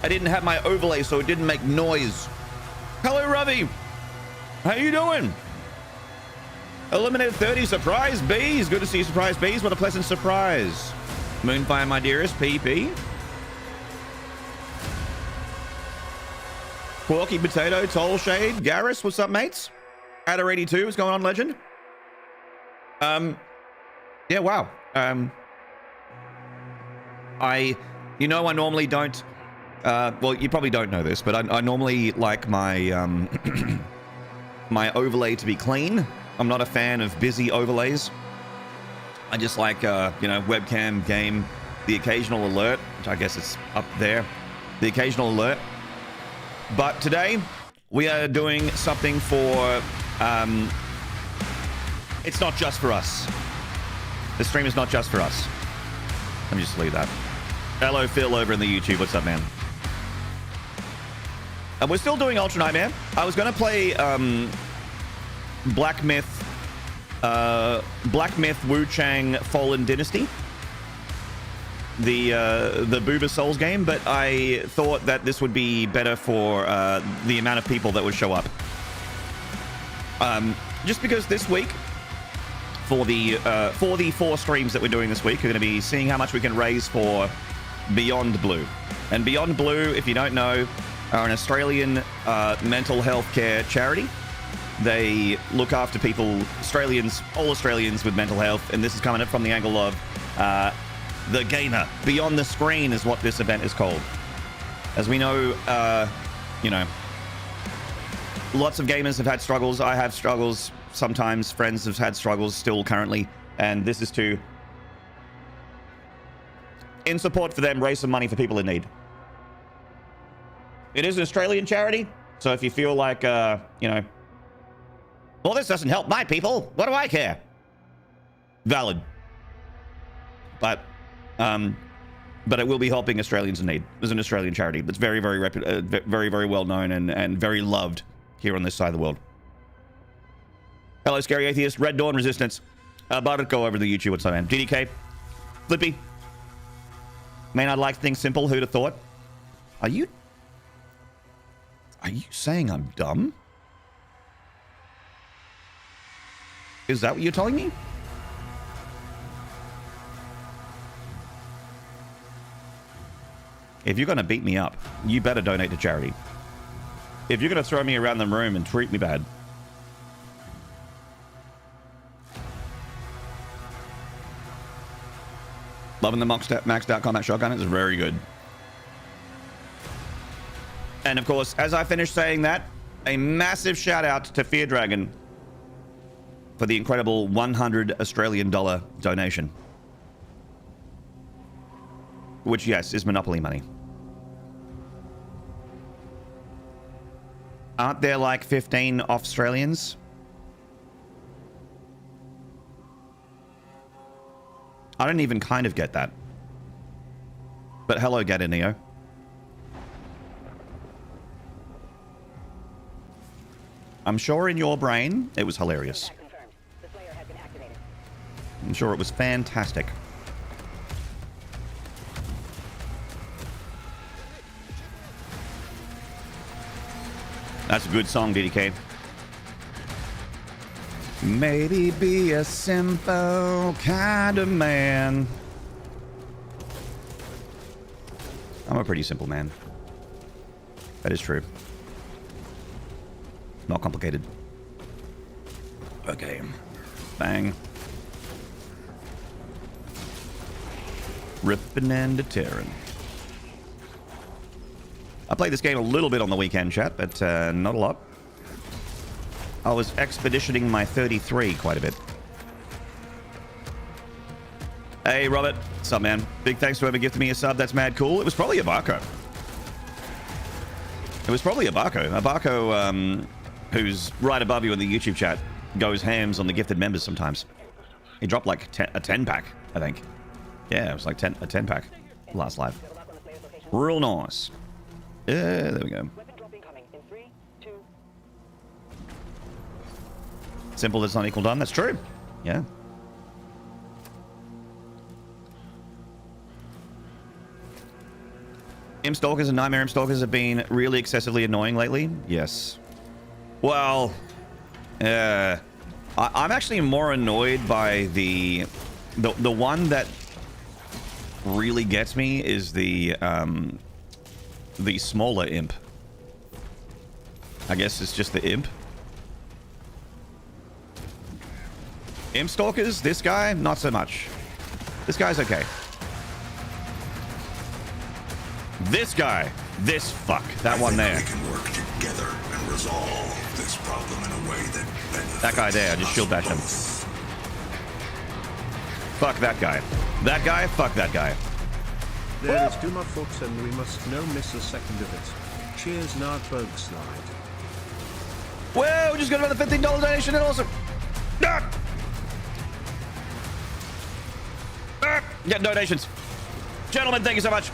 I didn't have my overlay, so it didn't make noise. Hello, Ravi. How you doing? Eliminated 30, surprise bees. Good to see you, surprise bees. What a pleasant surprise. Moonfire, my dearest, PP. Porky Potato, Toll Shade, Garrus, what's up, mates? Adder 82, what's going on, legend? Yeah, wow. I normally don't, well, you probably don't know this, but I normally like my, my overlay to be clean. I'm not a fan of busy overlays. I just like, webcam, game, the occasional alert, which I guess it's up there, the occasional alert. But today, we are doing something for, it's not just for us. The stream is not just for us. Let me just leave that. Hello, Phil, over in the YouTube. What's up, man? And we're still doing Ultra Nightmare. I was going to play Black Myth Wu Chang Fallen Dynasty, the Booba Souls game, but I thought that this would be better for the amount of people that would show up. Just because this week, for the 4 streams that we're doing this week, we're going to be seeing how much we can raise for Beyond Blue. And Beyond Blue, if you don't know, are an Australian mental health care charity. They look after people, all Australians with mental health, and this is coming up from the angle of the gamer. Beyond the Screen is what this event is called. As we know, lots of gamers have had struggles. I have struggles. Sometimes friends have had struggles still currently, and this is to, in support for them, raise some money for people in need. It is an Australian charity, so if you feel like, well, this doesn't help my people, what do I care? Valid. But it will be helping Australians in need. It's an Australian charity that's very, very, very well known and very loved here on this side of the world. Hello, Scary Atheist, Red Dawn Resistance. Bardet, go over to the YouTube. What's up, man? GDK, Flippy. Maynard likes things simple. Who'd have thought? Are you saying I'm dumb? Is that what you're telling me? If you're going to beat me up, you better donate to charity. If you're going to throw me around the room and treat me bad. Loving the maxed out combat shotgun. It's very good. And of course, as I finish saying that, a massive shout out to Fear Dragon for the incredible $100 Australian donation. Which, yes, is Monopoly money. Aren't there like 15 Australians? I don't even kind of get that. But hello, Gadaneo. I'm sure in your brain it was hilarious. I'm sure it was fantastic. That's a good song, DDK. Maybe be a simple kind of man. I'm a pretty simple man. That is true. Not complicated. Okay. Bang. Ripping and a tearing. I played this game a little bit on the weekend, chat, but not a lot. I was expeditioning my 33 quite a bit. Hey, Robert. What's up, man? Big thanks to whoever gifted me a sub. That's mad cool. It was probably a Barco. It was probably a Barco. A Barco, who's right above you in the YouTube chat, goes hams on the gifted members sometimes. He dropped like a 10-pack, I think. Yeah, it was like a 10-pack last live. Real nice. Yeah, there we go. Simple does not equal done. That's true. Yeah. Imp Stalkers and Nightmare Imp Stalkers have been really excessively annoying lately. Yes. Well, I'm actually more annoyed by the one that really gets me is the smaller imp. I guess it's just the imp. Imp Stalkers, this guy, not so much. This guy's okay. This guy, this fuck, that one there. We can work together and resolve this problem in a way that benefits that guy there, just shield bash him. Fuck that guy. That guy, fuck that guy. There is Duma foot and we must no miss a second of it. Cheers, Nardberg slide. Whoa, just got another $15 donation and awesome. Ah! Ah! Get donations. Gentlemen, thank you so much.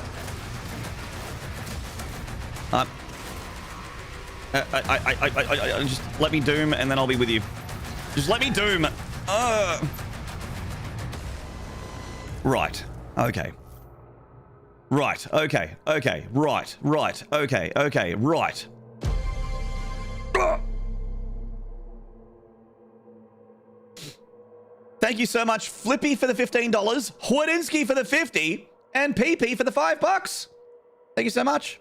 Just let me doom and then I'll be with you. Just let me doom. Right. Okay. Right. Okay. Okay. Right. Right. Okay. Okay. Right. Thank you so much, Flippy, for the $15, Hwadinsky for the 50, and PP for the $5. Thank you so much.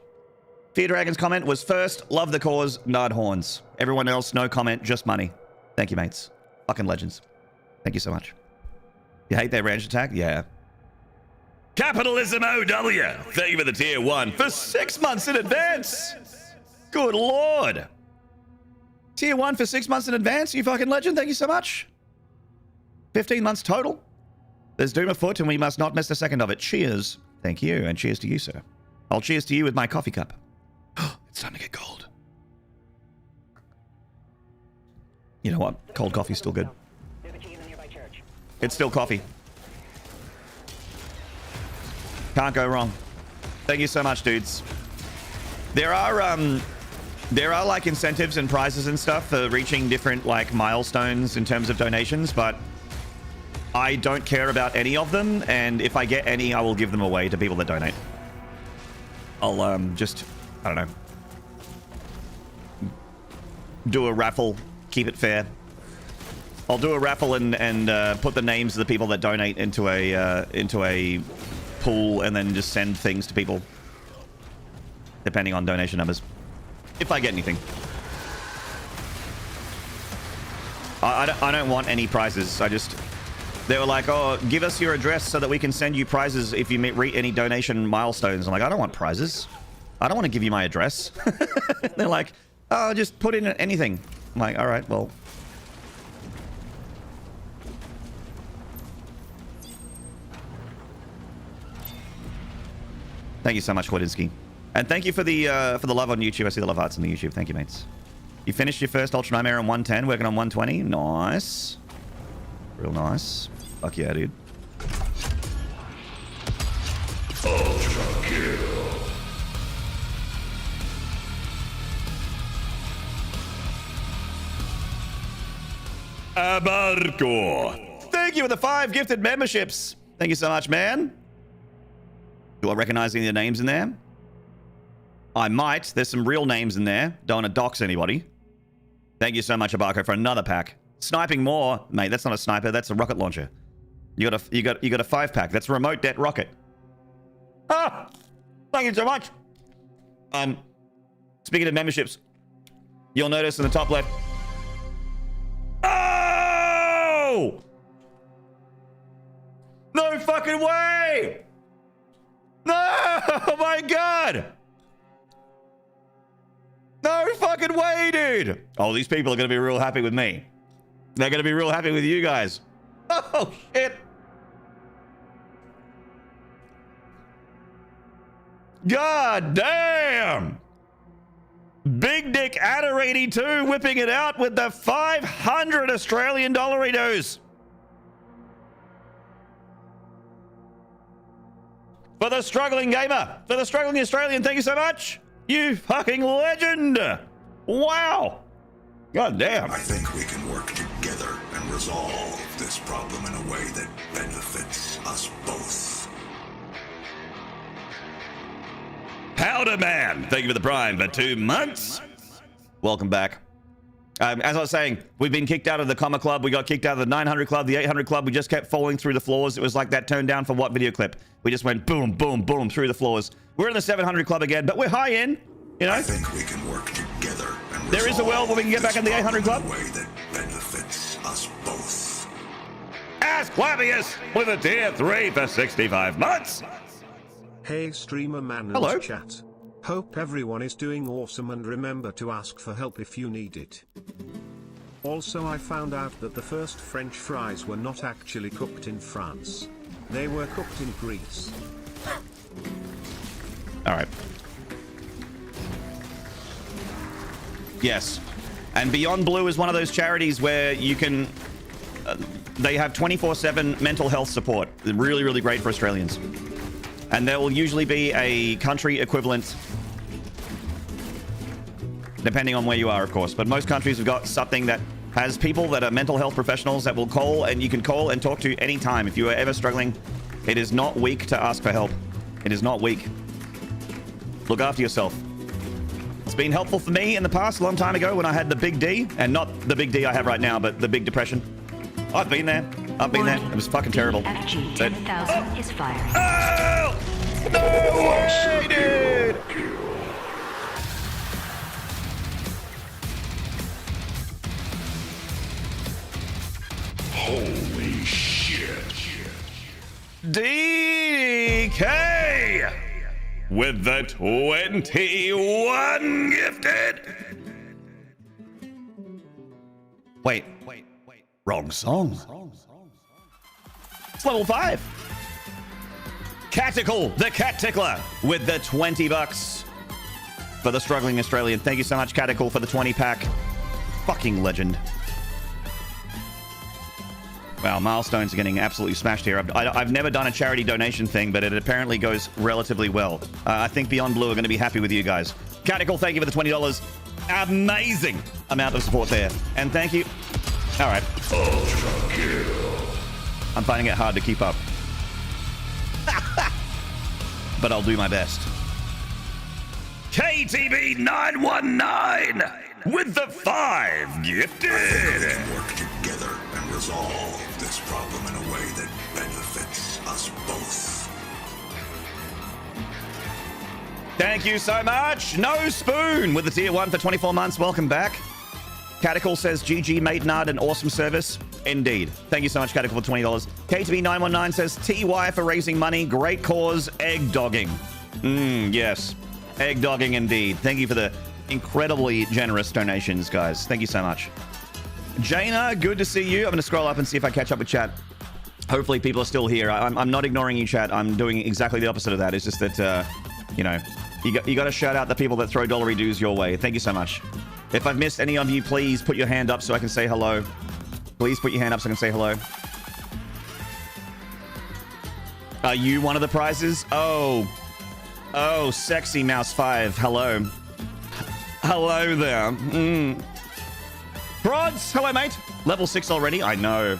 Fear Dragon's comment was first, love the cause, nod horns. Everyone else, no comment, just money. Thank you, mates. Fucking legends. Thank you so much. You hate their range attack? Yeah. Capitalism OW. Thank you for the tier 1 for 6 months in advance. Good lord. Tier 1 for 6 months in advance, you fucking legend. Thank you so much. 15 months total. There's doom afoot and we must not miss a second of it. Cheers. Thank you, and cheers to you, sir. I'll cheers to you with my coffee cup. It's time to get cold. You know what? Cold coffee's still good. It's still coffee. Can't go wrong. Thank you so much, dudes. There are like incentives and prizes and stuff for reaching different like milestones in terms of donations, but I don't care about any of them, and if I get any, I will give them away to people that donate. I'll just, I don't know, do a raffle, keep it fair. I'll do a raffle and put the names of the people that donate into a pool, and then just send things to people depending on donation numbers, if I get anything. I don't want any prizes. They were like, oh, give us your address so that we can send you prizes if you meet any donation milestones. I'm like, I don't want prizes. I don't want to give you my address. They're like, oh, just put in anything. I'm like, all right, well. Thank you so much, Hwadinsky. And thank you for the love on YouTube. I see the love hearts on the YouTube. Thank you, mates. You finished your first Ultra Nightmare on 110, working on 120. Nice. Real nice. Fuck yeah, dude. Ultra kill. Abarco. Thank you for the 5 gifted memberships. Thank you so much, man. Do I recognize any of the names in there? I might. There's some real names in there. Don't want to dox anybody. Thank you so much, Abarco, for another pack. Sniping more, mate. That's not a sniper. That's a rocket launcher. You got a 5-pack. That's a remote det rocket. Ah, thank you so much. Speaking of memberships, you'll notice in the top left. Oh! No fucking way! No! Oh my god! No fucking way, dude! Oh, these people are gonna be real happy with me. They're gonna be real happy with you guys. Oh shit! God damn! Big Dick Adder 82 whipping it out with the 500 Australian dollaritos. For the struggling gamer, for the struggling Australian, thank you so much. You fucking legend. Wow. God damn. I think we can work together and resolve this problem in a way that benefits us both. Powder Man, thank you for the Prime for 2 months. Welcome back. As I was saying, we've been kicked out of the Comma Club. We got kicked out of the 900 Club, the 800 Club. We just kept falling through the floors. It was like that Turn Down for What video clip. We just went boom, boom, boom through the floors. We're in the 700 Club again, but we're high in, you know? I think we can work together and there is a world where we can get back in the 800 Club. in a way that benefits us both. Asclepius with a tier 3 for 65 months. Hey streamer man and Hello. chat. Hope everyone is doing awesome and remember to ask for help if you need it. Also, I found out that the first French fries were not actually cooked in France. They were cooked in Greece. All right. Yes. And Beyond Blue is one of those charities where you can... they have 24/7 mental health support. They're really, really great for Australians. And there will usually be a country equivalent, depending on where you are, of course. But most countries have got something that has people that are mental health professionals that will call, and you can call and talk to any time. If you are ever struggling, it is not weak to ask for help. It is not weak. Look after yourself. It's been helpful for me in the past, a long time ago, when I had the big D, and not the big D I have right now, but the big depression. I've been there. I've been there. It was fucking terrible. FG 10,000 is firing. Oh! No way, dude! Holy shit. DK with the 21 gifted. Wait. Wrong song. It's level 5. Catical, the cat tickler, with the 20 bucks for the struggling Australian. Thank you so much, Catical, for the 20 pack. Fucking legend. Wow, milestones are getting absolutely smashed here. I've never done a charity donation thing, but it apparently goes relatively well. I think Beyond Blue are going to be happy with you guys. Catical, thank you for the $20. Amazing amount of support there. And thank you. All right. I'm finding it hard to keep up. But I'll do my best. KTB919 with the 5 gifted. We can work together and resolve this problem in a way that benefits us both. Thank you so much. No Spoon with the tier 1 for 24 months. Welcome back. Catical says, GG Maynarde, an awesome service. Indeed. Thank you so much, Catical, for $20. KTB919 says, TY for raising money. Great cause. Egg dogging. Yes. Egg dogging indeed. Thank you for the incredibly generous donations, guys. Thank you so much. Jaina, good to see you. I'm going to scroll up and see if I catch up with chat. Hopefully people are still here. I'm not ignoring you, chat. I'm doing exactly the opposite of that. It's just that, you know, you got to shout out the people that throw dollary dues your way. Thank you so much. If I've missed any of you, please put your hand up so I can say hello. Please put your hand up so I can say hello. Are you one of the prizes? Oh, Sexy Mouse 5. Hello. Hello there. Prods, hello, mate. Level 6 already. I know.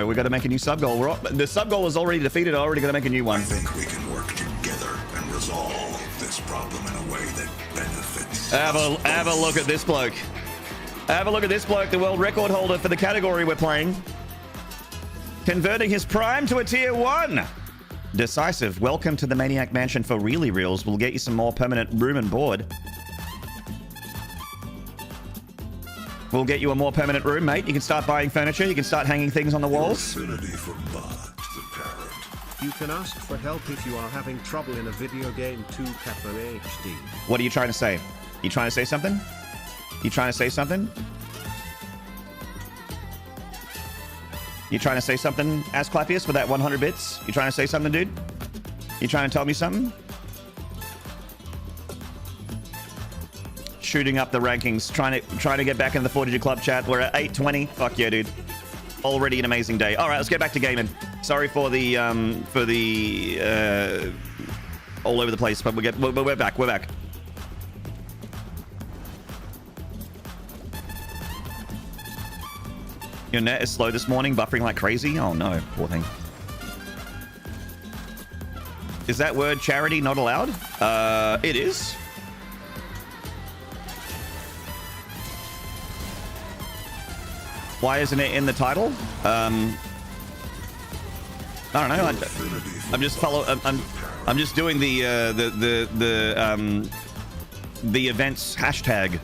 We got to make a new sub goal. The sub goal is already defeated. I already got to make a new one. I think we can work together and resolve this problem in a way that benefits Have a look at this bloke. Have a look at this bloke, the world record holder for the category we're playing. Converting his prime to a tier 1. Decisive. Welcome to the Maniac Mansion for Really Reals. We'll get you some more permanent room and board. We'll get you a more permanent room, mate. You can start buying furniture. You can start hanging things on the walls. Affinity for Bart, the parrot. You can ask for help if you are having trouble in a video game 2 Kappa HD. What are you trying to say? You trying to say something? You trying to say something? You trying to say something, Asclepius, with that 100 bits? You trying to say something, dude? You trying to tell me something? Shooting up the rankings, trying to get back in the 4digit club chat. We're at 820. Fuck yeah, dude. Already an amazing day. All right, let's get back to gaming. Sorry for the all over the place, but we're back. We're back. Your net is slow this morning, buffering like crazy. Oh no, poor thing. Is that word charity not allowed? It is. Why isn't it in the title? I don't know. I'm just I'm just doing the events hashtag.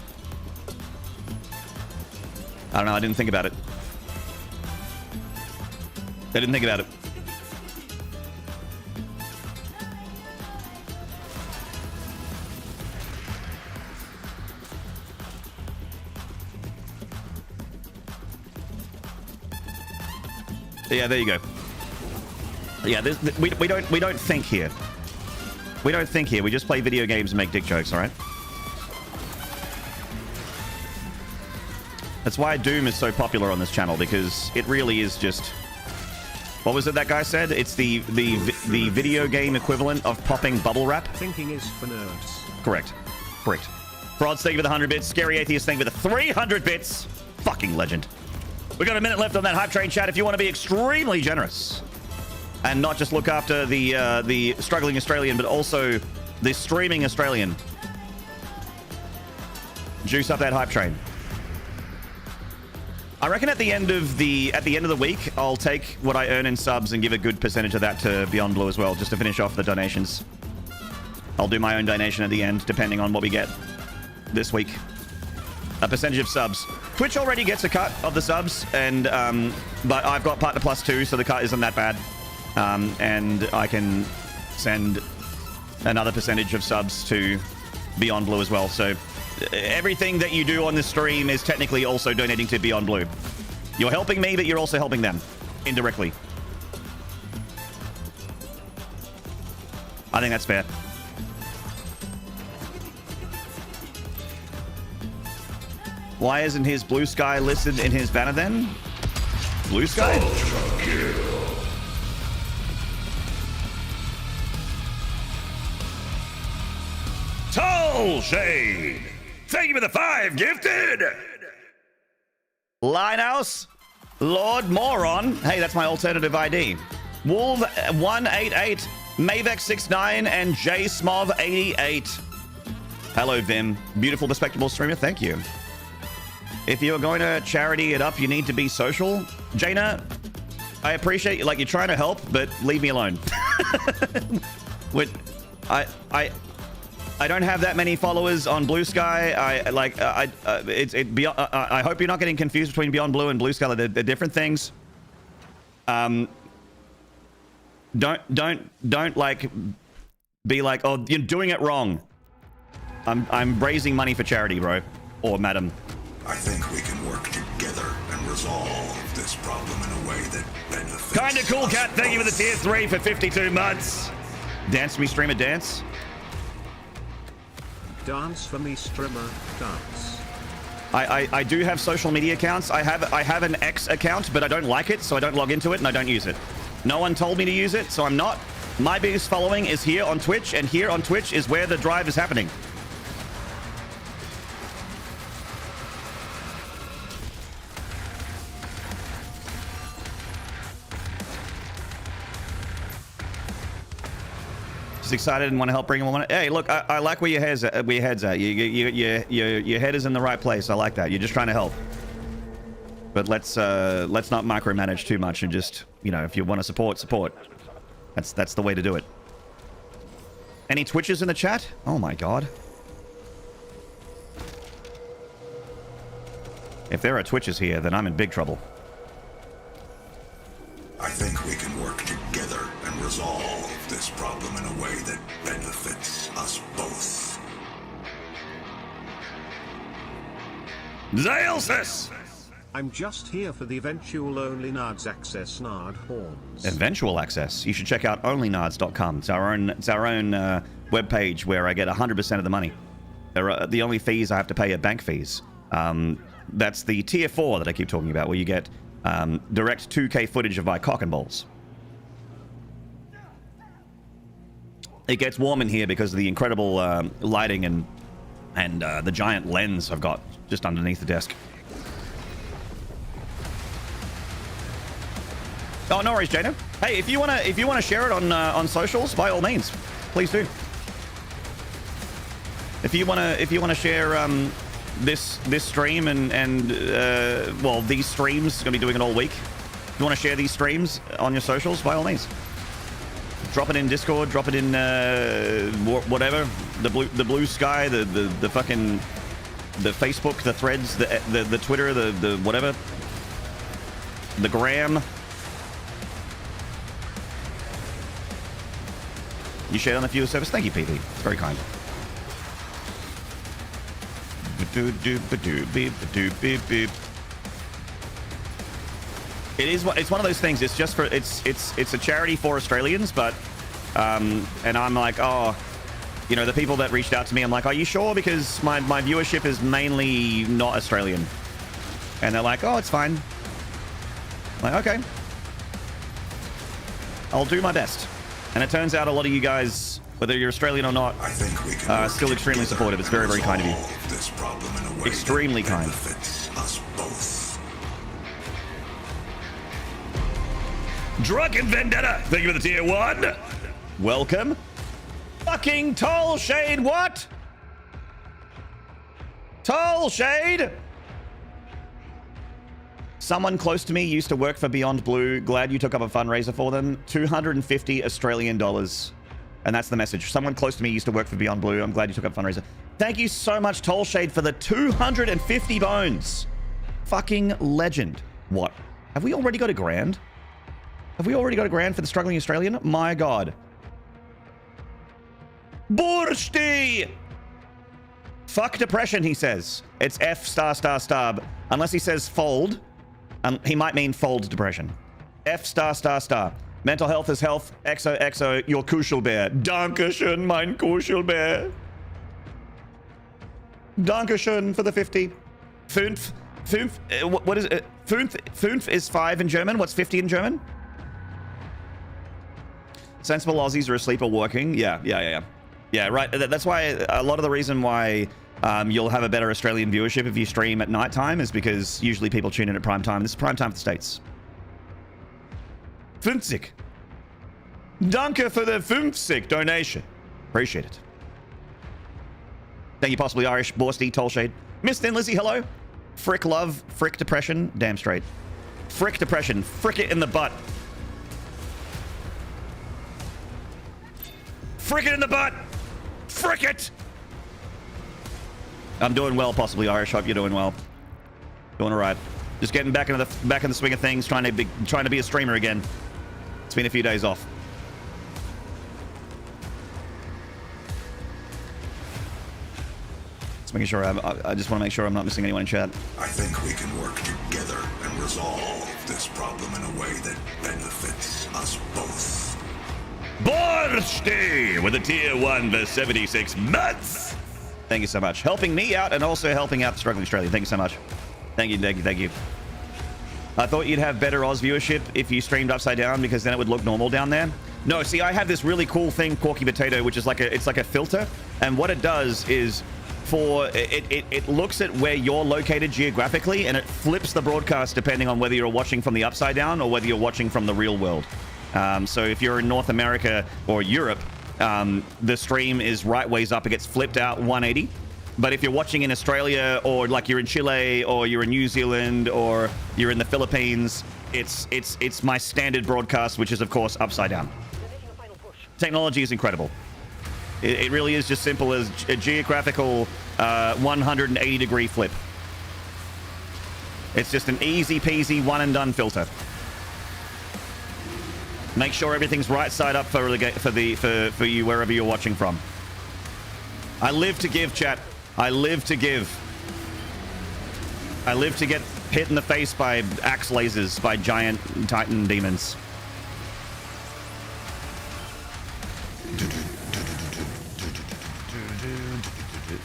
I don't know. I didn't think about it. I didn't think about it. Yeah, there you go. Yeah, we don't think here. We don't think here. We just play video games and make dick jokes, all right? That's why Doom is so popular on this channel, because it really is just... What was it that guy said? It's the video game equivalent of popping bubble wrap. Thinking is for nerds. Correct. Correct. Frauds, thank you for the 100 bits. Scary Atheist, thank you for the 300 bits. Fucking legend. We got a minute left on that hype train chat if you want to be extremely generous. And not just look after the struggling Australian, but also the streaming Australian. Juice up that hype train. I reckon at the end of the week, I'll take what I earn in subs and give a good percentage of that to Beyond Blue as well, just to finish off the donations. I'll do my own donation at the end, depending on what we get this week. A percentage of subs. Twitch already gets a cut of the subs, and but I've got Partner Plus 2, so the cut isn't that bad. And I can send another percentage of subs to Beyond Blue as well. So everything that you do on this stream is technically also donating to Beyond Blue. You're helping me, but you're also helping them indirectly. I think that's fair. Why isn't his Blue Sky listed in his banner then? Blue Sky? Tall Shade! Thank you for the 5 gifted! Linehouse, Lord Moron. Hey, that's my alternative ID. Wolf 188, Mavex 69, and J Smov 88. Hello, Vim. Beautiful, respectable streamer. Thank you. If you're going to charity it up, you need to be social. Jaina, I appreciate you. Like, you're trying to help, but leave me alone. I don't have that many followers on Blue Sky. I hope you're not getting confused between Beyond Blue and Blue Sky. They're different things. Don't like be like, oh, you're doing it wrong. I'm raising money for charity, bro, or madam. I think we can work together and resolve this problem in a way that benefits. Kinda cool, Cat. Thank you for the tier 3 for 52 months. Dance me, streamer, dance. Dance for me, streamer, dance. I do have social media accounts. I have an X account, but I don't like it, so I don't log into it and I don't use it. No one told me to use it, so I'm not. My biggest following is here on Twitch, and here on Twitch is where the drive is happening. Just excited and want to help bring him on. Hey, look, I like where your head's at. Your head is in the right place. I like that. You're just trying to help. But let's not micromanage too much and just, you know, if you want to support. That's the way to do it. Any Twitches in the chat? Oh my god. If there are Twitches here, then I'm in big trouble. I think we can work together and resolve this problem in a way that benefits us both. Zaelsis! I'm just here for the eventual only Nards access Nard horns. Eventual access. You should check out onlynards.com. It's our own webpage where I get 100% of the money. The only fees I have to pay are bank fees. That's the tier 4 that I keep talking about, where you get direct 2K footage of my cock and balls. It gets warm in here because of the incredible lighting and the giant lens I've got just underneath the desk. Oh, no worries, Jada. Hey, if you wanna share it on socials, by all means, please do. If you wanna share this stream and well, these streams, gonna be doing it all week. If you wanna share these streams on your socials, by all means, drop it in Discord, drop it in whatever, the blue sky, the fucking the Facebook, the Threads, the Twitter, the whatever, the Gram. You shared on the fuel service. Thank you, PP. It's very kind. It's one of those things. It's just for it's a charity for Australians, but and I'm like, oh, you know, the people that reached out to me, I'm like, are you sure? Because my viewership is mainly not Australian, and they're like, oh, it's fine. I'm like, okay, I'll do my best. And it turns out a lot of you guys, whether you're Australian or not, are still extremely supportive. It's very, very kind of you. Extremely kind. Drunken Vendetta, thank you for the tier 1. Welcome. Fucking Toll Shade, what? Toll Shade? Someone close to me used to work for Beyond Blue. Glad you took up a fundraiser for them. 250 Australian dollars. And that's the message. Someone close to me used to work for Beyond Blue. I'm glad you took up a fundraiser. Thank you so much, Toll Shade, for the 250 bones. Fucking legend. What? Have we already got a grand? Have we already got a grand for the struggling Australian? My God. Bursti! Fuck depression, he says. It's F ****. Unless he says fold. He might mean fold depression. F ****. Mental health is health. XOXO, your Kuschelbär. Dankeschön, mein Kuschelbär. Dankeschön for the 50. Fünf. What is it? Fünf is 5 in German. What's 50 in German? Sensible Aussies are asleep or working. Yeah, right. That's why a lot of the reason why you'll have a better Australian viewership if you stream at nighttime is because usually people tune in at prime time. This is prime time for the States. 50. Danke for the 50 donation. Appreciate it. Thank you, possibly Irish, Borsty, Tollshade. Miss Thin Lizzy, hello. Frick love, frick depression. Damn straight. Frick depression. Frick it in the butt. Frick it in the butt. Frick it. I'm doing well, possibly Irish. Hope you're doing well. Doing all right. Just getting back in the swing of things. Trying to be a streamer again. It's been a few days off. Just making sure I just want to make sure I'm not missing anyone in chat. I think we can work together and resolve this problem in a way that benefits us both. Borsti with a tier 1 for 76 months. Thank you so much. Helping me out and also helping out the struggling Australian. Thank you so much. Thank you. I thought you'd have better Oz viewership if you streamed upside down because then it would look normal down there. No, see, I have this really cool thing, Corky Potato, which is like a filter. And what it does is it looks at where you're located geographically and it flips the broadcast depending on whether you're watching from the upside down or whether you're watching from the real world. So if you're in North America or Europe, the stream is right ways up. It gets flipped out 180. But if you're watching in Australia or like you're in Chile or you're in New Zealand or you're in the Philippines, it's my standard broadcast, which is of course upside down. Technology is incredible. It really is just simple as a geographical 180 degree flip. It's just an easy peasy one and done filter. Make sure everything's right side up for you wherever you're watching from. I live to give, chat. I live to give. I live to get hit in the face by axe lasers by giant titan demons.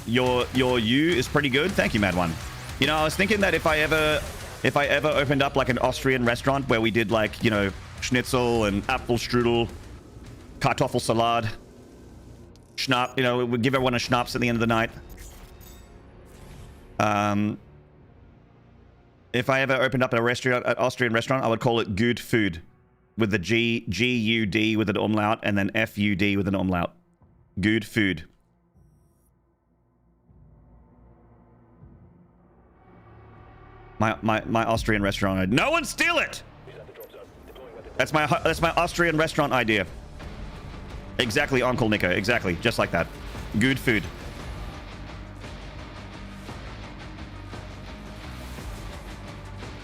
Your U is pretty good. Thank you, Mad One. You know, I was thinking that if I ever opened up like an Austrian restaurant where we did like, you know, Schnitzel and Apfelstrudel, Kartoffelsalat, Schnapp, you know, we'd give everyone a schnapps at the end of the night. If I ever opened up an Austrian restaurant, I would call it good food. with the G-U-D with an umlaut, and then F-U-D with an umlaut. Good food. My Austrian restaurant. No one steal it! That's my Austrian restaurant idea. Exactly, Uncle Nico. Exactly, just like that. Good food.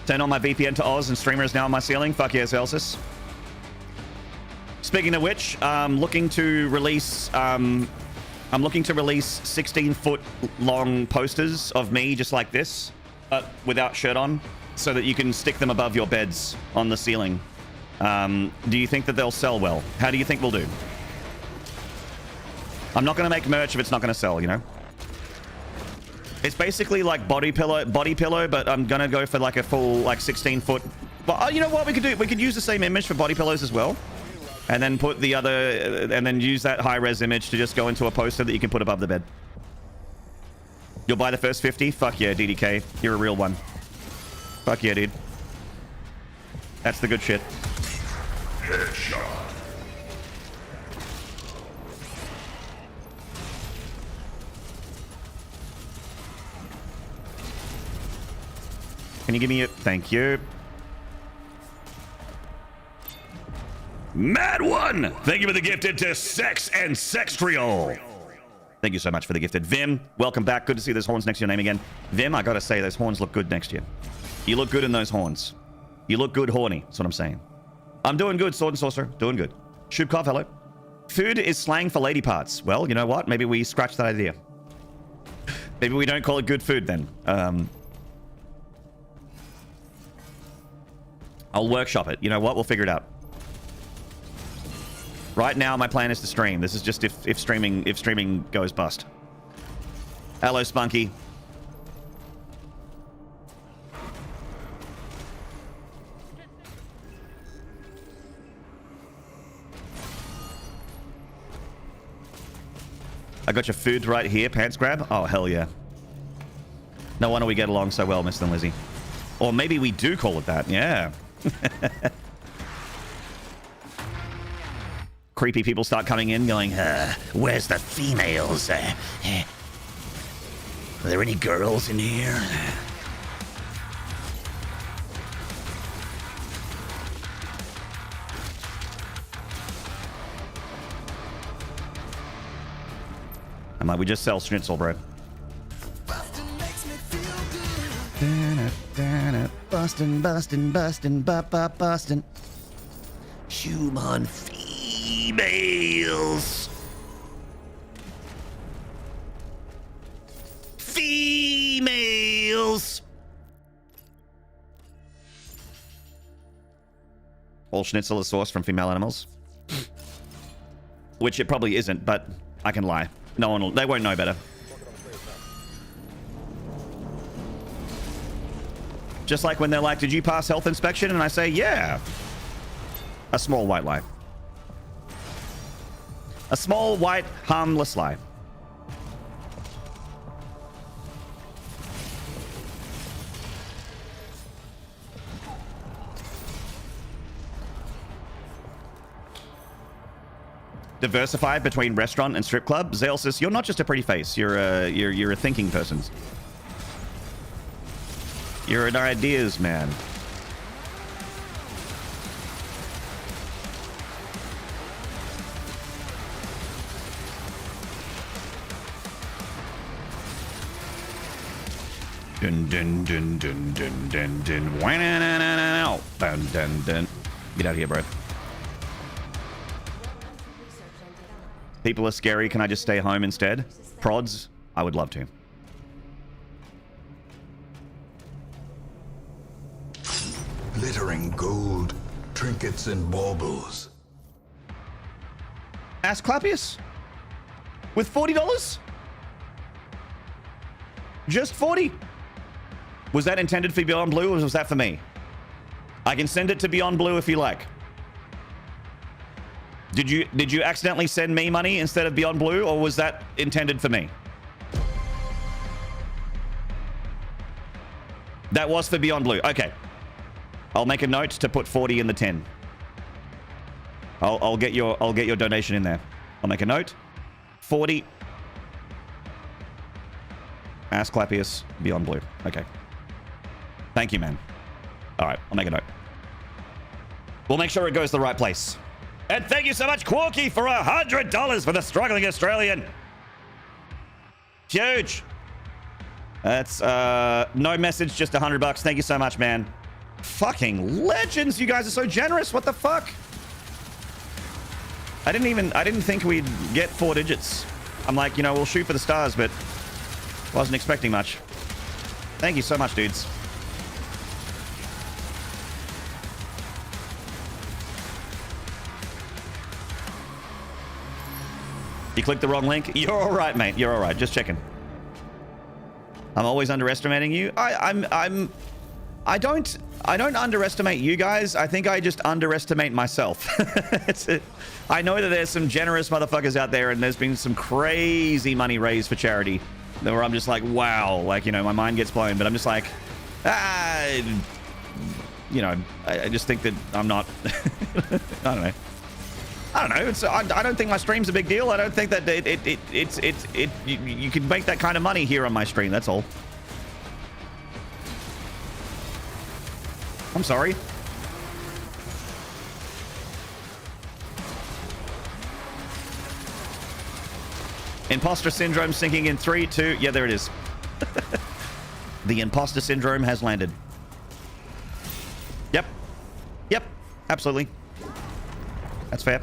Turn on my VPN to Oz and streamer is now on my ceiling. Fuck yeah, Celsius. Speaking of which, I'm looking to release 16-foot long posters of me just like this, but without shirt on, so that you can stick them above your beds on the ceiling. Do you think that they'll sell well? How do you think we'll do? I'm not going to make merch if it's not going to sell, you know? It's basically like body pillow, but I'm going to go for like a full, like 16-foot. Well, you know what we could do? We could use the same image for body pillows as well. And then put the other, and then use that high-res image to just go into a poster that you can put above the bed. You'll buy the first 50? Fuck yeah, DDK. You're a real one. Fuck yeah, dude. That's the good shit. Headshot. Can you give me a... Thank you. Mad One! Thank you for the gifted to Sex and Sextrial. Thank you so much for the gifted. Vim, welcome back. Good to see those horns next to your name again. Vim, I gotta say, those horns look good next to you. You look good in those horns. You look good horny. That's what I'm saying. I'm doing good, Sword and Sorcerer. Doing good. Shubkov, hello. Food is slang for lady parts. Well, you know what? Maybe we scratch that idea. Maybe we don't call it good food then. I'll workshop it. You know what? We'll figure it out. Right now, my plan is to stream. This is just if streaming goes bust. Hello, Spunky. I got your food right here, pants grab. Oh, hell yeah. No wonder we get along so well, Mr. Lizzie. Or maybe we do call it that, yeah. Creepy people start coming in going, where's the females? Are there any girls in here? I'm like, we just sell schnitzel, bro. Bustin', bustin', bustin', bustin'. Human females. Females. All schnitzel is sourced from female animals. Which it probably isn't, but I can lie. No one will, they won't know better. Just like when they're like, did you pass health inspection? And I say, yeah. A small white lie. A small, white, harmless lie. Diversify between restaurant and strip club. Zaelsis, you're not just a pretty face. You're a thinking person. You're an ideas man. Dun dun dun dun dun dun dun. Dun dun dun. Get out of here, bro. People are scary. Can I just stay home instead? Prods? I would love to. Glittering gold, trinkets and baubles. Ask Clapius? With $40? Just 40? Was that intended for Beyond Blue, or was that for me? I can send it to Beyond Blue if you like. Did you accidentally send me money instead of Beyond Blue, or was that intended for me? That was for Beyond Blue. Okay. I'll make a note to put 40 in the 10. I'll get your donation in there. I'll make a note. 40. Asclepius Beyond Blue. Okay. Thank you, man. All right, I'll make a note. We'll make sure it goes to the right place. And thank you so much, Quarky, for $100 for the struggling Australian. Huge. That's no message, just $100. Thank you so much, man. Fucking legends. You guys are so generous. What the fuck? I didn't think we'd get 4 digits. I'm like, you know, we'll shoot for the stars, but wasn't expecting much. Thank you so much, dudes. You clicked the wrong link? You're all right, mate. You're all right. Just checking. I'm always underestimating you. I don't underestimate you guys. I think I just underestimate myself. I know that there's some generous motherfuckers out there, and there's been some crazy money raised for charity where I'm just like, wow, like, you know, my mind gets blown. But I'm just like, you know, I just think that I'm not. I don't know. I don't think my stream's a big deal. I don't think that you can make that kind of money here on my stream. That's all. I'm sorry. Imposter syndrome sinking in 3, 2. Yeah, there it is. The imposter syndrome has landed. Yep. Yep. Absolutely. That's fair.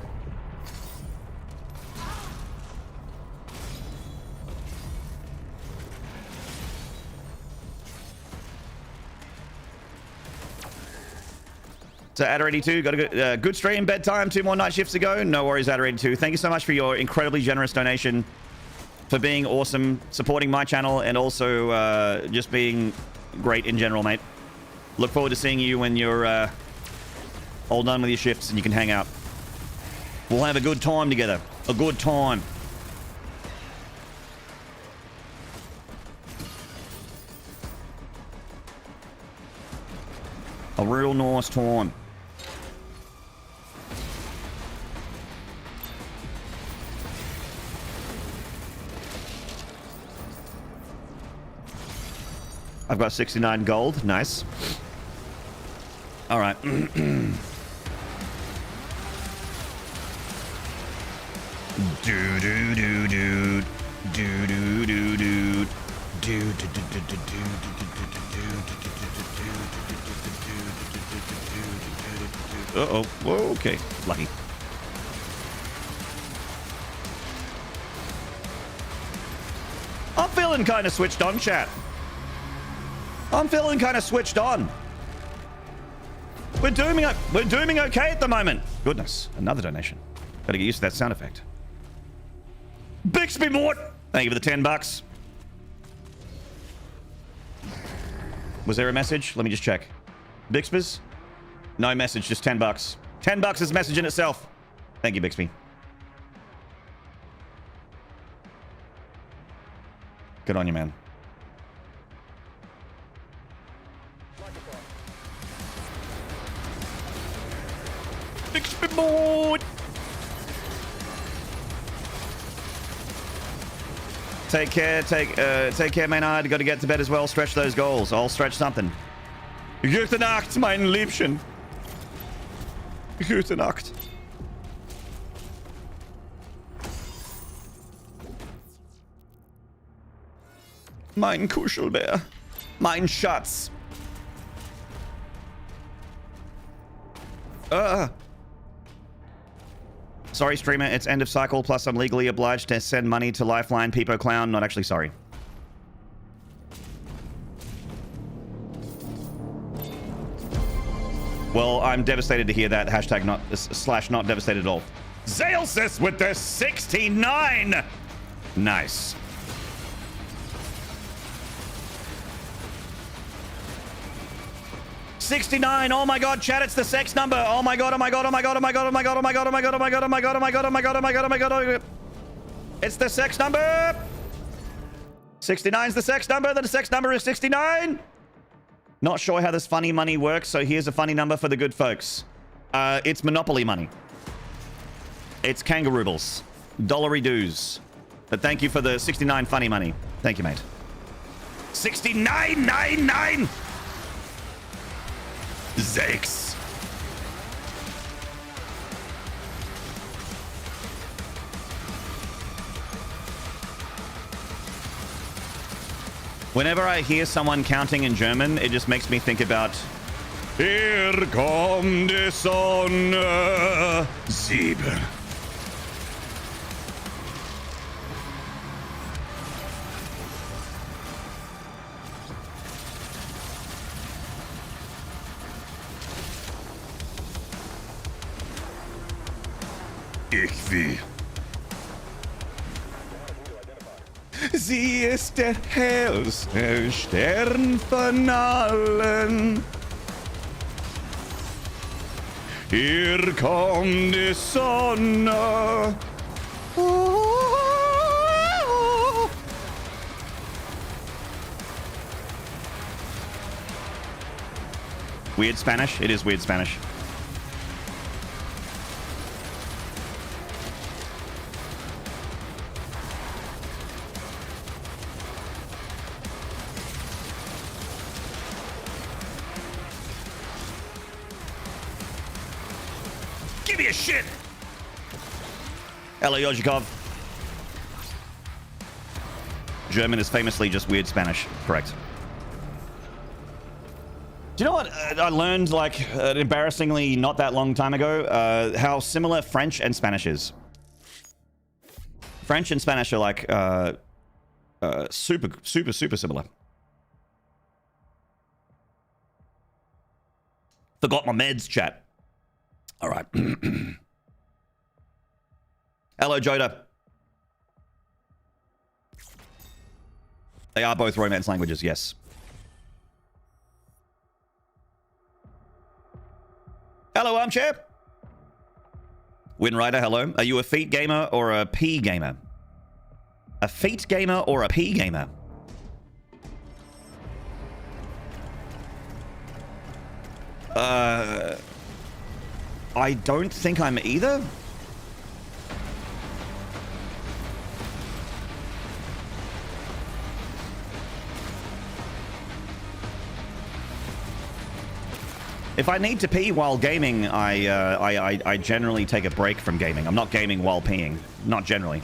So Adder82, got a good stream, bedtime, 2 more night shifts to go. No worries, Adder82. Thank you so much for your incredibly generous donation, for being awesome, supporting my channel, and also just being great in general, mate. Look forward to seeing you when you're all done with your shifts and you can hang out. We'll have a good time together. A good time. A real nice time. I've got 69 gold. Nice. All right. Do do do do do do do do do do. Uh-oh. Whoa, okay. Lucky. I'm feeling kind of switched on, chat. I'm feeling kind of switched on. We're doing okay at the moment. Goodness, another donation. Gotta get used to that sound effect. Bixby Mort! Thank you for the $10. Was there a message? Let me just check. Bixby's? No message, just $10. $10 is a message in itself. Thank you, Bixby. Good on you, man. Bixby board. Take care, Maynarde. Got to get to bed as well. Stretch those goals. I'll stretch something. Gute Nacht, mein Liebchen. Gute Nacht. Mein Kuschelbär. Mein Schatz. Sorry, streamer. It's end of cycle, plus I'm legally obliged to send money to Lifeline, Peepo Clown. Not actually sorry. Well, I'm devastated to hear that. Hashtag not devastated at all. Zaelsis with the 69. Nice. $69. Oh my god, chat, it's the sex number. Oh my god, oh my god, oh my god, oh my god, oh my god, oh my god, oh my god, oh my god, oh my god, oh my god, oh my god, oh my god, oh my god, oh my god. It's the sex number. 69 is the sex number. The sex number is 69. Not sure how this funny money works, so here's a funny number for the good folks. It's Monopoly money. It's kangaroobles. Dollary doos. But thank you for the 69 funny money. Thank you, mate. 69.99. Zakes. Whenever I hear someone counting in German, it just makes me think about Hier kommt die Sonne. 7. Ich will. Sie ist der hellste Stern von allen. Hier kommt die Sonne. Weird Spanish? It is weird Spanish. Give me a shit! Hello, Yojikov. German is famously just weird Spanish. Correct. Do you know what I learned, like, embarrassingly not that long time ago? How similar French and Spanish is. French and Spanish are, like, super similar. Forgot my meds, chat. All right. Hello, Joda. They are both Romance languages, yes. Hello, Armchair. Winrider, hello. Are you a feet gamer or a P gamer? A feet gamer or a P gamer? I don't think I'm either. If I need to pee while gaming, I generally take a break from gaming. I'm not gaming while peeing. Not generally.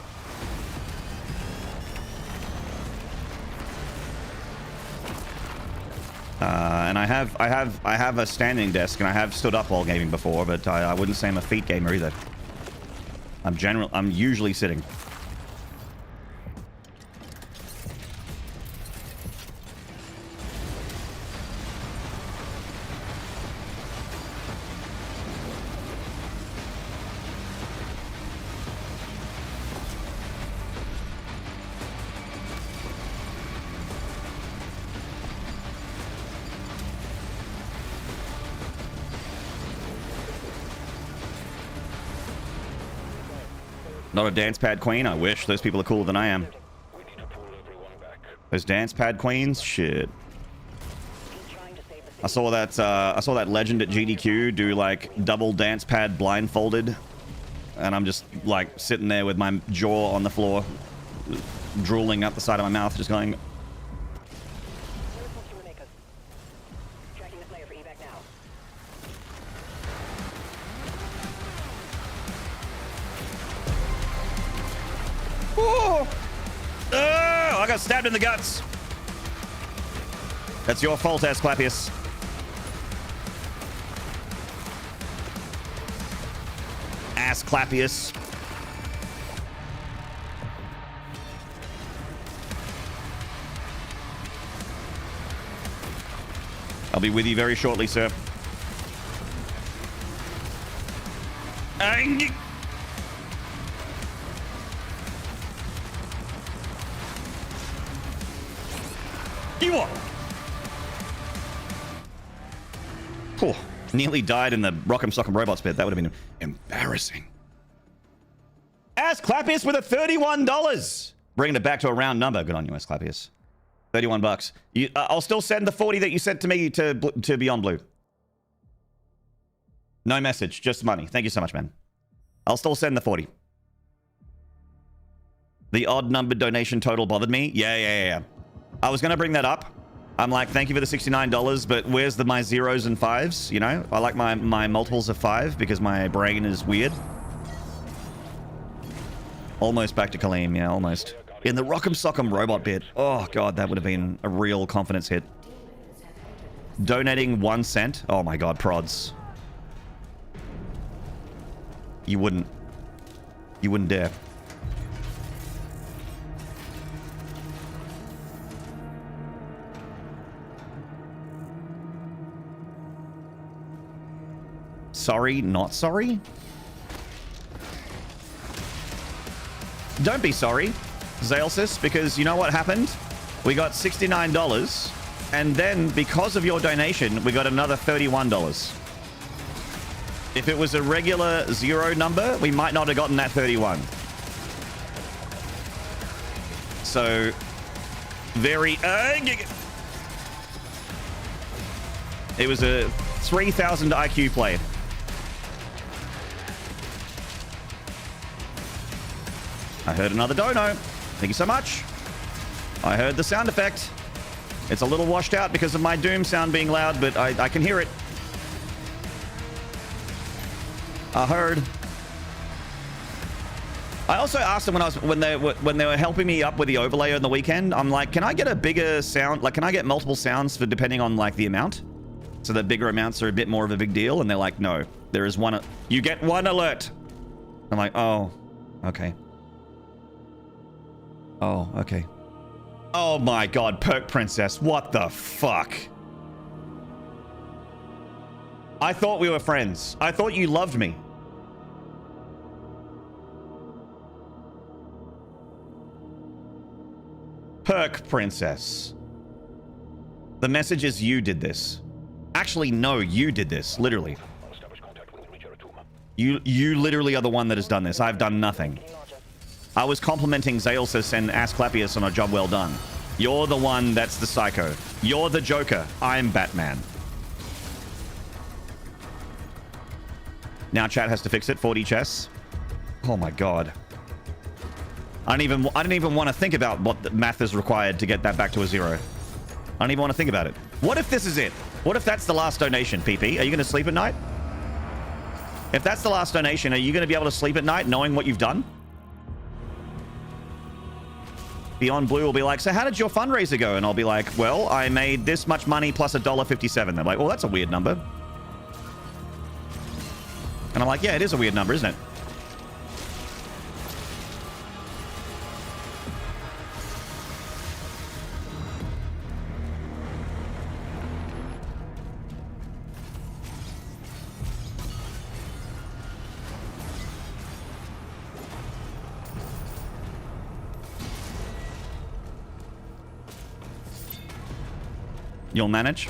And I have a standing desk, and I have stood up while gaming before, but I wouldn't say I'm a feet gamer either. I'm usually sitting. Not a dance pad queen? I wish. Those people are cooler than I am. Those dance pad queens? Shit. I saw that legend at GDQ do like double dance pad blindfolded, and I'm just like sitting there with my jaw on the floor, drooling out the side of my mouth, just going. Oh! Oh, I got stabbed in the guts. That's your fault, Asclepius. Asclepius. I'll be with you very shortly, sir. You what? Oh, nearly died in the Rock'em Sock'em Robots bit. That would have been embarrassing. Asclepius with a $31. Bringing it back to a round number. Good on you, Asclepius. 31 bucks. I'll still send the 40 that you sent to me to Beyond Blue. No message, just money. Thank you so much, man. I'll still send the 40. The odd numbered donation total bothered me. Yeah. I was going to bring that up. I'm like, thank you for the $69, but where's my zeros and fives? You know, I like my multiples of 5 because my brain is weird. Almost back to Kaleem, yeah, almost. In the Rock'em Sock'em robot bit. Oh, God, that would have been a real confidence hit. Donating 1 cent. Oh, my God, prods. You wouldn't. You wouldn't dare. Sorry, not sorry? Don't be sorry, Zaelsis, because you know what happened? We got $69, and then because of your donation, we got another $31. If it was a regular 0 number, we might not have gotten that 31. So, very... it was a 3,000 IQ play. I heard another dono. Thank you so much. I heard the sound effect. It's a little washed out because of my Doom sound being loud, but I can hear it. I heard. I also asked them when they were helping me up with the overlay on the weekend. I'm like, can I get a bigger sound? Like, can I get multiple sounds for depending on like the amount? So that bigger amounts are a bit more of a big deal. And they're like, no, there is one. You get 1 alert. I'm like, oh, okay. Oh, okay. Oh my God, Perk Princess. What the fuck? I thought we were friends. I thought you loved me. Perk Princess. The message is you did this. Actually, no, you did this. Literally. You literally are the one that has done this. I've done nothing. I was complimenting Zaelsis and Asclepius on a job well done. You're the one that's the psycho. You're the Joker. I'm Batman. Now chat has to fix it. 40 chess. Oh my God. I don't even want to think about what the math is required to get that back to a 0. I don't even want to think about it. What if this is it? What if that's the last donation, PP? Are you going to sleep at night? If that's the last donation, are you going to be able to sleep at night knowing what you've done? Beyond Blue will be like, so how did your fundraiser go? And I'll be like, well, I made this much money plus $1.57. They're like, well, that's a weird number. And I'm like, yeah, it is a weird number, isn't it? You'll manage.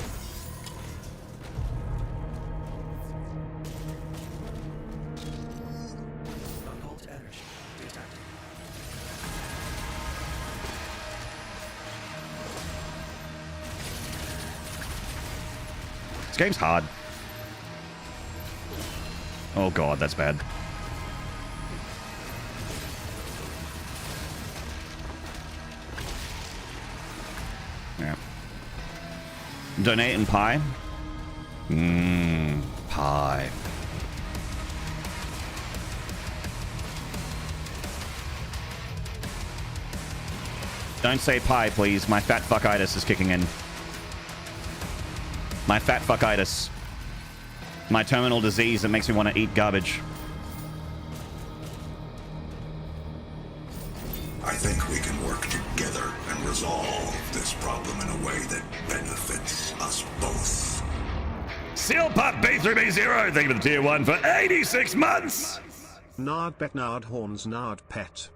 This game's hard. Oh God, that's bad. Yeah. Donate in pie. Pie. Don't say pie, please. My fat fuckitis is kicking in. My fat fuckitis. My terminal disease that makes me want to eat garbage. I think we can work together and resolve this problem in a way that benefits us both. Seal Pup B3B0, thank you for the tier 1 for 86 months! Nard bet Nard horns Nard pet.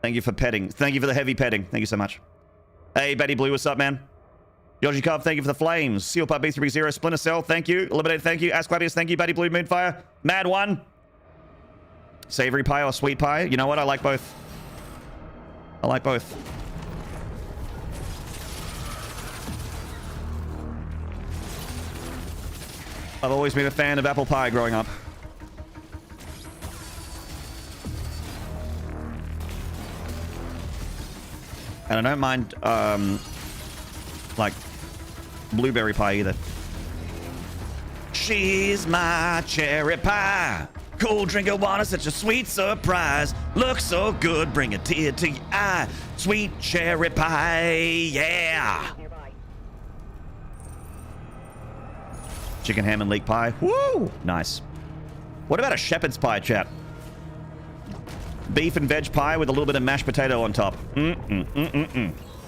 Thank you for petting. Thank you for the heavy petting. Thank you so much. Hey, Betty Blue, what's up, man? Yoshi Cub, thank you for the flames. Seal Pup B3B0, Splinter Cell, thank you. Eliminated, thank you. Asclepius, thank you. Betty Blue, Moonfire. Mad One. Savory pie or sweet pie? You know what? I like both. I like both. I've always been a fan of apple pie growing up. And I don't mind, like, blueberry pie either. She's my cherry pie. Cold drink of water, such a sweet surprise. Looks so good, bring a tear to your eye. Sweet cherry pie, yeah. Chicken ham and leek pie. Woo! Nice. What about a shepherd's pie, chat? Beef and veg pie with a little bit of mashed potato on top.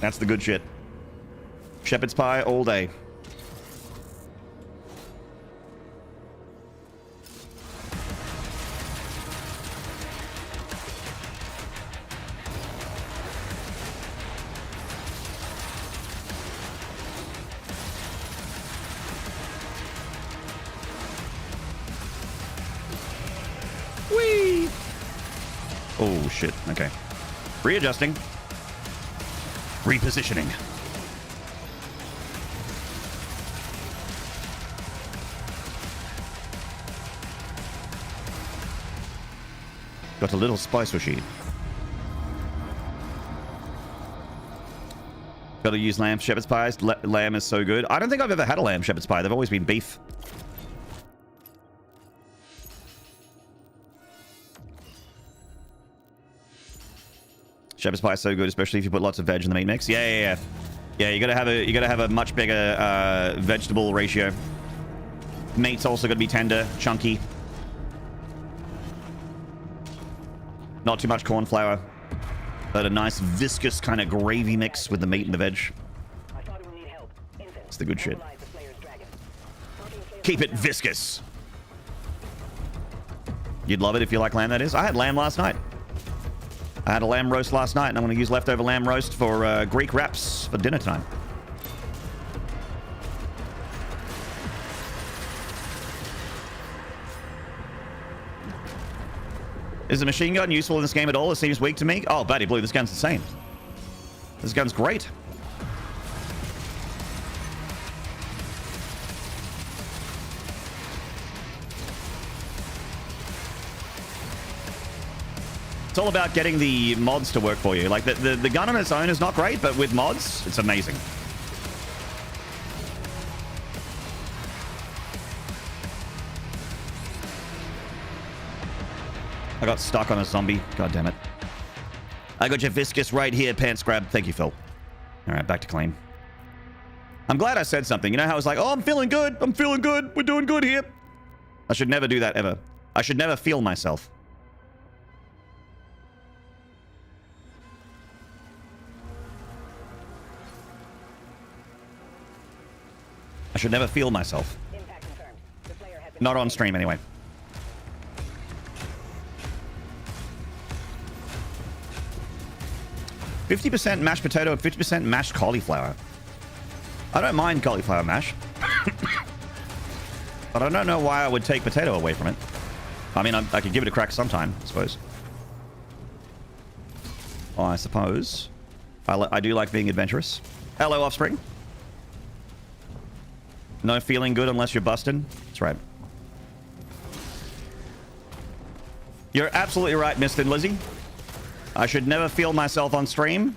That's the good shit. Shepherd's pie all day. Whee! Oh, shit. Okay. Readjusting. Repositioning. Got a little spice machine. Got to use lamb shepherd's pies. Lamb is so good. I don't think I've ever had a lamb shepherd's pie. They've always been beef. Shepherd's pie is so good, especially if you put lots of veg in the meat mix. Yeah. You gotta have a much bigger vegetable ratio. Meat's also gotta be tender, chunky. Not too much corn flour, but a nice viscous kind of gravy mix with the meat and the veg. It's the good shit. Keep it viscous. You'd love it if you like lamb, that is. I had lamb last night. I had a lamb roast last night, and I'm going to use leftover lamb roast for Greek wraps for dinner time. Is the machine gun useful in this game at all? It seems weak to me. Oh, Batty Blue, this gun's insane. This gun's great. It's all about getting the mods to work for you. Like, the gun on its own is not great, but with mods, it's amazing. I got stuck on a zombie. God damn it. I got your viscous right here, pants grab. Thank you, Phil. All right, back to claim. I'm glad I said something. You know how I was like, oh, I'm feeling good. I'm feeling good. We're doing good here. I should never do that, ever. I should never feel myself. I should never feel myself. Not on stream, anyway. "50% mashed potato and 50% mashed cauliflower." I don't mind cauliflower mash. But I don't know why I would take potato away from it. I mean, I could give it a crack sometime, I suppose. Oh, I suppose. I do like being adventurous. Hello, Offspring. No feeling good unless you're busted. That's right. You're absolutely right, Mr. Lizzie. I should never feel myself on stream.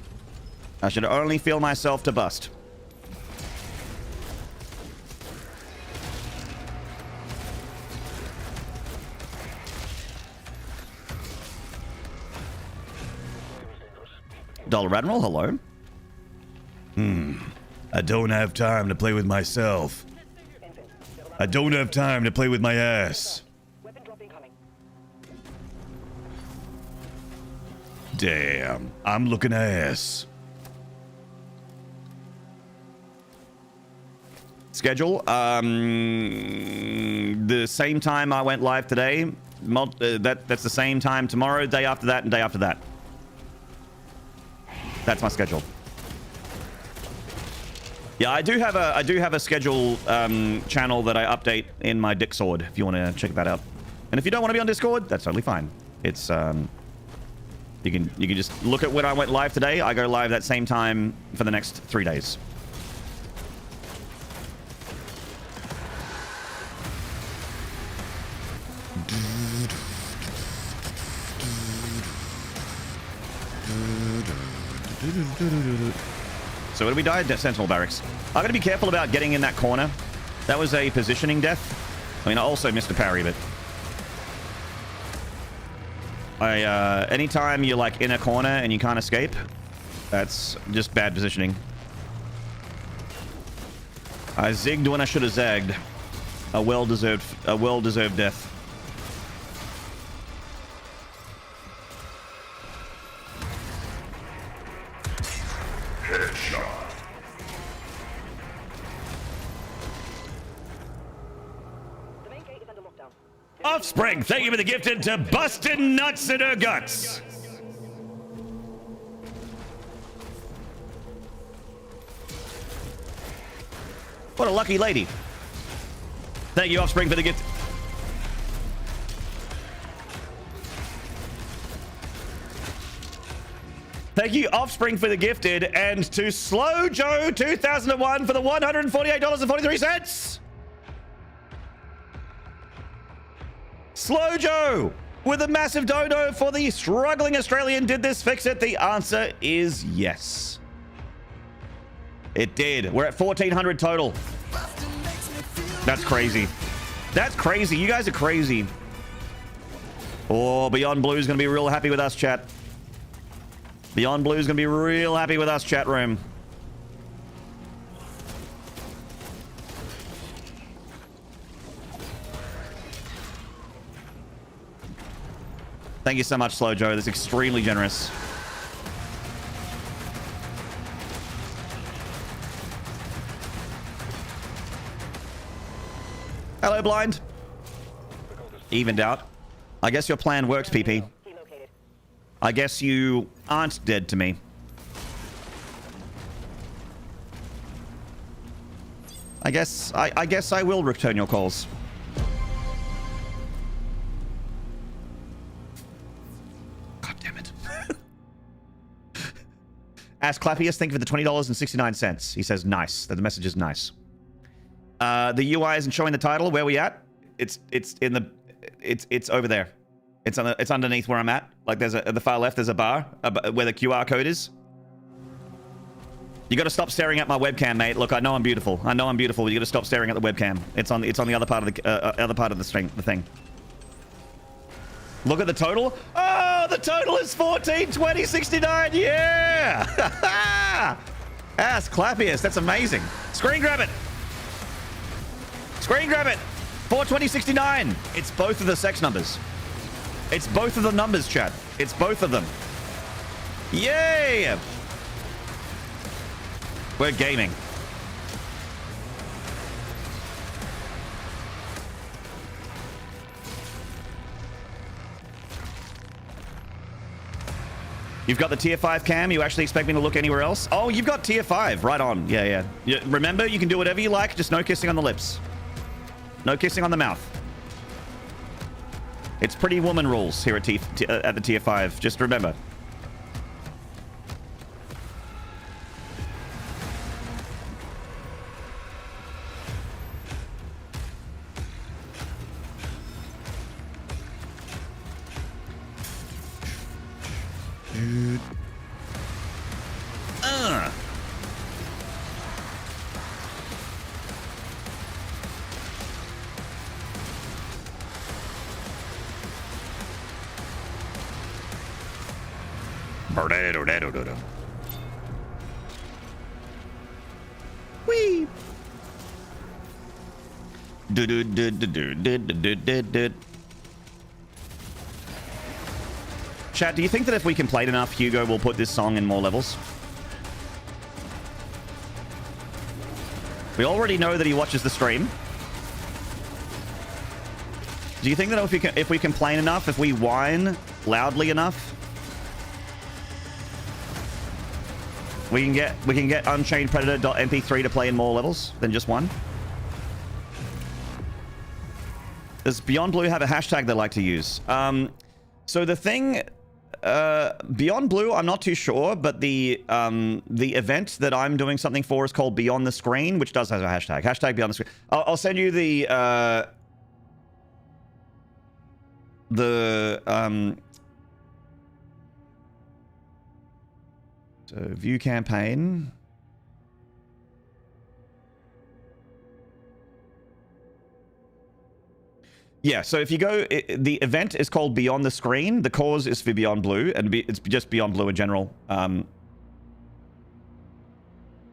I should only feel myself to bust. Dollar Admiral, hello. I don't have time to play with myself. I don't have time to play with my ass. Damn, I'm looking ass. Schedule, the same time I went live today. That's the same time tomorrow, day after that, and day after that. That's my schedule. Yeah, I do have a schedule channel that I update in my Discord if you want to check that out. And if you don't want to be on Discord, that's totally fine. It's you can just look at when I went live today. I go live that same time for the next 3 days. So where do we die? Sentinel barracks. I'm going to be careful about getting in that corner. That was a positioning death. I mean, I also missed a parry, but... anytime you're like in a corner and you can't escape, that's just bad positioning. I zigged when I should have zagged. A well-deserved death. Headshot. Offspring, thank you for the gift into bustin' nuts in her guts. What a lucky lady. Thank you, Offspring, for the gift. Thank you, Offspring, for the gifted, and to Slow Joe 2001 for the $148.43. Slow Joe with a massive dodo for the struggling Australian. Did this fix it? The answer is yes. It did. We're at 1,400 total. That's crazy. That's crazy. You guys are crazy. Oh, Beyond Blue is going to be real happy with us, chat. Beyond Blue is going to be real happy with us, chat room. Thank you so much, Slow Joe. That's extremely generous. Hello, Blind. Evened out. I guess your plan works, PP. I guess you aren't dead to me. I guess I will return your calls. God damn it. Ask Clappius, thank you for the $20.69. He says nice. That the message is nice. The UI isn't showing the title. Where are we at? It's over there. It's underneath where I'm at. Like there's at the far left there's a bar where the QR code is. You got to stop staring at my webcam, mate. Look, I know I'm beautiful. I know I'm beautiful. But you got to stop staring at the webcam. It's on the other part of the thing. Look at the total. Oh, the total is 142069. Yeah. Ass Clappius. That's amazing. Screen grab it. Screen grab it. 42069. It's both of the sex numbers. It's both of the numbers, chat. It's both of them. Yay! We're gaming. You've got the tier 5 cam. You actually expect me to look anywhere else? Oh, you've got tier 5. Right on. Yeah. Remember, you can do whatever you like. Just no kissing on the lips. No kissing on the mouth. It's Pretty Woman rules here at the tier 5. Just remember. Dude. Wee. Chat, do you think that if we complain enough, Hugo will put this song in more levels? We already know that he watches the stream. Do you think that if we complain enough, if we whine loudly enough, we can get Unchained Predator.mp3 to play in more levels than just one? Does Beyond Blue have a hashtag they like to use? So the thing, Beyond Blue, I'm not too sure, but the event that I'm doing something for is called Beyond the Screen, which does have a hashtag. Hashtag Beyond the Screen. I'll send you the So view campaign. Yeah, so if you go, the event is called Beyond the Screen. The cause is for Beyond Blue, and it's just Beyond Blue in general.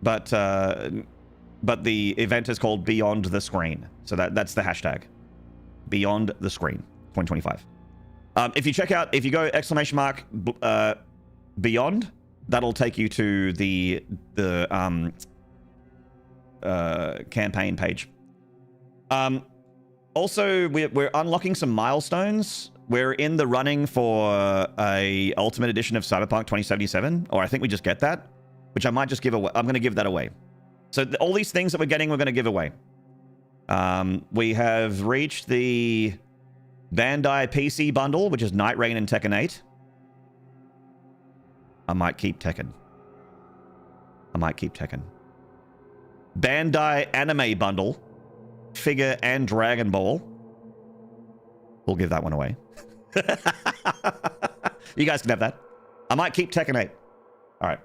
But the event is called Beyond the Screen. So that's the hashtag. Beyond the Screen 2025. If you check out, if you go exclamation mark Beyond, that'll take you to the campaign page. Also, we're unlocking some milestones. We're in the running for a Ultimate Edition of Cyberpunk 2077, or I think we just get that, which I might just give away. I'm going to give that away. So all these things that we're getting, we're going to give away. We have reached the Bandai PC bundle, which is Night Rain and Tekken 8. I might keep Tekken. Bandai Anime bundle. Figure and Dragon Ball. We'll give that one away. You guys can have that. I might keep Tekken 8. All right.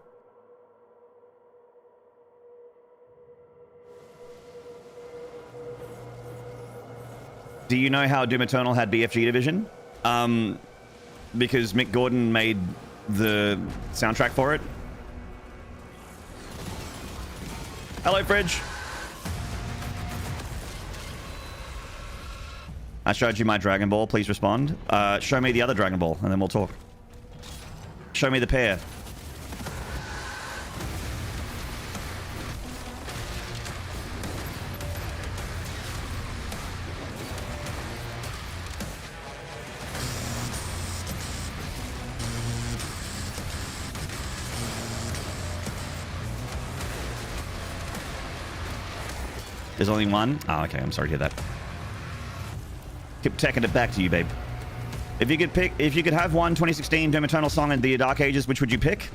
Do you know how Doom Eternal had BFG division? Because Mick Gordon made the soundtrack for it. Hello, Fridge. I showed you my Dragon Ball. Please respond. Show me the other Dragon Ball, and then we'll talk. Show me the pair. There's only one? Oh, okay. I'm sorry to hear that. Keep taking it back to you, babe. If you could have one 2016 Doom Eternal song in the Dark Ages, which would you pick?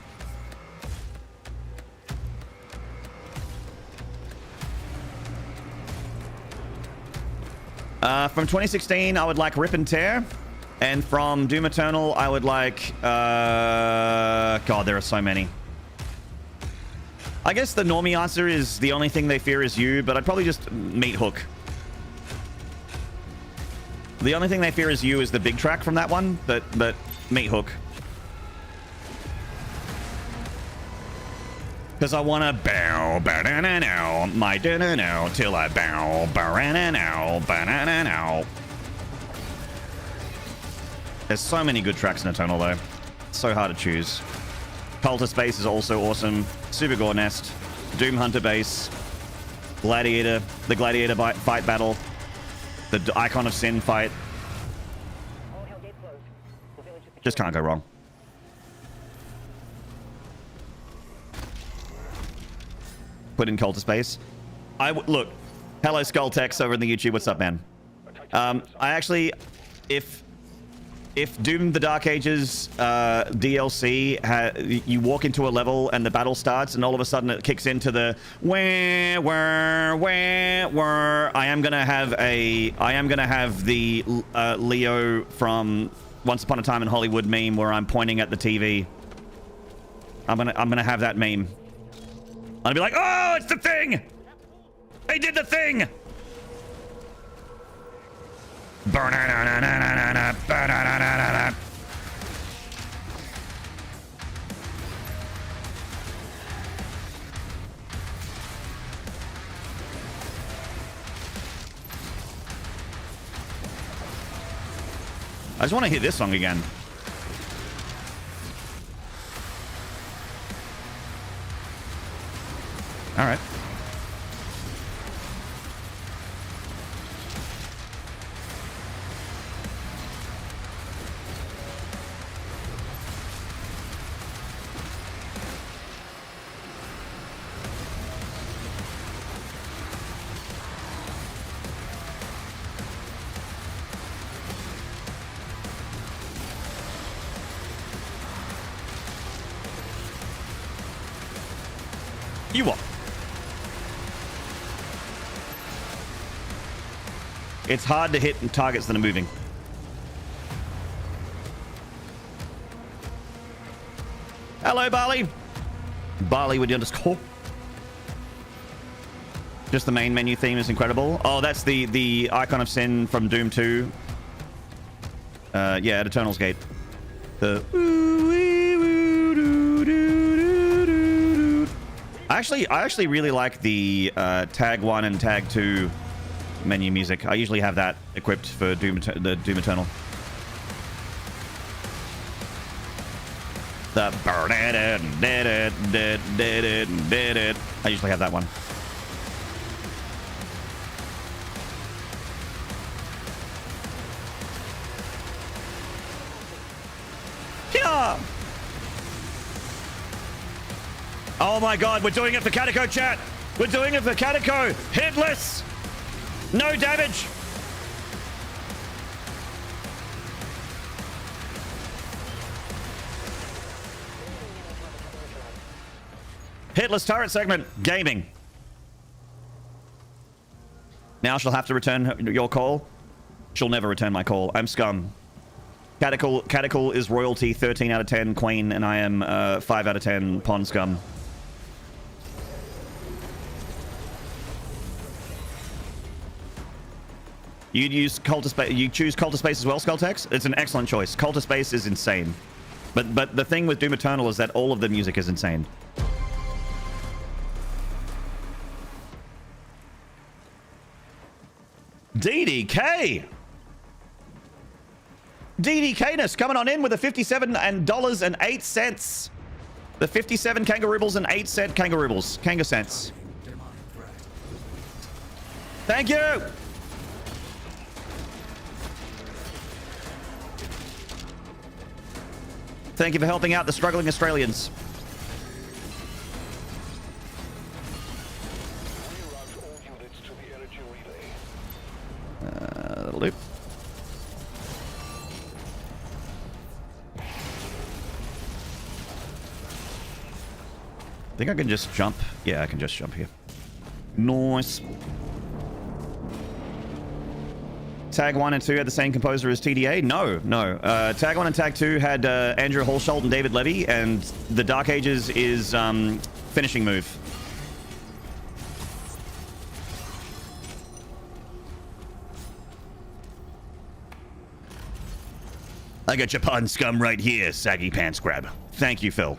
From 2016, I would like Rip and Tear. And from Doom Eternal, I would like... God, there are so many. I guess the normie answer is The Only Thing They Fear Is You, but I'd probably just Meat Hook. The Only Thing They Fear Is You is the big track from that one, but Meat Hook. Because I want to bow, ba-da-na-now, my da-na-now, till I bow, ba-ra-na-now, ba-na-na-now. There's so many good tracks in Eternal, though. It's so hard to choose. Cult of Space is also awesome. Super Gore Nest. Doom Hunter Base. Gladiator. The Gladiator fight battle. The Icon of Sin fight. Just can't go wrong. Put in Cult of Space. Look. Hello, Skulltex over in the YouTube. What's up, man? I actually, if Doom the Dark Ages DLC, you walk into a level and the battle starts, and all of a sudden it kicks into the where. I am gonna have the Leo from Once Upon a Time in Hollywood meme where I'm pointing at the TV. I'm gonna have that meme. I'll be like, oh, it's the thing! They did the thing! I just want to hear this song again. All right. You what? It's hard to hit targets that are moving. Hello, Barley. Barley with the underscore. Just the main menu theme is incredible. Oh, that's the Icon of Sin from Doom 2. Yeah, at Eternal's Gate. The... I actually really like the Tag 1 and Tag 2 menu music. I usually have that equipped for the Doom Eternal. The... I usually have that one. Yeah. Oh my god, we're doing it for Catacomb, chat. We're doing it for Catacomb. Hitless. No damage. Hitless turret segment. Gaming. Now she'll have to return your call. She'll never return my call. I'm scum. Catacomb is royalty 13 out of 10 queen, and I am 5 out of 10 pawn scum. You choose Cult of Space as well, Skulltex? It's an excellent choice. Cult of Space is insane. But the thing with Doom Eternal is that all of the music is insane. DDK! DDK-ness coming on in with a $57.08. The 57 kangaroobles and 8 cent kangaroobles. Kanga cents. Thank you! Thank you for helping out the struggling Australians. That'll do. I think I can just jump. Yeah, I can just jump here. Nice. Tag 1 and 2 had the same composer as TDA? No. Tag 1 and Tag 2 had Andrew Holsholt and David Levy, and the Dark Ages is finishing move. I got your pun scum right here, saggy pants grab. Thank you, Phil.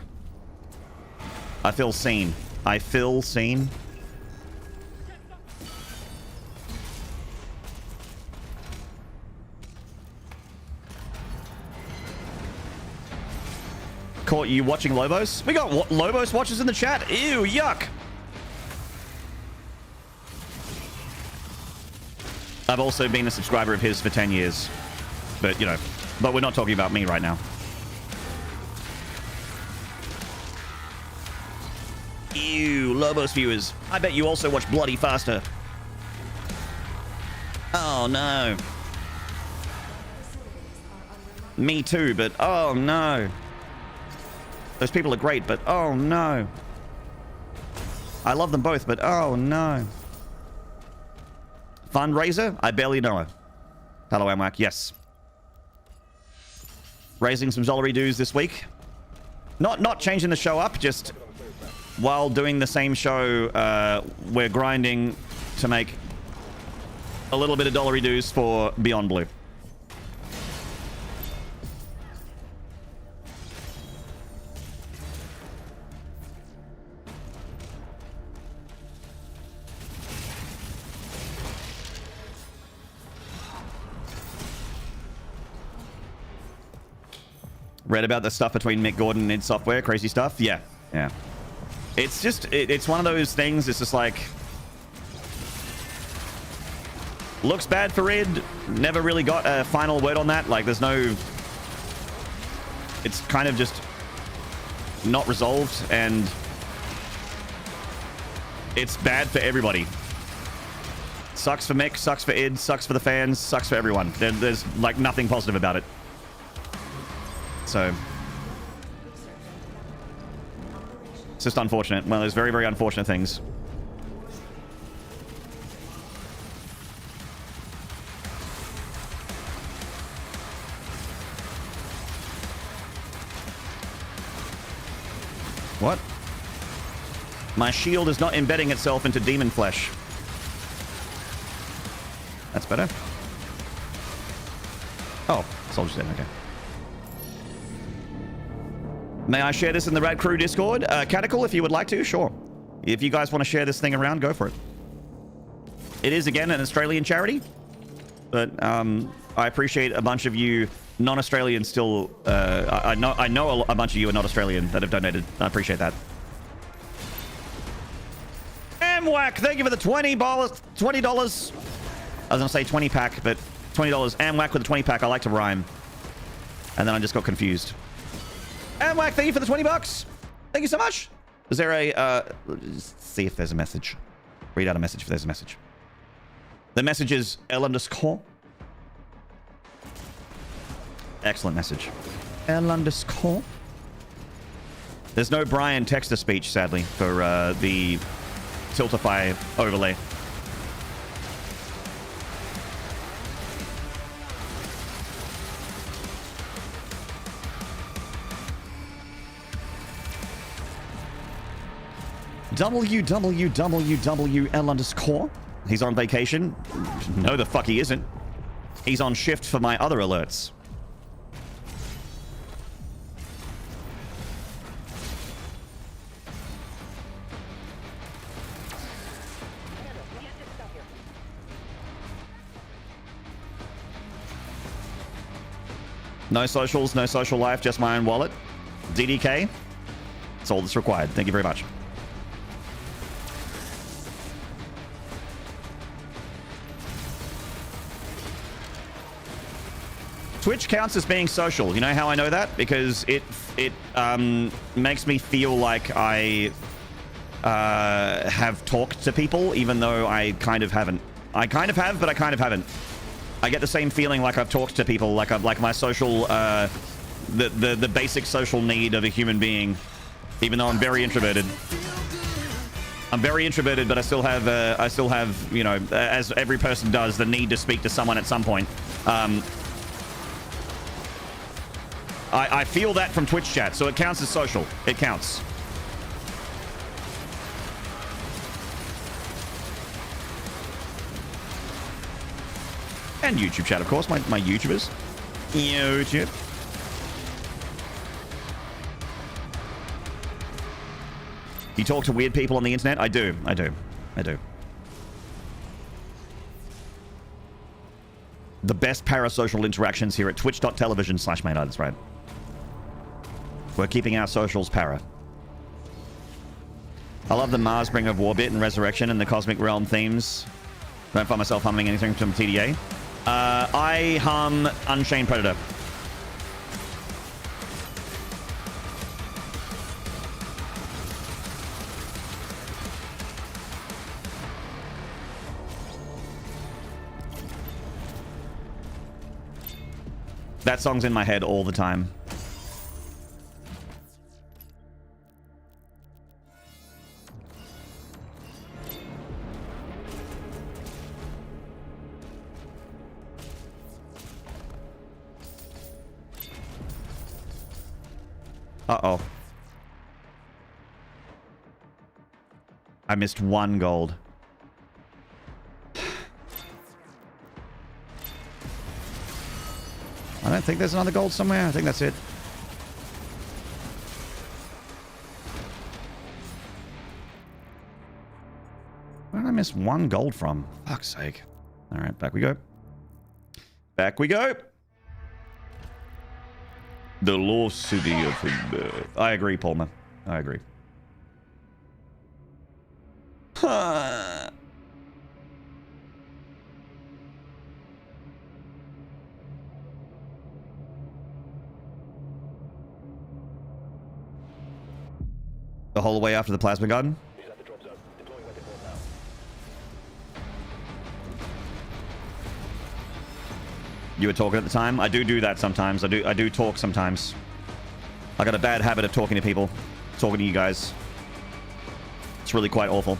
I feel seen. I feel seen. Caught you watching Lobos? We got Lobos watchers in the chat. Ew, yuck. I've also been a subscriber of his for 10 years. But, you know, but we're not talking about me right now. Ew, Lobos viewers. I bet you also watch Bloody Faster. Oh, no. Me too, but oh, no. Those people are great, but oh, no. I love them both, but oh, no. Fundraiser? I barely know her. Hello, Amwak. Yes. Raising some Zollery dues this week. Not changing the show up, just while doing the same show, we're grinding to make a little bit of dollary dues for Beyond Blue. Read about the stuff between Mick Gordon and id Software, crazy stuff. Yeah. It's just, it's one of those things, it's just like, looks bad for id, never really got a final word on that. Like, there's no, it's kind of just not resolved, and it's bad for everybody. Sucks for Mick, sucks for id, sucks for the fans, sucks for everyone. There's like nothing positive about it. So it's just unfortunate. One of those very, very unfortunate things. What? My shield is not embedding itself into demon flesh. That's better. Oh, soldier's dead. Okay. May I share this in the Rad Crew Discord? Catacol, if you would like to, sure. If you guys want to share this thing around, go for it. It is, again, an Australian charity. But I appreciate a bunch of you non-Australians still... I know a bunch of you are not Australian that have donated. I appreciate that. Amwac, thank you for the $20. $20. I was going to say 20 pack, but $20. Amwac with the 20 pack. I like to rhyme. And then I just got confused. Amwac, thank you for the 20 bucks. Thank you so much. Is there a... let's see if there's a message. Read out a message if there's a message. The message is L_. Excellent message. L_. There's no Brian text-to-speech, sadly, for the Tiltify overlay. www.L_. He's on vacation. No, the fuck he isn't. He's on shift for my other alerts. No socials, no social life, just my own wallet. DDK. That's all that's required. Thank you very much. Twitch counts as being social. You know how I know that? Because it makes me feel like I have talked to people, even though I kind of haven't. I kind of have, but I kind of haven't. I get the same feeling like I've talked to people, like my social, the basic social need of a human being, even though I'm very introverted. I'm very introverted, but I still have, you know, as every person does, the need to speak to someone at some point. I feel that from Twitch chat, so it counts as social. It counts. And YouTube chat, of course, my YouTubers. YouTube. You talk to weird people on the internet? I do. The best parasocial interactions here at twitch.tv/Maynarde, that's right. We're keeping our socials para. I love the Mars Bringer of Warbit and Resurrection and the Cosmic Realm themes. Don't find myself humming anything from TDA. I hum Unchained Predator. That song's in my head all the time. Uh-oh. I missed 1 gold. I don't think there's another gold somewhere. I think that's it. Where did I miss 1 gold from? Fuck's sake. All right, back we go. Back we go. The lost city of Himber. I agree, Palmer. I agree. Huh. The whole way after the plasma gun? You were talking at the time? I do that sometimes. I do talk sometimes. I got a bad habit of talking to people. Talking to you guys. It's really quite awful.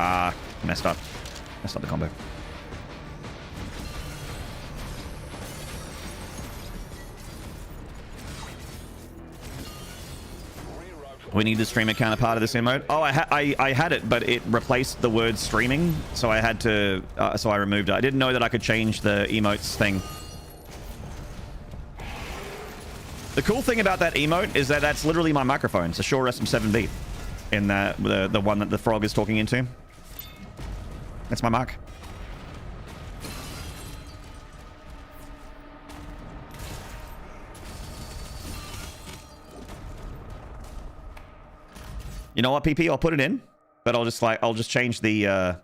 Ah, messed up. Messed up the combo. We need the streamer counterpart of this emote. Oh, I had it, but it replaced the word streaming, so I had to, so I removed it. I didn't know that I could change the emotes thing. The cool thing about that emote is that that's literally my microphone. It's a Shure SM7B in the one that the frog is talking into. That's my mic. You know what, PP? I'll put it in, but I'll just change the,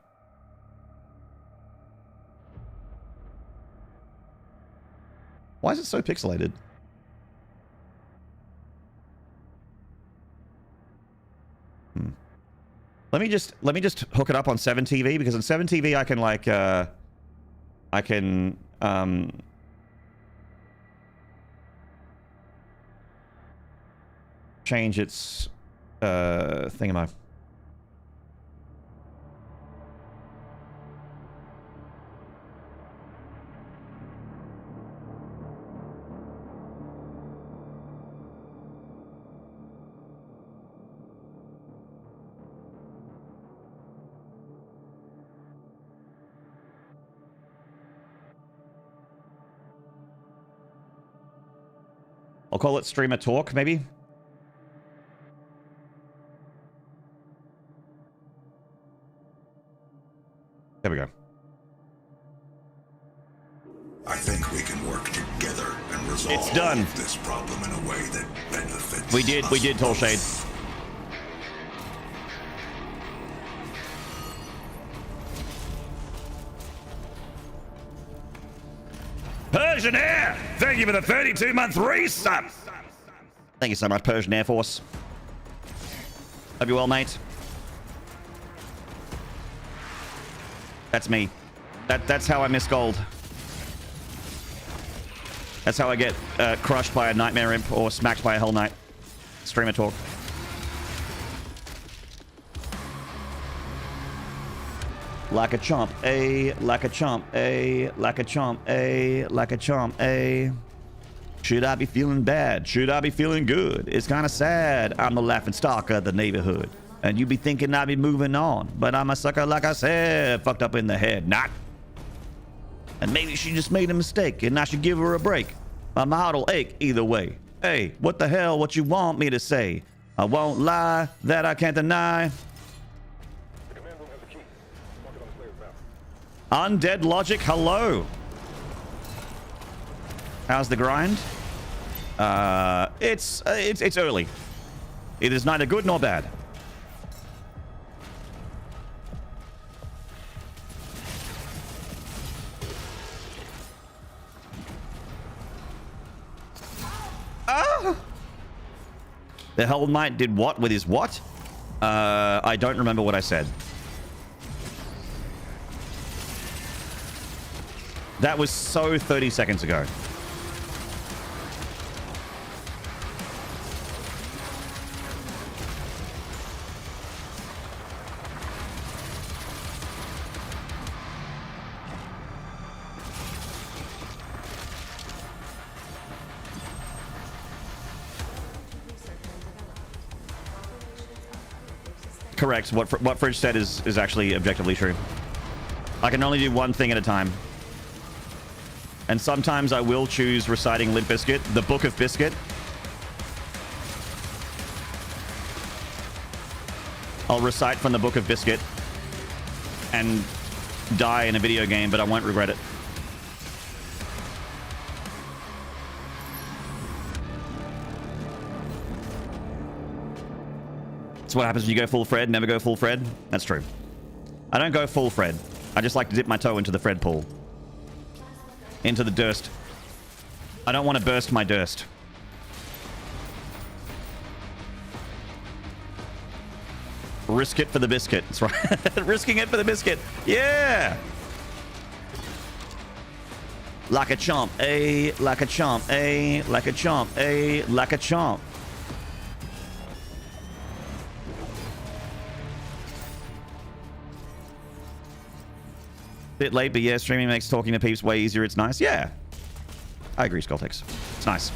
Why is it so pixelated? Let me just hook it up on 7TV, because on 7TV I can like, I can, change its thingamab. I'll call it streamer talk, maybe. There we go. I think we can work together and resolve It's done. this problem in a way that benefits We did us Tollshade. both. Persian Air! Thank you for the 32-month resub! Thank you so much, Persian Air Force. Hope you well, mate. That's me. That's how I miss gold. That's how I get crushed by a Nightmare Imp or smacked by a Hell Knight. Streamer talk. Like a chomp, like a chomp, like a chomp, like a chomp, Should I be feeling bad? Should I be feeling good? It's kind of sad. I'm the laughing stock of the neighborhood. And you be thinking I be moving on. But I'm a sucker, like I said, fucked up in the head. Not. And maybe she just made a mistake and I should give her a break. My heart'll ache either way. Hey, what the hell, what you want me to say? I won't lie, that I can't deny. Undead Logic, hello. How's the grind? It's early. It is neither good nor bad. Oh! The Hell Knight did what with his what? I don't remember what I said. That was so 30 seconds ago. Correct. What Fridge said is actually objectively true. I can only do one thing at a time. And sometimes I will choose reciting Limp Bizkit, the Book of Biscuit. I'll recite from the Book of Biscuit and die in a video game, but I won't regret it. That's what happens when you go full Fred, never go full Fred. That's true. I don't go full Fred. I just like to dip my toe into the Fred pool. Into the durst. I don't want to burst my durst. Risk it for the biscuit. That's right. Risking it for the biscuit. Yeah. Like a chomp, like a chomp, like a chomp, like a chomp. Bit late, but yeah, streaming makes talking to peeps way easier. It's nice. Yeah. I agree, Skulltex. It's nice.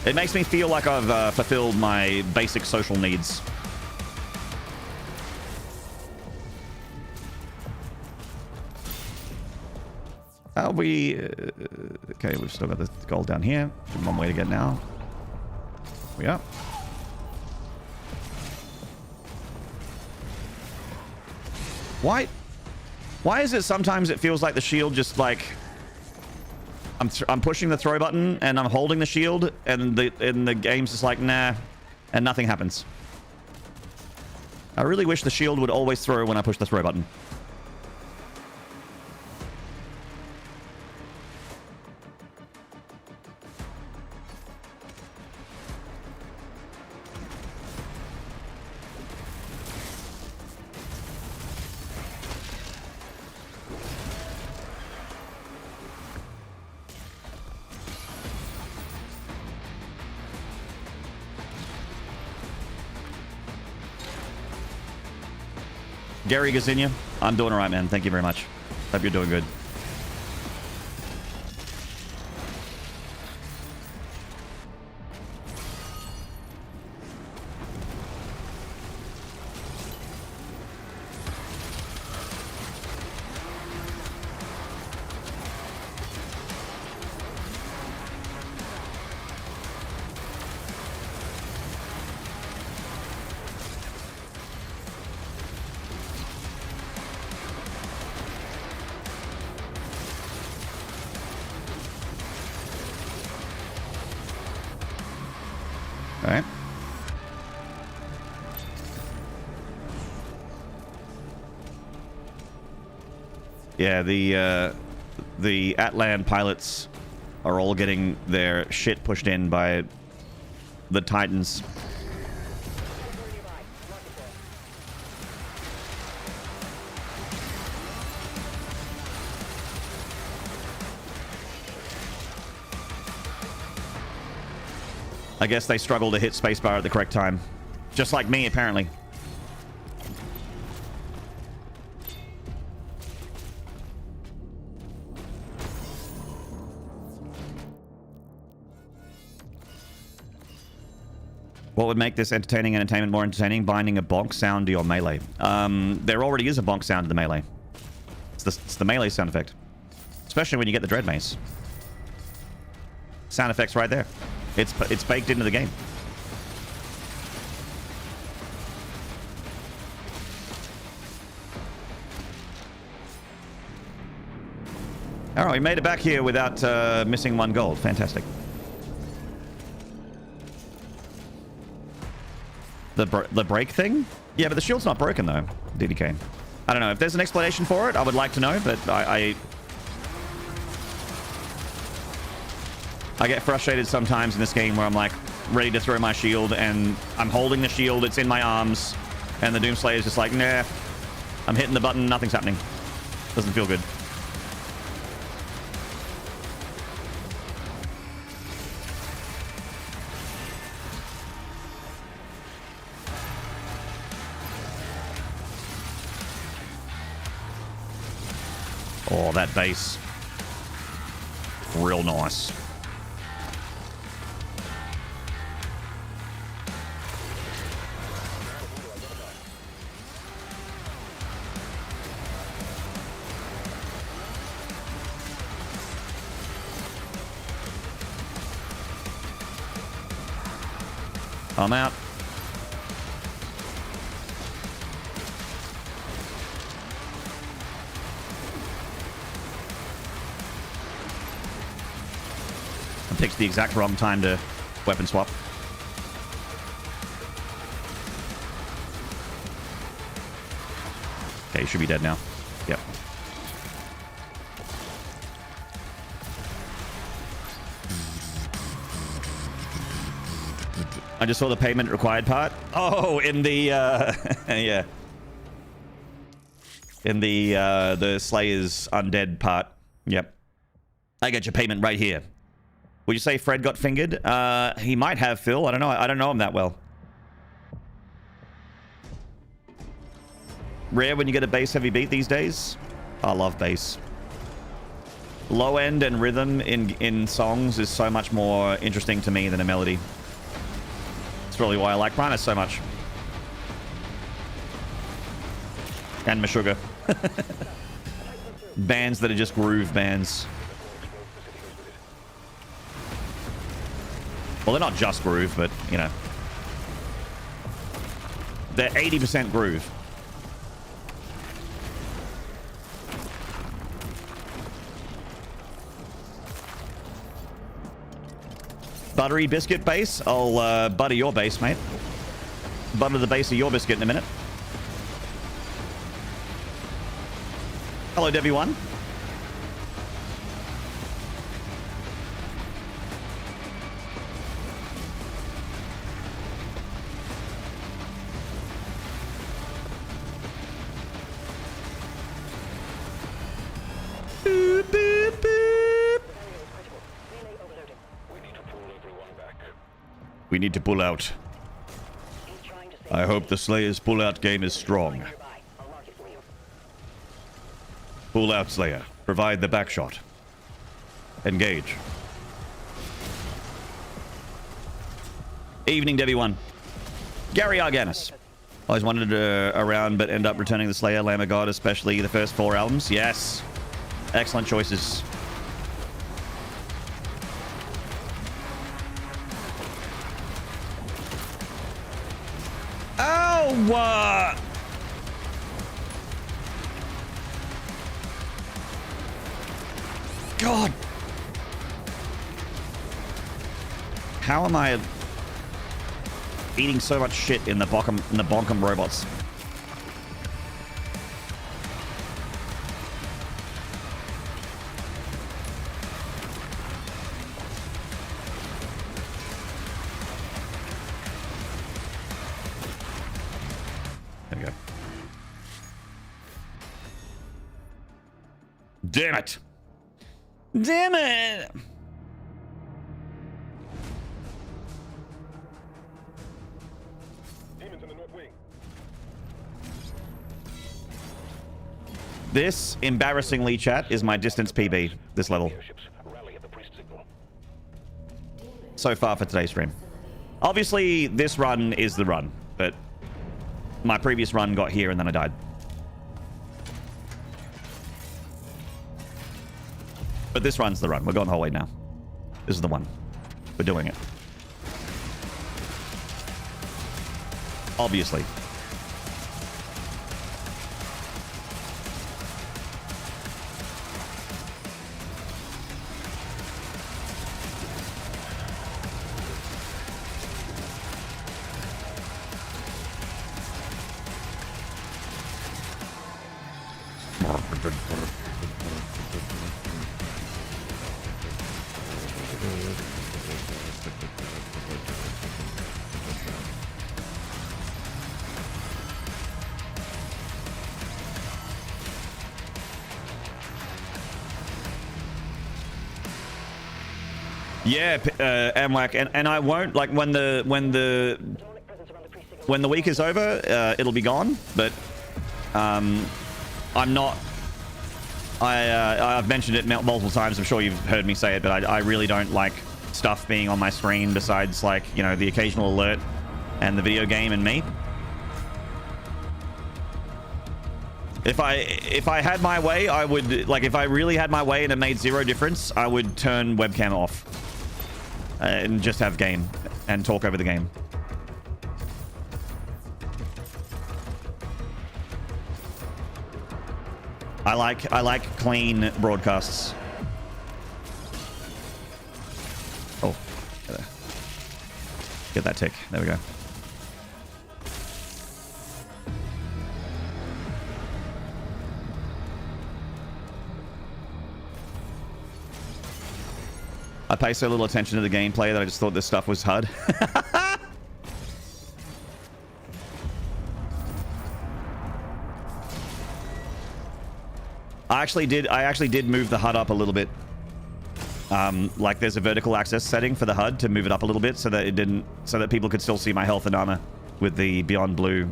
It makes me feel like I've fulfilled my basic social needs. Okay, we've still got the gold down here. One way to get now. We are. Why is it sometimes it feels like the shield just like I'm pushing the throw button and I'm holding the shield and the game's just like nah, and nothing happens. I really wish the shield would always throw when I push the throw button. Gary Gazinia, I'm doing all right, man. Thank you very much. Hope you're doing good. All right. Yeah, the Atlan pilots are all getting their shit pushed in by the Titans. I guess they struggle to hit spacebar at the correct time. Just like me, apparently. What would make this entertainment more entertaining? Binding a bonk sound to your melee. There already is a bonk sound to the melee. It's the melee sound effect. Especially when you get the Dread Mace. Sound effects right there. It's baked into the game. All right, we made it back here without missing one gold. Fantastic. The break thing? Yeah, but the shield's not broken though. DDK. I don't know. If there's an explanation for it, I would like to know, but I get frustrated sometimes in this game where I'm like ready to throw my shield and I'm holding the shield, it's in my arms, and the Doomslayer is just like, nah, I'm hitting the button, nothing's happening. Doesn't feel good. Oh, that base. Real nice. I'm out. It takes the exact wrong time to weapon swap. Okay, he should be dead now. Yep. I just saw the payment required part. Oh, in the yeah. In the Slayer's undead part. Yep. I got your payment right here. Would you say Fred got fingered? He might have, Phil. I don't know. I don't know him that well. Rare when you get a bass heavy beat these days. I love bass. Low end and rhythm in songs is so much more interesting to me than a melody. It's really why I like Primus so much. And Meshuggah. Bands that are just groove bands. Well, they're not just groove, but, you know. They're 80% groove. Buttery biscuit base. I'll butter your base, mate. Butter the base of your biscuit in a minute. Hello, Debbie1. Boop, boop, boop. We need to pull out. I hope the Slayer's pull-out game is strong. Pull out, Slayer. Provide the back shot. Engage. Evening, Debbie1. Gary Arganis. Always wanted around, but end up returning the Slayer, Lamb of God, especially the first 4 albums. Yes. Excellent choices. Oh, God. How am I eating so much shit in the bonkum robots? There we go. Damn it. Damn it! Demons in the north wing. This, embarrassingly, chat, is my distance PB, this level. So far for today's stream. Obviously, this run is the run, but my previous run got here and then I died. But this run's the run. We're going the whole way now. This is the one. We're doing it. Obviously. Yeah, Amwak, and I won't, like, when the week is over, it'll be gone. But I'm not. I've mentioned it multiple times. I'm sure you've heard me say it, but I really don't like stuff being on my screen besides, like, you know, the occasional alert and the video game and me. If I had my way, I would, like, if I really had my way and it made zero difference, I would turn webcam off and just have game and talk over the game. I like clean broadcasts. Oh, get that tick. There we go. I pay so little attention to the gameplay that I just thought this stuff was HUD. I actually did move the HUD up a little bit. Like, there's a vertical access setting for the HUD to move it up a little bit so that people could still see my health and armor with the Beyond Blue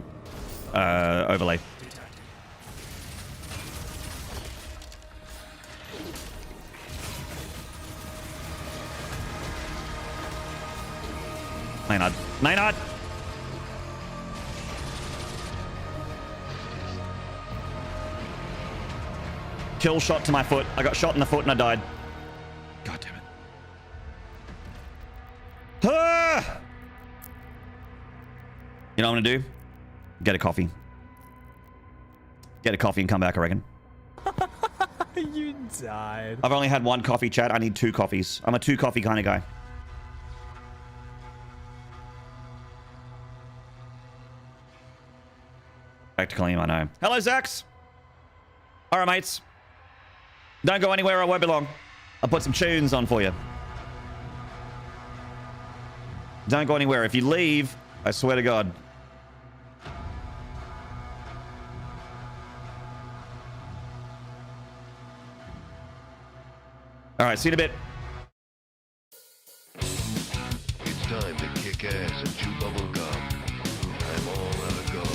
overlay. Maynard. Maynard! Kill shot to my foot. I got shot in the foot and I died. God damn it. Ah! You know what I'm gonna do? Get a coffee. Get a coffee and come back, I reckon. You died. I've only had one coffee, chat. I need 2 coffees. I'm a 2 coffee kind of guy. Back to Kaleem, I know. Hello, Zax. All right, mates. Don't go anywhere I won't belong. I'll put some tunes on for you. Don't go anywhere. If you leave, I swear to God. All right, see you in a bit. It's time to kick ass and chew bubble gum. I'm all out of gum.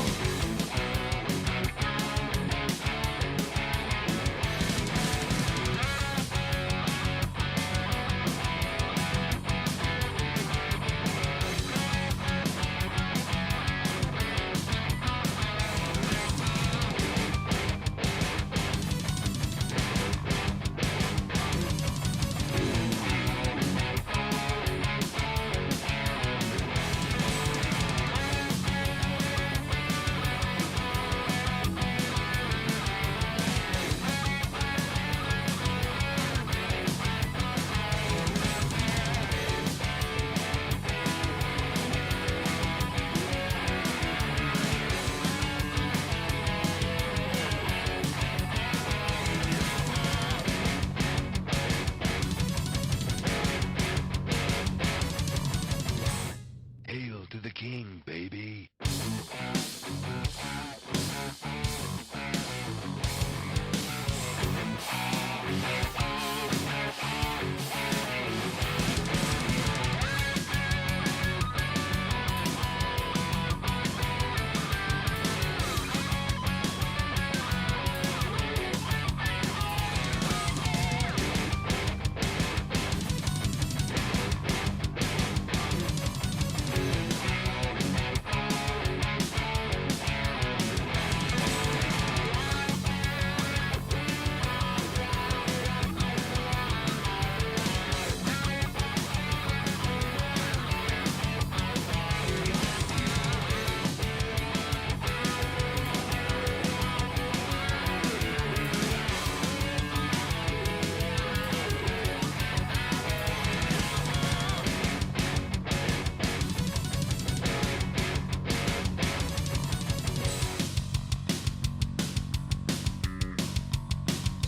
Hail to the king, baby.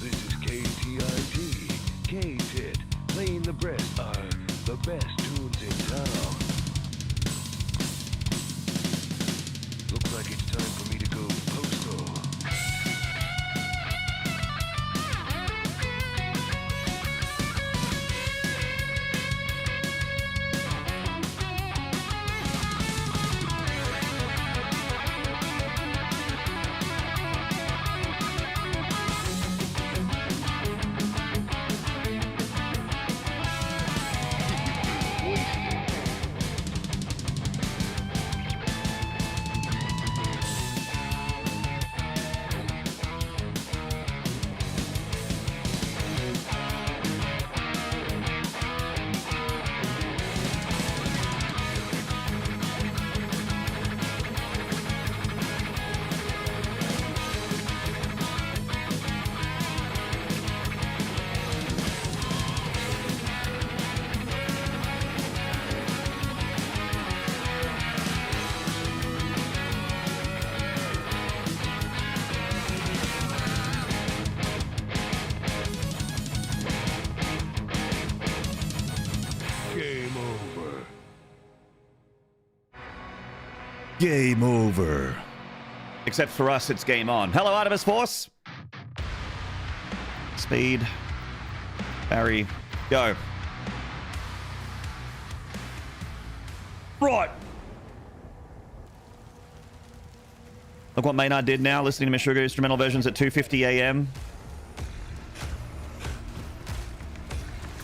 This is KTIT. K-Tit. Playing the breast are the best tunes in town. Looks like it's time for me to go postal. Game over. Game over. Except for us, it's game on. Hello, Artemis Force. Speed. Parry. Go. Right. Look what Maynard did now, listening to Meshuggah instrumental versions at 2:50 a.m.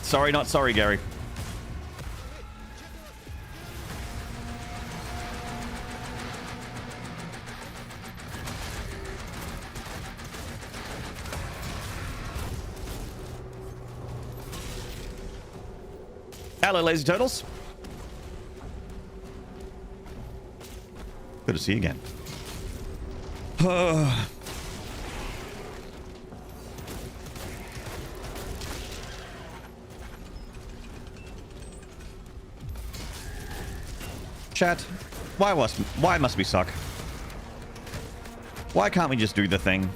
Sorry, not sorry, Gary. Hello, lazy turtles. Good to see you again. Chat, why must we suck? Why can't we just do the thing?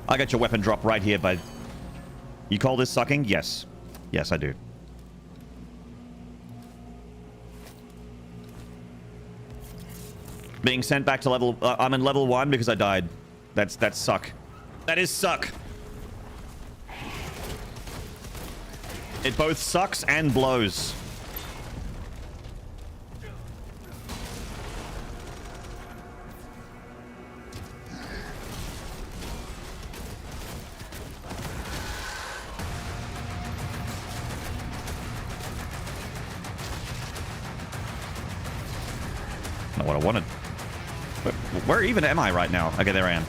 I got your weapon drop right here, bud. You call this sucking? Yes. Yes, I do. Being sent back to level... I'm in level 1 because I died. That's suck. That is suck. It both sucks and blows. Not what I wanted. But where even am I right now? Okay, there I am.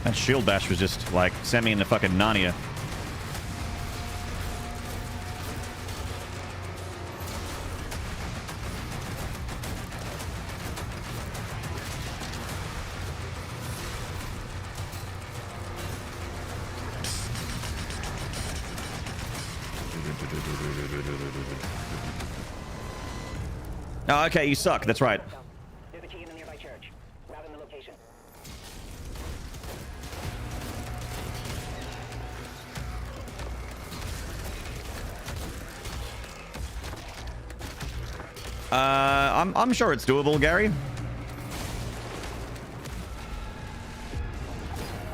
That shield bash was just like sent me into fucking Narnia. Oh, okay, you suck. That's right. There's a key in the nearby church. Route in the location. I'm sure it's doable, Gary.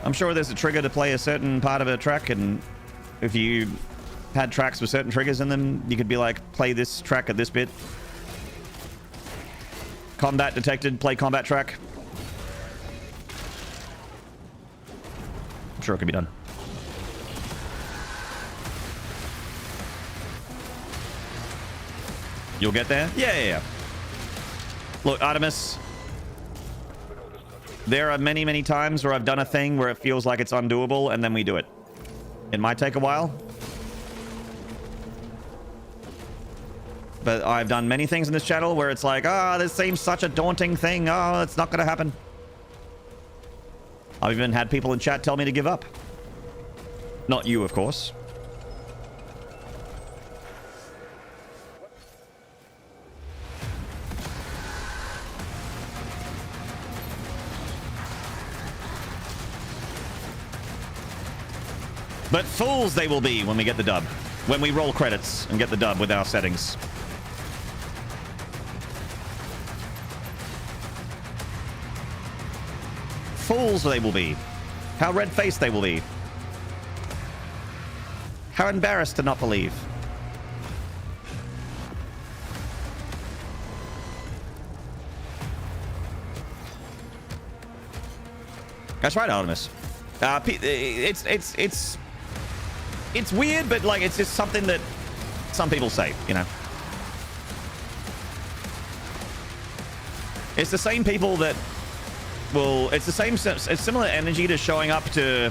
I'm sure there's a trigger to play a certain part of a track, and if you had tracks with certain triggers in them, you could be like, play this track at this bit. Combat detected, play combat track. I'm sure it could be done. You'll get there? Yeah. Look, Artemis. There are many, many times where I've done a thing where it feels like it's undoable, and then we do it. It might take a while. But I've done many things in this channel where it's like, this seems such a daunting thing. Oh, it's not going to happen. I've even had people in chat tell me to give up. Not you, of course. But fools they will be when we get the dub. When we roll credits and get the dub with our settings. Fools they will be. How red-faced they will be. How embarrassed to not believe. That's right, Artemis. It's weird, but like it's just something that some people say, you know. It's the same people that will. It's the same. It's similar energy to showing up to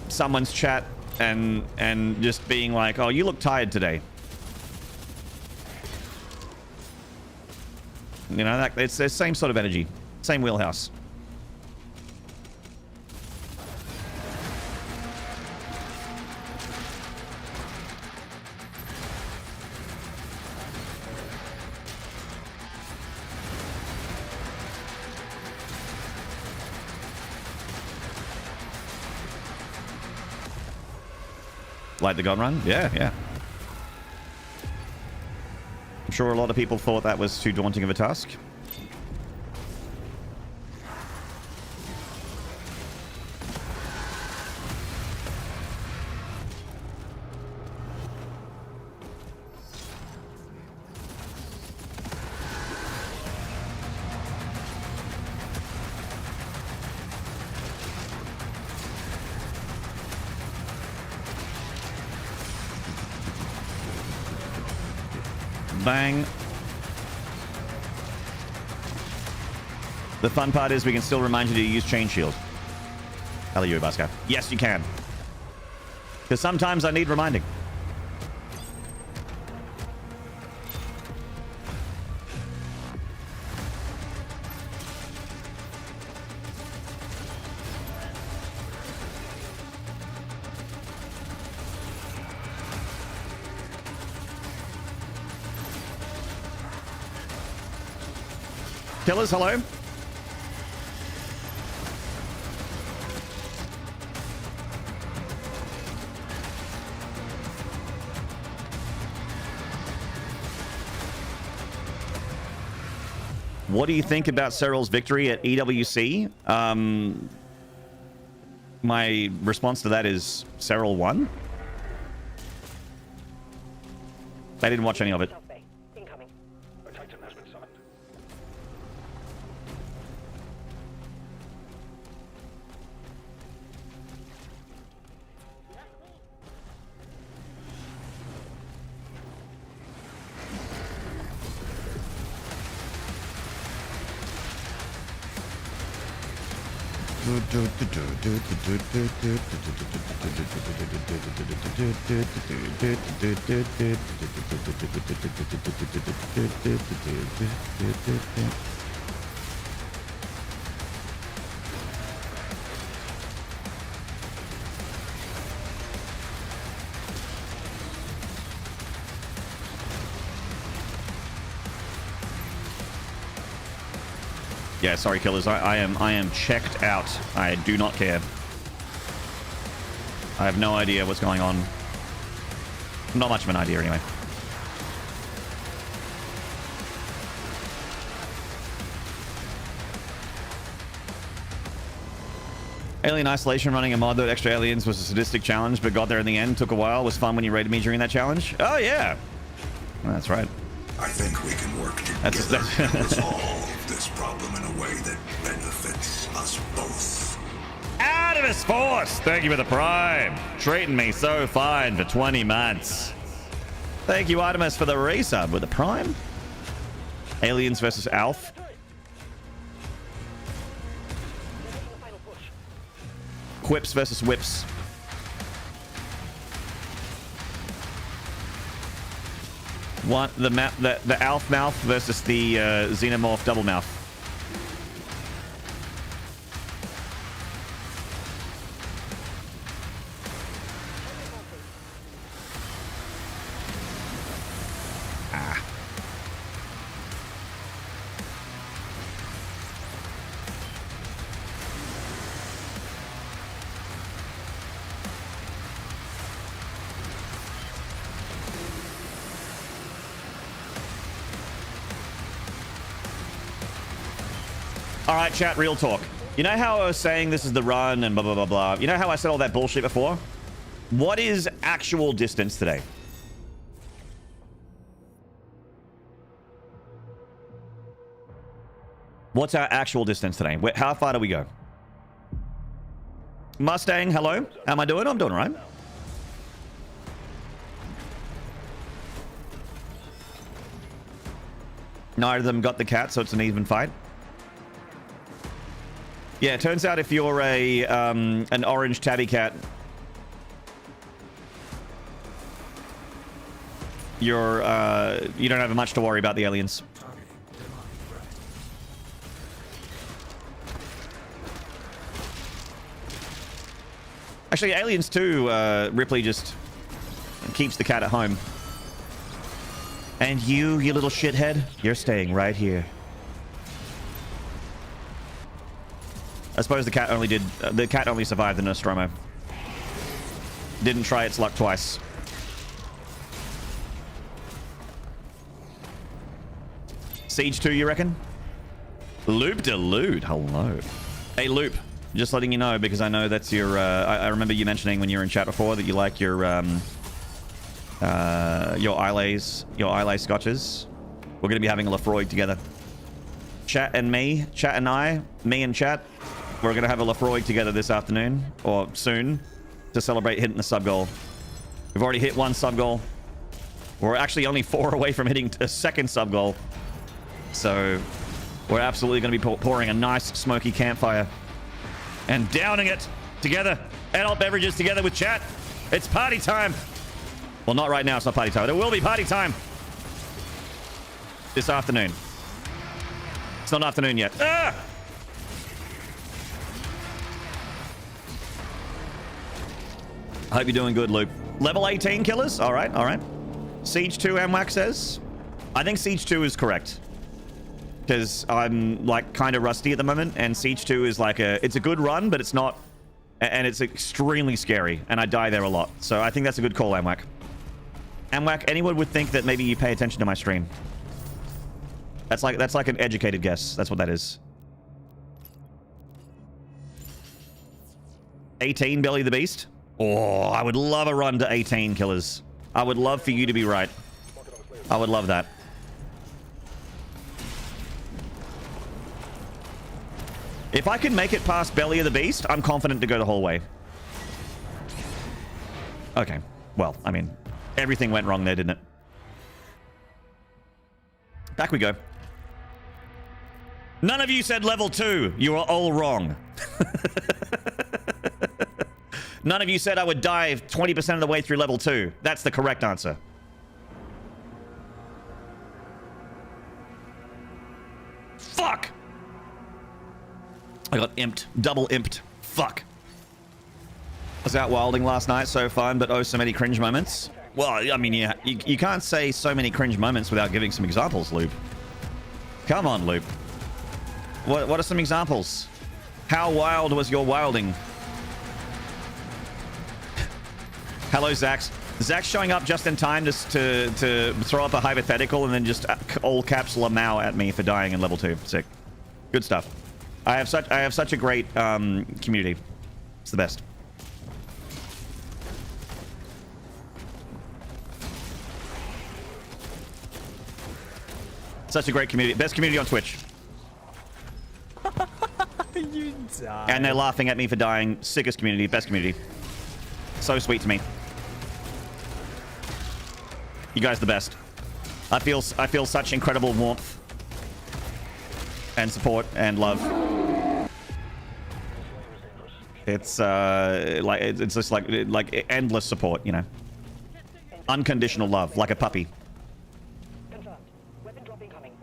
someone's chat and just being like, "Oh, you look tired today." You know, that it's the same sort of energy, same wheelhouse. Like the gun run? Yeah. I'm sure a lot of people thought that was too daunting of a task. Bang. The fun part is we can still remind you to use chain shield. How are you, Basco? Yes, you can. Because sometimes I need reminding. Killers, hello. What do you think about Cyril's victory at EWC? My response to that is Cyril won. I didn't watch any of it. South Bay. Incoming. A Titan has been summoned. Yeah, sorry, killers. I am checked out. I do not care. I have no idea what's going on. Not much of an idea, anyway. Alien Isolation running a mod that extra aliens was a sadistic challenge, but got there in the end. Took a while. Was fun when you raided me during that challenge. Oh, yeah. That's right. I think we can work together and resolve this problem in a way that benefits us both. Artemis Force! Thank you for the prime. Treating me so fine for 20 months. Thank you, Artemis, for the resub with the prime. Aliens versus Alf. Quips versus Whips. One, the Alf mouth versus the Xenomorph double mouth. All right, chat, real talk. You know how I was saying this is the run and blah, blah, blah, blah. You know how I said all that bullshit before? What is actual distance today? What's our actual distance today? How far do we go? Mustang, hello. How am I doing? I'm doing all right. Neither of them got the cat, so it's an even fight. Yeah, it turns out if you're a an orange tabby cat, you're you don't have much to worry about the aliens. Actually, aliens too. Ripley just keeps the cat at home. And you little shithead, you're staying right here. I suppose the cat only survived the Nostromo. Didn't try its luck twice. Siege 2, you reckon? Loop Delude, hello. Hey, Loop, just letting you know because I know that's your... I remember you mentioning when you were in chat before that you like your Islay scotches. We're going to be having a Lafroig together. Chat and me and chat. We're going to have a Lafroig together this afternoon, or soon, to celebrate hitting the sub goal. We've already hit one sub goal. We're actually only 4 away from hitting a second sub goal. So we're absolutely going to be pouring a nice smoky campfire and downing it together. Adult beverages together with chat. It's party time. Well, not right now. It's not party time. It will be party time this afternoon. It's not afternoon yet. Ah! I hope you're doing good, Luke. Level 18 killers. All right, all right. Siege 2, Amwak says. I think Siege 2 is correct. Because I'm, like, kind of rusty at the moment. And Siege 2 is like it's a good run, but it's not... And it's extremely scary. And I die there a lot. So I think that's a good call, Amwak. Amwak, anyone would think that maybe you pay attention to my stream. That's like an educated guess. That's what that is. 18, Belly the Beast. Oh, I would love a run to 18 killers. I would love for you to be right. I would love that. If I can make it past Belly of the Beast, I'm confident to go the whole way. Okay. Well, I mean, everything went wrong there, didn't it? Back we go. None of you said level 2. You are all wrong. None of you said I would dive 20% of the way through level 2. That's the correct answer. Fuck! I got imped. Double imped. Fuck. I was out wilding last night. So fun, but oh, so many cringe moments. Well, I mean, yeah, you can't say so many cringe moments without giving some examples, Loop. Come on, Loop. What are some examples? How wild was your wilding? Hello, Zax. Zach's showing up just in time to throw up a hypothetical and then just all caps Lamau at me for dying in level 2. Sick. Good stuff. I have such a great community. It's the best. Such a great community. Best community on Twitch. You died. And they're laughing at me for dying. Sickest community. Best community. So sweet to me. You guys the best. I feel such incredible warmth and support and love. It's like it's just like endless support, you know. Unconditional love, like a puppy. Confirmed. Weapon drop incoming.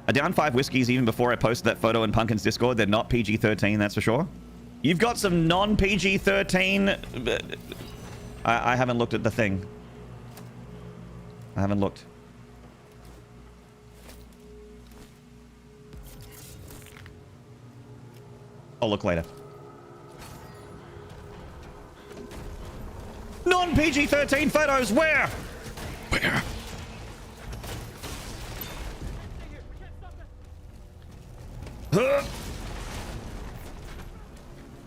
I downed 5 whiskeys even before I posted that photo in Pumpkin's Discord. They're not PG-13, that's for sure. You've got some non-PG-13... I haven't looked at the thing. I haven't looked. I'll look later. Non-PG-13 photos, where? Where?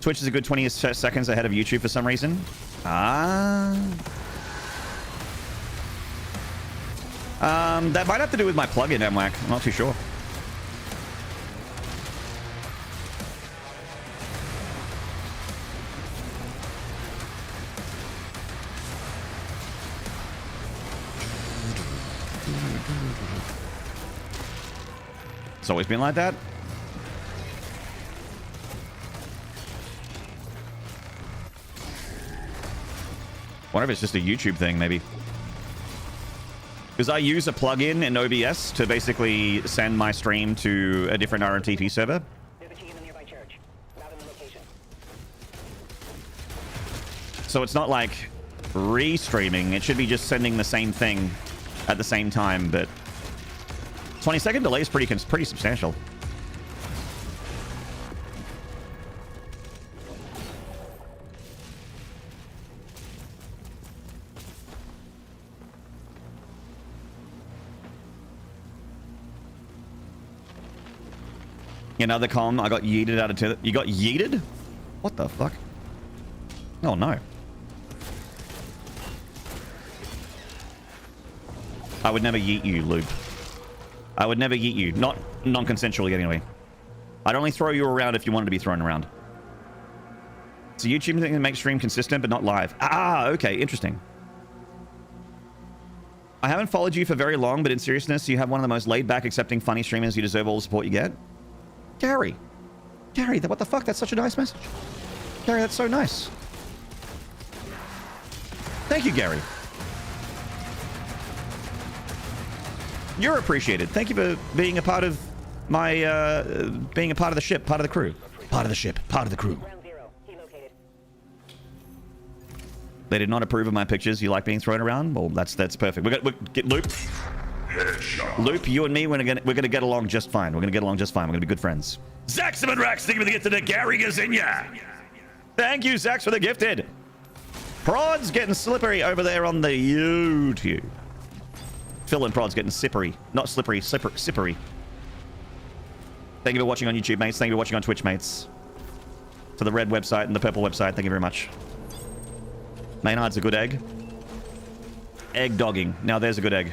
Twitch is a good 20 seconds ahead of YouTube for some reason. Ah. That might have to do with my plugin, MWAC. I'm not too sure. It's always been like that. Wonder if it's just a YouTube thing, maybe. Because I use a plugin in OBS to basically send my stream to a different RMTP server. There's a key in the nearby church. Route in the location. So it's not like restreaming. It should be just sending the same thing at the same time, but 20-second delay is pretty substantial. Another com, I got yeeted out of tether. You got yeeted? What the fuck? Oh no. I would never yeet you, Lube. I would never yeet you. Not non-consensually anyway. I'd only throw you around if you wanted to be thrown around. So YouTube thing that makes stream consistent but not live. Ah, okay, interesting. I haven't followed you for very long, but in seriousness, you have one of the most laid-back, accepting, funny streamers. You deserve all the support you get. Gary. Gary, what the fuck? That's such a nice message. Gary, that's so nice. Thank you, Gary. You're appreciated. Thank you for being a part of my, being a part of the ship, part of the crew. Part of the ship, part of the crew. Ground zero. Key located. They did not approve of my pictures. You like being thrown around? Well, that's perfect. We're get Loop. Loop, you and me, we're gonna get along just fine. We're gonna get along just fine. We're gonna be good friends. Zaxaman Rex, thank you for the gift of the Gary Gazinia. Thank you, Zax, for the gifted. Prod's getting slippery over there on the YouTube. Phil and Prod's getting sippery. Not slippery, sippery. Thank you for watching on YouTube, mates. Thank you for watching on Twitch, mates. To the red website and the purple website, thank you very much. Maynard's a good egg. Egg dogging. Now there's a good egg.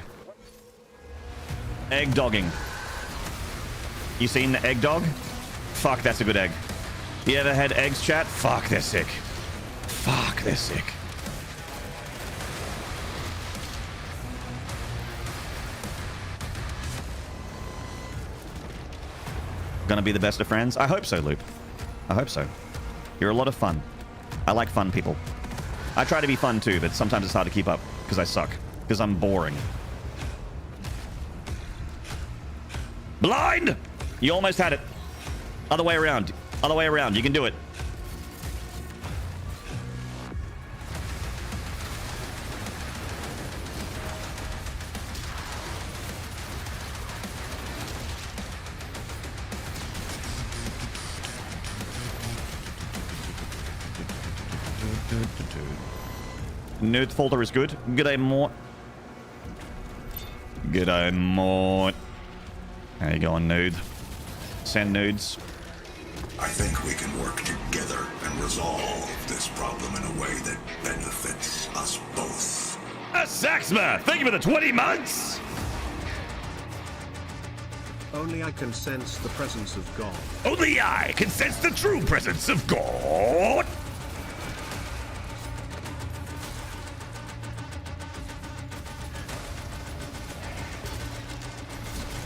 Egg dogging. You seen the egg dog? Fuck, that's a good egg. You ever had eggs, chat? Fuck, they're sick. Fuck, they're sick. Gonna be the best of friends? I hope so, Loop. I hope so. You're a lot of fun. I like fun people. I try to be fun too, but sometimes it's hard to keep up because I suck. Because I'm boring. Blind! You almost had it. Other way around. Other way around. You can do it. Nerd folder is good. G'day, Mort. G'day, Mort. How you going, nude? Send nudes. I think we can work together and resolve this problem in a way that benefits us both. A Saxma! Thank you for the 20 months! Only I can sense the presence of God. Only I can sense the true presence of God!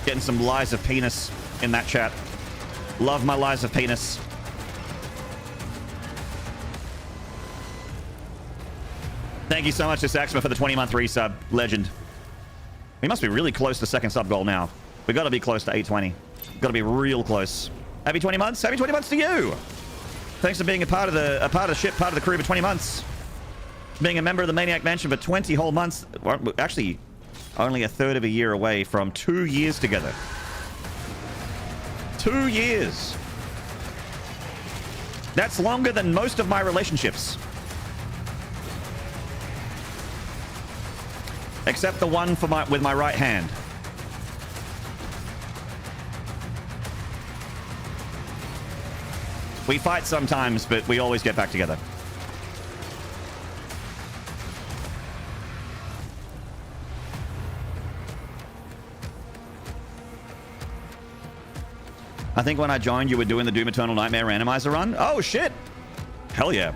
Getting some lies of penis in that chat. Love my lies of penis. Thank you so much to Saxma for the 20-month resub. Legend. We must be really close to second sub goal now. We've got to be close to 820. Got to be real close. Happy 20 months. Happy 20 months to you. Thanks for being a part of the ship, part of the crew for 20 months. Being a member of the Maniac Mansion for 20 whole months. Well, actually, only a third of a year away from 2 years together. 2 years. That's longer than most of my relationships. Except the one with my right hand. We fight sometimes, but we always get back together. I think when I joined, you were doing the Doom Eternal Nightmare randomizer run. Oh, shit. Hell yeah.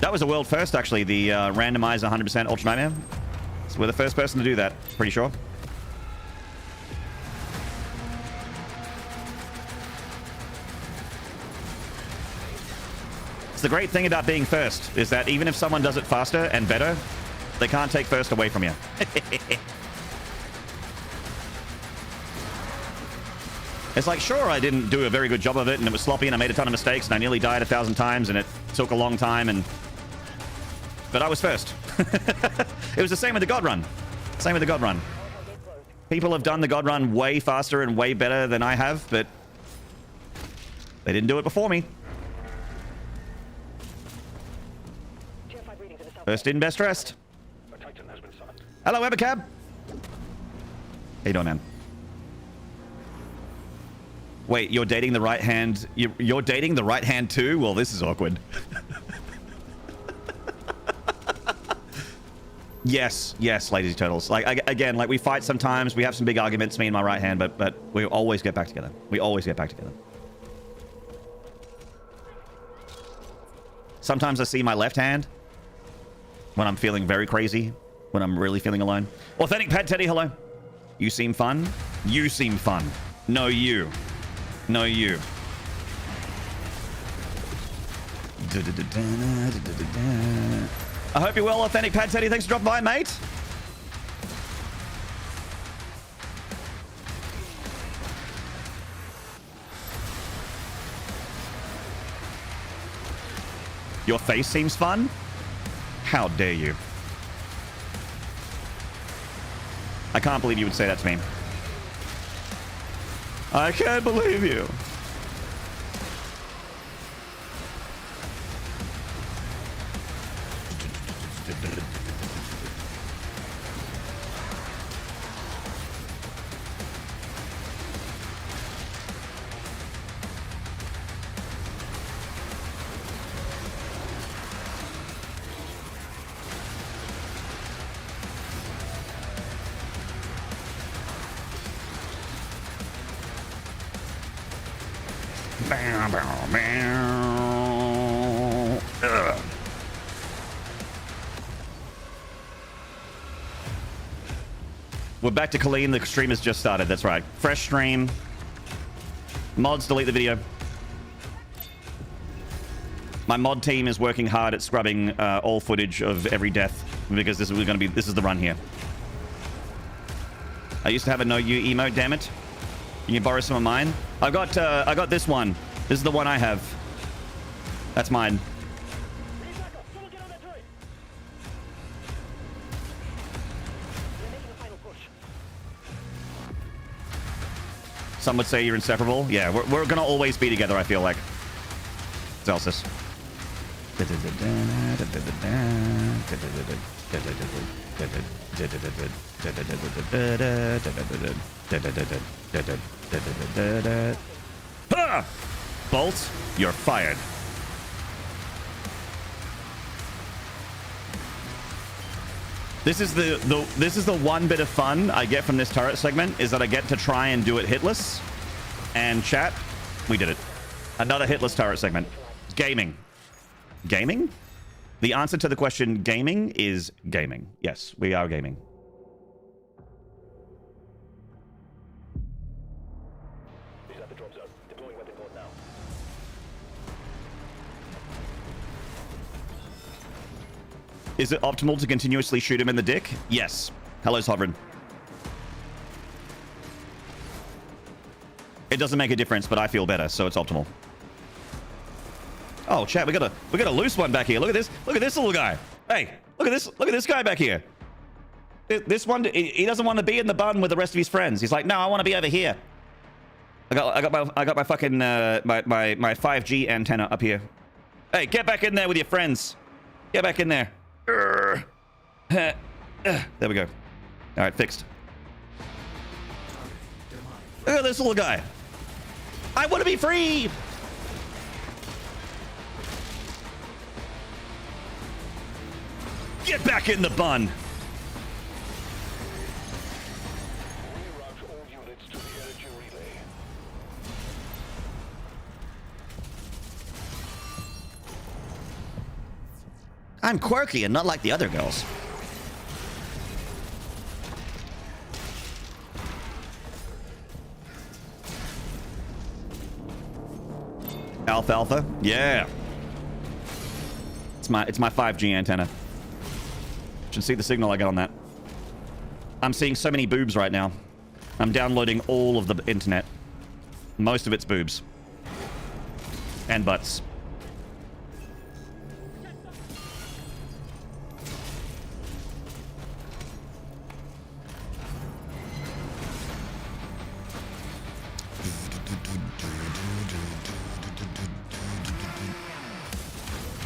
That was a world first, actually, the randomizer 100% Ultra Nightmare. So we're the first person to do that, pretty sure. It's the great thing about being first, is that even if someone does it faster and better, they can't take first away from you. It's like, sure, I didn't do a very good job of it, and it was sloppy, and I made a ton of mistakes, and I nearly died 1,000 times, and it took a long time, but I was first. It was the same with the God Run. Same with the God Run. People have done the God Run way faster and way better than I have, but they didn't do it before me. First in, best dressed. Hello, Evercab. How you doing, man? Wait, you're dating the right hand? You're dating the right hand too? Well, this is awkward. Yes, ladies and turtles. Like, again, like we fight sometimes. We have some big arguments, me and my right hand, but we always get back together. We always get back together. Sometimes I see my left hand when I'm feeling very crazy, when I'm really feeling alone. Authentic Pad Teddy, hello. You seem fun. You seem fun. No, you. No, you. I hope you're well, Authentic Pad Teddy. Thanks for dropping by, mate. Your face seems fun? How dare you? I can't believe you would say that to me. I can't believe you. Ugh. We're back to Colleen. The stream has just started. That's right. Fresh stream. Mods, delete the video. My mod team is working hard at scrubbing all footage of every death because this is the run here. I used to have a no you emote. Damn it! Can you borrow some of mine? I got this one. This is the one I have. That's mine. Some would say you're inseparable. Yeah, we're gonna always be together, I feel like. Celsius. Bolt, you're fired. This is the one bit of fun I get from this turret segment is that I get to try and do it hitless. And chat, we did it. Another hitless turret segment. Gaming. Gaming? The answer to the question gaming is gaming. Yes, we are gaming. He's at the drop zone. Deploying weapon board now. Is it optimal to continuously shoot him in the dick? Yes. Hello, Sovereign. It doesn't make a difference, but I feel better, so it's optimal. Oh, chat, we got a loose one back here. Look at this. Look at this little guy. Hey, look at this. Look at this guy back here. This one, he doesn't want to be in the bun with the rest of his friends. He's like, no, I want to be over here. I got my fucking my 5G antenna up here. Hey, get back in there with your friends. Get back in there. There we go. All right, fixed. Look at this little guy. I want to be free. Get back in the bun. Reroute all units to the energy relay. I'm quirky and not like the other girls. Alfalfa? Yeah. It's my 5G antenna. Should see the signal I get on that. I'm seeing so many boobs right now. I'm downloading all of the internet. Most of it's boobs. And butts.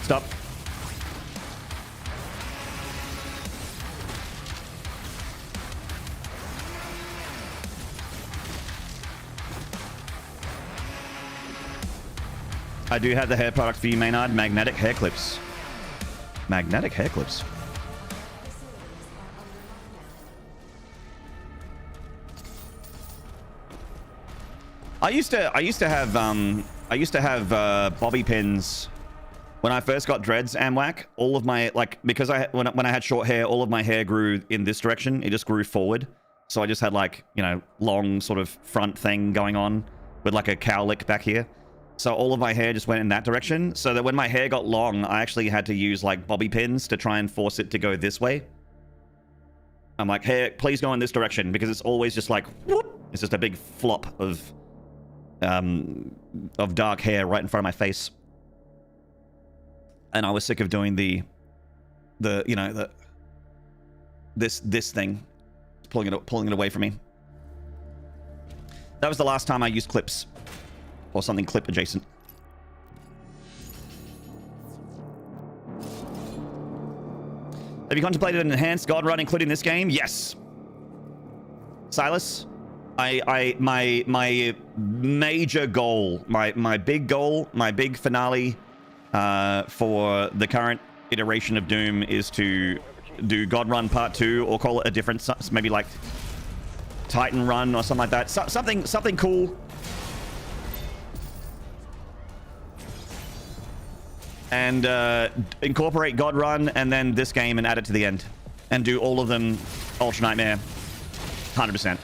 Stop. I do have the hair product for you, Maynard. Magnetic hair clips. Magnetic hair clips. I used to have bobby pins When I first got dreads, Amwhack, all of my, like, because when I had short hair, all of my hair grew in this direction. It just grew forward. So I just had, like, you know, long sort of front thing going on with, like, a cowlick back here. So all of my hair just went in that direction. So that when my hair got long, I actually had to use, like, bobby pins to try and force it to go this way. I'm like, hair, please go in this direction, because it's always just like, whoop. It's just a big flop of dark hair right in front of my face. And I was sick of doing this thing, pulling it away from me. That was the last time I used clips or something clip adjacent. Have you contemplated an enhanced God run including this game? Yes. Silas, my major goal, my big goal, my big finale for the current iteration of Doom is to do God Run Part 2, or call it a different, maybe like Titan Run or something like that. Something cool. And incorporate God Run and then this game and add it to the end. And do all of them Ultra Nightmare. 100%.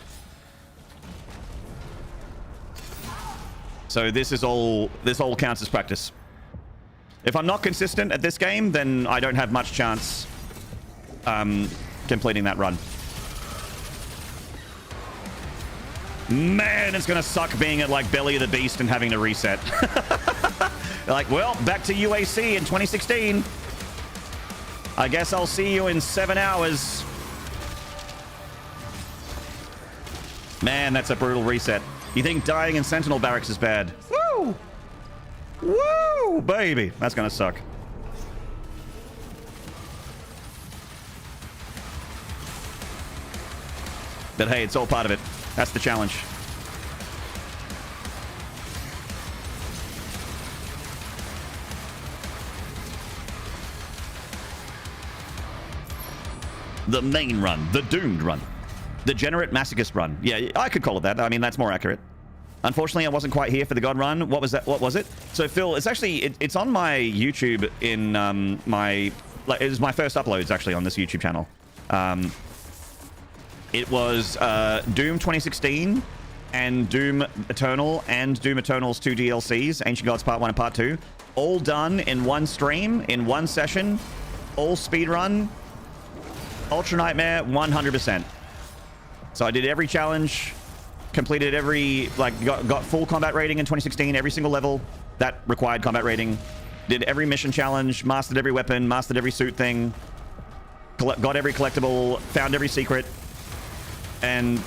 So this all counts as practice. If I'm not consistent at this game, then I don't have much chance completing that run. Man, it's gonna suck being at like Belly of the Beast and having to reset. Like, well, back to UAC in 2016. I guess I'll see you in 7 hours. Man, that's a brutal reset. You think dying in Sentinel Barracks is bad? Woo! Woo, baby. That's gonna suck. But hey, it's all part of it. That's the challenge. The main run, the doomed run, the degenerate masochist run. Yeah, I could call it that. I mean, that's more accurate. Unfortunately, I wasn't quite here for the God run. What was that? What was it? So, Phil, it's actually it's on my YouTube in it was my first uploads actually on this YouTube channel. It was Doom 2016 and Doom Eternal and Doom Eternal's 2 DLCs, Ancient Gods Part 1 and Part 2, all done in one stream, in one session, all speedrun. Ultra Nightmare, 100%. So I did every challenge, completed every, like, got full combat rating in 2016, every single level that required combat rating. Did every mission challenge, mastered every weapon, mastered every suit thing, got every collectible, found every secret, and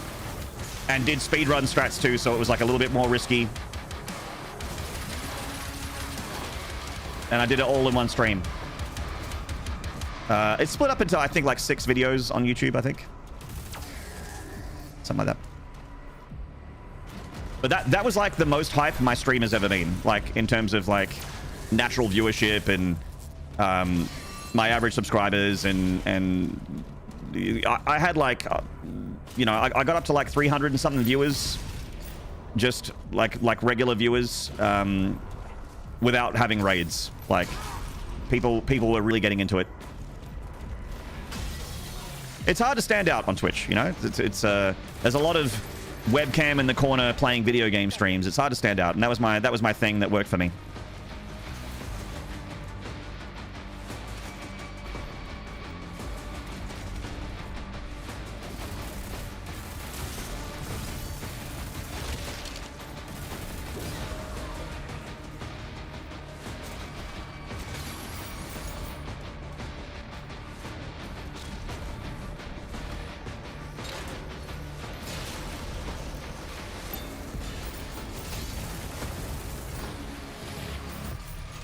did speedrun strats too, so it was like a little bit more risky. And I did it all in one stream. It's split up into, I think, like 6 videos on YouTube, I think. Something like that. But that was like the most hype my stream has ever been. Like, in terms of like natural viewership and my average subscribers and I had like, you know, I got up to like 300 and something viewers. Just like regular viewers without having raids. Like, people were really getting into it. It's hard to stand out on Twitch, you know? It's there's a lot of webcam in the corner playing video game streams. It's hard to stand out, and that was my thing that worked for me.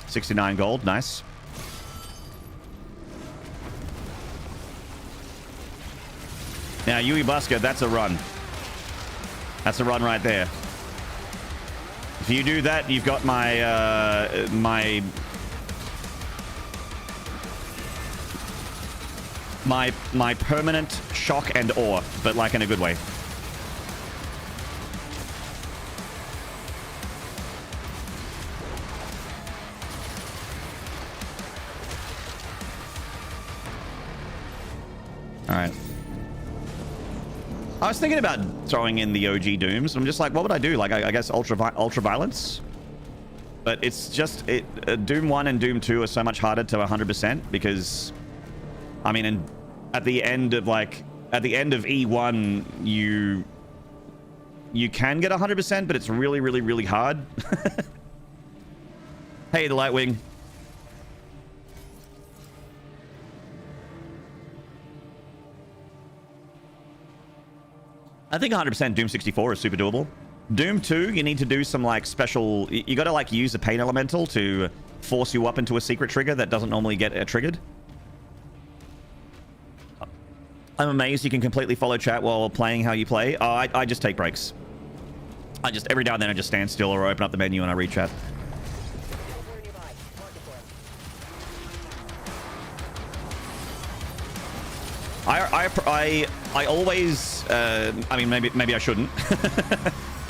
$69 gold, nice. Now, Yui Busker, that's a run. That's a run right there. If you do that, you've got my my permanent shock and awe, but like in a good way. I was thinking about throwing in the OG Dooms. I'm just like, what would I do? Like, I guess ultra violence. But it's just Doom 1 and Doom 2 are so much harder to 100% because, I mean, at the end of E1, you can get 100%, but it's really, really, really hard. Hey, the Lightwing. I think 100% Doom 64 is super doable. Doom 2, you need to do some like special... You gotta like use a pain elemental to force you up into a secret trigger that doesn't normally get triggered. I'm amazed you can completely follow chat while playing how you play. I just take breaks. Every now and then I just stand still or open up the menu and I read chat. I always, I mean, maybe I shouldn't.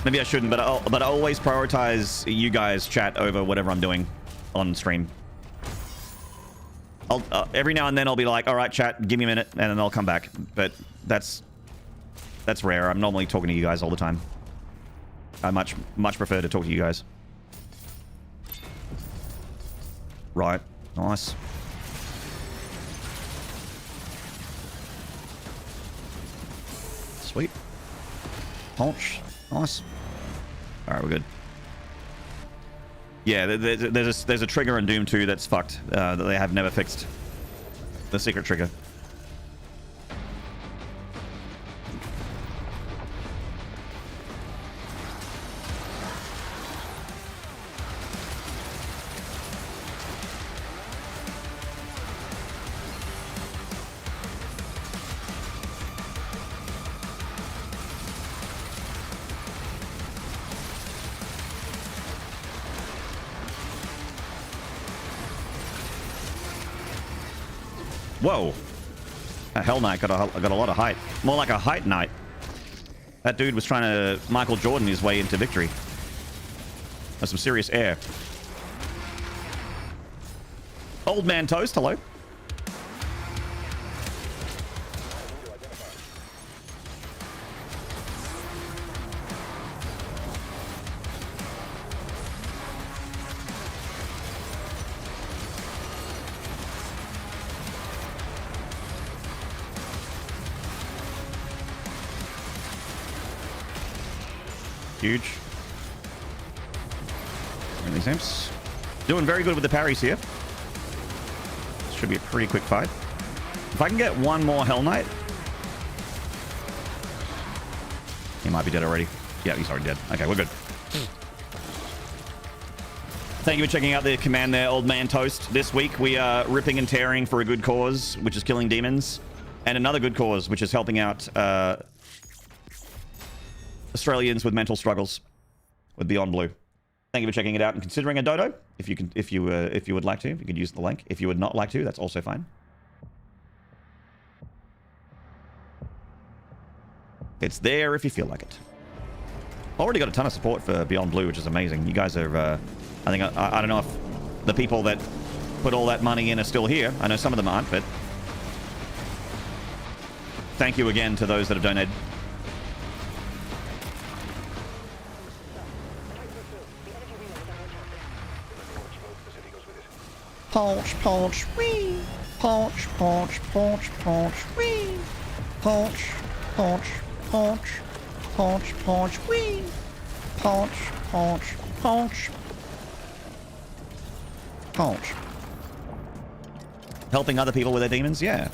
Maybe I shouldn't, but I always prioritize you guys chat over whatever I'm doing on stream. Every now and then I'll be like, all right, chat, give me a minute, and then I'll come back. But that's rare. I'm normally talking to you guys all the time. I much prefer to talk to you guys. Right. Nice. Sweet. Punch. Nice. Alright, we're good. Yeah, there's a trigger in Doom 2 that's fucked. That they have never fixed. The secret trigger. Whoa. A Hell Knight got a lot of height. More like a height knight. That dude was trying to Michael Jordan his way into victory. That's some serious air. Old Man Toast, hello. Huge. These imps. Doing very good with the parries here. Should be a pretty quick fight. If I can get one more Hell Knight. He might be dead already. Yeah, he's already dead. Okay, we're good. Thank you for checking out the command there, Old Man Toast. This week we are ripping and tearing for a good cause, which is killing demons. And another good cause, which is helping out Australians with mental struggles with Beyond Blue. Thank you for checking it out and considering a dodo. If you would like to, you could use the link. If you would not like to, that's also fine. It's there if you feel like it. Already got a ton of support for Beyond Blue, which is amazing. You guys are, I think, I don't know if the people that put all that money in are still here. I know some of them aren't, but thank you again to those that have donated. Punch, punch, wee. Punch, punch, punch, punch, wee. Punch, punch, punch, punch, punch, wee. Punch, punch, punch. Punch. Helping other people with their demons? Yeah.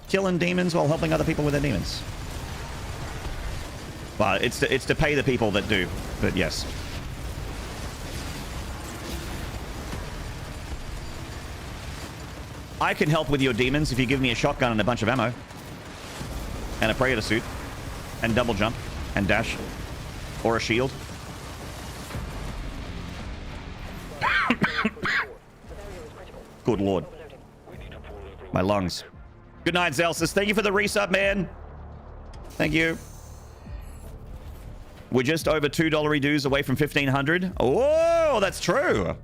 Killing demons while helping other people with their demons. Well, it's to pay the people that do, but yes. I can help with your demons if you give me a shotgun and a bunch of ammo. And a predator suit. And double jump. And dash. Or a shield. Good lord. My lungs. Good night, Zelsis. Thank you for the resub, man. Thank you. We're just over $2 dues away from 1,500. Oh, that's true.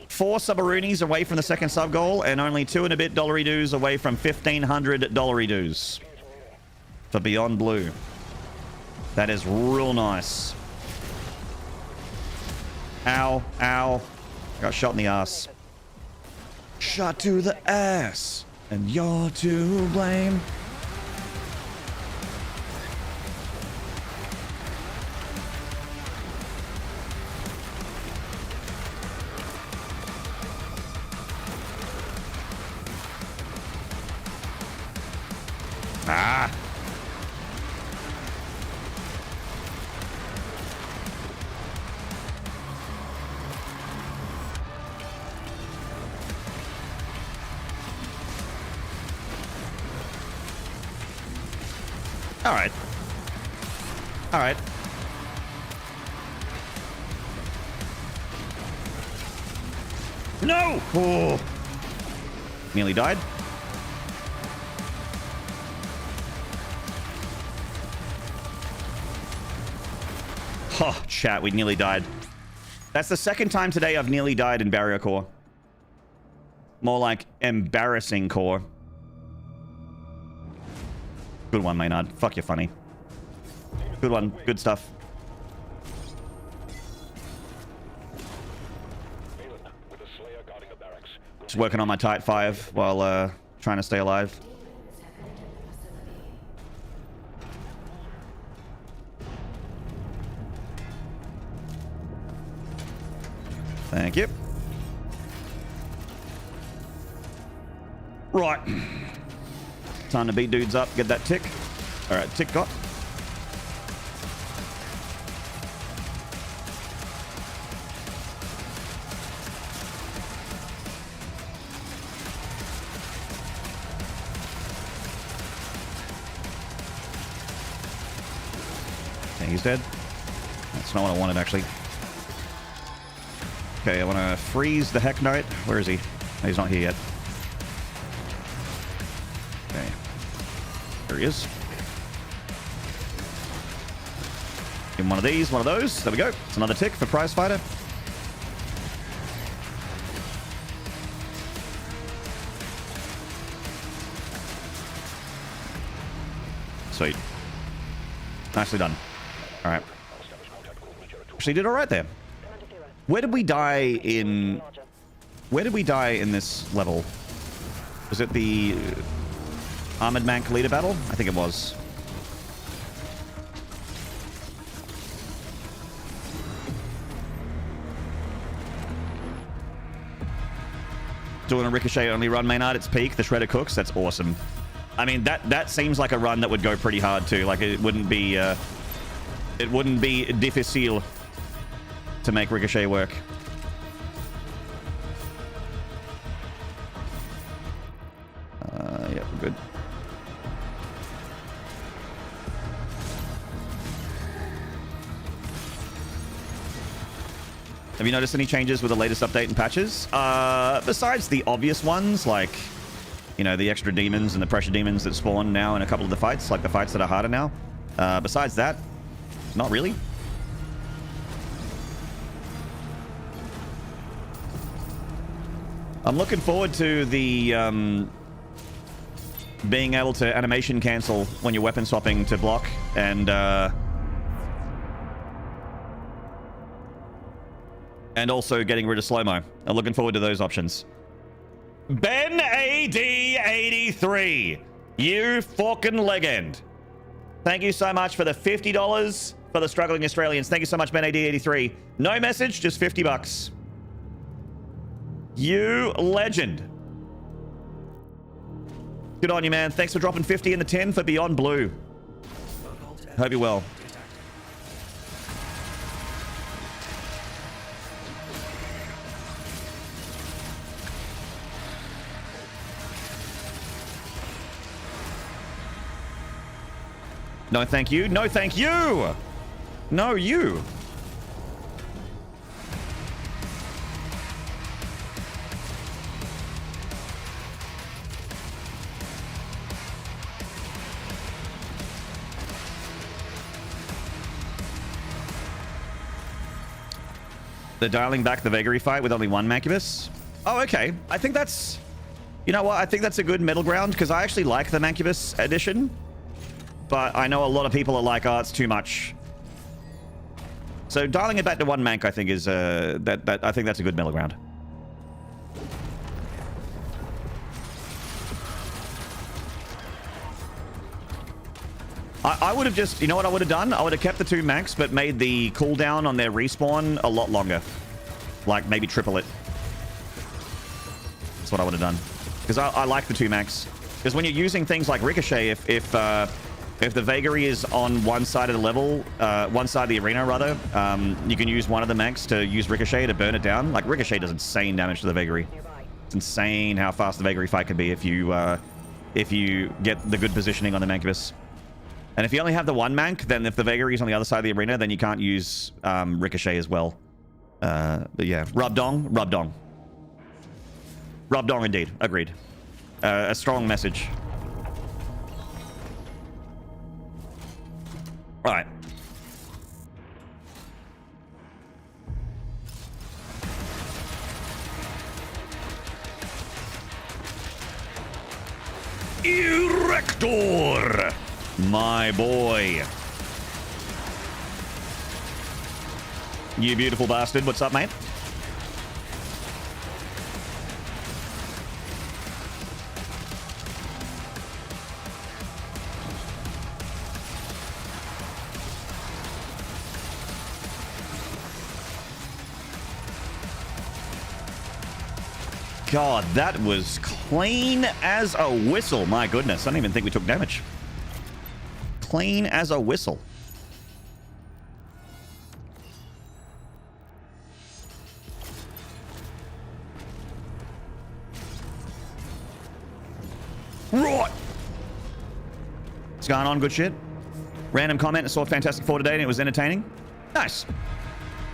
4 subaroonies away from the second sub goal, and only 2 and a bit dollary dues away from 1,500 dollary dues. for Beyond Blue. That is real nice. Ow, ow. Got shot in the ass. Shot to the ass. And you're to blame. Ah. All right. All right. No! Oh. Nearly died. Oh, chat, we nearly died. That's the second time today I've nearly died in Barrier Core. More like embarrassing core. Good one, Maynard. Fuck, you're funny. Good one. Good stuff. Just working on my Type 5 while trying to stay alive. Thank you. Right. Time to beat dudes up, get that tick. All right, tick got. Okay, he's dead. That's not what I wanted, actually. Okay, I want to freeze the Heck Knight. Where is he? Oh, he's not here yet. Okay. There he is. Give him one of these, one of those. There we go. It's another tick for Prize Fighter. Sweet. Nicely done. All right. Actually did all right there. Where did we die in... Where did we die in this level? Was it the Armored Man Khalida battle? I think it was. Doing a Ricochet only run, Maynard. It's peak. The Shredder cooks. That's awesome. I mean, that seems like a run that would go pretty hard too. Like it wouldn't be difficile to make Ricochet work. Yeah, we're good. Have you noticed any changes with the latest update and patches? Besides the obvious ones, like, you know, the extra demons and the pressure demons that spawn now in a couple of the fights, like the fights that are harder now. Besides that, not really. I'm looking forward to the being able to animation cancel when you're weapon swapping to block, and also getting rid of slow-mo. I'm looking forward to those options. Ben AD83, you fucking legend. Thank you so much for the $50 for the struggling Australians. Thank you so much, Ben AD83. No message, just $50. You legend. Good on you, man. Thanks for dropping 50 in the 10 for Beyond Blue. Hope you're well. No, thank you. No, thank you. No, you. They're dialing back the Vagary fight with only one Mancubus. Oh, okay. I think that's... You know what? I think that's a good middle ground, because I actually like the Mancubus edition. but I know a lot of people are like, oh, it's too much. So dialing it back to 1 mank, I think is I think that's a good middle ground. I would have just, you know what I would have done? I would have kept the 2 manks, but made the cooldown on their respawn a lot longer. Like, maybe triple it. That's what I would have done. Because I like the 2 manks. Because when you're using things like Ricochet, if the vagary is on one side of the level, one side of the arena, rather, you can use one of the manks to use Ricochet to burn it down. Like, Ricochet does insane damage to the vagary. It's insane how fast the vagary fight can be if you get the good positioning on the mancubus. And if you only have the 1 mank, then if the vagary is on the other side of the arena, then you can't use Ricochet as well. But yeah, rub dong, rub dong. Rub dong indeed, agreed. A strong message. All right. Erector! My boy. You beautiful bastard. What's up, mate? God, that was clean as a whistle. My goodness, I don't even think we took damage. Clean as a whistle. Right. What's going on? Good shit. Random comment. I saw Fantastic Four today and it was entertaining. Nice.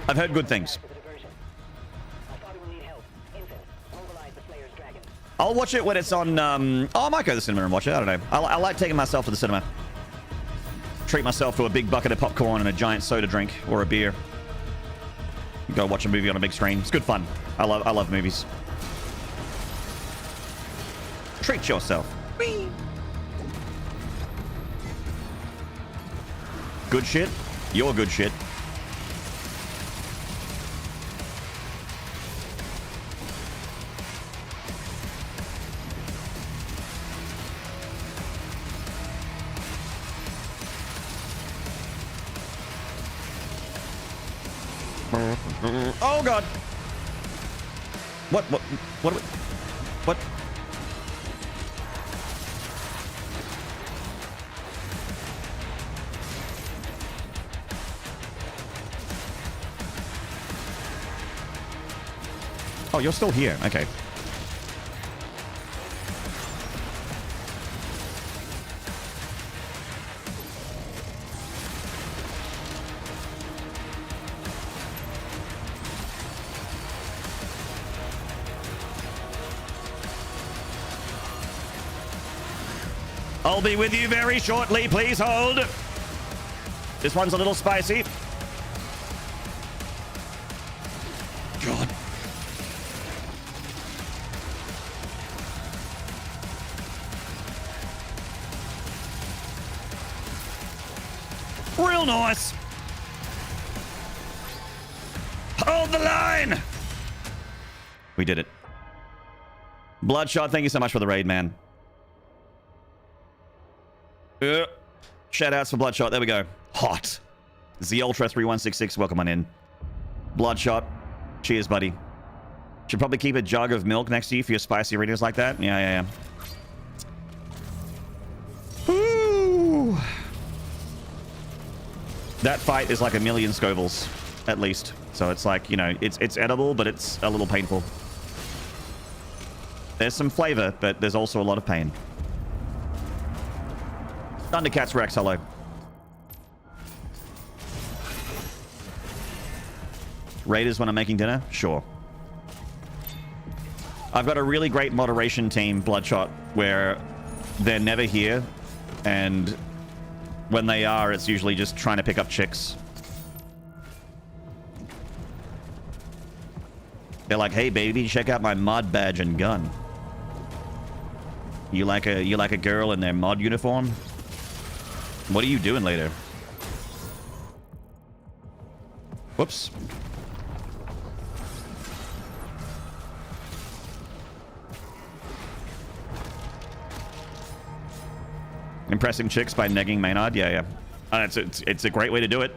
I've heard good things. I'll watch it when it's on, oh, I might go to the cinema and watch it. I don't know. I like taking myself to the cinema. Treat myself to a big bucket of popcorn and a giant soda drink or a beer. Go watch a movie on a big screen. It's good fun. I love movies. Treat yourself. Whee! Good shit. You're good shit. Oh god. What? Oh, you're still here. Okay. I'll be with you very shortly. Please hold. This one's a little spicy. God. Real nice. Hold the line. We did it. Bloodshot, thank you so much for the raid, man. Shout outs for Bloodshot. There we go. Hot. The Ultra 3166. Welcome on in. Bloodshot. Cheers, buddy. Should probably keep a jug of milk next to you for your spicy arenas like that. Yeah. Ooh. That fight is like 1,000,000 Scovilles, at least. So it's like, you know, it's edible, but it's a little painful. There's some flavor, but there's also a lot of pain. Thundercats Rex, hello. Raiders when I'm making dinner? Sure. I've got a really great moderation team, Bloodshot, where they're never here, and when they are, it's usually just trying to pick up chicks. They're like, hey baby, check out my mod badge and gun. You like a girl in their mod uniform? What are you doing later? Whoops. Impressing chicks by negging Maynard? Yeah, yeah. It's a great way to do it.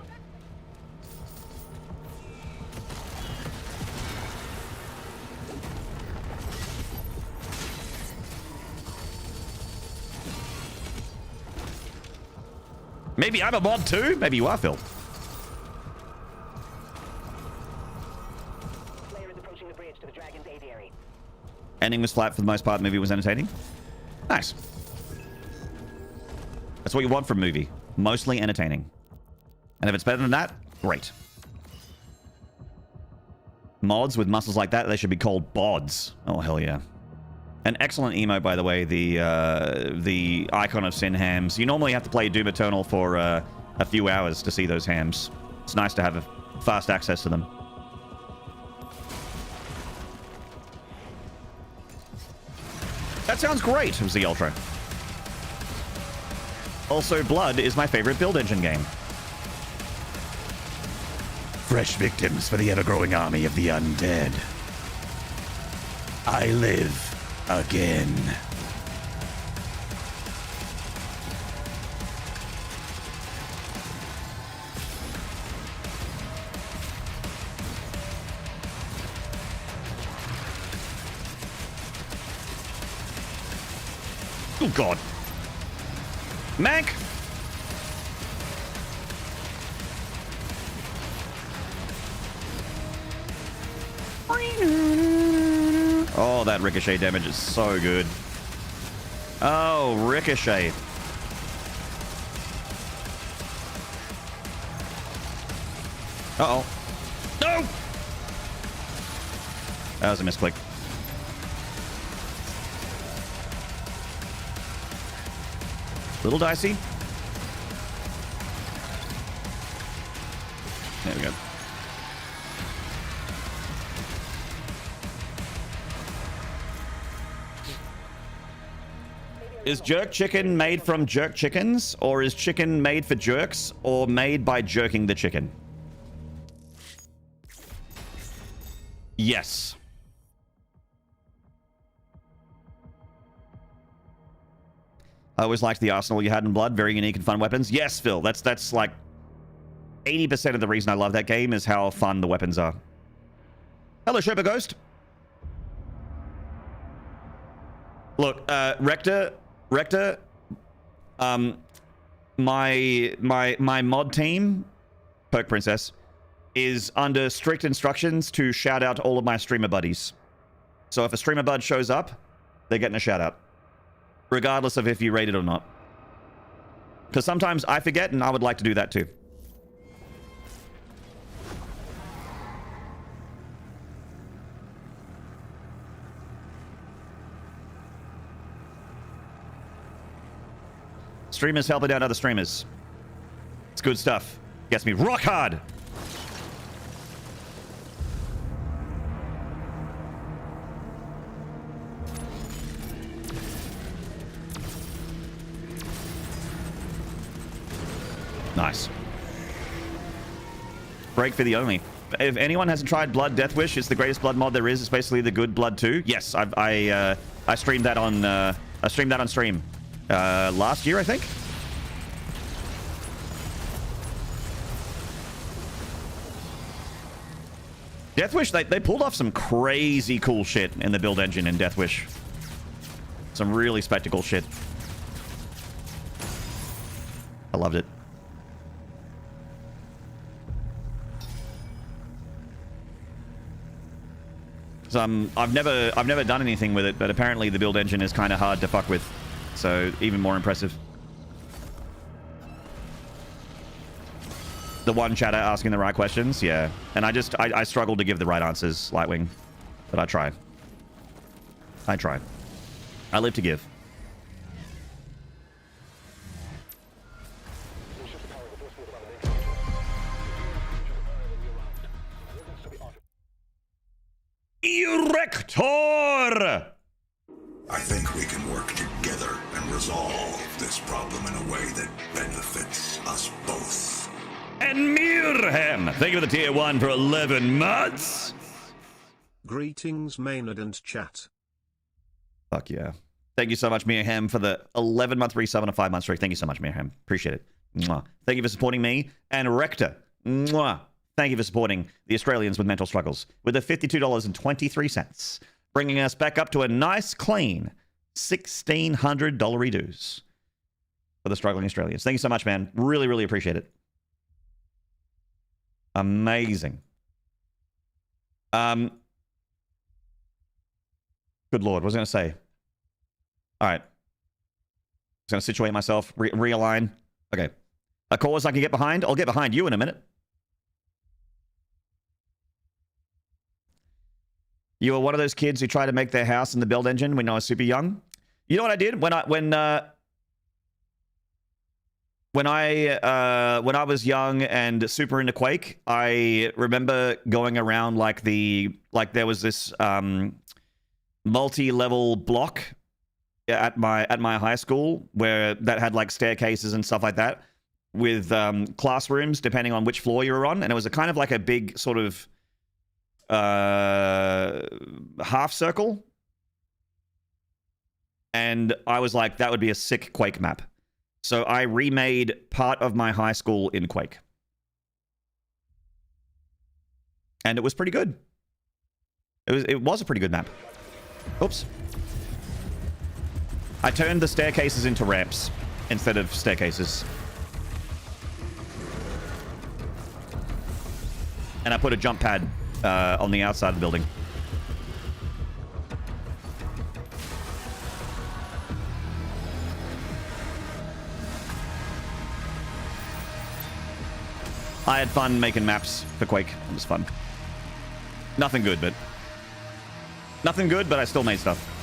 Maybe I'm a mod too? Maybe you are, Phil. Player is approaching the bridge to the Dragon's aviary. Ending was flat for the most part. The movie was entertaining. Nice. That's what you want from a movie. Mostly entertaining. And if it's better than that, great. Mods with muscles like that, they should be called bods. Oh, hell yeah. An excellent emote, by the way, the Icon of Sin hams. You normally have to play Doom Eternal for a few hours to see those hams. It's nice to have fast access to them. That sounds great, was the Ultra. Also, Blood is my favorite build engine game. Fresh victims for the ever-growing army of the undead. I live again. Oh, God. Mank! Oh, that ricochet damage is so good. Oh, ricochet. Uh-oh. No! That was a misclick. Little dicey. There we go. Is jerk chicken made from jerk chickens, or is chicken made for jerks, or made by jerking the chicken? Yes. I always liked the arsenal you had in Blood. Very unique and fun weapons. Yes, Phil. That's like 80% of the reason I love that game is how fun the weapons are. Hello, Sherpa Ghost. Look, Rector, my mod team, Perk Princess, is under strict instructions to shout out all of my streamer buddies. So if a streamer bud shows up, they're getting a shout out, regardless of if you rate it or not. Because sometimes I forget, and I would like to do that too. Streamers helping out other streamers. It's good stuff. Gets me rock hard. Nice. Break for the only. If anyone hasn't tried Blood Death Wish, it's the greatest Blood mod there is. It's basically the good Blood 2. Yes, I streamed that on stream last year, I think. Death Wish, they pulled off some crazy cool shit in the build engine in Death Wish. Some really spectacle shit. I loved it. So, I've never done anything with it, but apparently the build engine is kind of hard to fuck with. So even more impressive. The one chatter asking the right questions, yeah. And I struggle to give the right answers, Lightwing. But I try. I try. I live to give. Erector! I think we can work together and resolve this problem in a way that benefits benefits us both. And Mirham, thank you for the tier 1 for 11 months. Greetings, Maynard and chat. Fuck yeah. Thank you so much, Mirham, for the 11-month resub and a 5-month streak. Thank you so much, Mirham. Appreciate it. Mwah. Thank you for supporting me. And Rector, mwah. Thank you for supporting the Australians with mental struggles with the $52.23, bringing us back up to a nice, clean $1,600 dues for the struggling Australians. Thank you so much, man. Really, really appreciate it. Amazing. Good Lord, what was I going to say? All right. I was going to situate myself, realign. Okay. A cause I can get behind? I'll get behind you in a minute. You were one of those kids who tried to make their house in the build engine when I was super young. You know what I did when I was young and super into Quake? I remember going around like there was this multi-level block at my high school where that had like staircases and stuff like that with classrooms depending on which floor you were on, and it was a kind of like a big sort of half circle, and I was like, that would be a sick Quake map. So I remade part of my high school in Quake, and it was pretty good. It was a pretty good map. Oops. I turned the staircases into ramps instead of staircases. And I put a jump pad on the outside of the building. I had fun making maps for Quake. It was fun. Nothing good, but I still made stuff.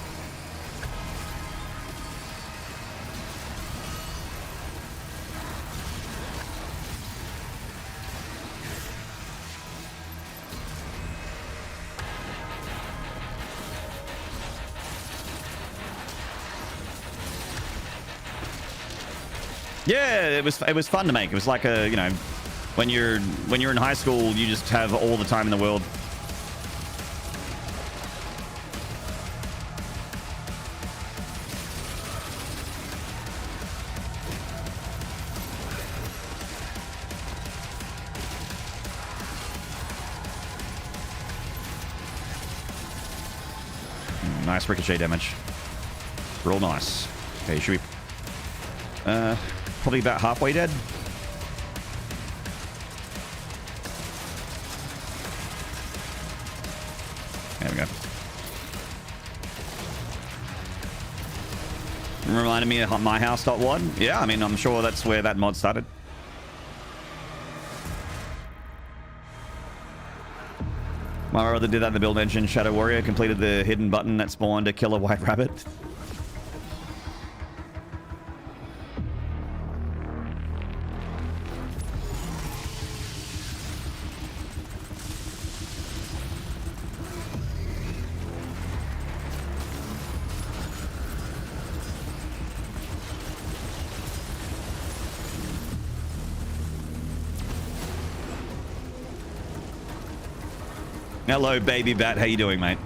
Yeah, it was fun to make. It was like a, you know, when you're in high school, you just have all the time in the world. Nice ricochet damage. Real nice. Okay, should we... probably about halfway dead. There we go. Reminded me of my house.1. Yeah, I mean, I'm sure that's where that mod started. My brother did that in the build engine. Shadow Warrior completed the hidden button that spawned a killer white rabbit. Hello, Baby Bat. How you doing, mate?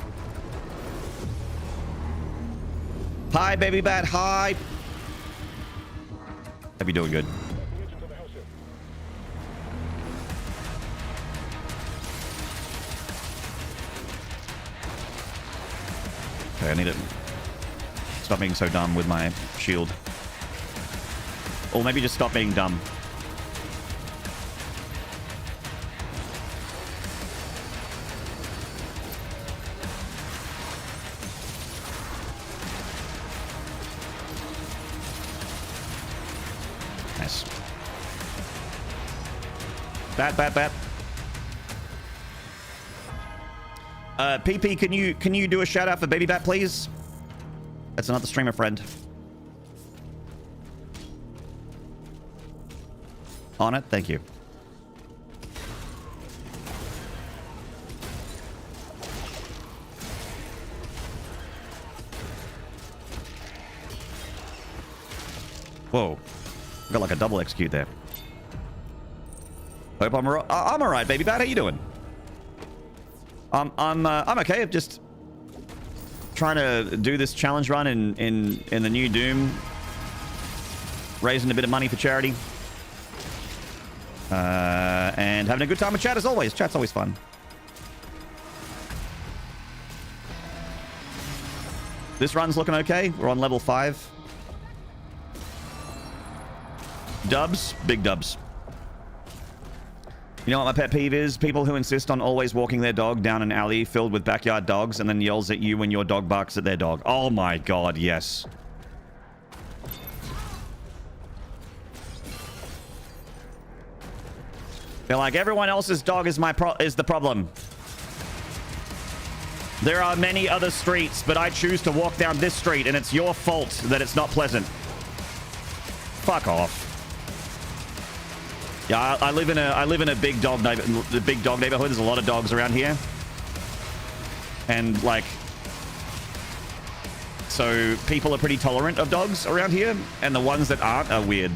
Hi, Baby Bat. Hi. Hope you're doing good. Okay, I need to stop being so dumb with my shield. Or maybe just stop being dumb. Bat. PP, can you do a shout out for Baby Bat, please? That's another streamer friend. On it, thank you. Whoa. Got like a double execute there. Hope I'm all right, baby bat. How you doing? I'm okay. I'm just trying to do this challenge run in the new Doom, raising a bit of money for charity, and having a good time with chat as always. Chat's always fun. This run's looking okay. We're on level 5. Dubs, big dubs. You know what my pet peeve is? People who insist on always walking their dog down an alley filled with backyard dogs and then yells at you when your dog barks at their dog. Oh my god, yes. They're like, everyone else's dog is the problem. There are many other streets, but I choose to walk down this street and it's your fault that it's not pleasant. Fuck off. Yeah, I live in a big dog neighborhood. There's a lot of dogs around here, and like, so people are pretty tolerant of dogs around here, and the ones that aren't are weird.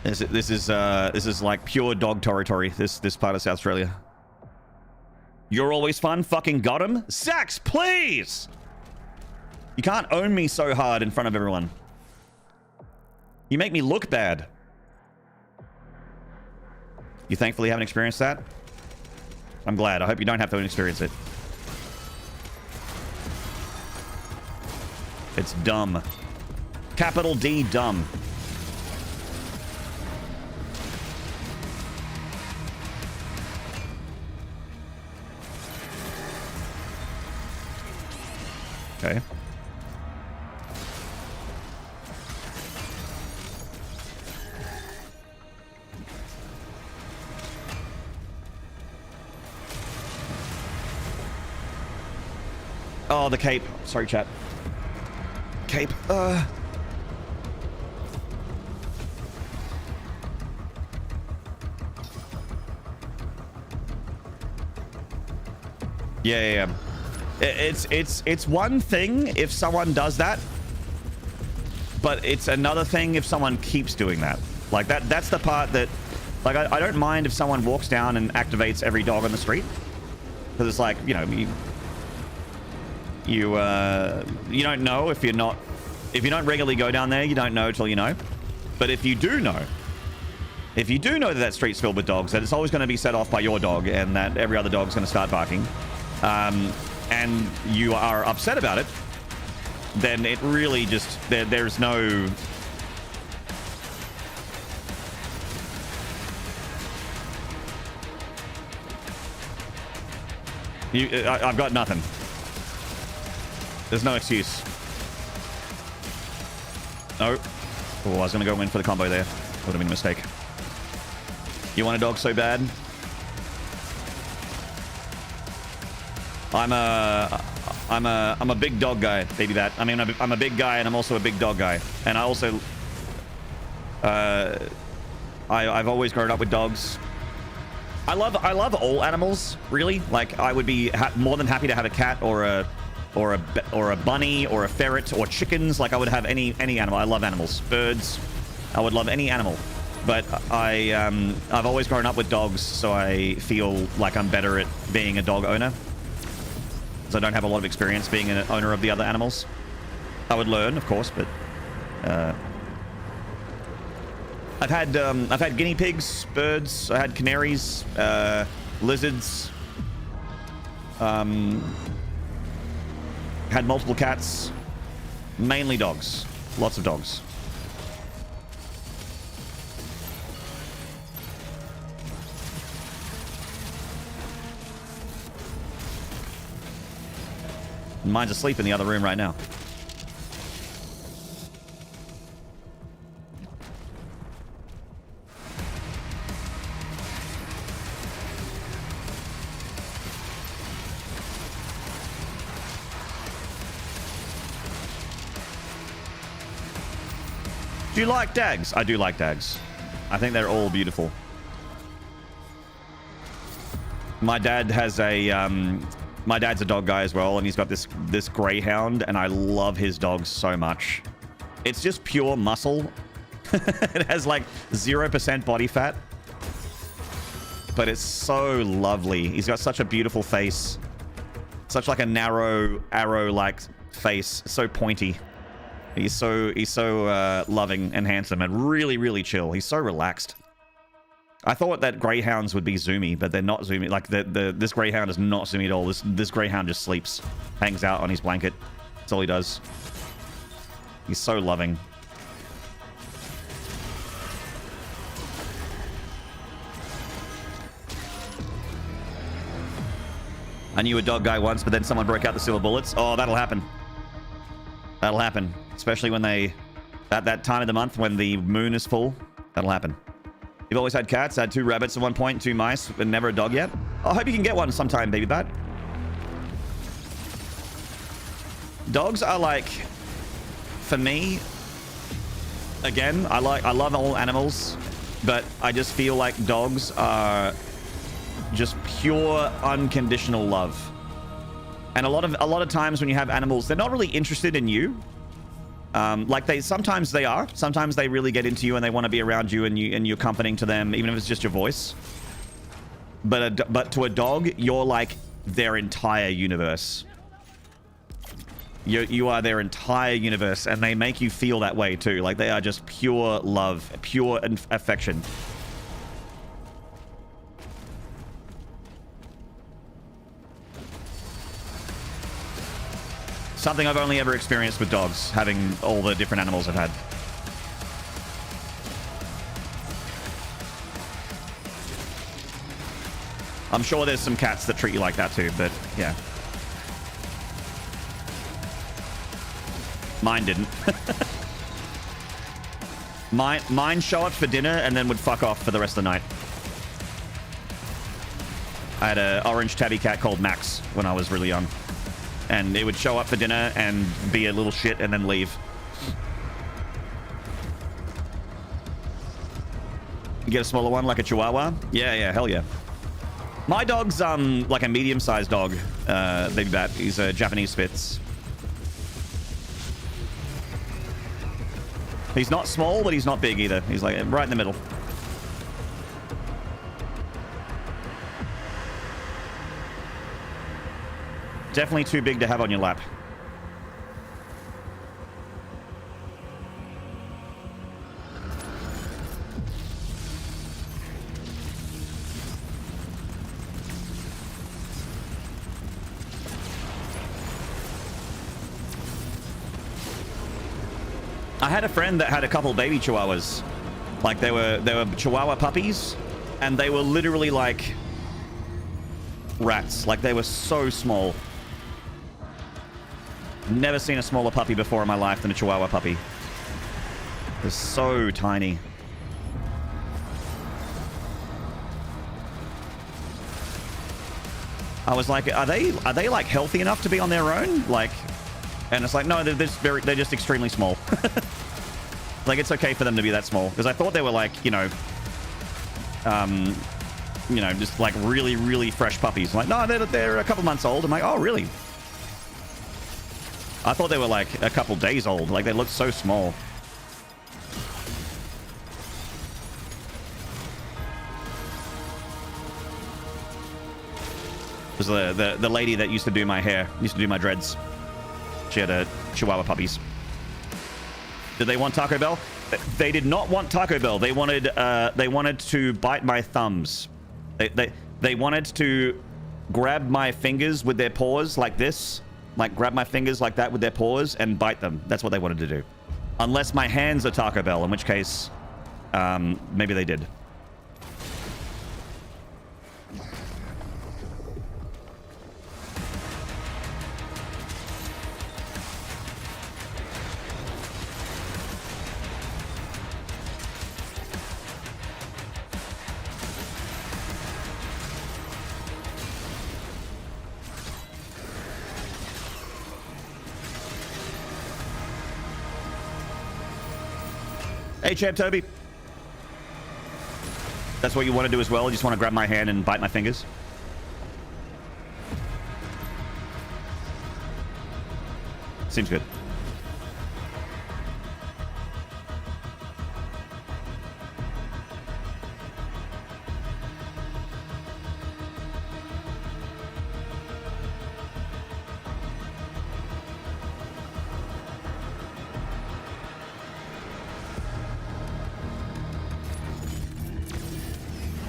This is like pure dog territory. This part of South Australia. You're always fun. Fucking got him, Sax. Please. You can't own me so hard in front of everyone. You make me look bad. You thankfully haven't experienced that? I'm glad. I hope you don't have to experience it. It's dumb. Capital D, dumb. Okay. Oh, the cape. Sorry, chat. Cape. Yeah. It's one thing if someone does that, but it's another thing if someone keeps doing that. Like that's the part that, like, I don't mind if someone walks down and activates every dog on the street, because it's like, you know, you don't know if you don't regularly go down there, you don't know till you know. But if you do know that that street's filled with dogs, that it's always going to be set off by your dog, and that every other dog's going to start barking, and you are upset about it, then it really just there's no. I've got nothing. There's no excuse. No. Oh, I was going to go in for the combo there. Would have been a mistake. You want a dog so bad? I'm a big dog guy, baby bat. I mean, I'm a big guy, and I'm also a big dog guy. And I also, I've always grown up with dogs. I love all animals, really. Like, I would be more than happy to have a cat or a bunny or a ferret or chickens. Like, I would have any animal. I love animals. Birds. I would love any animal. But I've always grown up with dogs, so I feel like I'm better at being a dog owner. So I don't have a lot of experience being an owner of the other animals. I would learn, of course, but I've had guinea pigs, birds. I had canaries, lizards. Had multiple cats, mainly dogs. Lots of dogs. Mine's asleep in the other room right now. Do you like dags? I do like dags. I think they're all beautiful. My dad has a My dad's a dog guy as well, and he's got this greyhound, and I love his dog so much. It's just pure muscle. It has like 0% body fat, but it's so lovely. He's got such a beautiful face, such like a narrow arrow-like face, so pointy. He's so loving and handsome and really, really chill. He's so relaxed. I thought that greyhounds would be zoomy, but they're not zoomy. Like this greyhound is not zoomy at all. This greyhound just sleeps, hangs out on his blanket. That's all he does. He's so loving. I knew a dog guy once, but then someone broke out the silver bullets. Oh, that'll happen. That'll happen, especially when they that time of the month when the moon is full. That'll happen. You've always had cats. I had 2 rabbits at one point, 2 mice, but never a dog yet. I hope you can get one sometime, baby bat. Dogs are like, for me, again, I love all animals, but I just feel like dogs are just pure unconditional love. And a lot of times when you have animals, they're not really interested in you. Like sometimes they are. Sometimes they really get into you and they want to be around you, and you're comforting to them, even if it's just your voice. But to a dog, you're like their entire universe. You are their entire universe, and they make you feel that way too. Like they are just pure love, pure affection. Something I've only ever experienced with dogs, having all the different animals I've had. I'm sure there's some cats that treat you like that too, but yeah. Mine didn't. Mine show up for dinner and then would fuck off for the rest of the night. I had an orange tabby cat called Max when I was really young. And it would show up for dinner and be a little shit and then leave. You get a smaller one, like a Chihuahua? Yeah, hell yeah. My dog's like a medium-sized dog, baby bat. He's a Japanese Spitz. He's not small, but he's not big either. He's like right in the middle. Definitely too big to have on your lap. I had a friend that had a couple baby chihuahuas. Like they were chihuahua puppies, and they were literally like rats. Like they were so small. Never seen a smaller puppy before in my life than a chihuahua puppy. They're so tiny. I was like, are they like healthy enough to be on their own? Like, and it's like, no, they're just extremely small. Like it's okay for them to be that small, because I thought they were like, just like really, really fresh puppies. I'm like, no, they're a couple months old. I'm like, oh, really? I thought they were like a couple days old. Like they looked so small. It was the lady that used to do my hair, used to do my dreads. She had a Chihuahua puppies. Did they want Taco Bell? They did not want Taco Bell. They wanted to bite my thumbs. They wanted to grab my fingers with their paws like this. Like grab my fingers like that with their paws and bite them. That's what they wanted to do. Unless my hands are Taco Bell, in which case, maybe they did. Hey, Champ Toby. That's what you want to do as well? You just want to grab my hand and bite my fingers? Seems good.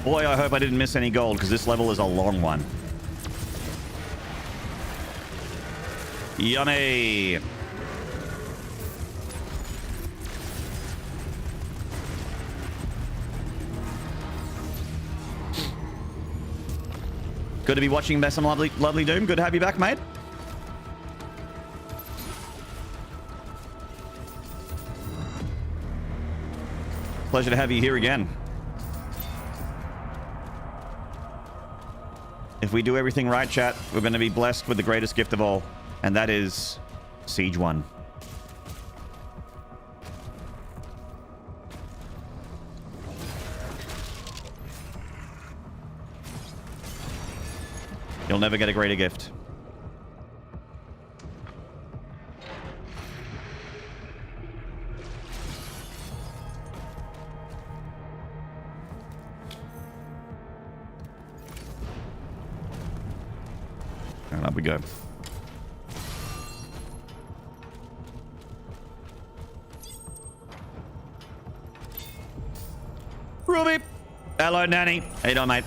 Boy, I hope I didn't miss any gold, because this level is a long one. Yummy! Good to be watching some lovely Doom. Good to have you back, mate. Pleasure to have you here again. If we do everything right, chat, we're going to be blessed with the greatest gift of all, and that is Siege 1. You'll never get a greater gift. And up we go. Ruby! Hello, Nanny. How you doing, mate?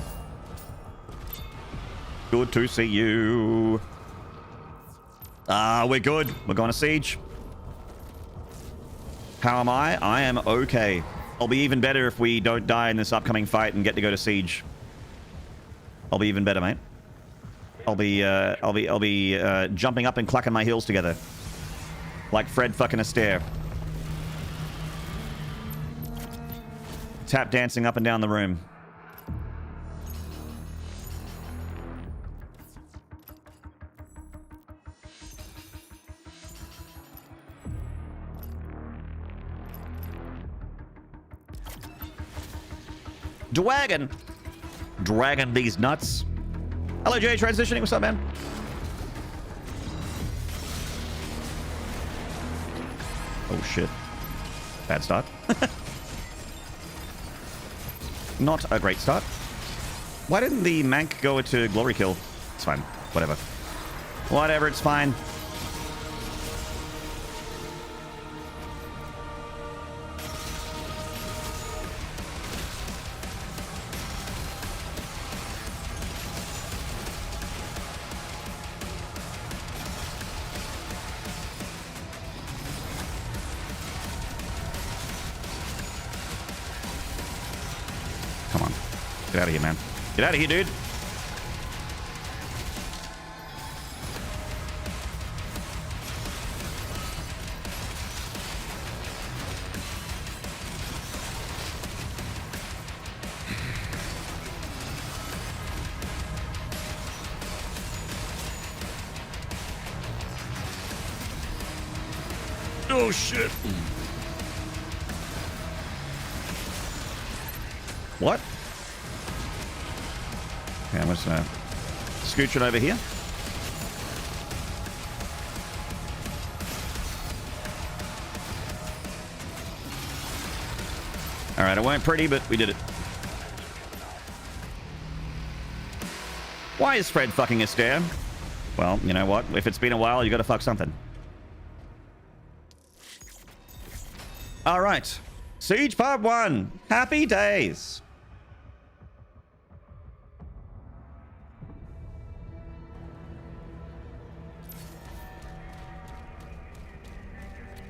Good to see you. We're good. We're going to Siege. How am I? I am okay. I'll be even better if we don't die in this upcoming fight and get to go to Siege. I'll be even better, mate. I'll be jumping up and clacking my heels together. Like Fred fucking Astaire. Tap dancing up and down the room. Dragging these nuts. Hello, Jay. Transitioning. What's up, man? Oh, shit. Bad start. Not a great start. Why didn't the Mank go to glory kill? It's fine. Whatever. Whatever, it's fine. Get out of here, man. Get out of here, dude. Oh, shit. What? Okay, I'm just gonna scooch it over here. Alright, it weren't pretty, but we did it. Why is Fred fucking Astaire? Well, you know what? If it's been a while, you gotta fuck something. Alright. Siege Part 1. Happy days.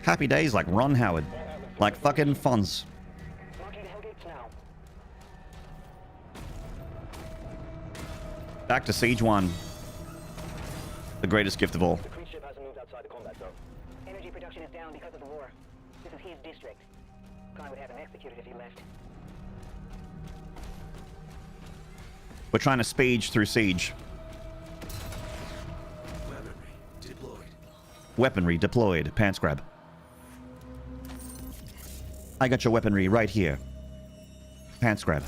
Happy days like Ron Howard. Like fucking Fonz. Back to Siege 1. The greatest gift of all. The cruise ship hasn't moved outside the combat zone. Energy production is down because of the war. This is his district. Khan would have him executed if he left. We're trying to speed through Siege. Weaponry deployed. Pants grab. I got your weaponry right here. Pants grab.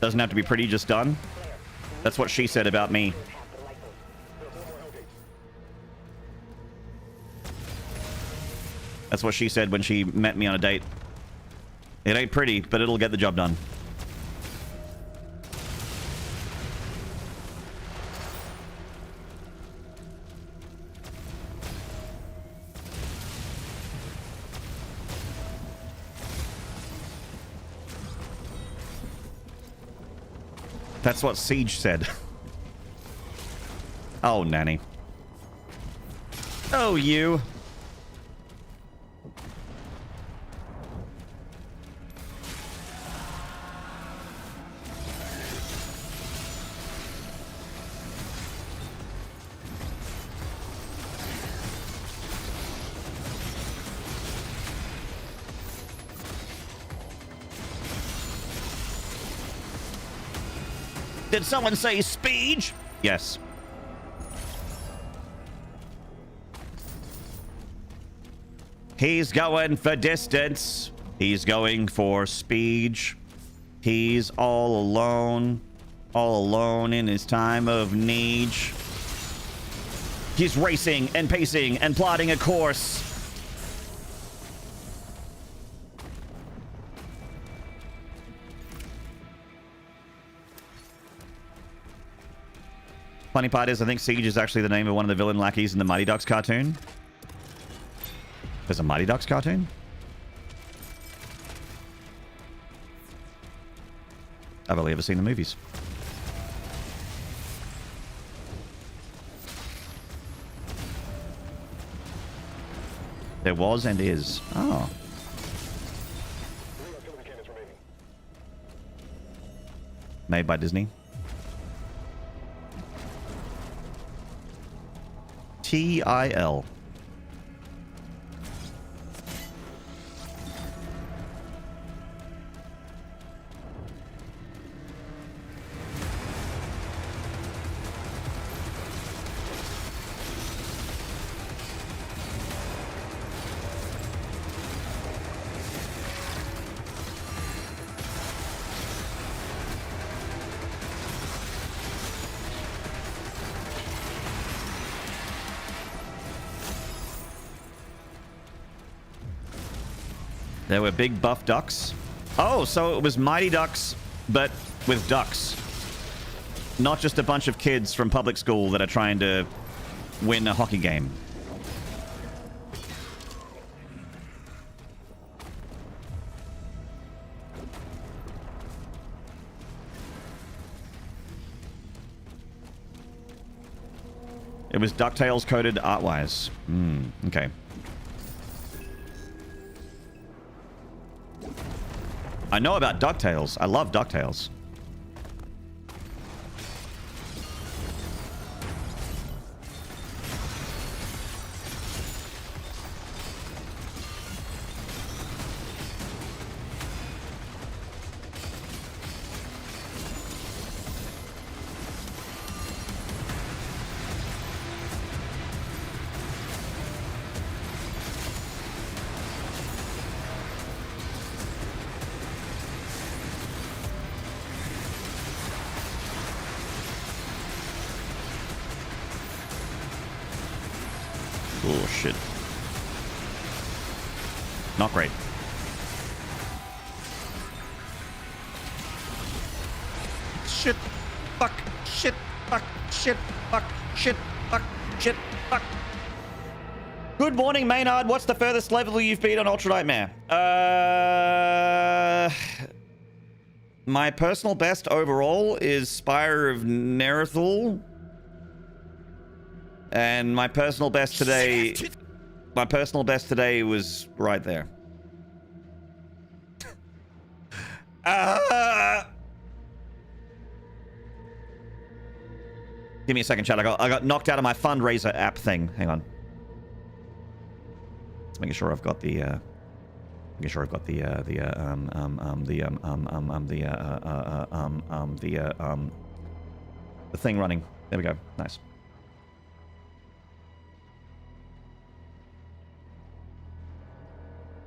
Doesn't have to be pretty, just done. That's what she said about me. That's what she said when she met me on a date. It ain't pretty, but it'll get the job done. That's what Siege said. Oh, nanny. Oh, you. Did someone say speed? Yes. He's going for distance. He's going for speed. He's all alone in his time of need. He's racing and pacing and plotting a course. Funny part is, I think Siege is actually the name of one of the villain lackeys in the Mighty Ducks cartoon. There's a Mighty Ducks cartoon? I've only ever seen the movies. There was and is. Oh. Made by Disney. TIL. There were big buff ducks. Oh, so it was Mighty Ducks, but with ducks. Not just a bunch of kids from public school that are trying to win a hockey game. It was DuckTales coded art-wise. Okay. I know about DuckTales. I love DuckTales. Oh, shit. Not great. Shit. Fuck. Shit. Fuck. Shit. Fuck. Shit. Fuck. Shit. Fuck. Good morning, Maynard. What's the furthest level you've beat on Ultra Nightmare? My personal best overall is Spire of Nerethul. And my personal best today... My personal best today was right there. Give me a second, chat. I got knocked out of my fundraiser app thing. Hang on. Let's making sure I've got the the thing running. There we go. Nice.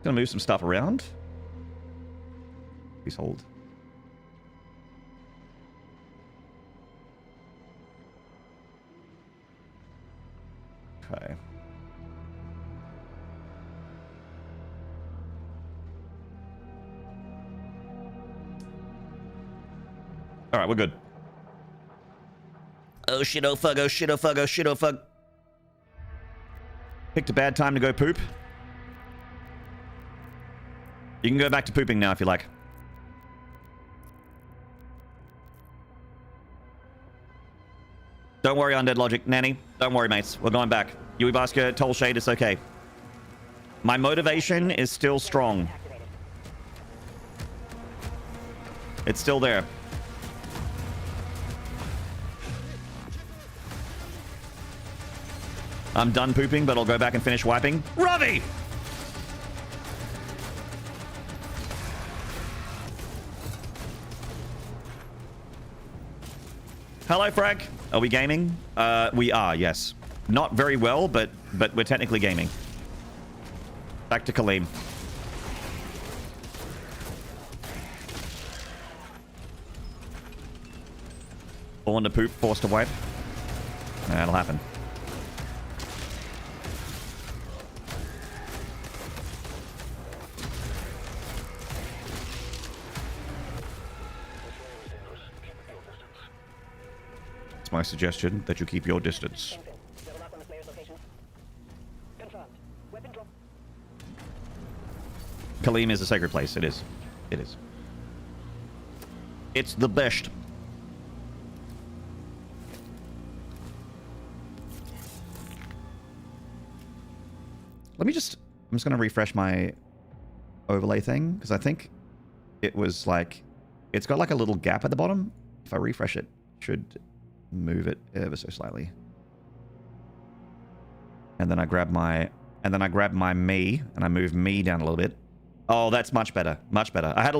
Gonna move some stuff around. Please hold. Okay. All right, we're good. Oh shit, oh fuck, oh shit, oh fuck, oh shit, oh fuck. Picked a bad time to go poop. You can go back to pooping now if you like. Don't worry, Undead Logic. Nanny, don't worry, mates. We're going back. Yui Basker, Toll Shade, it's okay. My motivation is still strong. It's still there. I'm done pooping, but I'll go back and finish wiping. Ravi! Hello, Frank. Are we gaming? We are, yes. Not very well, but we're technically gaming. Back to Kaleem. Born to poop, forced to wipe. That'll happen. It's my suggestion that you keep your distance. Level up on the player's location. Confirmed. Weapon drop. Kaleem is a sacred place. It is. It is. It's the best. Let me just... I'm just going to refresh my overlay thing, because I think it was like... It's got like a little gap at the bottom. If I refresh it, it should move it ever so slightly. And then I grab my... And then I grab my me, and I move me down a little bit. Oh, that's much better. Much better. I had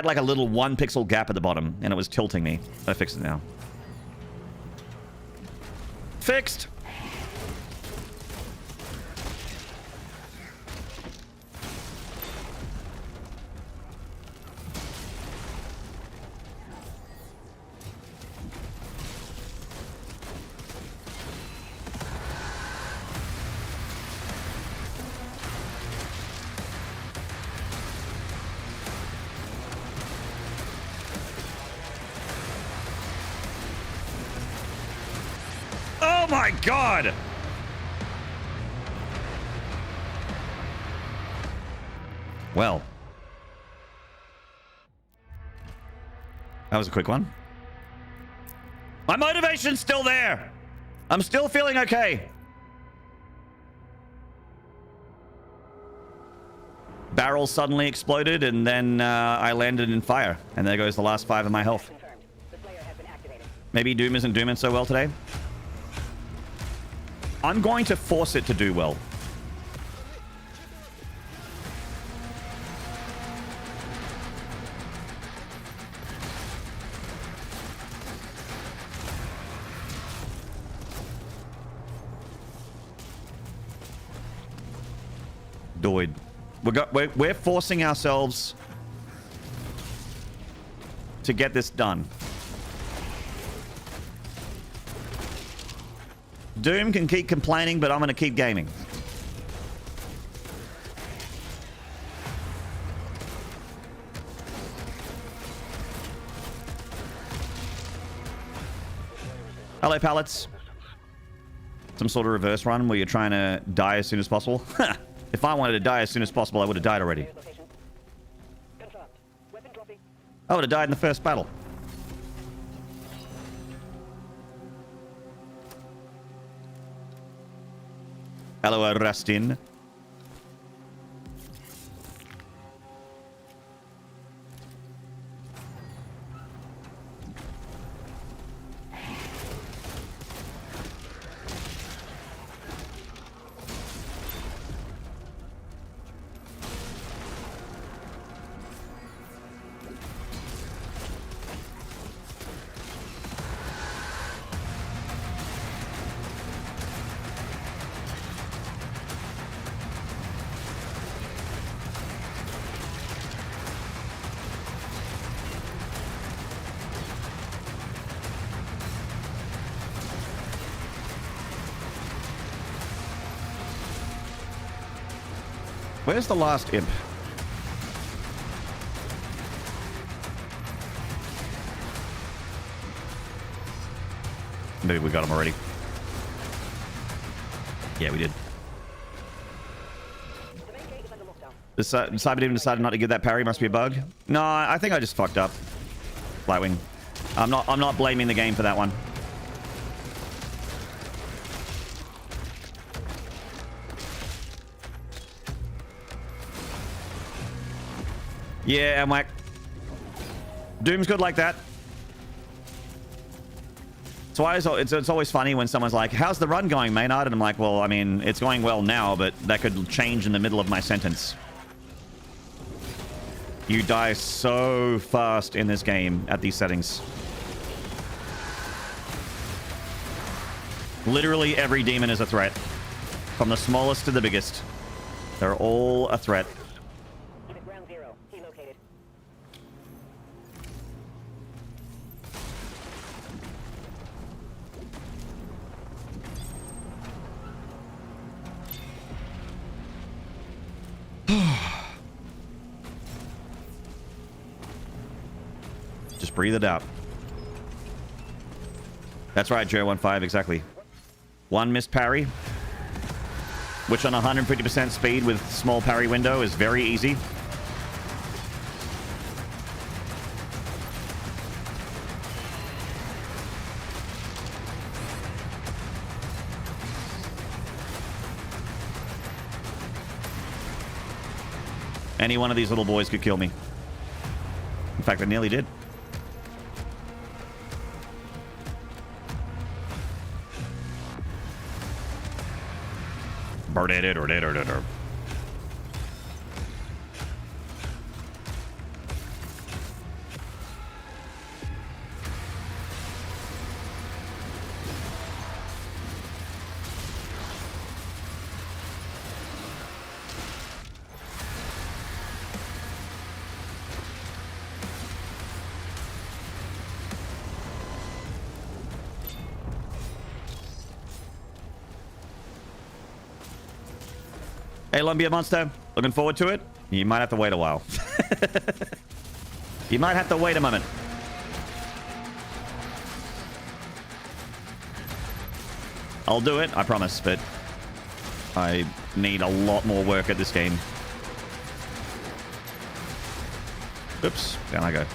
like a little 1 pixel gap at the bottom, and it was tilting me. I fixed it now. Fixed! Oh my god! Well. That was a quick one. My motivation's still there! I'm still feeling okay. Barrel suddenly exploded, and then I landed in fire. And there goes the last 5 of my health. Confirmed. The player has been activated. Maybe Doom isn't doing so well today. I'm going to force it to do well. Doid. We're forcing ourselves to get this done. Doom can keep complaining, but I'm going to keep gaming. Hello, pallets. Some sort of reverse run where you're trying to die as soon as possible. If I wanted to die as soon as possible, I would have died already. Player's location. Confirmed. Weapon dropping. I would have died in the first battle. Hello, Rustin. Where's the last imp? Maybe we got him already. Yeah, we did. The Cyber Demon decided not to give that parry. Must be a bug. No, I think I just fucked up. Flightwing. I'm not blaming the game for that one. Yeah, Whack. Doom's good like that. So it's always funny when someone's like, how's the run going, Maynard? And I'm like, well, I mean, it's going well now, but that could change in the middle of my sentence. You die so fast in this game at these settings. Literally every demon is a threat. From the smallest to the biggest. They're all a threat. Ground zero. He located. Just breathe it out. That's right, Joe15, exactly. One missed parry, which on 150% speed with small parry window is very easy. Any one of these little boys could kill me. In fact, I nearly did. Hey, Lumbia Monster. Looking forward to it? You might have to wait a while. You might have to wait a moment. I'll do it, I promise, but I need a lot more work at this game. Oops, down I go.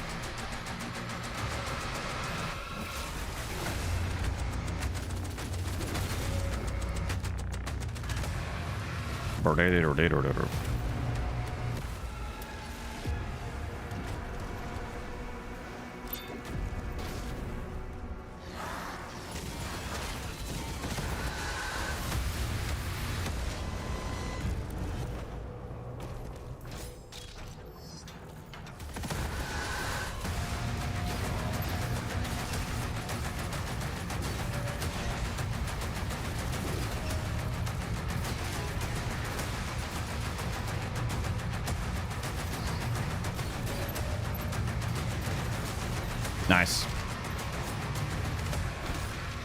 Nice.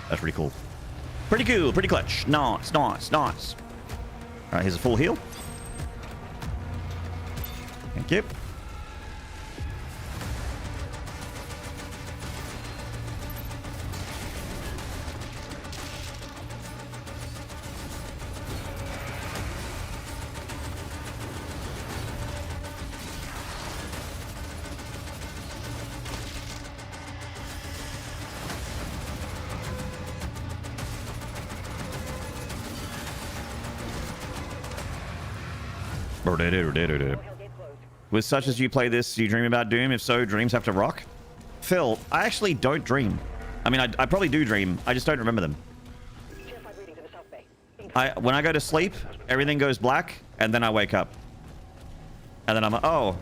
That's pretty cool. Pretty cool, pretty clutch. Nice, nice, nice. All right, here's a full heal. Thank you. With such as you play this, do you dream about Doom? If so, dreams have to rock? Phil, I actually don't dream. I mean, I probably do dream. I just don't remember them. When I go to sleep, everything goes black, and then I wake up. And then I'm like, oh.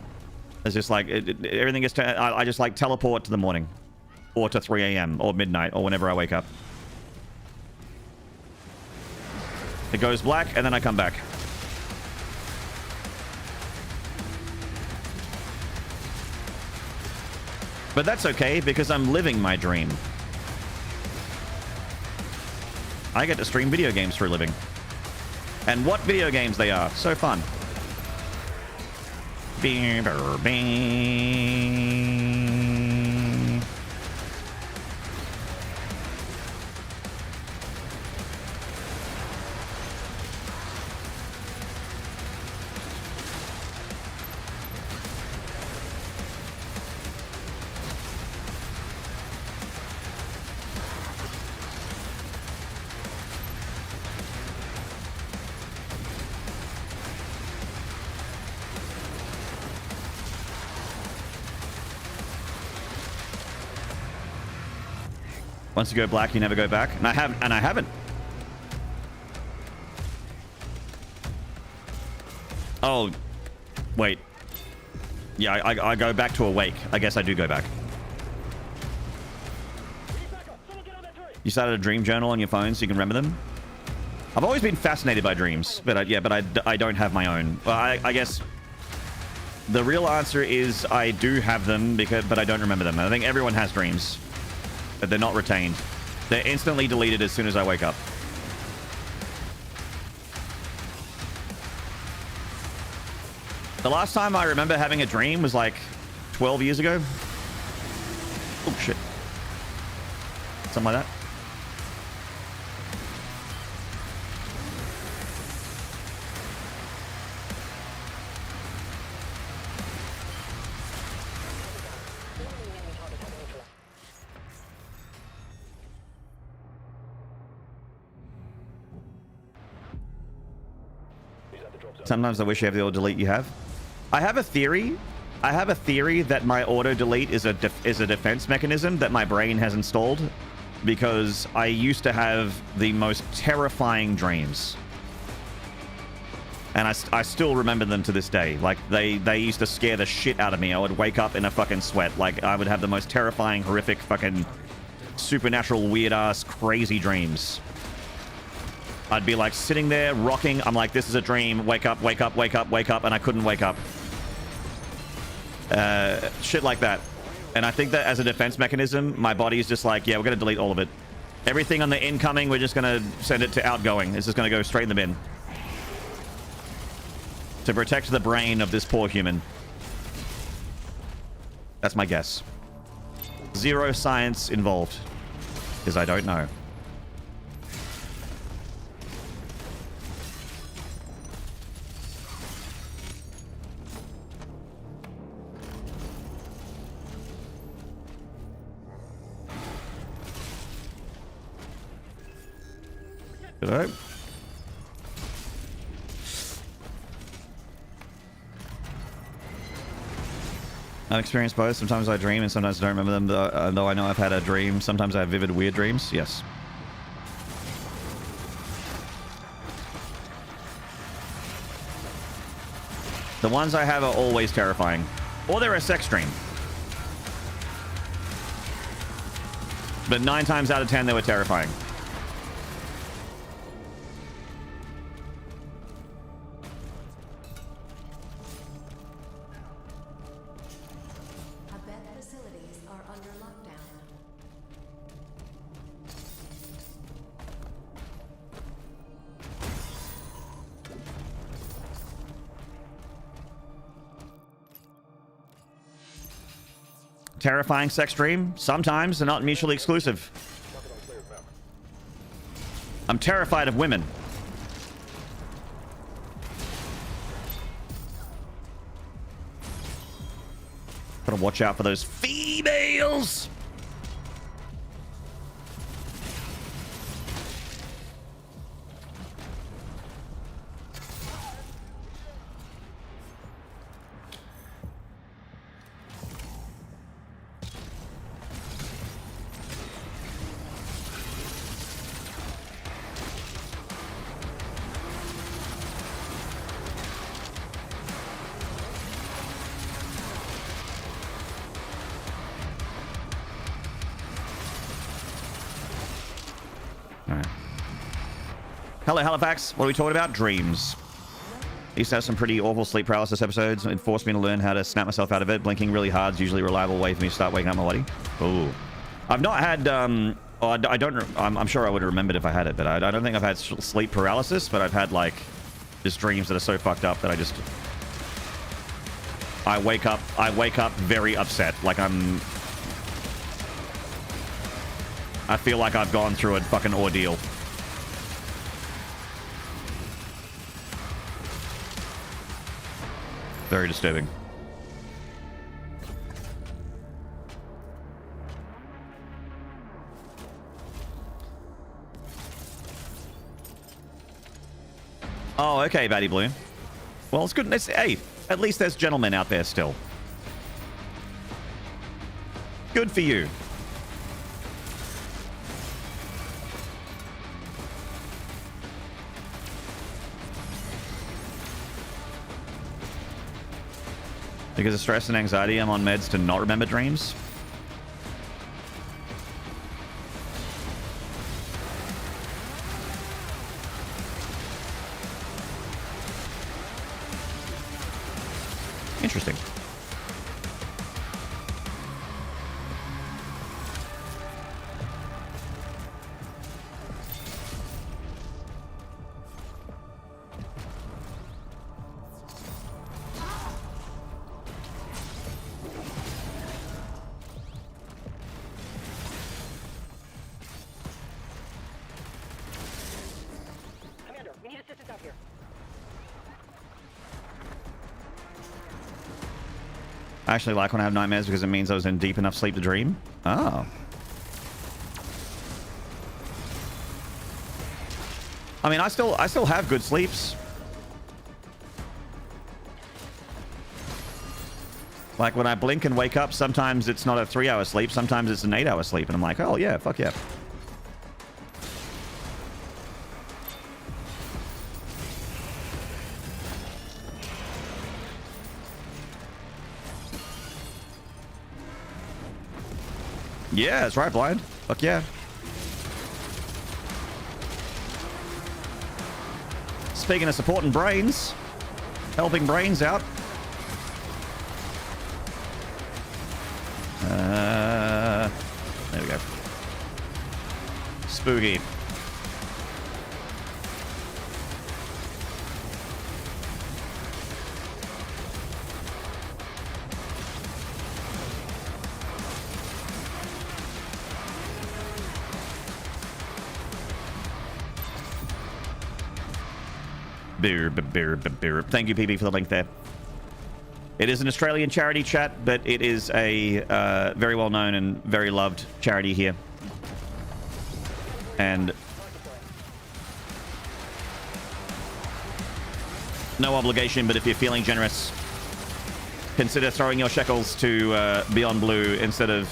It's just like, everything gets... I just like teleport to the morning. Or to 3 a.m. or midnight, or whenever I wake up. It goes black, and then I come back. But that's okay, because I'm living my dream. I get to stream video games for a living. And what video games they are. So fun. Bing, bing. Once you go black, you never go back. And I haven't. Oh, wait. Yeah, I go back to awake. I guess I do go back. You started a dream journal on your phone so you can remember them? I've always been fascinated by dreams, but I don't have my own. Well, I guess the real answer is I do have them, but I don't remember them. I think everyone has dreams. But they're not retained. They're instantly deleted as soon as I wake up. The last time I remember having a dream was like 12 years ago. Oh, shit. Something like that. Sometimes I wish you have the auto delete you have. I have a theory. I have a theory that my auto delete is a defense mechanism that my brain has installed, because I used to have the most terrifying dreams, and I still remember them to this day. Like they used to scare the shit out of me. I would wake up in a fucking sweat. Like I would have the most terrifying, horrific, fucking supernatural, weird ass, crazy dreams. I'd be like sitting there rocking. I'm like, this is a dream. Wake up, wake up, wake up, wake up. And I couldn't wake up. Shit like that. And I think that as a defense mechanism, my body's just like, yeah, we're going to delete all of it. Everything on the incoming, we're just going to send it to outgoing. It's just going to go straight in the bin. To protect the brain of this poor human. That's my guess. Zero science involved. Because I don't know. Good. I've experienced both. Sometimes I dream and sometimes I don't remember them, though I know I've had a dream. Sometimes I have vivid, weird dreams. Yes. The ones I have are always terrifying. Or they're a sex dream. But 9 times out of 10, they were terrifying. Terrifying sex dream? Sometimes. They're not mutually exclusive. I'm terrified of women. Gotta watch out for those females. Hello, Halifax. What are we talking about? Dreams. I used to have some pretty awful sleep paralysis episodes. It forced me to learn how to snap myself out of it. Blinking really hard is usually a reliable way for me to start waking up my body. Ooh. I've not had, I don't, I'm sure I would have remembered if I had it, but I don't think I've had sleep paralysis, but I've had, like, just dreams that are so fucked up that I just I wake up very upset. Like I feel like I've gone through a fucking ordeal. Very disturbing. Oh, okay, Batty Blue. Well, it's good. Hey, at least there's gentlemen out there still. Good for you. Because of stress and anxiety, I'm on meds to not remember dreams. Interesting. Commander, we need assistance out here. I actually like when I have nightmares because it means I was in deep enough sleep to dream. Oh. I mean, I still have good sleeps. Like when I blink and wake up, sometimes it's not a 3-hour sleep, sometimes it's an 8-hour sleep, and I'm like, oh yeah, fuck yeah. Yeah, that's right, Blind. Fuck yeah. Speaking of supporting brains, helping brains out. There we go. Spooky. Thank you, PB, for the link there. It is an Australian charity chat, but it is a very well-known and very loved charity here. And no obligation, but if you're feeling generous, consider throwing your shekels to Beyond Blue instead of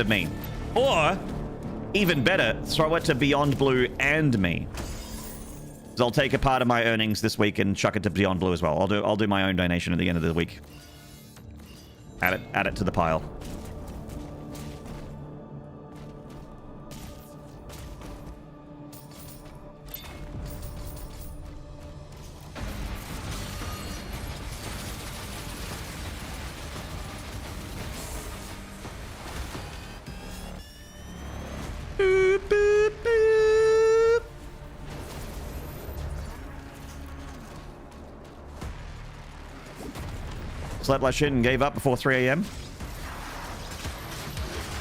me. Or, even better, throw it to Beyond Blue and me. So I'll take a part of my earnings this week and chuck it to Beyond Blue as well. I'll do my own donation at the end of the week. Add it to the pile. Boop, boop, boop. Slept like shit and gave up before 3 a.m.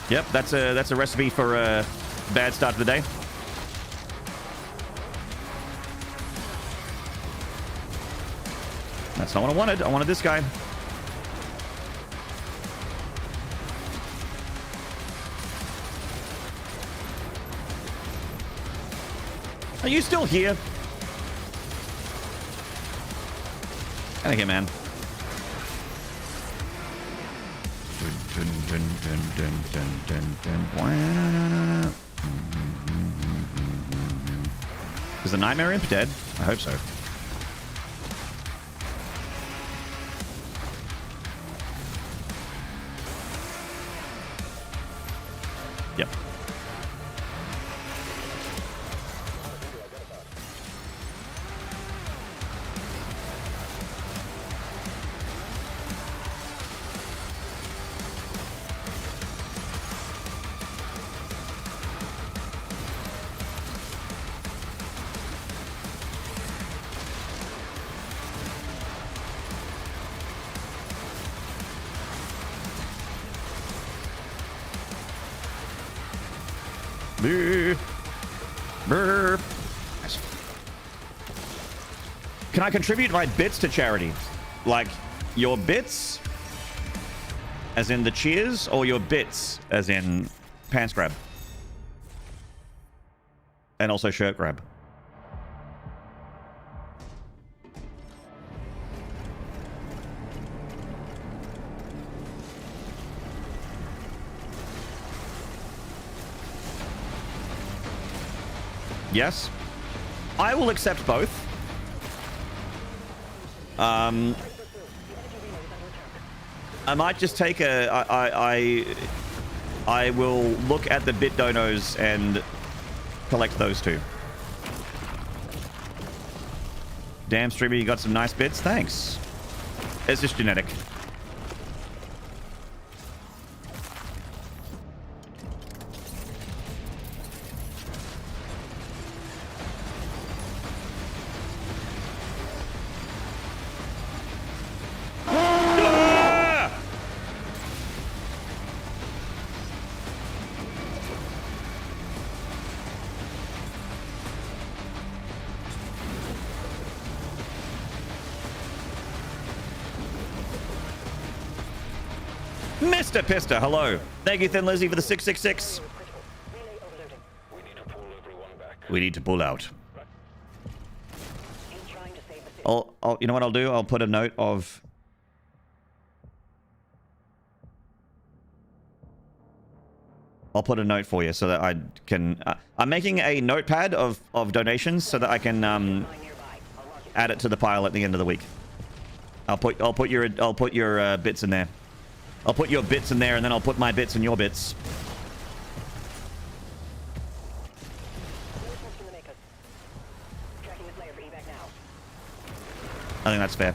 Yep, that's a recipe for a bad start to the day. That's not what I wanted. I wanted this guy. Are you still here? Get out of here, man. Is the Nightmare Imp dead? I hope so. Yep. Brr. Brr. Can I contribute my bits to charity? Like, your bits, as in the cheers, or your bits, as in pants grab? And also shirt grab. Yes. I will accept both. I might just take a... I will look at the bit donos and collect those two. Damn, streamer, you got some nice bits. Thanks. It's just genetic. Mr. Pista, hello. Thank you, Thin Lizzy, for the 666. We need to pull everyone back. We need to pull out. He's trying to save the city. You know what I'll do? I'll put a note of... I'll put a note for you so that I can... I'm making a notepad of donations so that I can add it to the pile at the end of the week. I'll put your bits in there. I'll put your bits in there, and then I'll put my bits in your bits. I think that's fair.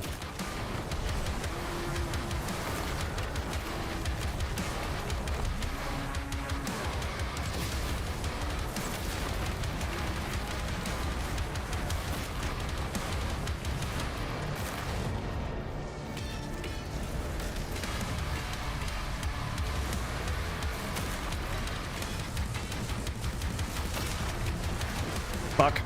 Fuck.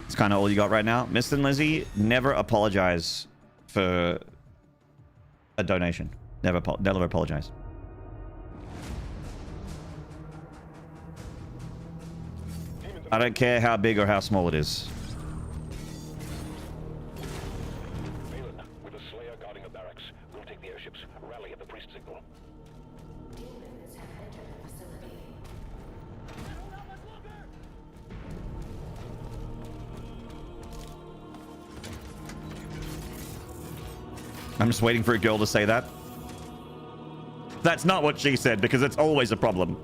It's kind of all you got right now. Mr. and Lizzie, never apologize for a donation. Never apologize. I don't care how big or how small it is. With a Slayer guarding a barracks, we'll take the airships. Rally at the priest signal. I'm just waiting for a girl to say that. That's not what she said, because it's always a problem.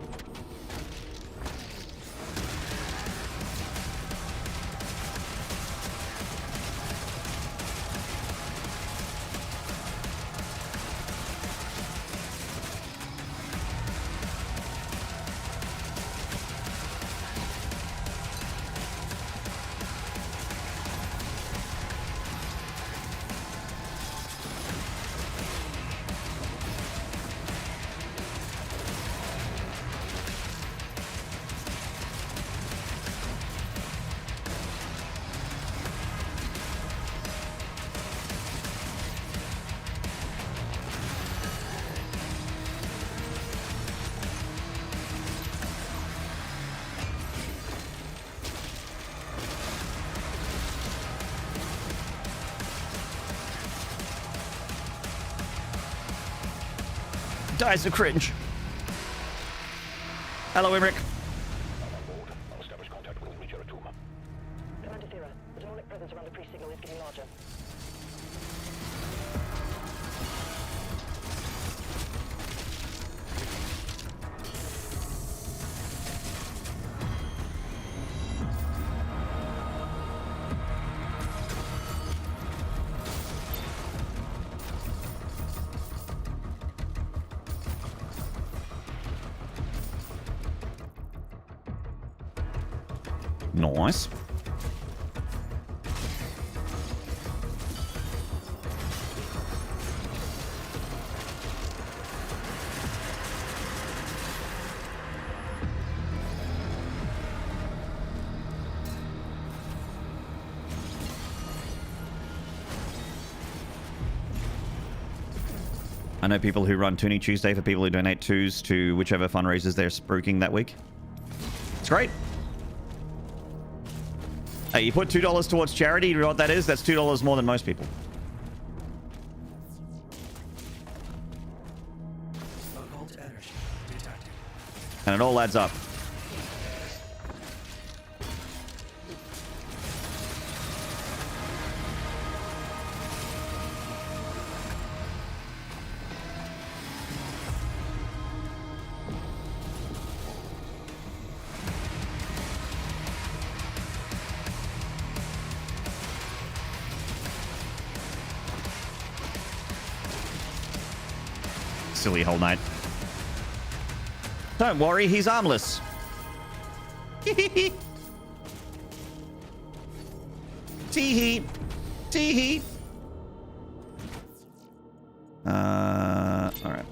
Dies of cringe. Hello, Imric. I'll establish contact with Reacher Tomb. Commander Thera, the demonic presence around the priest signal is getting larger. Nice. I know people who run Toonie Tuesday for people who donate twos to whichever fundraisers they're spruiking that week. It's great. Hey, you put $2 towards charity, you know what that is? That's $2 more than most people. Occult energy detected. And it all adds up. Silly whole night. Don't worry, he's armless. Tee-hee. Tee-hee. Tee-hee. All right.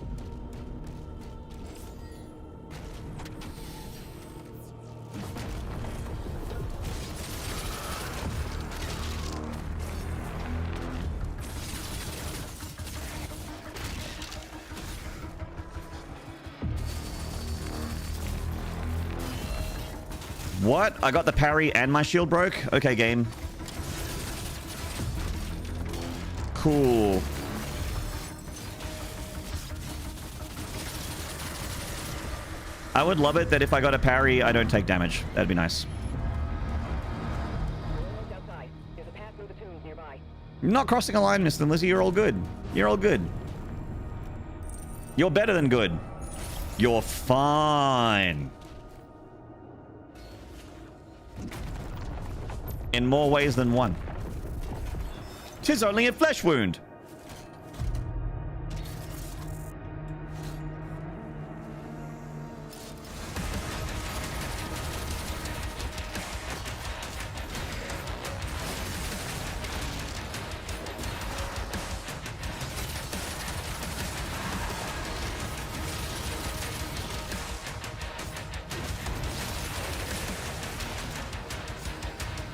What? I got the parry and my shield broke? Okay, game. Cool. I would love it that if I got a parry, I don't take damage. That'd be nice. Outside. There's a path through the tombs nearby. You're not crossing a line, Mr. Lizzie. You're all good. You're all good. You're better than good. You're fine. In more ways than one. 'Tis only a flesh wound.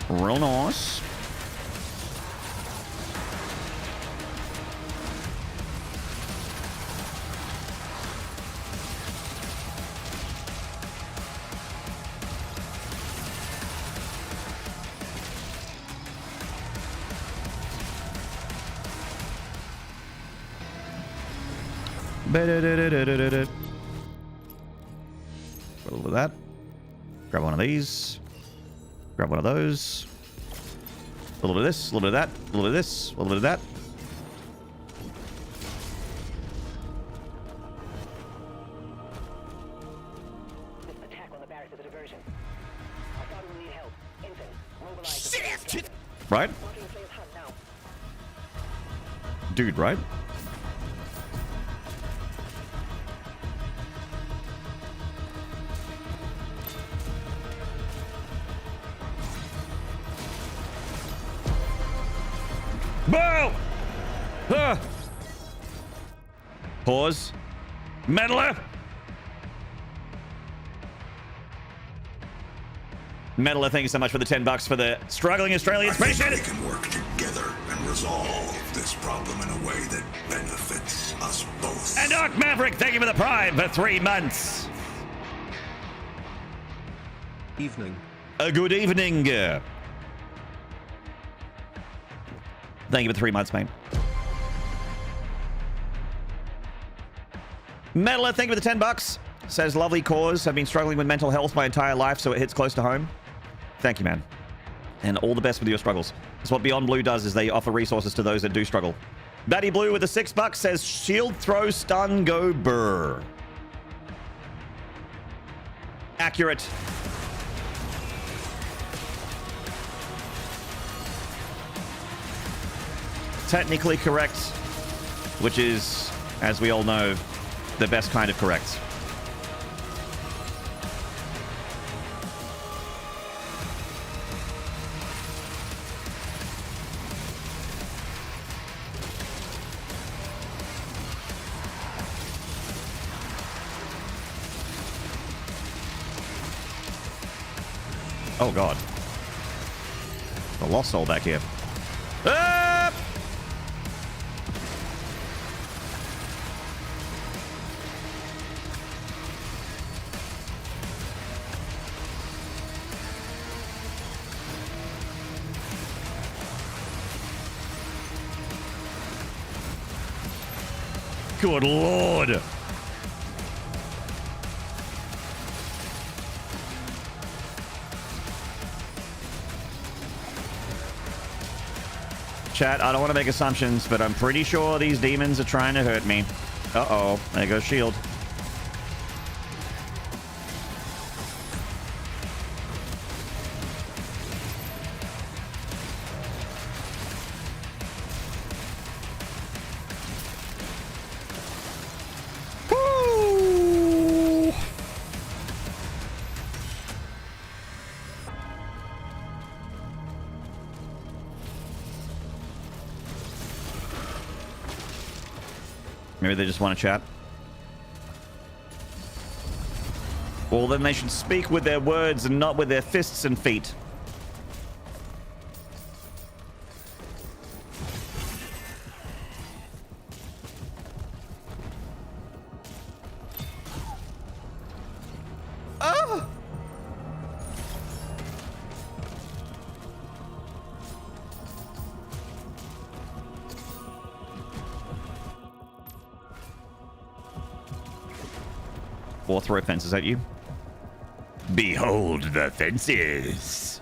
Real nice. A little of that. Grab one of these. Grab one of those. A little bit of this, a little bit of that, a little bit of this, a little bit of that. This attack on the barracks is a diversion. I thought we need help. Infant, mobilize. Shit! Right? Walking Flame's hut now. Dude, right? Bow! Pause. Meddler! Meddler, thank you so much for the $10 for the struggling Australians. I think Appreciate we it! can work together and resolve this problem in a way that benefits us both. And Dark Maverick, thank you for the Prime for 3 months. Evening. A good evening. Thank you for 3 months, mate. Meddler, thank you for the $10. Says, lovely cause. Have been struggling with mental health my entire life, so it hits close to home. Thank you, man. And all the best with your struggles. That's what Beyond Blue does, is they offer resources to those that do struggle. Batty Blue with the $6 says, shield, throw, stun, go, burr. Accurate. Technically correct, which is, as we all know, the best kind of correct. Oh god. The lost soul back here. Ah! Good lord. Chat, I don't want to make assumptions, but I'm pretty sure these demons are trying to hurt me. Uh-oh. There goes shield. Woo! Maybe they just want to chat. Well, then they should speak with their words and not with their fists and feet. Oh! Or throw fences at you. Behold the fences.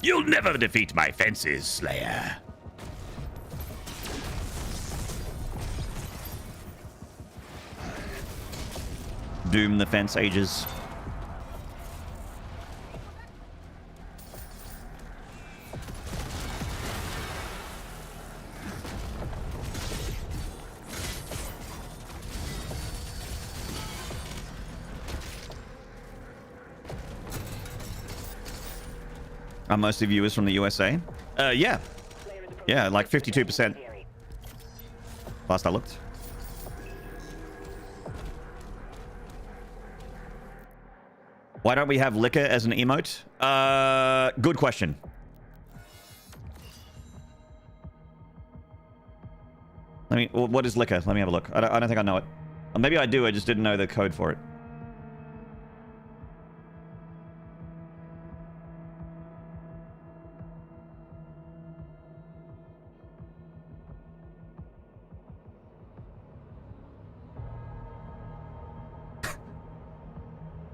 You'll never defeat my fences, Slayer. Doom the fence ages. Are most of viewers from the USA? Yeah. Yeah, like 52%. Last I looked. Why don't we have liquor as an emote? Good question. What is liquor? Let me have a look. I don't think I know it. Or maybe I do, I just didn't know the code for it.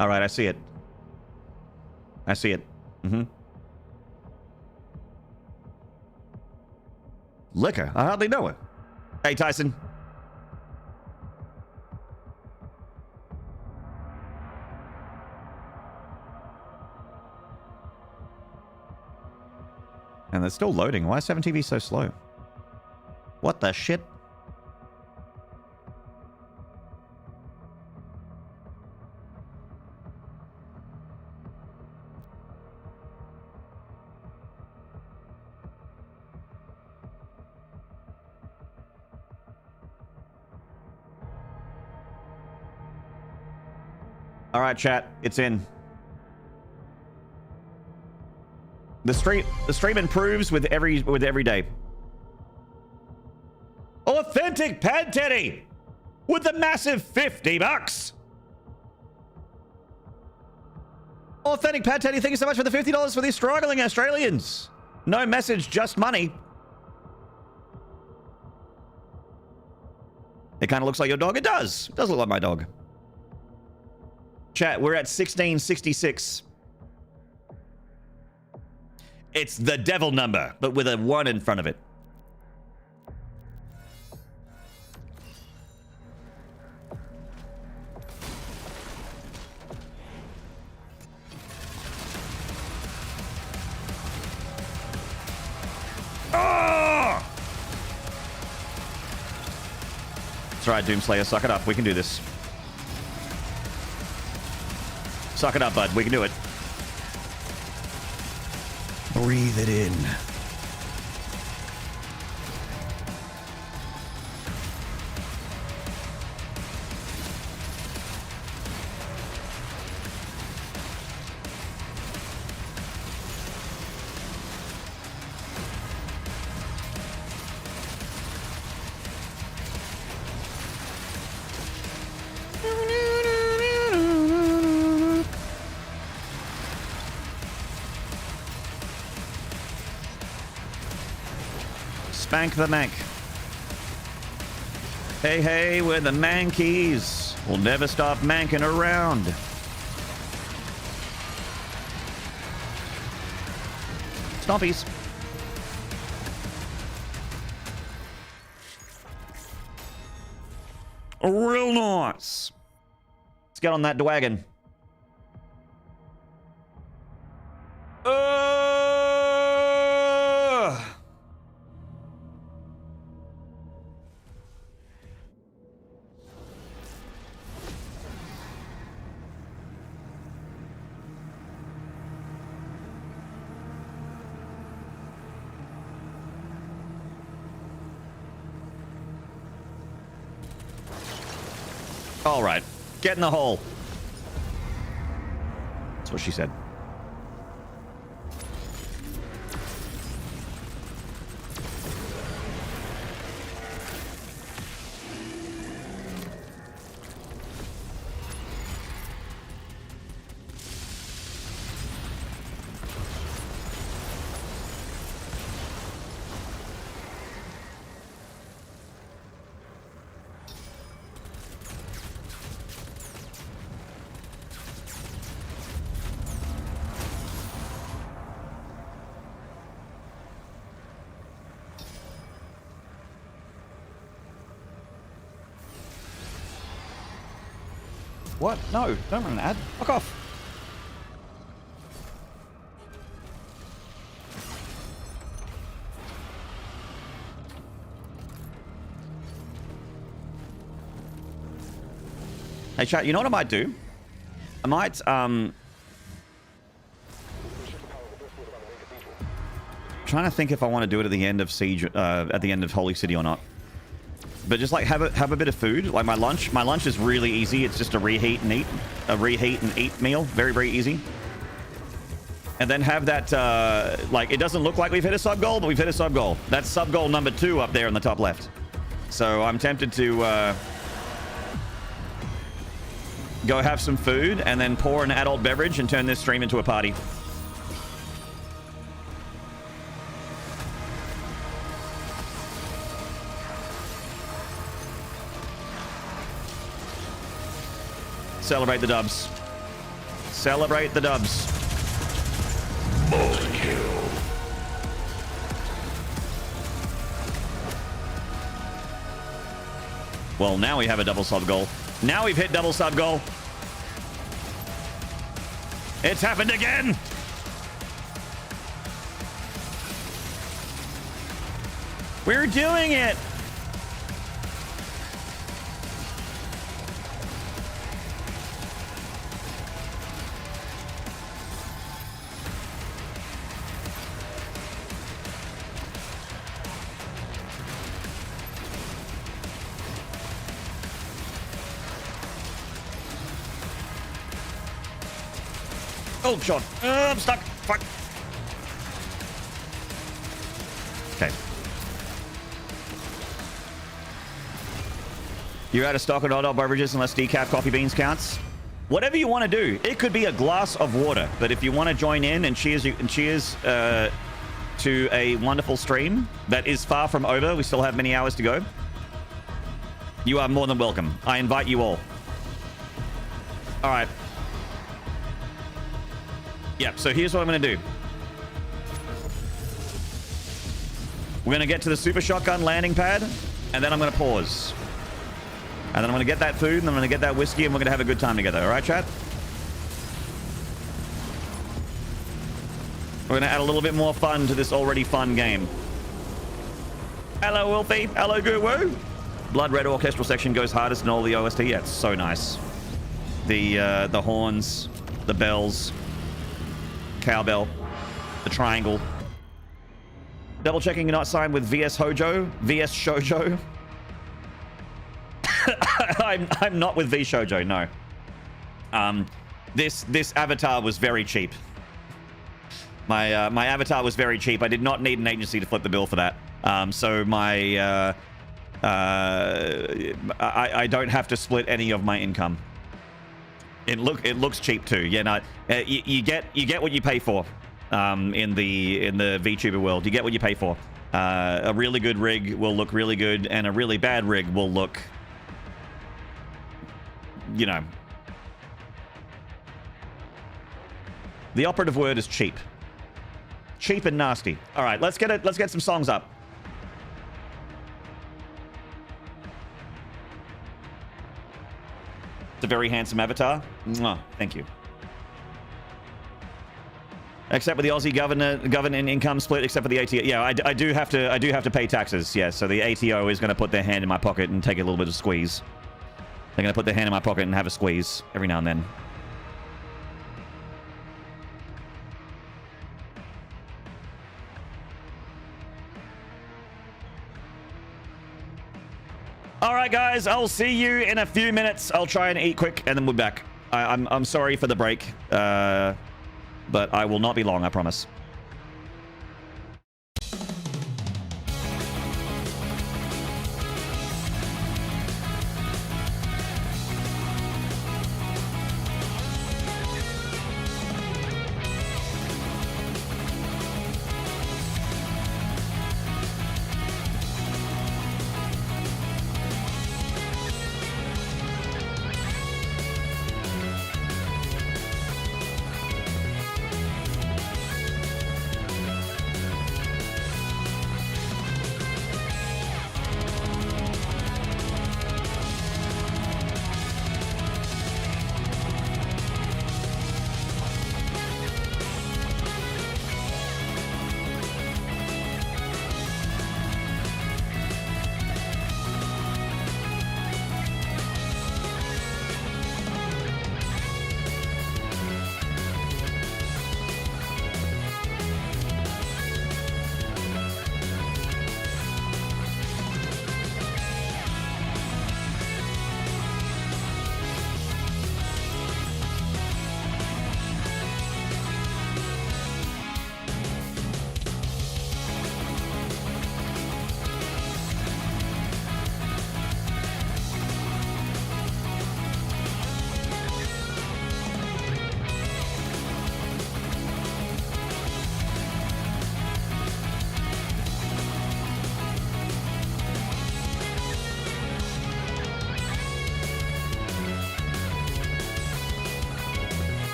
All right, I see it. I see it. Mm-hmm. Liquor? I hardly know it. Hey, Tyson. And they're still loading. Why is 7TV so slow? What the shit? All right, chat, it's in. The stream improves with every day. Authentic Pad Teddy with the massive $50. Authentic Pad Teddy, thank you so much for the $50 for these struggling Australians. No message, just money. It kind of looks like your dog. It does. It does look like my dog. Chat, we're at 1666. It's the devil number, but with a 1 in front of it. Oh! That's right, Doomslayer, suck it up. We can do this. Suck it up, bud. We can do it. Breathe it in. Mank the Mank. Hey, hey, we're the Mankeys. We'll never stop manking around. Stompies. Real nice. Let's get on that wagon. All right, get in the hole. That's what she said. What? No, don't run an ad. Fuck off. Hey chat, you know what I might do? I might trying to think if I want to do it at the end of Siege, at the end of Holy City or not. But just like have a bit of food, like my lunch. My lunch is really easy. It's just a reheat and eat meal. Very, very easy. And then have that, like, it doesn't look like we've hit a sub goal, but we've hit a sub goal. That's sub goal number 2 up there in the top left. So I'm tempted to go have some food and then pour an adult beverage and turn this stream into a party. Celebrate the dubs. Celebrate the dubs. Multi-kill. Well, now we have a double sub goal. Now we've hit double sub goal. It's happened again. We're doing it. Oh, shot. I'm stuck. Fuck. Okay. You're out of stock on adult beverages unless decaf coffee beans counts. Whatever you want to do. It could be a glass of water. But if you want to join in and cheers to a wonderful stream that is far from over, we still have many hours to go, you are more than welcome. I invite you all. All right. Yep, so here's what I'm going to do. We're going to get to the super shotgun landing pad, and then I'm going to pause. And then I'm going to get that food, and I'm going to get that whiskey, and we're going to have a good time together. All right, chat? We're going to add a little bit more fun to this already fun game. Hello, Wolfie. Hello, Guru. Blood Red orchestral section goes hardest in all the OST. Yeah, it's so nice. The horns, the bells, cowbell, the triangle. Double checking you're not signed with VS Hojo, VS Shoujo. I'm not with V Shoujo, no. This avatar was very cheap. My avatar was very cheap. I did not need an agency to flip the bill for that. So my I don't have to split any of my income. It looks cheap too. Yeah, no, you get what you pay for. In the VTuber world, you get what you pay for. A really good rig will look really good, and a really bad rig will look, you know. The operative word is cheap. Cheap and nasty. All right, let's get some songs up. It's a very handsome avatar. Mwah, thank you. Except with the Aussie government income split, except for the ATO. Yeah, I do have to pay taxes. Yeah, so the ATO is going to put their hand in my pocket and take a little bit of squeeze. They're going to put their hand in my pocket and have a squeeze every now and then. All right, guys, I'll see you in a few minutes. I'll try and eat quick, and then we'll be back. I'm sorry for the break, but I will not be long, I promise.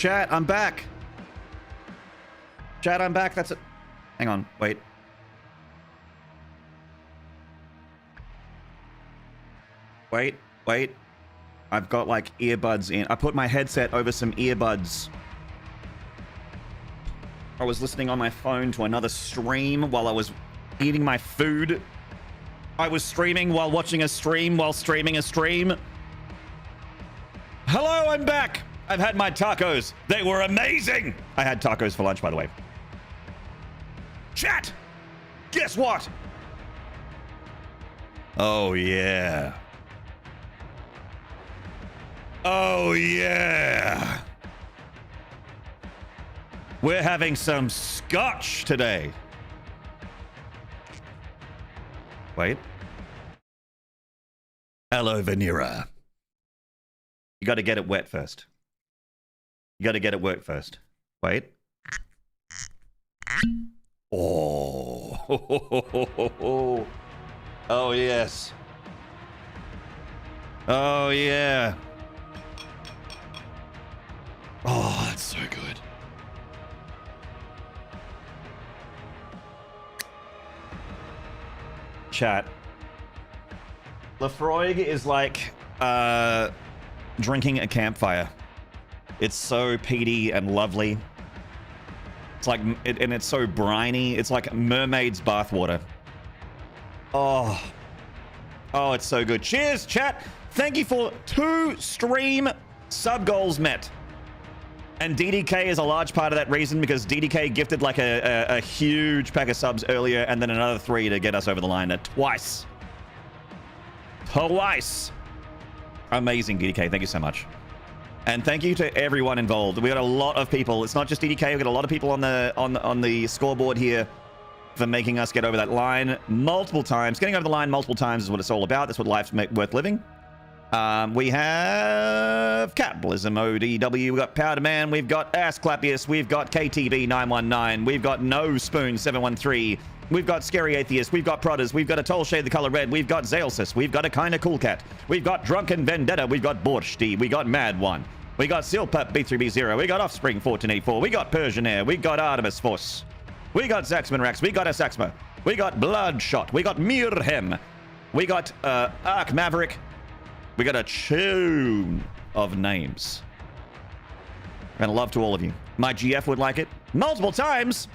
Chat, I'm back. Chat, I'm back. That's it. Hang on. Wait. Wait. I've got like earbuds in. I put my headset over some earbuds. I was listening on my phone to another stream while I was eating my food. I was streaming while watching a stream while streaming a stream. Hello, I'm back. I've had my tacos. They were amazing. I had tacos for lunch, by the way. Chat, guess what? Oh, yeah. Oh, yeah. We're having some scotch today. Wait. Hello, Vanera. You got to get it wet first. You got to get it wet first. Wait. Oh. Oh, yes. Oh, yeah. Oh, that's so good. Chat. Lafroig is like drinking a campfire. It's so peaty and lovely. It's like, and it's so briny. It's like mermaid's bathwater. Oh. Oh, it's so good. Cheers, chat. Thank you for 2 stream sub goals met. And DDK is a large part of that reason because DDK gifted like a huge pack of subs earlier and then another 3 to get us over the line twice. Twice. Amazing, DDK. Thank you so much. And thank you to everyone involved. We got a lot of people. It's not just DDK. We got a lot of people on the scoreboard here for making us get over that line multiple times. Getting over the line multiple times is what it's all about. That's what life's worth living. We have Capitalism ODW, we've got Powder Man, we've got Assclapius, we've got KTB919, we've got No Spoon 713, we've got Scary Atheist, we've got Prodders, we've got a Tall Shade the Color Red, we've got Zaelsis, we've got a Kinda Cool Cat, we've got Drunken Vendetta, we've got Borshti, we got Mad One, we got Silpup B3B0, we got Offspring 1484, we got Persian Air, we got Artemis Force, we got Zaxman Rax, we got Asaxma, we got Bloodshot, we got Mirhem, we got Arc Maverick. We got a tune of names. And love to all of you. My GF would like it multiple times.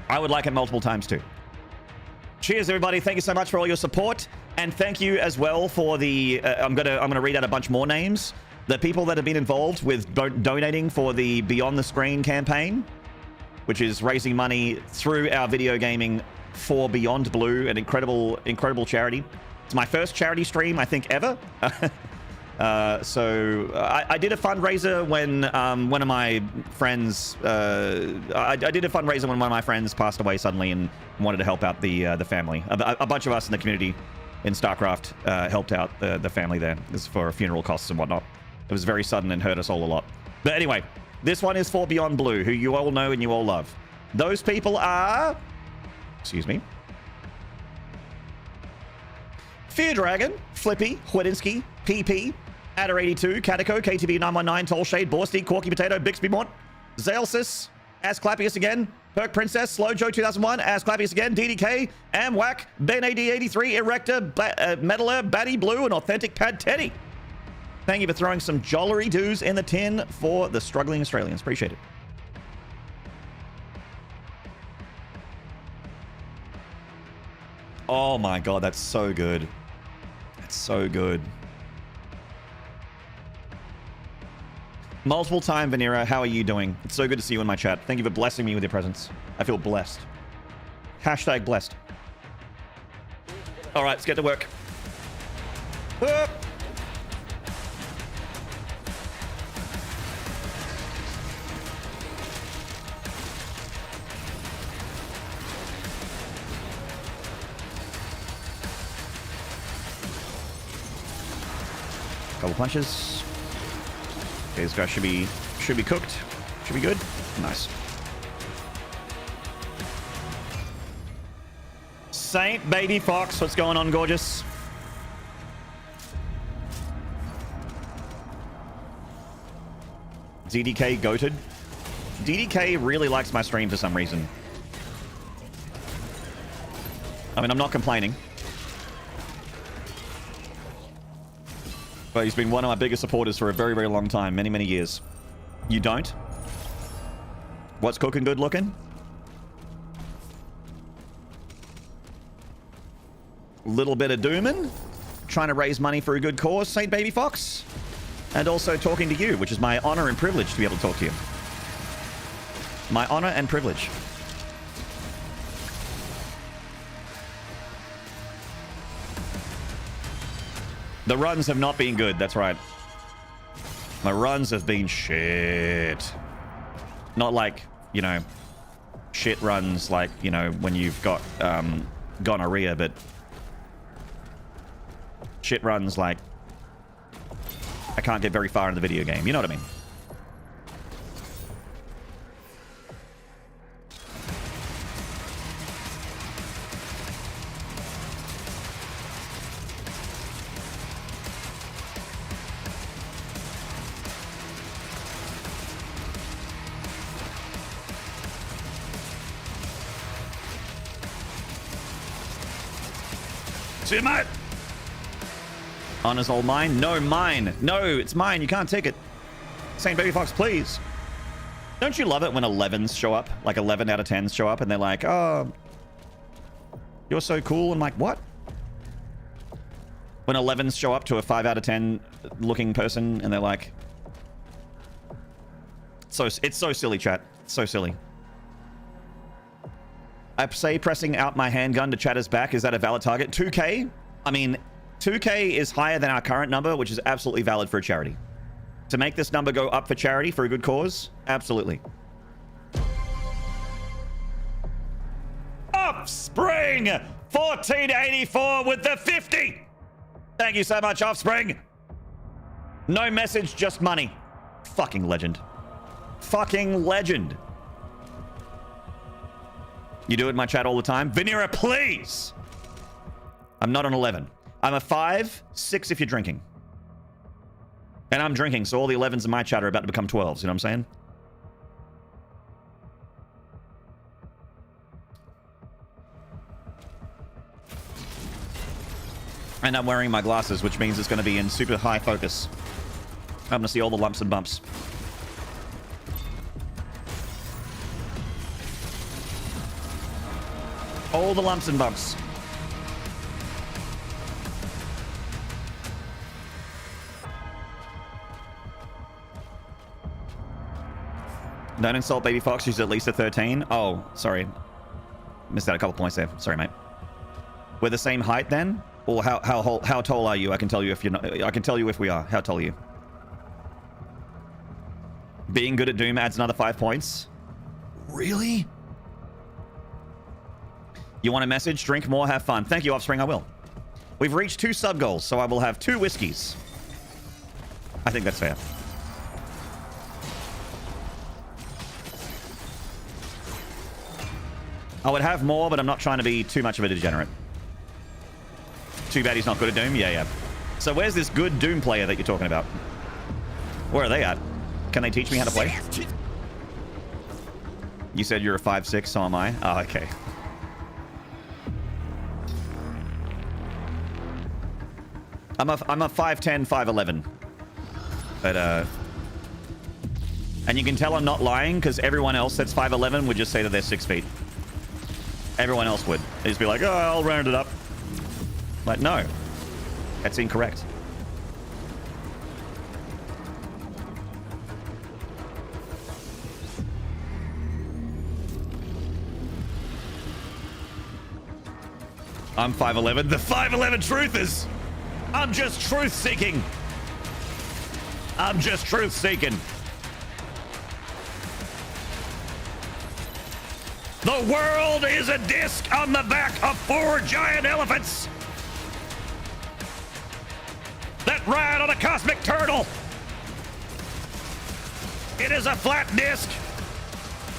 I would like it multiple times too. Cheers, everybody. Thank you so much for all your support. And thank you as well for the... I'm gonna read out a bunch more names. The people that have been involved with donating for the Beyond the Screen campaign, which is raising money through our video gaming for Beyond Blue, an incredible charity. It's my first charity stream, I think, ever. So I did a fundraiser when one of my friends... I did a fundraiser when one of my friends passed away suddenly and wanted to help out the family. A bunch of us in the community in StarCraft helped out the family there. This is for funeral costs and whatnot. It was very sudden and hurt us all a lot. But anyway, this one is for Beyond Blue, who you all know and you all love. Those people are... Excuse me. Fear Dragon, Flippy, Whitinsky, PP, Adder82, Catako, KTB919, Tallshade, Borsty, Corky Potato, Bixby Mont, Zaelsis, Asclapius again, Perk Princess, Slowjo 2001, Asclapius again, DDK, Amwac, BenAD83, Erector, Metaler, Batty Blue, and Authentic Pad Teddy. Thank you for throwing some jollery doos in the tin for the struggling Australians. Appreciate it. Oh my god, that's so good. That's so good. Multiple time, Vanera, how are you doing? It's so good to see you in my chat. Thank you for blessing me with your presence. I feel blessed. Hashtag blessed. All right, let's get to work. Couple punches. Okay, this guy should be cooked. Should be good. Nice. Saint Baby Fox, what's going on, gorgeous? ZDK goated. DDK really likes my stream for some reason. I mean, I'm not complaining. But he's been one of my biggest supporters for a very, very long time. Many, many years. You don't? What's cooking good looking? Little bit of dooming. Trying to raise money for a good cause, Saint Baby Fox. And also talking to you, which is my honor and privilege to be able to talk to you. My honor and privilege. The runs have not been good, that's right. My runs have been shit. Not like, you know, shit runs like, you know, when you've got gonorrhea, but shit runs like I can't get very far in the video game. You know what I mean? See you, mate. Honor's all mine? No, mine. No, it's mine. You can't take it. Saint Baby Fox, please. Don't you love it when 11s show up? Like 11 out of 10s show up and they're like, oh, you're so cool. I'm like, what? When 11s show up to a 5 out of 10 looking person and they're like, it's so silly, chat. It's so silly. I say pressing out my handgun to Chatter's back. Is that a valid target? 2K? I mean, 2K is higher than our current number, which is absolutely valid for a charity. To make this number go up for charity, for a good cause, absolutely. Offspring! 1484 with the 50! Thank you so much, Offspring. No message, just money. Fucking legend. Fucking legend. You do it in my chat all the time. Vanera, please! I'm not an 11. I'm a 5, 6 if you're drinking. And I'm drinking, so all the 11s in my chat are about to become 12s. You know what I'm saying? And I'm wearing my glasses, which means it's going to be in super high focus. I'm going to see all the lumps and bumps. All the lumps and bumps. Don't insult Baby Fox, she's at least a 13. Oh, sorry. Missed out a couple points there. Sorry, mate. We're the same height then? Or how tall are you? I can tell you if you're not. I can tell you if we are. How tall are you? Being good at Doom adds another 5 points. Really? You want a message? Drink more, have fun. Thank you, Offspring, I will. We've reached 2 sub goals, so I will have 2 whiskeys. I think that's fair. I would have more, but I'm not trying to be too much of a degenerate. Too bad he's not good at Doom? Yeah. So where's this good Doom player that you're talking about? Where are they at? Can they teach me how to play? You said you're a 5'6", so am I. Oh, okay. I'm a 5'10", 5'11". But, and you can tell I'm not lying, because everyone else that's 5'11" would just say that they're 6 feet. Everyone else would. They'd just be like, oh, I'll round it up. Like, no. That's incorrect. I'm 5'11". The 5'11 truthers! I'm just truth-seeking. I'm just truth-seeking. The world is a disc on the back of 4 giant elephants that ride on a cosmic turtle. It is a flat disc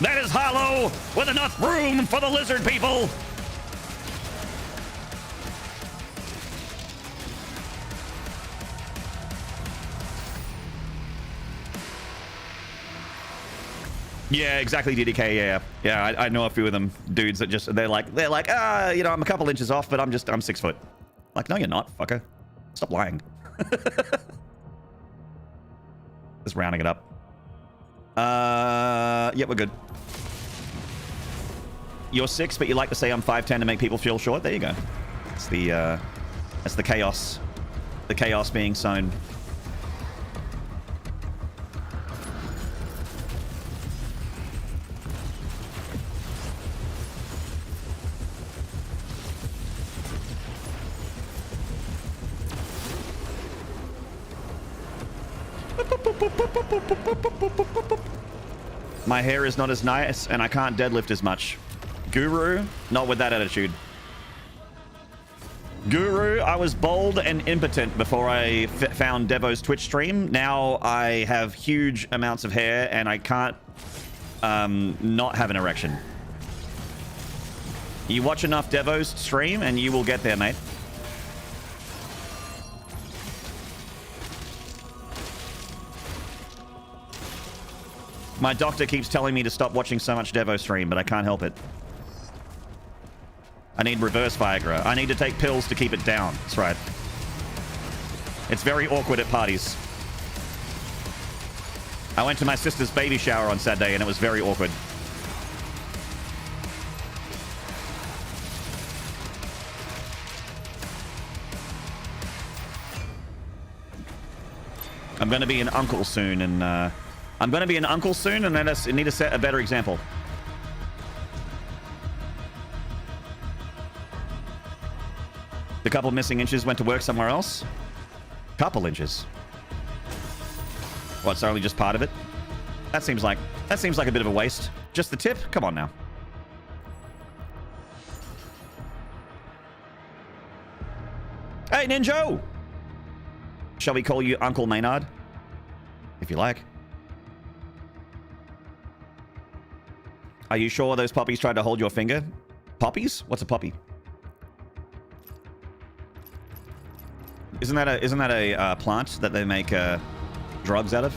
that is hollow with enough room for the lizard people. Yeah, exactly, DDK. Yeah. I know a few of them dudes that just they're like you know, I'm a couple inches off, but I'm 6 foot. Like, no, you're not, fucker. Stop lying. Just rounding it up. Yeah, we're good. You're 6, but you like to say I'm 5'10" to make people feel short. There you go. It's that's the chaos. The chaos being sown. My hair is not as nice, and I can't deadlift as much. Guru, not with that attitude. Guru, I was bald and impotent before I found Devo's Twitch stream. Now I have huge amounts of hair, and I can't not have an erection. You watch enough Devo's stream, and you will get there, mate. My doctor keeps telling me to stop watching so much Devo stream, but I can't help it. I need reverse Viagra. I need to take pills to keep it down. That's right. It's very awkward at parties. I went to my sister's baby shower on Saturday, and it was very awkward. I'm going to be an uncle soon, and I need to set a better example. The couple missing inches went to work somewhere else. Couple inches. What's only just part of it? That seems like a bit of a waste. Just the tip? Come on now. Hey, Ninjo! Shall we call you Uncle Maynard? If you like. Are you sure those puppies tried to hold your finger? Poppies? What's a puppy? Isn't that a plant that they make drugs out of?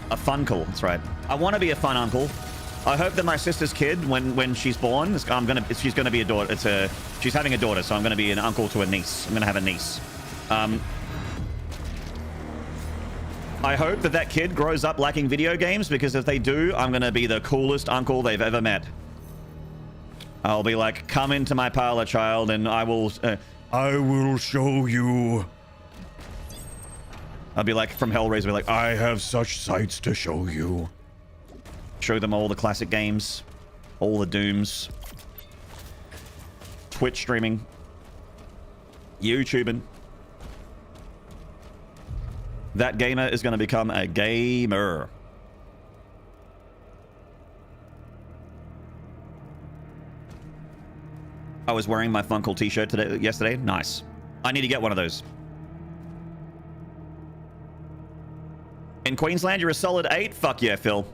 A funcle, that's right. I want to be a fun uncle. I hope that my sister's kid, when she's born, she's gonna be a daughter. She's having a daughter, so I'm gonna be an uncle to a niece. I'm gonna have a niece. I hope that kid grows up liking video games, because if they do, I'm gonna be the coolest uncle they've ever met. I'll be like, come into my parlor, child, and I will show you. I'll be like, from Hellraiser, be like, I have such sights to show you. Show them all the classic games, all the Dooms, Twitch streaming, YouTubing. That gamer is going to become a gamer. I was wearing my Funkle t-shirt yesterday. Nice. I need to get one of those. In Queensland, you're a solid 8? Fuck yeah, Phil.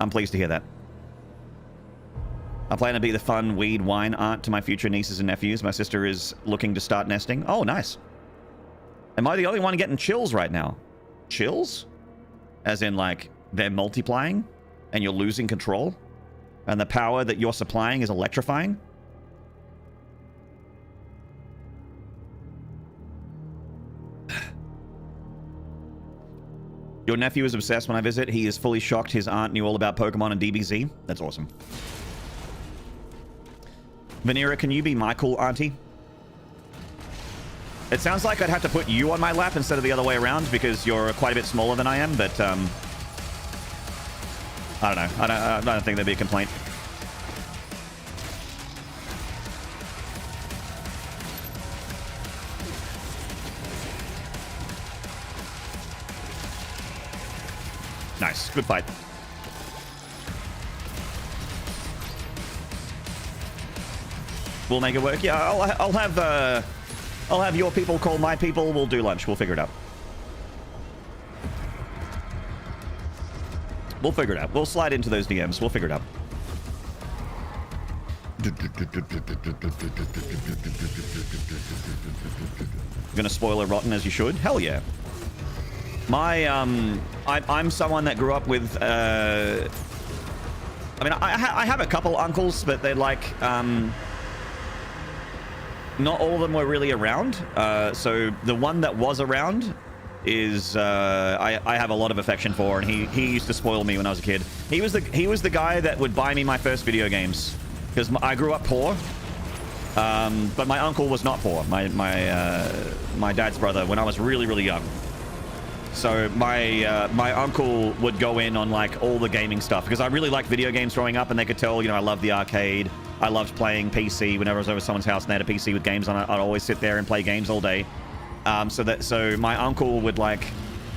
I'm pleased to hear that. I plan to be the fun weed wine aunt to my future nieces and nephews. My sister is looking to start nesting. Oh, nice. Am I the only one getting chills right now? Chills? As in, like, they're multiplying and you're losing control? And the power that you're supplying is electrifying? Your nephew is obsessed when I visit. He is fully shocked his aunt knew all about Pokemon and DBZ. That's awesome. Vanera, can you be my cool auntie? It sounds like I'd have to put you on my lap instead of the other way around, because you're quite a bit smaller than I am, but I don't know. I don't think there'd be a complaint. Nice. Good fight. We'll make it work. Yeah, I'll have your people call my people. We'll do lunch. We'll figure it out. We'll figure it out. We'll slide into those DMs. We'll figure it out. Gonna spoil a rotten as you should. Hell yeah. My I'm someone that grew up with. I mean, I have a couple uncles, but they're like not all of them were really around. So the one that was around is I have a lot of affection for, and he used to spoil me when I was a kid. He was the guy that would buy me my first video games because I grew up poor. But my uncle was not poor. My dad's brother when I was really young. So my uncle would go in on like all the gaming stuff because I really liked video games growing up, and they could tell, you know, I loved the arcade. I loved playing PC. Whenever I was over someone's house and they had a PC with games on it, I'd always sit there and play games all day. So my uncle would like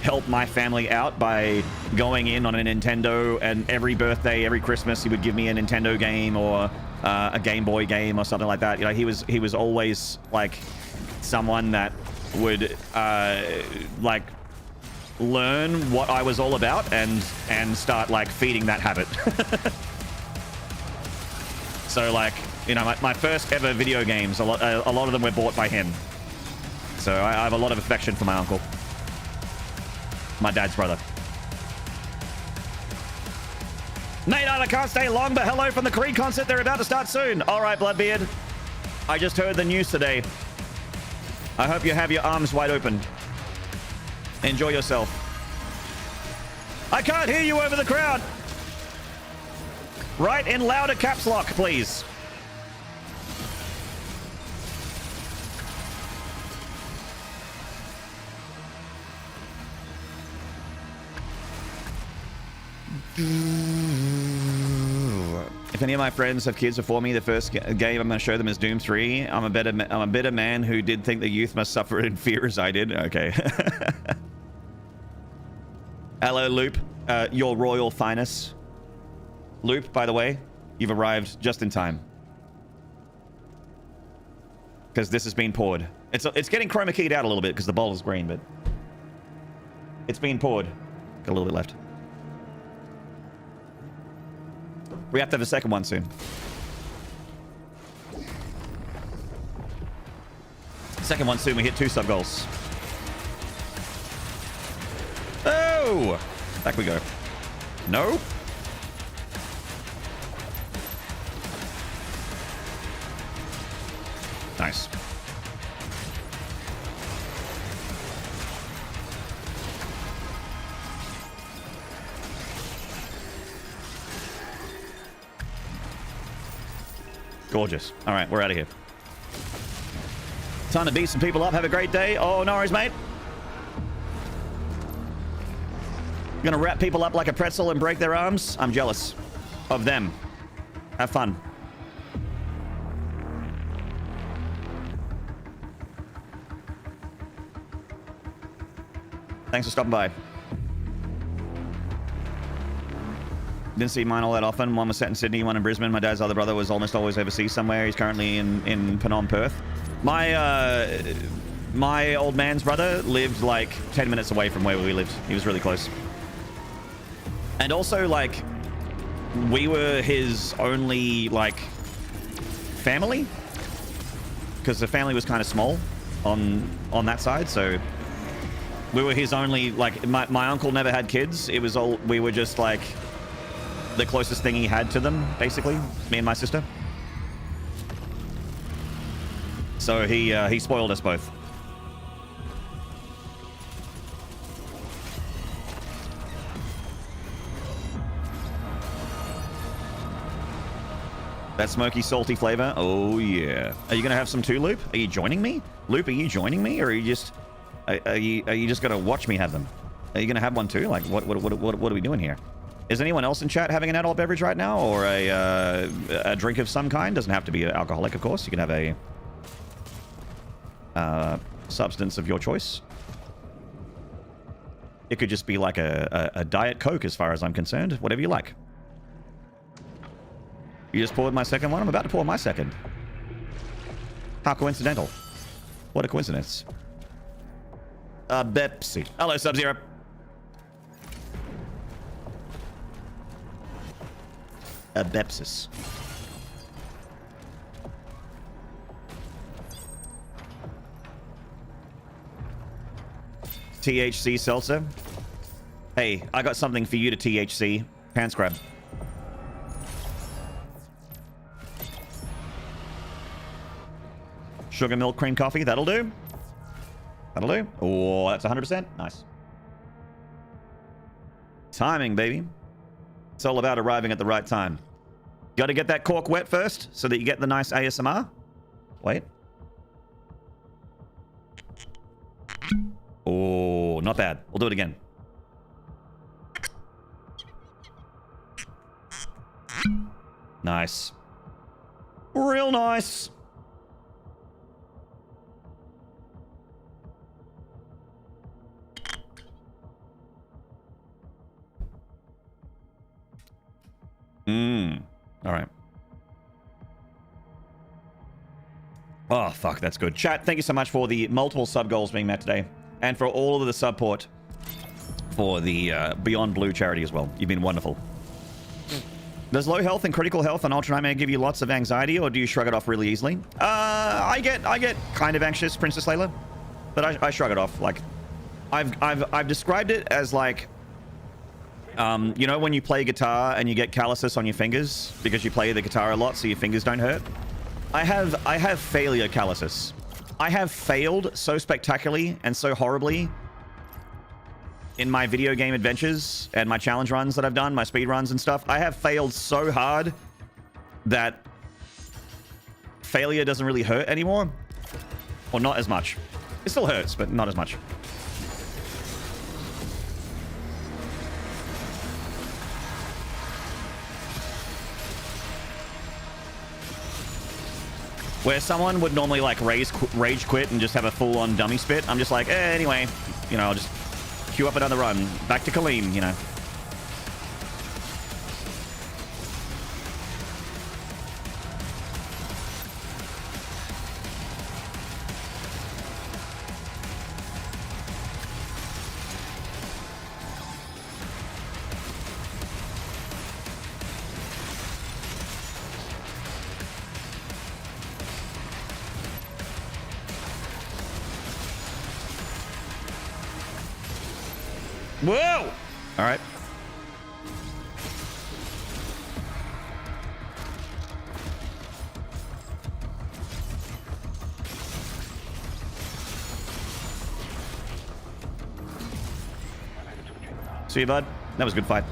help my family out by going in on a Nintendo, and every birthday, every Christmas, he would give me a Nintendo game or a Game Boy game or something like that. You know, he was always like someone that would like learn what I was all about and start like feeding that habit. So like, you know, my first ever video games, a lot of them were bought by him. So I have a lot of affection for my uncle, my dad's brother. Maynarde, I can't stay long, but hello from the Creed concert. They're about to start soon. All right, Bloodbeard. I just heard the news today. I hope you have your arms wide open. Enjoy yourself. I can't hear you over the crowd. Write in louder caps lock, please. If any of my friends have kids before me, the first game I'm going to show them is Doom 3. I'm a better man who did think the youth must suffer in fear as I did. Okay. Hello, Loop. Your royal finest. Loop, by the way, you've arrived just in time. Because this has been poured. It's getting chroma keyed out a little bit because the bowl is green, but it's been poured. Got a little bit left. We have to have a second one soon. Second one soon, we hit 2 sub goals. Oh! Back we go. No? Nice. Gorgeous. All right, we're out of here. Time to beat some people up. Have a great day. Oh, no worries, mate. Gonna wrap people up like a pretzel and break their arms? I'm jealous of them. Have fun. Thanks for stopping by. Didn't see mine all that often. One was set in Sydney, one in Brisbane. My dad's other brother was almost always overseas somewhere. He's currently in Phnom Penh. My old man's brother lived like 10 minutes away from where we lived. He was really close. And also, like, we were his only, like, family. Because the family was kind of small on that side, so we were his only, like, my uncle never had kids. It was all, we were just, like, the closest thing he had to them, basically. Me and my sister. So he spoiled us both. That smoky, salty flavor. Oh, yeah. Are you going to have some too, Loop? Are you joining me? Loop, are you joining me? Or are you just... Are you just going to watch me have them? Are you going to have one too? Like, what are we doing here? Is anyone else in chat having an adult beverage right now? Or a drink of some kind? Doesn't have to be alcoholic, of course. You can have a substance of your choice. It could just be like a Diet Coke as far as I'm concerned. Whatever you like. You just poured my second one? I'm about to pour my second. How coincidental. What a coincidence. Pepsi. Hello, Sub-Zero. Bepsis. THC seltzer. Hey, I got something for you to THC. Pants grab. Sugar milk cream coffee. That'll do. That'll do. Oh, that's 100%. Nice. Timing, baby. It's all about arriving at the right time. Got to get that cork wet first so that you get the nice ASMR. Wait. Oh, not bad. We'll do it again. Nice. Real nice. All right. Oh, fuck. That's good. Chat, thank you so much for the multiple sub goals being met today. And for all of the support for the Beyond Blue charity as well. You've been wonderful. Does low health and critical health on Ultra Nightmare give you lots of anxiety, or do you shrug it off really easily? I get kind of anxious, Princess Layla, but I shrug it off. Like, I've described it as like, you know, when you play guitar and you get calluses on your fingers because you play the guitar a lot, so your fingers don't hurt. I have failure calluses. I have failed so spectacularly and so horribly in my video game adventures and my challenge runs that I've done, my speed runs and stuff. I have failed so hard that failure doesn't really hurt anymore, or not as much. It still hurts, but not as much. Where someone would normally like rage quit and just have a full-on dummy spit, I'm just like, anyway, you know, I'll just queue up another run. Back to Kaleem, you know. Whoa! All right. See you, bud. That was a good fight.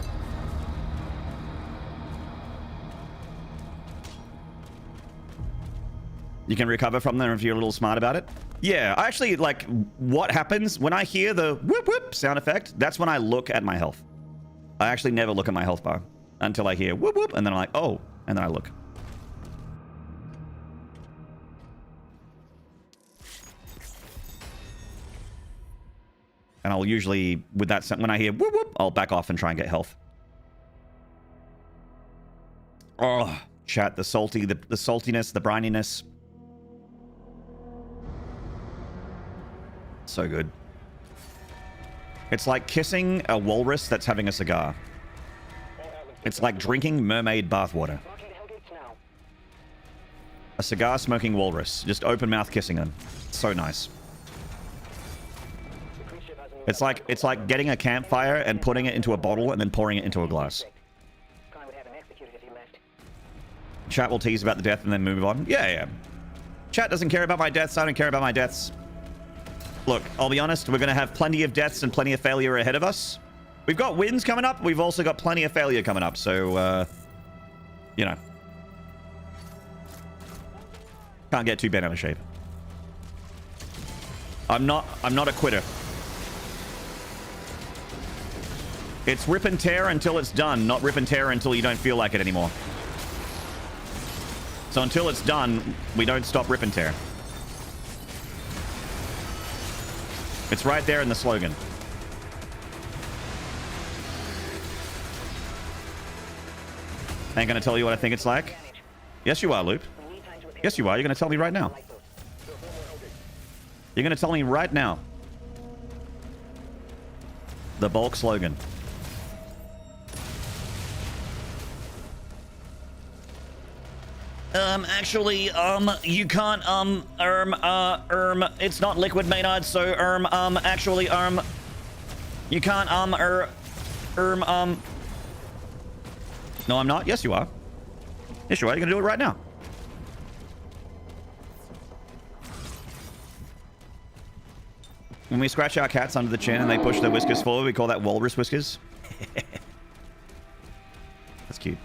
You can recover from them if you're a little smart about it. Yeah, I actually, like, what happens when I hear the whoop whoop sound effect, that's when I look at my health. I actually never look at my health bar until I hear whoop whoop, and then I'm like, oh, and then I look. And I'll usually, with that, when I hear whoop whoop, I'll back off and try and get health. Oh, chat, the saltiness, the brininess. So good. It's like kissing a walrus that's having a cigar. It's like drinking mermaid bathwater. A cigar smoking walrus. Just open mouth kissing them. So nice. It's like getting a campfire and putting it into a bottle and then pouring it into a glass. Chat will tease about the death and then move on. Yeah. Chat doesn't care about my deaths. I don't care about my deaths. Look, I'll be honest, we're going to have plenty of deaths and plenty of failure ahead of us. We've got wins coming up. We've also got plenty of failure coming up. So, you know. Can't get too bent out of shape. I'm not a quitter. It's rip and tear until it's done, not rip and tear until you don't feel like it anymore. So until it's done, we don't stop rip and tear. It's right there in the slogan. Ain't gonna tell you what I think it's like. Yes, you are, Loop. Yes, you are. You're gonna tell me right now. You're gonna tell me right now. The bulk slogan. Actually, you can't, it's not liquid Maynard, so, actually, You can't, No, I'm not. Yes, you are. Yes, you are. You're gonna do it right now. When we scratch our cats under the chin and they push their whiskers forward, we call that walrus whiskers. That's cute.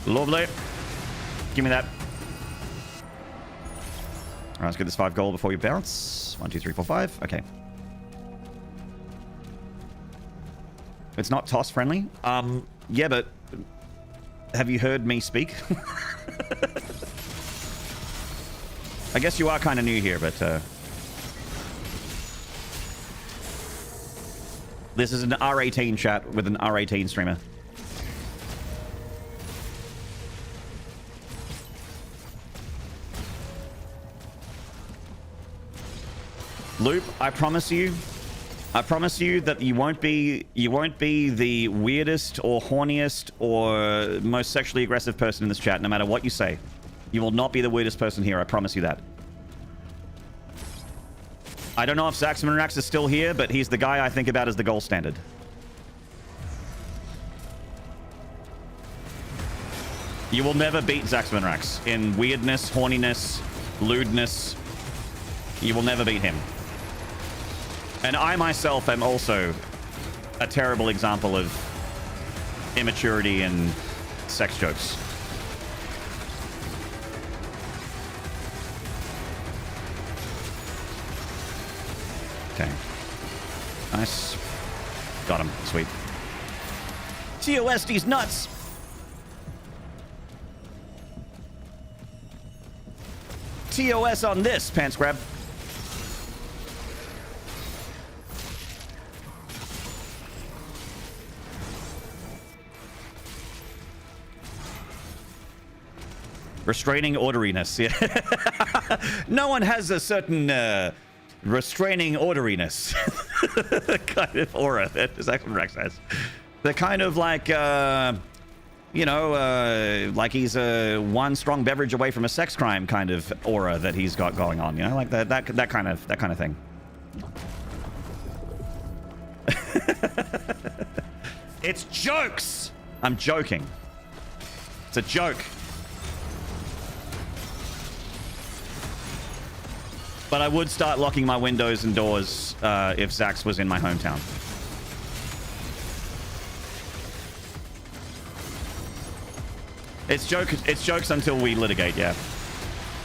Lovely. Give me that. All right, let's get this 5 gold before you bounce. 1, 2, 3, 4, 5. Okay. It's not toss friendly. Yeah, but have you heard me speak? I guess you are kind of new here, but this is an R18 chat with an R18 streamer. Loop, I promise you that you won't be the weirdest or horniest or most sexually aggressive person in this chat, no matter what you say. You will not be the weirdest person here, I promise you that. I don't know if Zaxmanrax is still here, but he's the guy I think about as the gold standard. You will never beat Zaxmanrax in weirdness, horniness, lewdness. You will never beat him. And I myself am also a terrible example of immaturity and sex jokes. Okay. Nice. Got him. Sweet. TOS, these nuts! TOS on this, pants grab. Restraining orderliness, yeah. No one has a certain restraining orderliness kind of aura that Zaxmanrax has. The kind of like, you know, like he's one strong beverage away from a sex crime kind of aura that he's got going on. You know, like that kind of thing. It's jokes. I'm joking. It's a joke. But I would start locking my windows and doors if Zax was in my hometown. It's jokes until we litigate, yeah.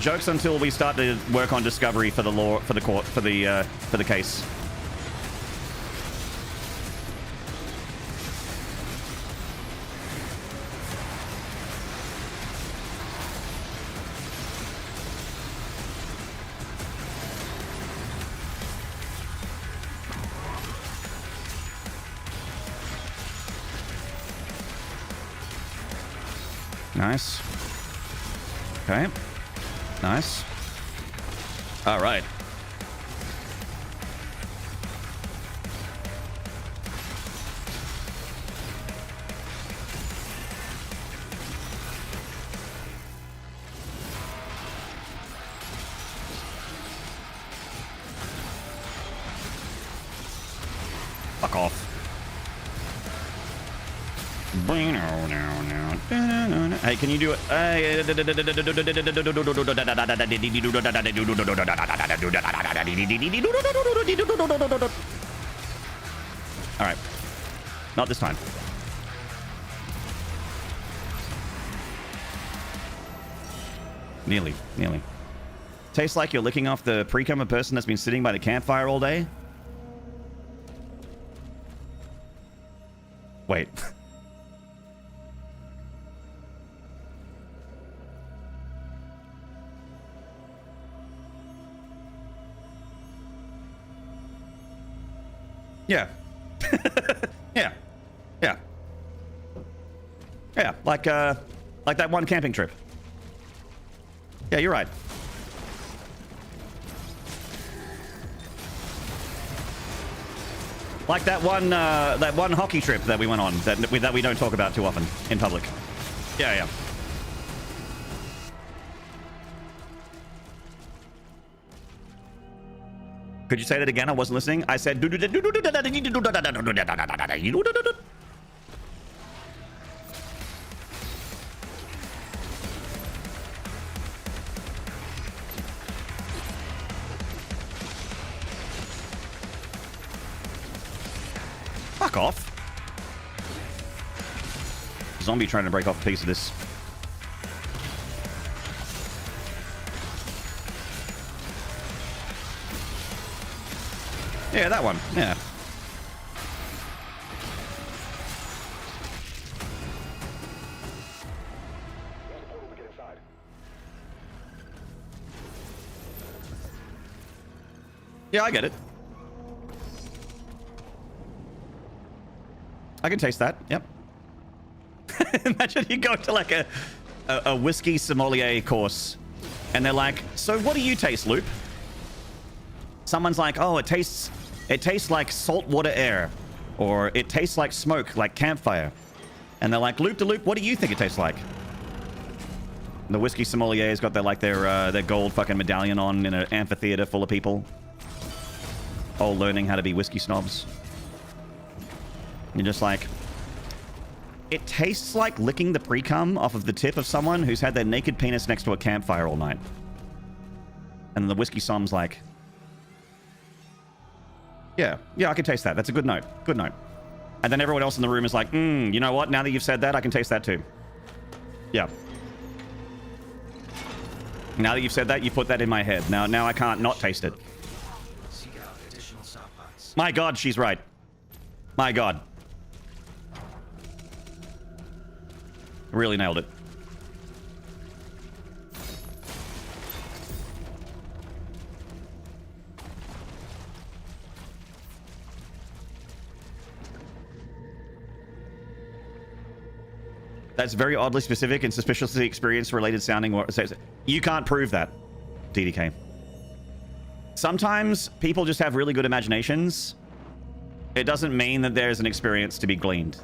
Jokes until we start to work on discovery for the law, for the court, for the case. Nice. Okay. Nice. All right. Fuck off. Hey, can you do it? All right. Not this time. Nearly. Tastes like you're licking off the pre-cum of a person that's been sitting by the campfire all day. Wait. Yeah. Yeah, like that one camping trip. Yeah, you're right. Like that one hockey trip that we went on that we don't talk about too often in public. Yeah, yeah. Could you say that again? I wasn't listening. I said. Fuck off. Zombie trying to break off a piece of this. Yeah, that one. Yeah. Yeah, I get it. I can taste that. Yep. Imagine you go to like a whiskey sommelier course and they're like, so what do you taste, Loop? Someone's like, oh, it tastes like saltwater air, or it tastes like smoke, like campfire. And they're like, Loop de Loop, what do you think it tastes like? And the whiskey sommelier's got their gold fucking medallion on in an amphitheater full of people, all learning how to be whiskey snobs. You're just like, it tastes like licking the pre-cum off of the tip of someone who's had their naked penis next to a campfire all night. And the whiskey som's like, yeah, I can taste that. That's a good note. Good note. And then everyone else in the room is like, you know what? Now that you've said that, I can taste that too. Yeah. Now that you've said that, you put that in my head. Now I can't not taste it. Seek out additional stockpiles. My God, she's right. My God. Really nailed it. That's very oddly specific and suspiciously experience-related sounding. You can't prove that, DDK. Sometimes people just have really good imaginations. It doesn't mean that there's an experience to be gleaned.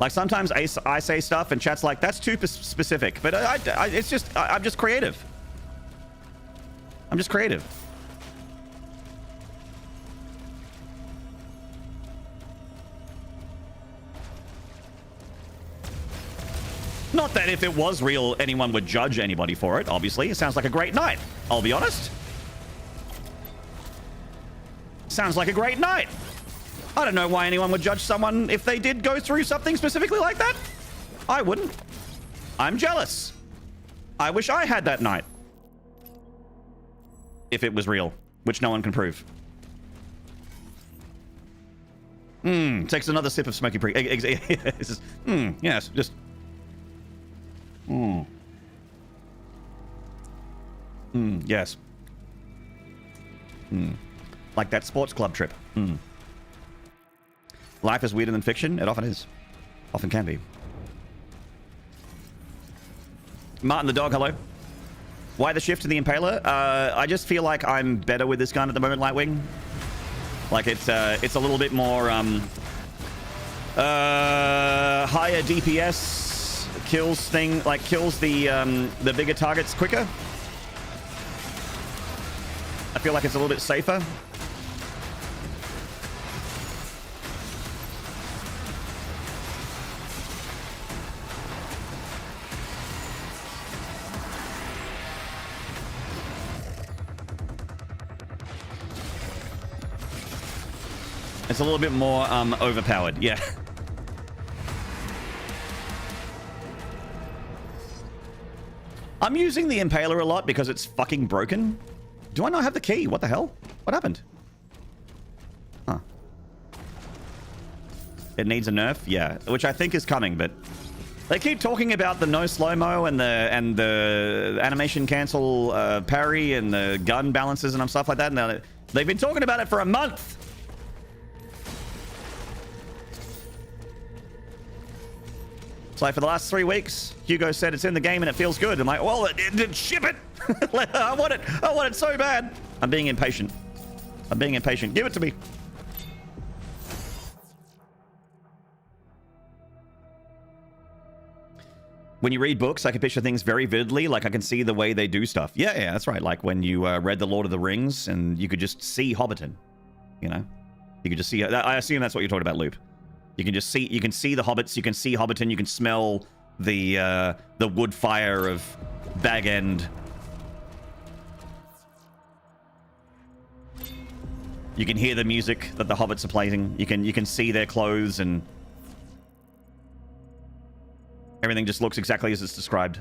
Like sometimes I say stuff and chat's like, that's too specific. But I'm just creative. I'm just creative. Not that if it was real, anyone would judge anybody for it, obviously. It sounds like a great night, I'll be honest. Sounds like a great night. I don't know why anyone would judge someone if they did go through something specifically like that. I wouldn't. I'm jealous. I wish I had that night. If it was real, which no one can prove. Takes another sip of smoky pre. Yes, just. Yes. Like that sports club trip. Life is weirder than fiction. It often is. Often can be. Martin the dog, hello. Why the shift to the Impaler? I just feel like I'm better with this gun at the moment, Lightwing. Like it's a little bit more higher DPS, kills the bigger targets quicker. I feel like it's a little bit safer. It's a little bit more overpowered, yeah. I'm using the Impaler a lot because it's fucking broken. Do I not have the key? What the hell? What happened? Huh. It needs a nerf? Yeah, which I think is coming, but they keep talking about the no slow-mo and the animation cancel parry and the gun balances and stuff like that, and they've been talking about it for a month. It's like for the last 3 weeks, Hugo said it's in the game and it feels good. I'm like, well, ship it. I want it so bad. I'm being impatient. Give it to me. when you read books, I can picture things very vividly. Like I can see the way they do stuff. Yeah, that's right. Like when you read The Lord of the Rings and you could just see Hobbiton, you know? You could just see... I assume that's what you're talking about, Loop. You can just see... You can see the hobbits. You can see Hobbiton. You can smell the wood fire of Bag End. You can hear the music that the hobbits are playing. You can see their clothes, and everything just looks exactly as it's described.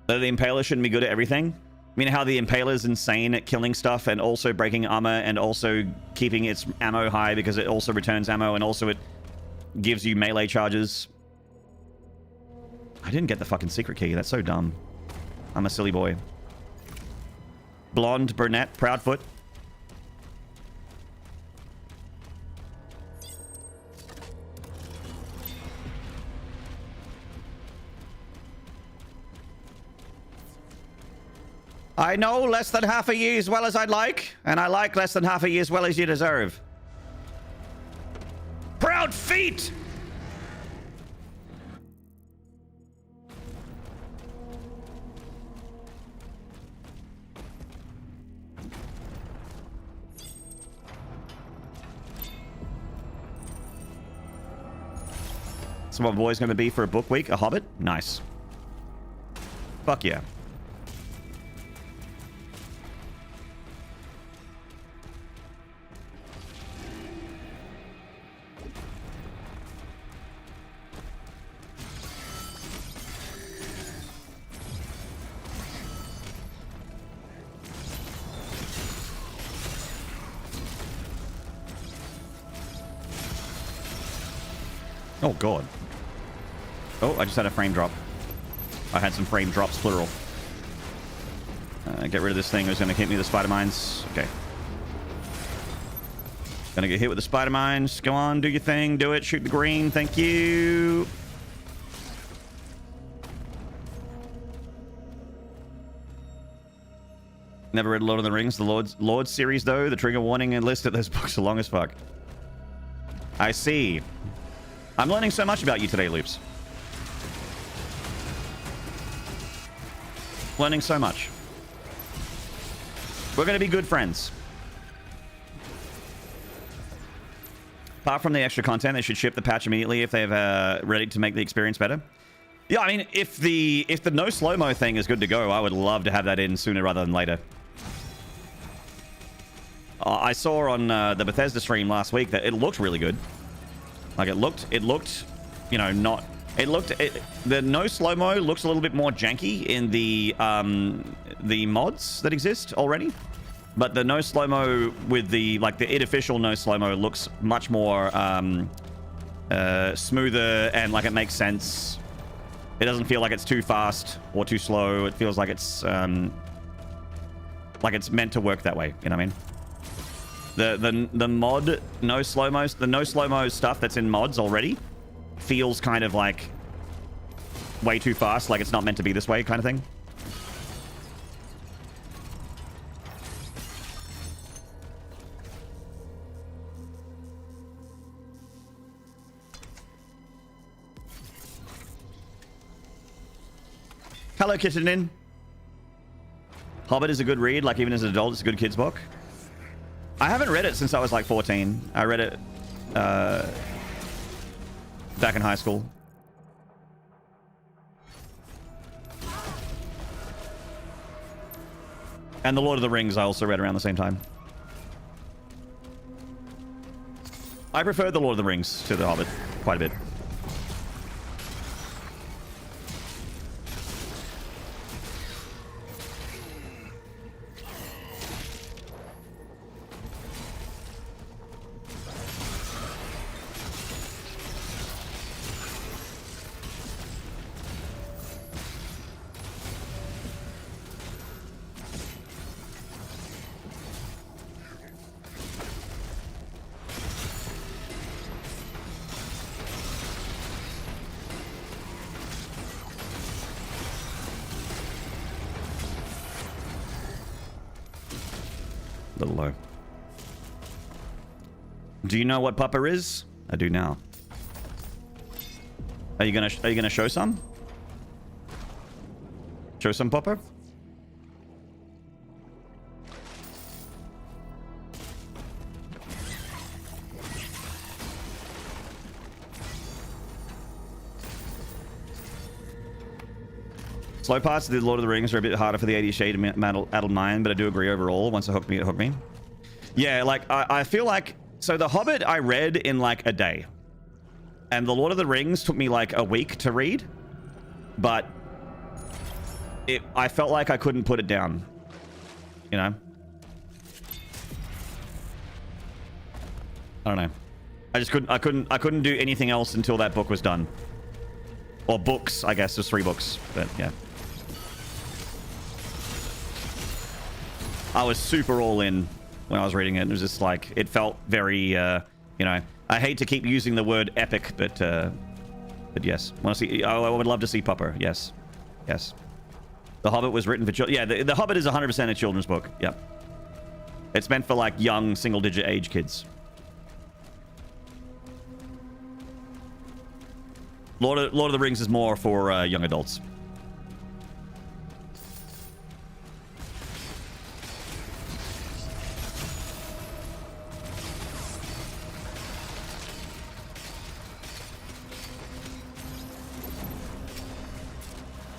The Impaler shouldn't be good at everything. I mean, how the Impaler's insane at killing stuff and also breaking armor and also keeping its ammo high because it also returns ammo and also it gives you melee charges. I didn't get the fucking secret key. That's so dumb. I'm a silly boy. Blonde, brunette, Proudfoot. I know less than half of you as well as I'd like, and I like less than half of you as well as you deserve. Proud feet! So what boy's going to be for a book week? A Hobbit? Nice. Fuck yeah. Oh, God. Oh, I just had a frame drop. I had some frame drops, plural. Get rid of this thing who's going to hit me with the spider mines. Okay. Gonna get hit with the spider mines. Go on, do your thing. Do it. Shoot the green. Thank you. Never read Lord of the Rings. The Lord series, though. The trigger warning and list of those books are long as fuck. I see. I'm learning so much about you today, Loops. Learning so much. We're going to be good friends. Apart from the extra content, they should ship the patch immediately if they've ready to make the experience better. Yeah, I mean, if the no slow-mo thing is good to go, I would love to have that in sooner rather than later. I saw on the Bethesda stream last week that it looked really good. Like it looked, you know, not. The no slow-mo looks a little bit more janky in the mods that exist already, but the no slow-mo with the official no slow-mo looks much more smoother and like it makes sense. It doesn't feel like it's too fast or too slow. It feels like it's meant to work that way. You know what I mean? The mod no slow-mo, the no slow-mo stuff that's in mods already feels kind of like way too fast, like it's not meant to be this way kind of thing. Hello, Kitchenin. Hobbit is a good read, like even as an adult, it's a good kid's book. I haven't read it since I was like 14. I read it back in high school. And The Lord of the Rings I also read around the same time. I prefer The Lord of the Rings to The Hobbit quite a bit. Little low. Do you know what pupper is? I do now. Are you gonna show some? Show some pupper? Slow parts of the Lord of the Rings are a bit harder for the 80 shade adult mind, but I do agree overall. Once it hooked me, it hooked me. Yeah, like I feel like, so The Hobbit I read in like a day, and the Lord of the Rings took me like a week to read, but I felt like I couldn't put it down, you know. I don't know. I just couldn't do anything else until that book was done, or books. I guess there's 3 books, but yeah. I was super all in when I was reading it. It was just like, it felt very, you know, I hate to keep using the word epic, but yes. Want to see? I would love to see Pupper. Yes, yes. The Hobbit was written for children. Yeah, the Hobbit is 100% a children's book. Yep. It's meant for like young, single-digit age kids. Lord of the Rings is more for young adults.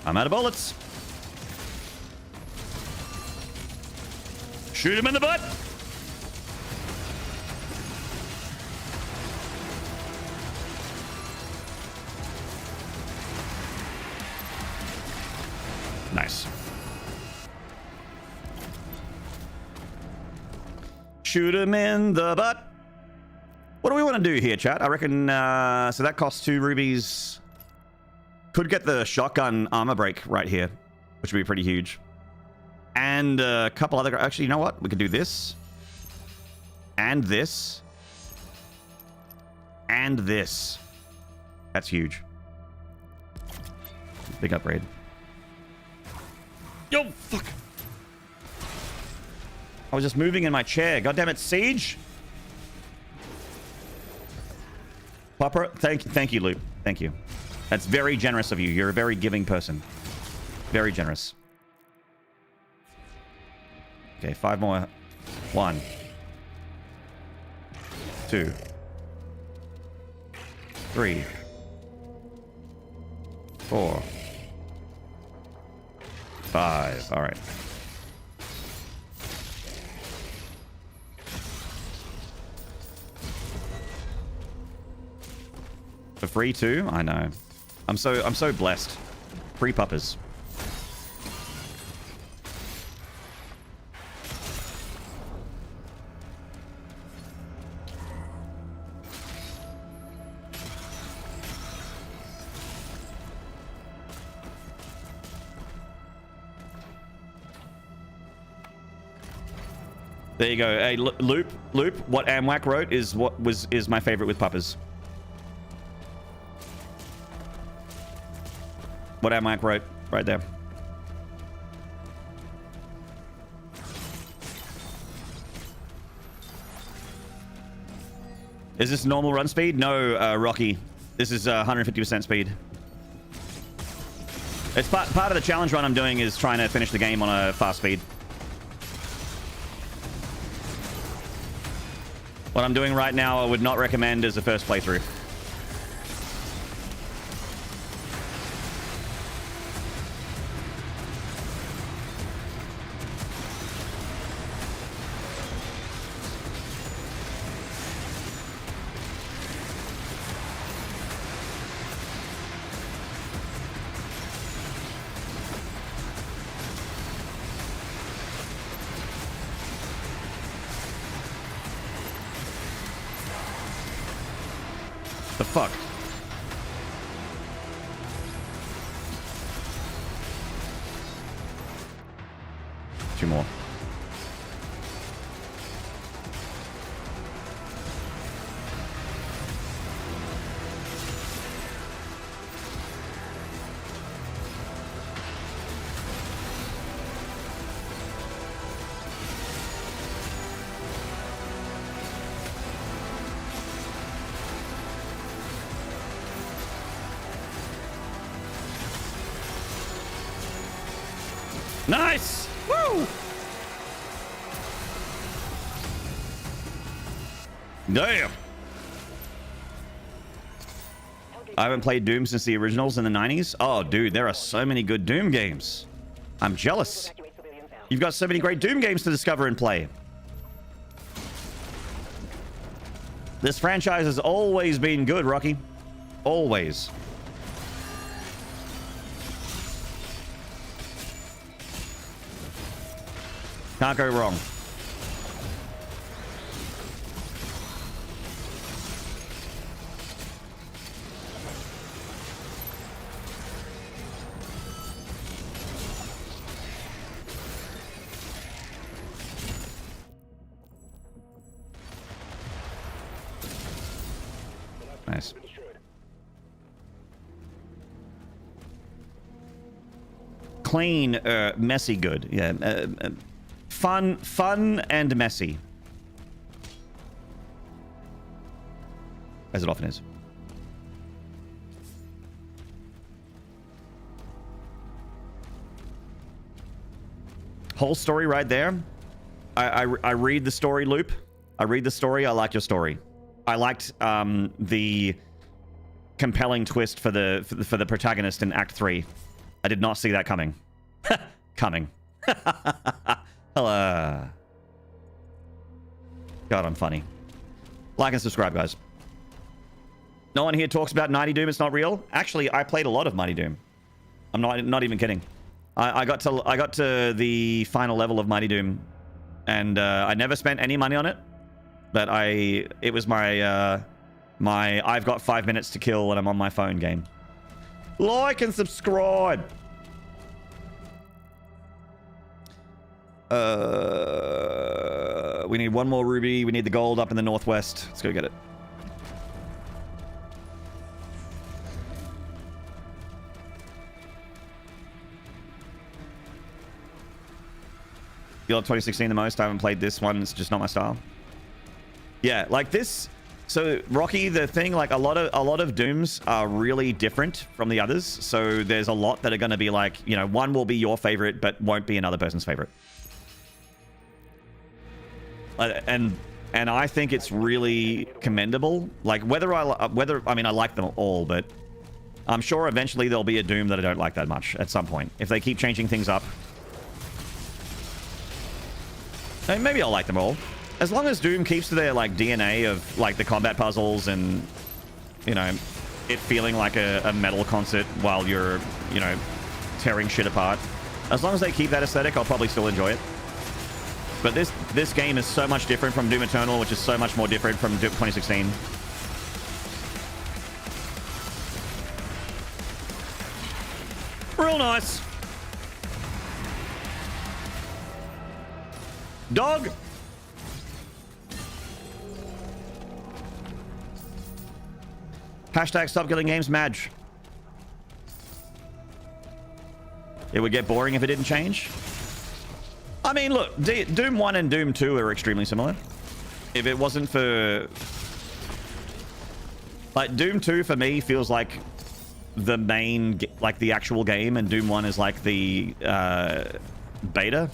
I'm out of bullets. Shoot him in the butt. Nice. Shoot him in the butt. What do we want to do here, chat? I reckon, so that costs 2 rubies. Could get the shotgun armor break right here, which would be pretty huge. And a couple other... Actually, you know what? We could do this. And this. And this. That's huge. Big upgrade. Yo, fuck. I was just moving in my chair. God damn it, Siege. Popper, thank you, Luke. Thank you. That's very generous of you. You're a very giving person. Very generous. Okay, 5 more. 1, 2, 3, 4, 5. All right. For free too? I know. I'm so blessed. Free puppers. There you go. Hey, Loop. What Amwak wrote is my favorite with puppers. What Amwak wrote right there. Is this normal run speed? No, Rocky. This is 150% speed. It's part of the challenge run I'm doing is trying to finish the game on a fast speed. What I'm doing right now, I would not recommend as a first playthrough. The fuck? Two more. Nice! Woo! Damn! I haven't played Doom since the originals in the 90s. Oh, dude, there are so many good Doom games. I'm jealous. You've got so many great Doom games to discover and play. This franchise has always been good, Rocky. Always. Can't go wrong. Nice. Clean, messy good. Yeah. Fun and messy. As it often is. Whole story right there. I read the story loop. I read the story. I like your story. I liked the compelling twist for the protagonist in Act 3. I did not see that coming. Coming. Hello. God, I'm funny. Like and subscribe, guys. No one here talks about Mighty Doom. It's not real. Actually, I played a lot of Mighty Doom. I'm not even kidding. I got to the final level of Mighty Doom, and I never spent any money on it. But it was my I've got 5 minutes to kill when I'm on my phone game. Like and subscribe. We need one more ruby. We need the gold up in the northwest. Let's go get it. You love 2016 the most. I haven't played this one. It's just not my style. Yeah, like this. So Rocky, the thing, like a lot of Dooms are really different from the others. So there's a lot that are going to be like, you know, one will be your favorite, but won't be another person's favorite. And I think it's really commendable. Like whether I mean I like them all, but I'm sure eventually there'll be a Doom that I don't like that much at some point if they keep changing things up. And maybe I'll like them all. As long as Doom keeps to their like DNA of like the combat puzzles and, you know, it feeling like a metal concert while you're, you know, tearing shit apart. As long as they keep that aesthetic, I'll probably still enjoy it. But this game is so much different from Doom Eternal, which is so much more different from Doom 2016. Real nice. Dog. Hashtag stop killing games, Madge. It would get boring if it didn't change. I mean, look, Doom 1 and Doom 2 are extremely similar. If it wasn't for... Like, Doom 2 for me feels like the main, like the actual game, and Doom 1 is like the beta.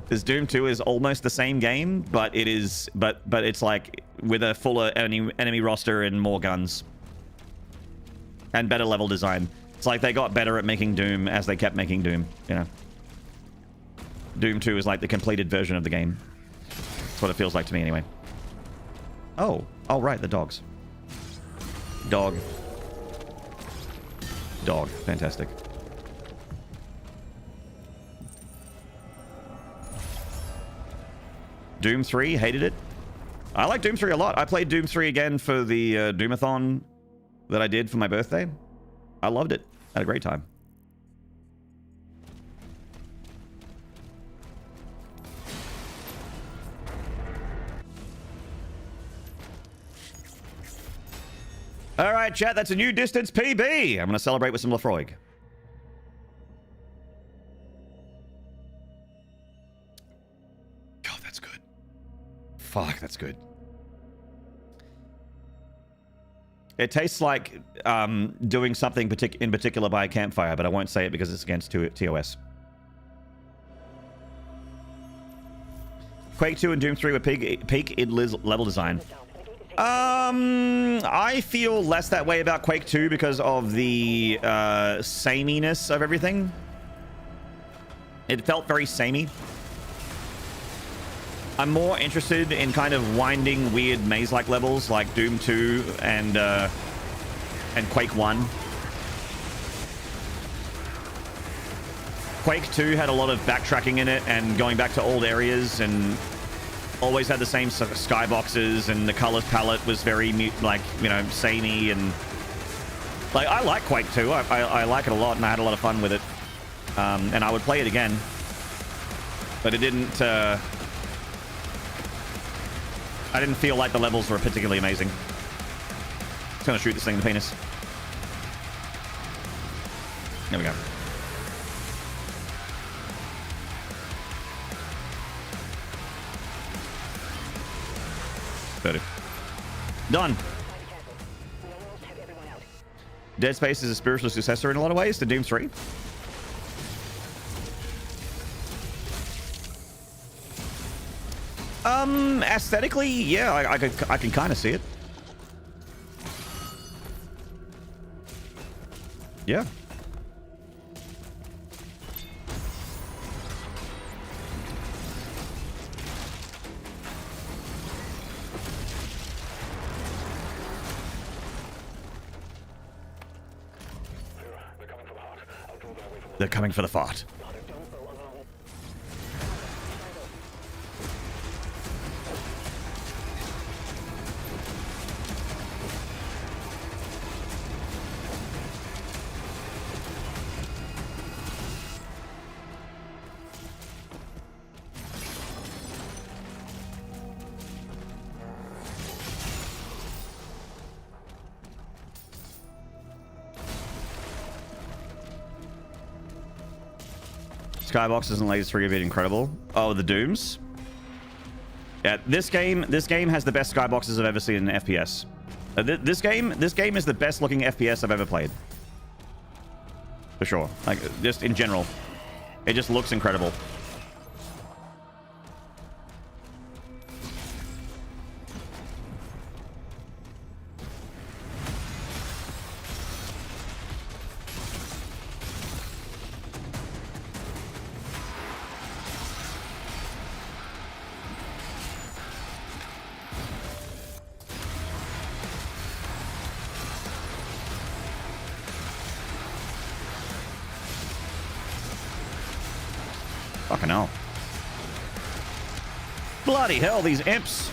Because Doom 2 is almost the same game, but it is, but it's like with a fuller enemy roster and more guns. And better level design. It's like they got better at making Doom as they kept making Doom, you know. Doom 2 is like the completed version of the game. That's what it feels like to me anyway. Oh, right, the dogs. Dog. Fantastic. Doom 3, hated it. I like Doom 3 a lot. I played Doom 3 again for the Doomathon that I did for my birthday. I loved it. Had a great time. All right, chat, that's a new distance PB. I'm going to celebrate with some Lafroig. God, that's good. Fuck, that's good. It tastes like doing something in particular by a campfire, but I won't say it because it's against TOS. Quake 2 and Doom 3 were peak id level design. I feel less that way about Quake 2 because of the sameness of everything. It felt very samey. I'm more interested in kind of winding, weird maze-like levels like Doom 2 and Quake 1. Quake 2 had a lot of backtracking in it and going back to old areas, and always had the same skyboxes, and the color palette was very, like, you know, samey, and like, I like Quake 2. I like it a lot, and I had a lot of fun with it. And I would play it again, but it didn't, I didn't feel like the levels were particularly amazing. Just gonna shoot this thing in the penis. There we go. Done. Dead Space is a spiritual successor in a lot of ways to Doom 3. Aesthetically, yeah, I can kind of see it. Yeah. They're coming for the fort. Skyboxes and lasers 3 are incredible. Oh, the Dooms. Yeah, this game has the best skyboxes I've ever seen in an FPS. This game is the best looking FPS I've ever played. For sure. Like, just in general. It just looks incredible. Fucking hell. Bloody hell, these imps.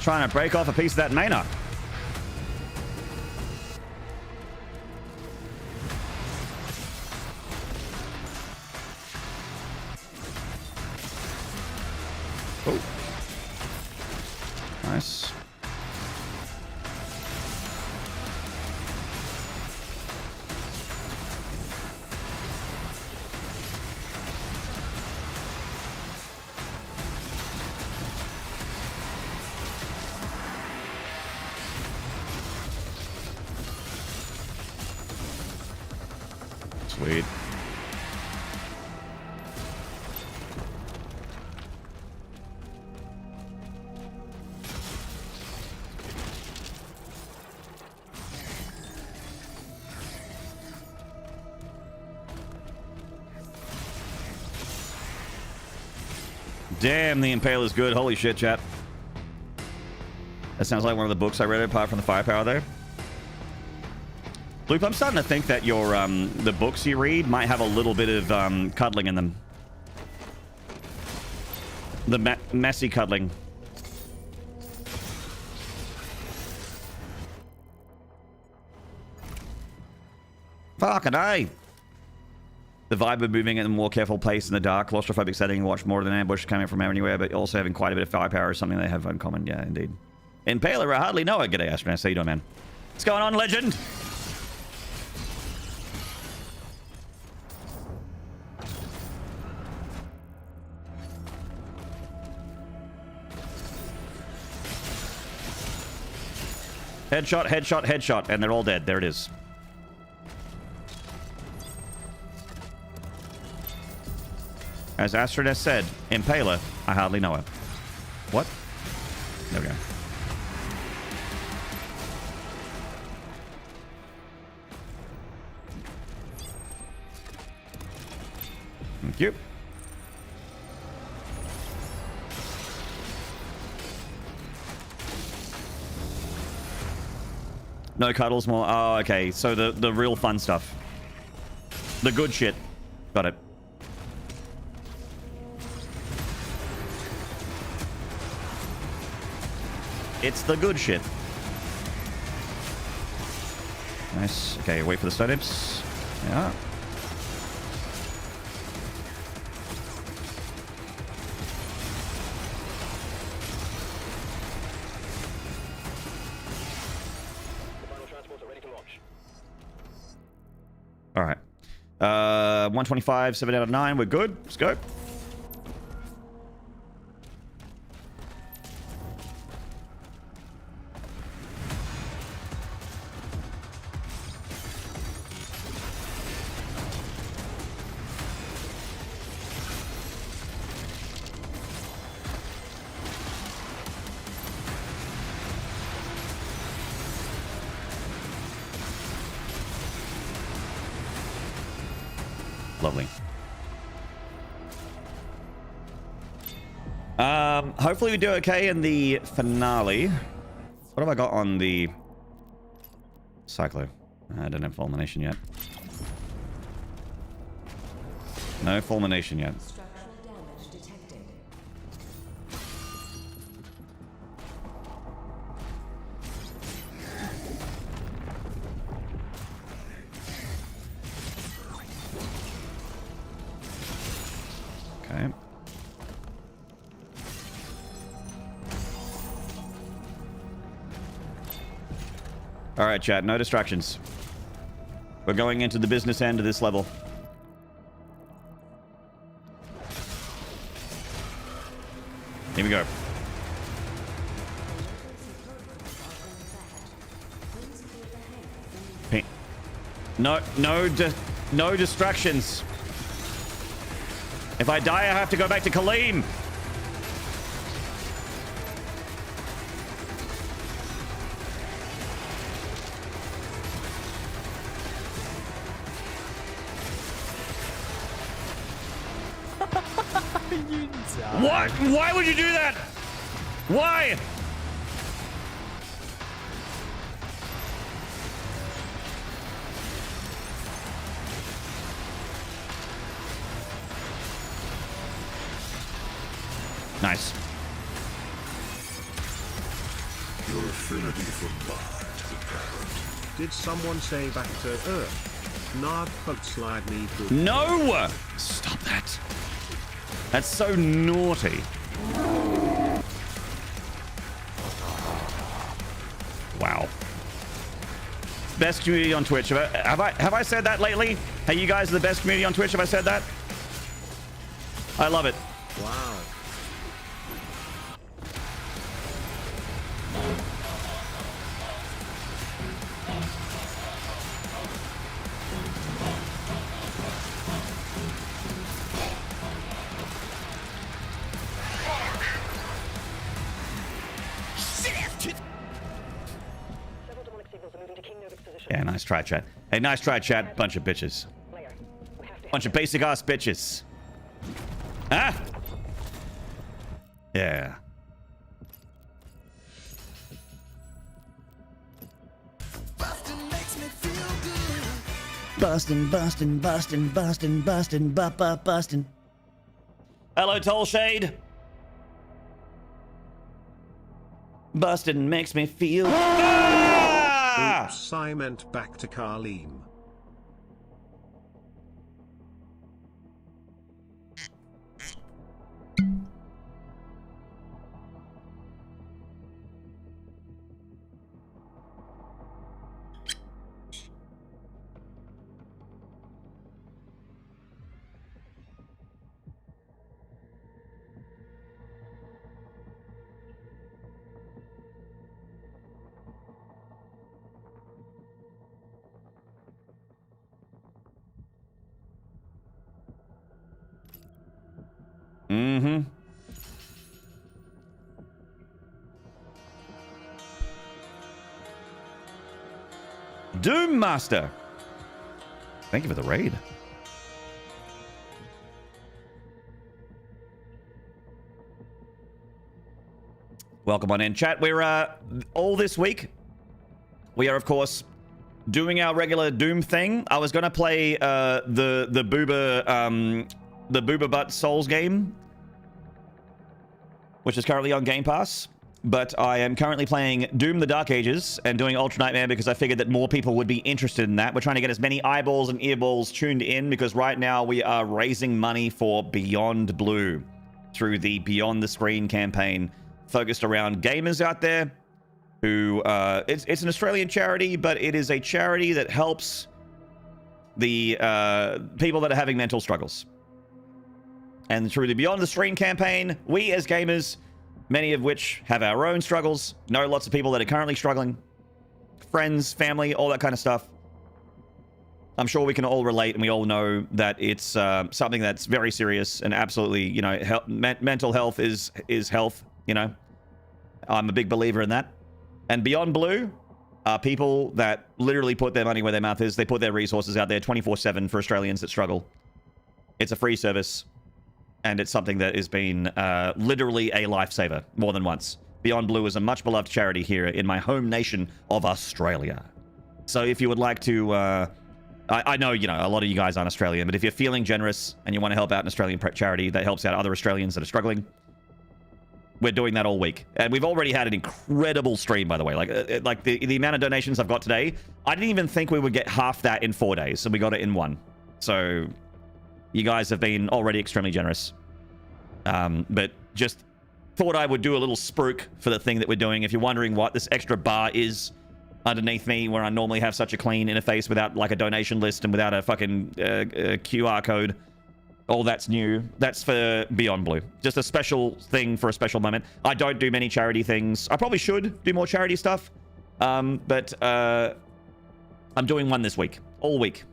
Trying to break off a piece of that Maynarde. Oh. Nice. Sweet. Damn, the Impale is good. Holy shit, chat. That sounds like one of the books I read apart from the firepower there. Loop, I'm starting to think that your the books you read might have a little bit of cuddling in them. The messy cuddling. Fucking A. The vibe of moving at a more careful pace in the dark, claustrophobic setting, watch more than an ambush coming from anywhere, but also having quite a bit of firepower is something they have in common. Yeah, indeed. Impaler, I hardly know it. G'day, Astronaut. How you doing, man? What's going on, legend? Headshot, headshot, headshot, and they're all dead. There it is. As Astrid has said, Impaler, I hardly know her. What? There we go. Thank you. No cuddles more. Oh, okay. So the real fun stuff. The good shit. Got it. It's the good shit. Nice. Okay, wait for the startups. Yeah. All right. 125, 7 out of 9. We're good. Let's go. Lovely. Hopefully we do okay in the finale. What have I got on the Cyclo? I don't have Fulmination yet. No Fulmination yet. Structural damage detected. Okay. All right, chat. No distractions. We're going into the business end of this level. Here we go. No distractions. If I die, I have to go back to Kaleem. What? Why would you do that? Why? Nice. Your affinity for blood is apparent. Did someone say back to Earth? Nard put slide me through. No! Stop that. That's so naughty. Wow. Best community on Twitch. Have I said that lately? Hey, you guys are the best community on Twitch. Have I said that? I love it. Wow. Yeah, nice try, chat. Hey, nice try, chat. Bunch of bitches. Bunch of basic ass bitches. Ah! Yeah. Bustin', bustin', bustin', bustin', bustin', bustin'. Hello, Toll Shade. Bustin' makes me feel. Ah! Oops, I meant back to Carlene. Mm-hmm. Doom Master. Thank you for the raid. Welcome on in, chat. We're all this week. We are, of course, doing our regular Doom thing. I was gonna play the Booba Butt Souls game, which is currently on Game Pass. But I am currently playing Doom the Dark Ages and doing Ultra Nightmare because I figured that more people would be interested in that. We're trying to get as many eyeballs and earballs tuned in because right now we are raising money for Beyond Blue through the Beyond the Screen campaign focused around gamers out there who... it's an Australian charity, but it is a charity that helps the people that are having mental struggles. And through the Beyond the Screen campaign, we as gamers... many of which have our own struggles, know lots of people that are currently struggling, friends, family, all that kind of stuff. I'm sure we can all relate, and we all know that it's something that's very serious and absolutely, you know, mental health is health, you know. I'm a big believer in that. And Beyond Blue are people that literally put their money where their mouth is. They put their resources out there 24/7 for Australians that struggle. It's a free service. And it's something that has been literally a lifesaver more than once. Beyond Blue is a much beloved charity here in my home nation of Australia. So if you would like to, I know, you know, a lot of you guys aren't Australian, but if you're feeling generous and you want to help out an Australian charity that helps out other Australians that are struggling, we're doing that all week. And we've already had an incredible stream, by the way. Like the amount of donations I've got today, I didn't even think we would get half that in 4 days, and we got it in 1. So... you guys have been already extremely generous. But just thought I would do a little spruik for the thing that we're doing. If you're wondering what this extra bar is underneath me, where I normally have such a clean interface without like a donation list and without a fucking QR code, all that's new. That's for Beyond Blue. Just a special thing for a special moment. I don't do many charity things. I probably should do more charity stuff. But I'm doing one this week. All week.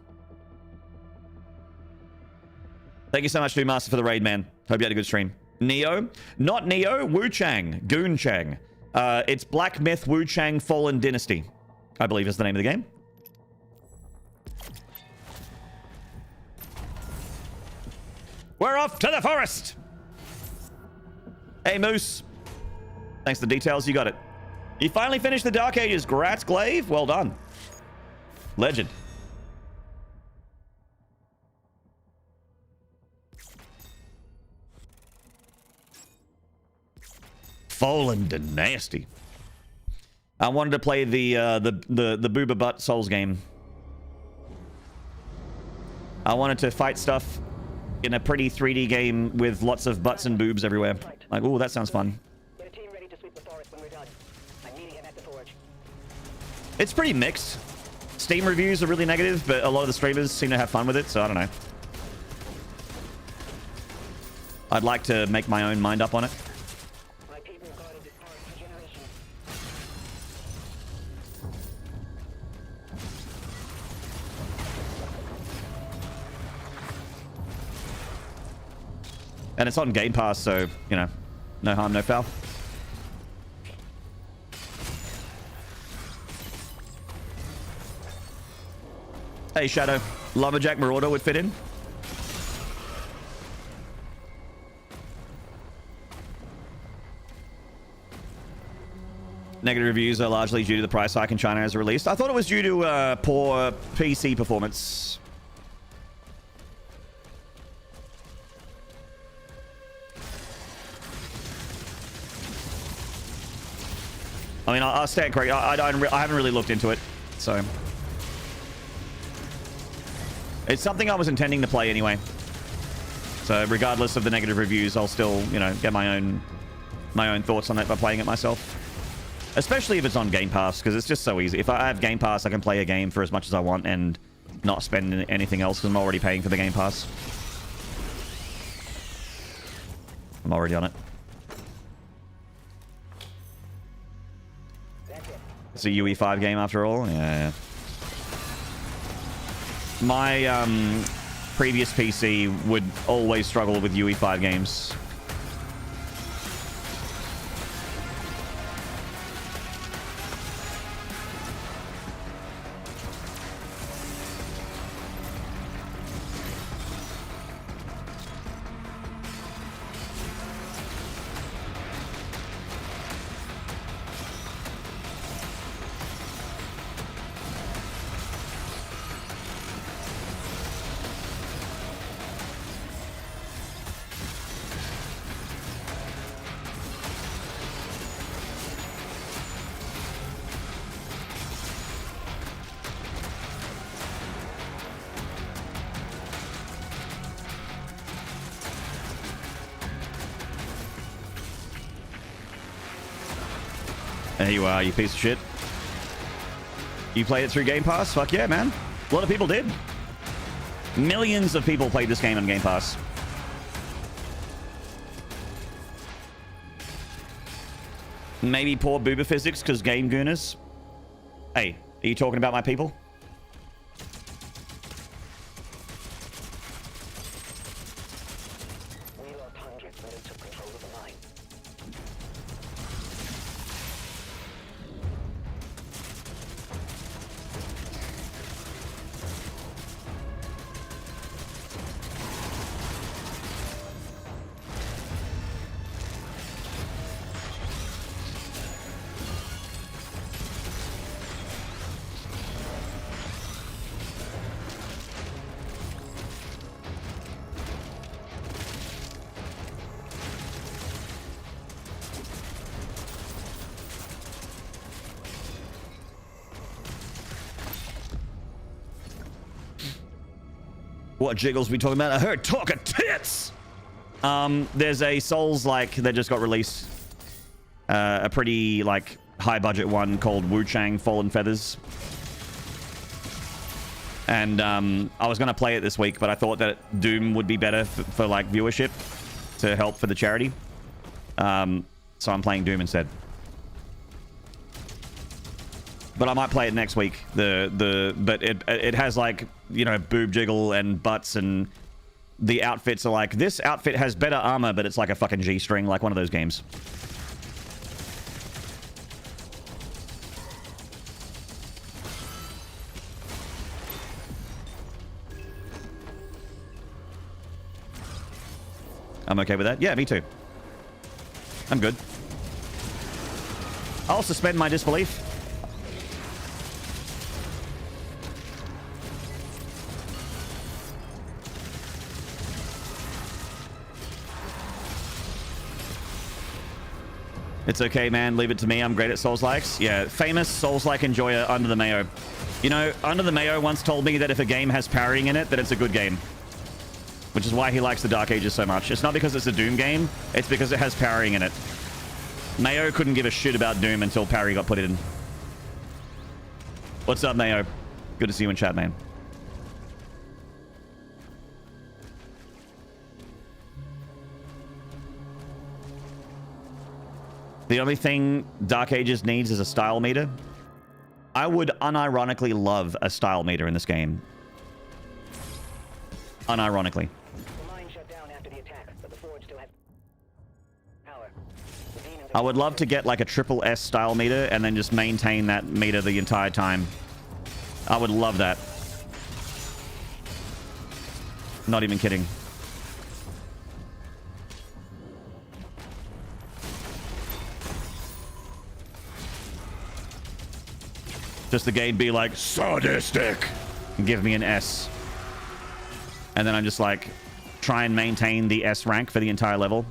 Thank you so much, Doom Master, for the raid, man. Hope you had a good stream. Neo? Not Neo. Wu Chang. Goon Chang. It's Black Myth Wu Chang Fallen Dynasty, I believe is the name of the game. We're off to the forest! Hey, Moose. Thanks for the details. You got it. You finally finished the Dark Ages. Grats, Glaive. Well done. Legend. Fallen Dynasty. I wanted to play the Booba Butt Souls game. I wanted to fight stuff in a pretty 3D game with lots of butts and boobs everywhere. Like, ooh, that sounds fun. Get a team ready to sweep the forest when we're done. I'm meeting him at the forge. It's pretty mixed. Steam reviews are really negative, but a lot of the streamers seem to have fun with it, so I don't know. I'd like to make my own mind up on it. My people guarded this forest for generations. And it's on Game Pass, so, you know, no harm, no foul. Hey, Shadow. Lumberjack Marauder would fit in. Negative reviews are largely due to the price hike in China as released. I thought it was due to poor PC performance. I mean, I'll stand correct. I haven't really looked into it, so it's something I was intending to play anyway. So regardless of the negative reviews, I'll still, you know, get my own thoughts on it by playing it myself. Especially if it's on Game Pass, because it's just so easy. If I have Game Pass, I can play a game for as much as I want and not spend anything else because I'm already paying for the Game Pass. I'm already on it. It's a UE5 game after all. Yeah. My previous PC would always struggle with UE5 games. There you are, you piece of shit. You played it through Game Pass? Fuck yeah, man. A lot of people did. Millions of people played this game on Game Pass. Maybe poor boober physics because game gooners. Hey, are you talking about my people? We lost hundreds when it took control of the mine. What jiggles we talking about? I heard talk of tits! There's a Souls-like that just got released. A pretty, like, high-budget one called Wu Chang Fallen Feathers. And I was going to play it this week, but I thought that Doom would be better for like, viewership to help for the charity. So I'm playing Doom instead. But I might play it next week. But it has like, you know, boob jiggle and butts, and the outfits are like, this outfit has better armor, but it's like a fucking G-string, like one of those games. I'm okay with that. Yeah, me too. I'm good. I'll suspend my disbelief. It's okay, man. Leave it to me. I'm great at Souls-likes. Yeah, famous Souls-like enjoyer Under the Mayo. You know, Under the Mayo once told me that if a game has parrying in it, that it's a good game. Which is why he likes the Dark Ages so much. It's not because it's a Doom game. It's because it has parrying in it. Mayo couldn't give a shit about Doom until parry got put in. What's up, Mayo? Good to see you in chat, man. The only thing Dark Ages needs is a style meter. I would unironically love a style meter in this game. Unironically. The mine shut down after the attack, but the forge still has power. The demons I would love to get like a triple S style meter and then just maintain that meter the entire time. I would love that. Not even kidding. Just the game be like, sadistic, and give me an S. And then I'm just like, try and maintain the S rank for the entire level.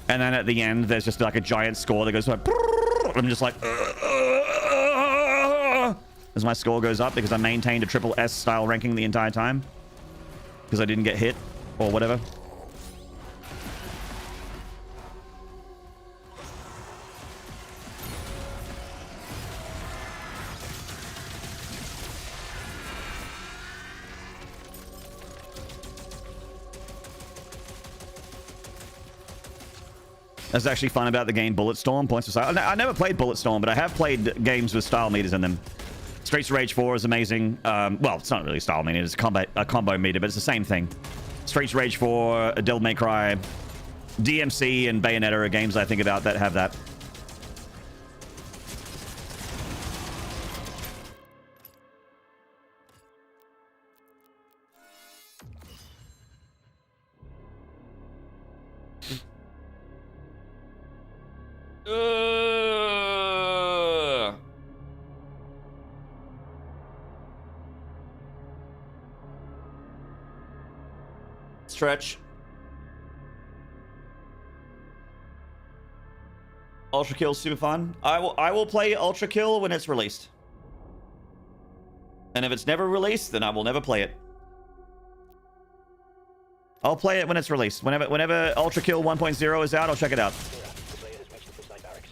And then at the end, there's just like a giant score that goes like, I'm just like, as my score goes up because I maintained a triple S style ranking the entire time. Because I didn't get hit or whatever. That's actually fun about the game Bulletstorm. Points aside, I never played Bulletstorm, but I have played games with style meters in them. Streets of Rage 4 is amazing. Well, it's not really style meter, it's a combo meter, but it's the same thing. Streets of Rage 4, Devil May Cry, DMC, and Bayonetta are games I think about that have that. Stretch. Ultra Kill super fun. I will play Ultra Kill when it's released. And if it's never released, then I will never play it. I'll play it when it's released. Whenever Ultra Kill 1.0 is out, I'll check it out. The player has reached the Forsyth barracks.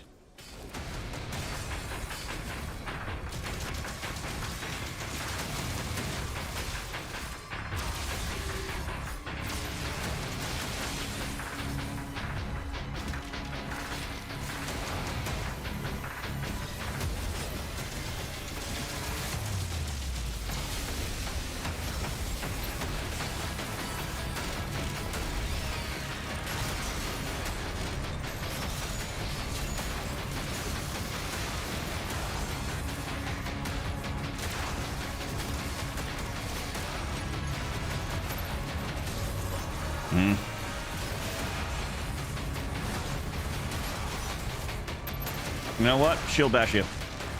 You know what? Shield bash you.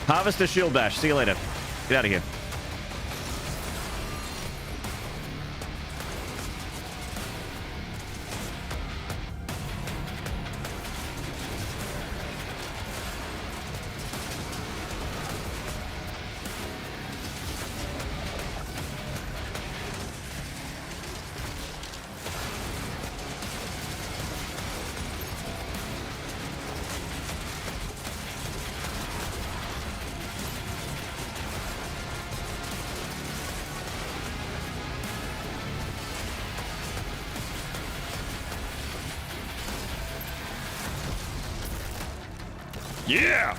Harvester shield bash. See you later. Get out of here. Yeah!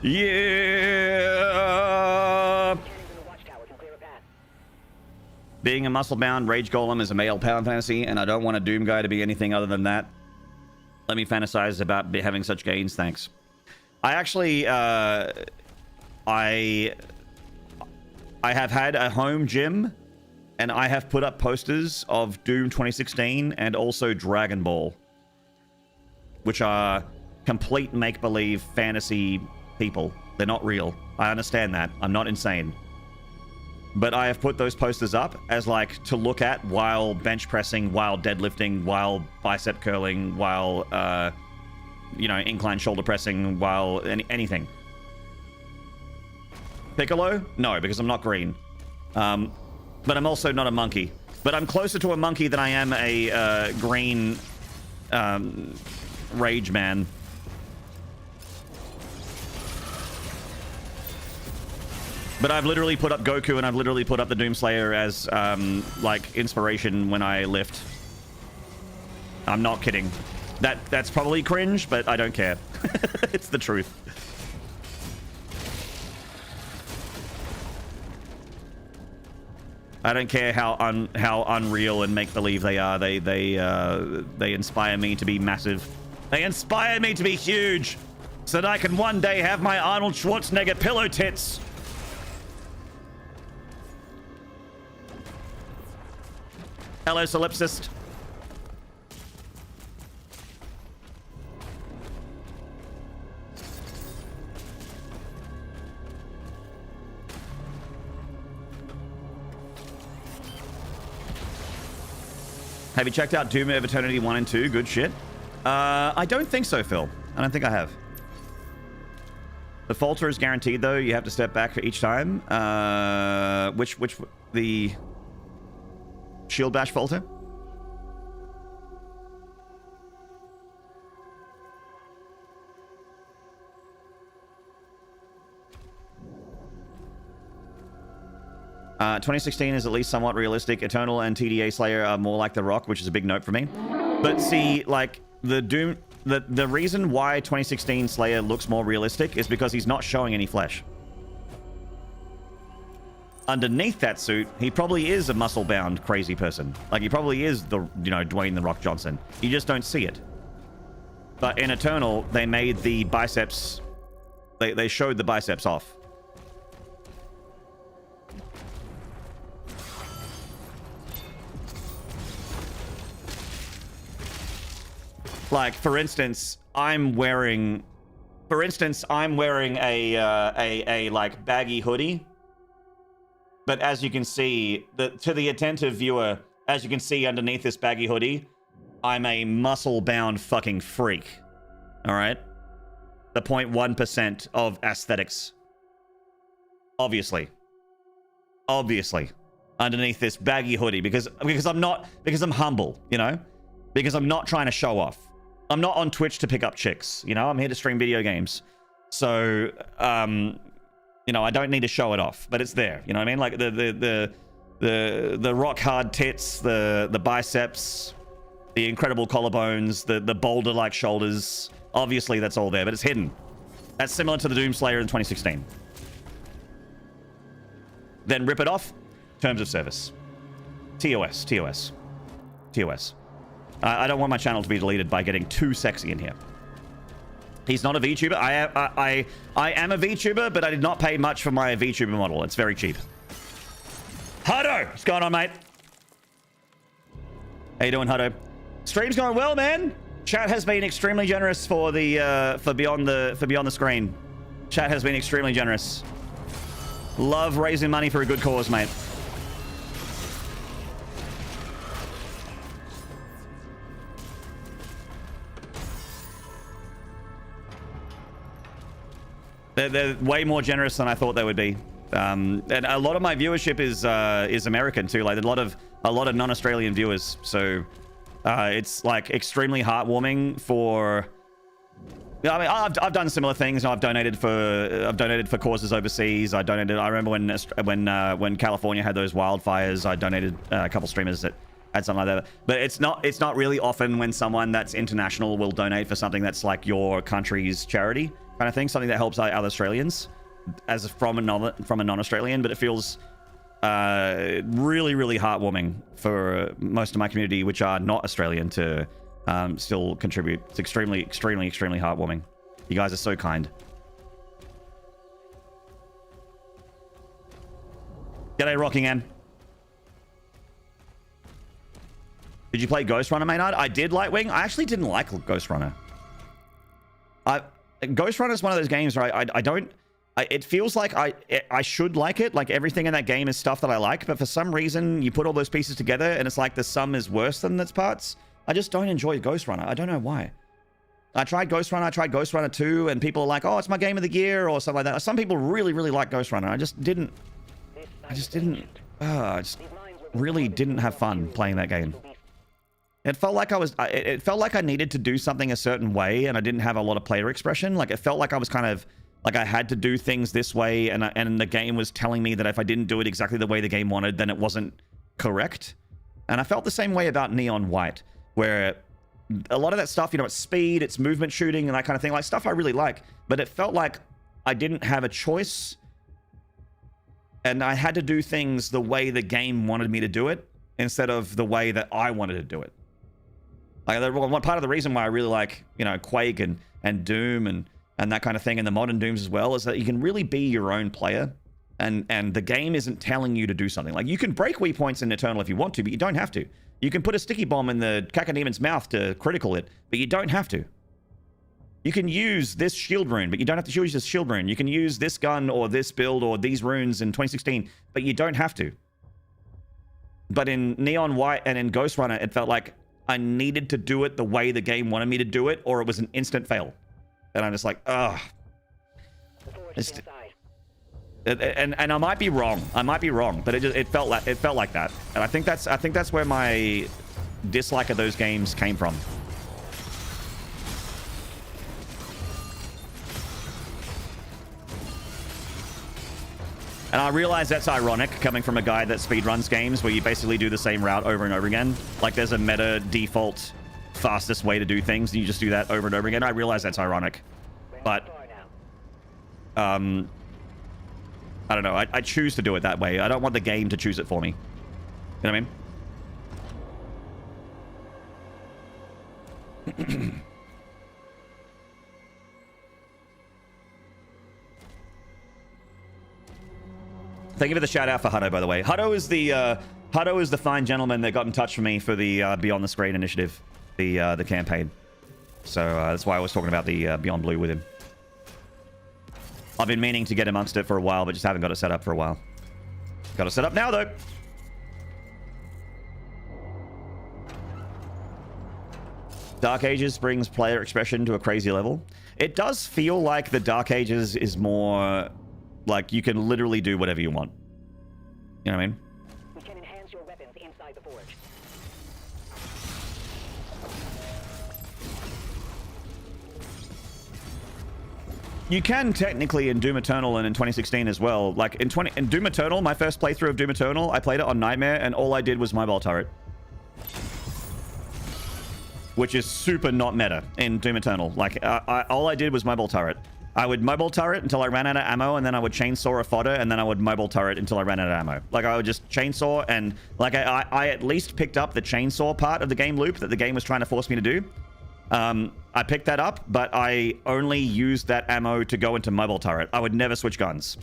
Yeah! Cannons in the watchtower can clear a path. Being a muscle-bound rage golem is a male power fantasy, and I don't want a Doom guy to be anything other than that. Let me fantasize about having such gains, thanks. I actually, I have had a home gym, and I have put up posters of Doom 2016 and also Dragon Ball, which are complete make-believe fantasy people. They're not real. I understand that. I'm not insane. But I have put those posters up as like to look at while bench pressing, while deadlifting, while bicep curling, while, you know, incline shoulder pressing, while anything. Piccolo? No, because I'm not green. But I'm also not a monkey. But I'm closer to a monkey than I am a green rage man. But I've literally put up Goku and I've literally put up the Doomslayer as like inspiration when I lift. I'm not kidding. That's probably cringe, but I don't care. It's the truth. I don't care how unreal and make believe they are. They inspire me to be massive. They inspire me to be huge, so that I can one day have my Arnold Schwarzenegger pillow tits. Hello, Solipsist. Have you checked out Doom of Eternity 1 and 2? Good shit. I don't think so, Phil. I don't think I have. The falter is guaranteed, though. You have to step back for each time. The shield bash falter? Uh, 2016 is at least somewhat realistic. Eternal and TDA Slayer are more like The Rock, which is a big note for me. But see, like, the Doom... The reason why 2016 Slayer looks more realistic is because he's not showing any flesh. Underneath that suit, he probably is a muscle-bound crazy person. Like, he probably is the, you know, Dwayne The Rock Johnson. You just don't see it. But in Eternal, they made the biceps... They showed the biceps off. Like, for instance, I'm wearing a like baggy hoodie. But as you can see, to the attentive viewer, as you can see underneath this baggy hoodie, I'm a muscle-bound fucking freak. All right? The 0.1% of aesthetics. Obviously. obviously, underneath this baggy hoodie because I'm humble, you know, because I'm not trying to show off. I'm not on Twitch to pick up chicks, you know. I'm here to stream video games, so you know, I don't need to show it off, but it's there. You know what I mean? Like the rock hard tits, the biceps, the incredible collarbones, the boulder like shoulders. Obviously, that's all there, but it's hidden. That's similar to the Doomslayer in 2016. Then rip it off. Terms of service. TOS. I don't want my channel to be deleted by getting too sexy in here. He's not a VTuber. I am a VTuber, but I did not pay much for my VTuber model. It's very cheap. Hutto! What's going on, mate? How you doing, Hutto? Stream's going well, man. Chat has been extremely generous for the for beyond the screen. Chat has been extremely generous. Love raising money for a good cause, mate. They're way more generous than I thought they would be. And a lot of my viewership is American too. Like a lot of non-Australian viewers. So it's like extremely heartwarming for. I mean, I've done similar things. I've donated for causes overseas. I remember when California had those wildfires. I donated a couple streamers that had something like that. But it's not really often when someone that's international will donate for something that's like your country's charity kind of thing, something that helps other Australians, as from a non-Australian. But it feels really, really heartwarming for most of my community, which are not Australian, to still contribute. It's extremely, extremely, extremely heartwarming. You guys are so kind. G'day, Rockingham. Did you play Ghost Runner, Maynard? I did Lightwing. I actually didn't like Ghost Runner. Ghost Runner is one of those games where I don't... it feels like I should like it. Like everything in that game is stuff that I like, but for some reason you put all those pieces together and it's like the sum is worse than its parts. I just don't enjoy Ghost Runner. I don't know why. I tried Ghost Runner. I tried Ghost Runner 2, and people are like, "Oh, it's my game of the year," or something like that. Some people really, really like Ghost Runner. I just didn't. I just really didn't have fun playing that game. It felt like it felt like I needed to do something a certain way, and I didn't have a lot of player expression. Like it felt like I was kind of like I had to do things this way, and the game was telling me that if I didn't do it exactly the way the game wanted, then it wasn't correct. And I felt the same way about Neon White, where a lot of that stuff, you know, it's speed, it's movement shooting, and that kind of thing, like stuff I really like. But it felt like I didn't have a choice, and I had to do things the way the game wanted me to do it instead of the way that I wanted to do it. Like one part of the reason why I really like, you know, Quake and Doom and that kind of thing, and the modern Dooms as well, is that you can really be your own player, and the game isn't telling you to do something. Like you can break weak points in Eternal if you want to, but you don't have to. You can put a sticky bomb in the Cacademon's mouth to critical it, but you don't have to. You can use this shield rune, but you don't have to use this shield rune. You can use this gun or this build or these runes in 2016, but you don't have to. But in Neon White and in Ghost Runner, it felt like I needed to do it the way the game wanted me to do it, or it was an instant fail. And I'm just like, ugh. And I might be wrong. But it felt like that. And I think that's where my dislike of those games came from. And I realize that's ironic coming from a guy that speedruns games where you basically do the same route over and over again. Like there's a meta default fastest way to do things, and you just do that over and over again. I realize that's ironic, but I don't know. I choose to do it that way. I don't want the game to choose it for me. You know what I mean? Thank you for the shout out for Hutto, by the way. Hutto is the fine gentleman that got in touch with me for the Beyond the Screen initiative, the campaign. So that's why I was talking about the Beyond Blue with him. I've been meaning to get amongst it for a while, but just haven't got it set up for a while. Got it set up now, though. Dark Ages brings player expression to a crazy level. It does feel like the Dark Ages is more like you can literally do whatever you want. You know what I mean? We can enhance your weapons inside the forge. You can technically in Doom Eternal and in 2016 as well. Like in Doom Eternal, my first playthrough of Doom Eternal, I played it on Nightmare, and all I did was mobile turret. Which is super not meta in Doom Eternal. Like, all I did was mobile turret. I would mobile turret until I ran out of ammo, and then I would chainsaw a fodder, and then I would mobile turret until I ran out of ammo. Like, I would just chainsaw, and like I at least picked up the chainsaw part of the game loop that the game was trying to force me to do. I picked that up, but I only used that ammo to go into mobile turret. I would never switch guns.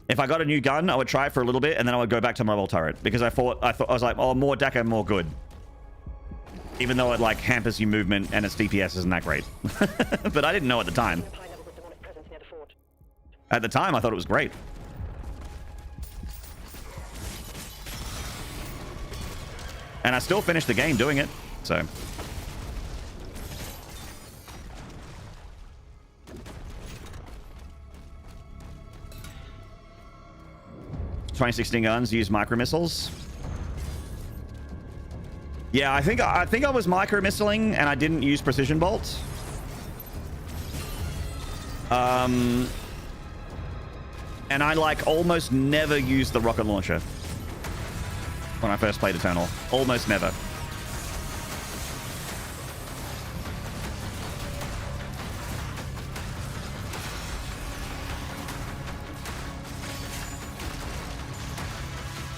If I got a new gun, I would try it for a little bit, and then I would go back to mobile turret, because I was like, oh, more DACA, more good. Even though it like hampers your movement and its DPS isn't that great. But I didn't know at the time. At the time, I thought it was great. And I still finished the game doing it, so. .2016 guns use micro missiles. Yeah, I think I was micro missiling and I didn't use precision bolt. And I like almost never used the rocket launcher when I first played Eternal. Almost never.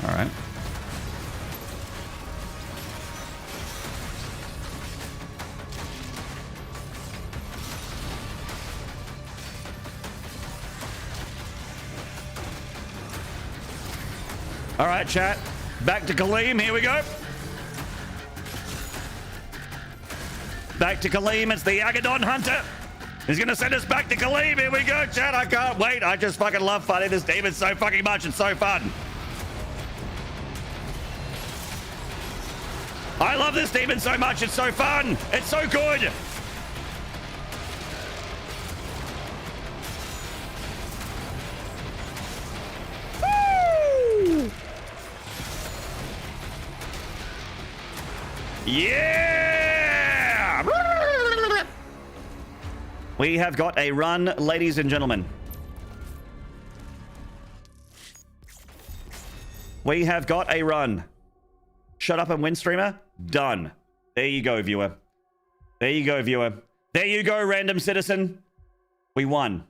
All right. All right, chat. Back to Kaleem. Here we go. Back to Kaleem. It's the Agadon Hunter. He's going to send us back to Kaleem. Here we go, chat. I can't wait. I just fucking love fighting this demon so fucking much. It's so fun. I love this demon so much. It's so fun. It's so good. Woo! Yeah! We have got a run, ladies and gentlemen. We have got a run. Shut up and win, streamer. Done. There you go, viewer. There you go, viewer. There you go, random citizen. We won.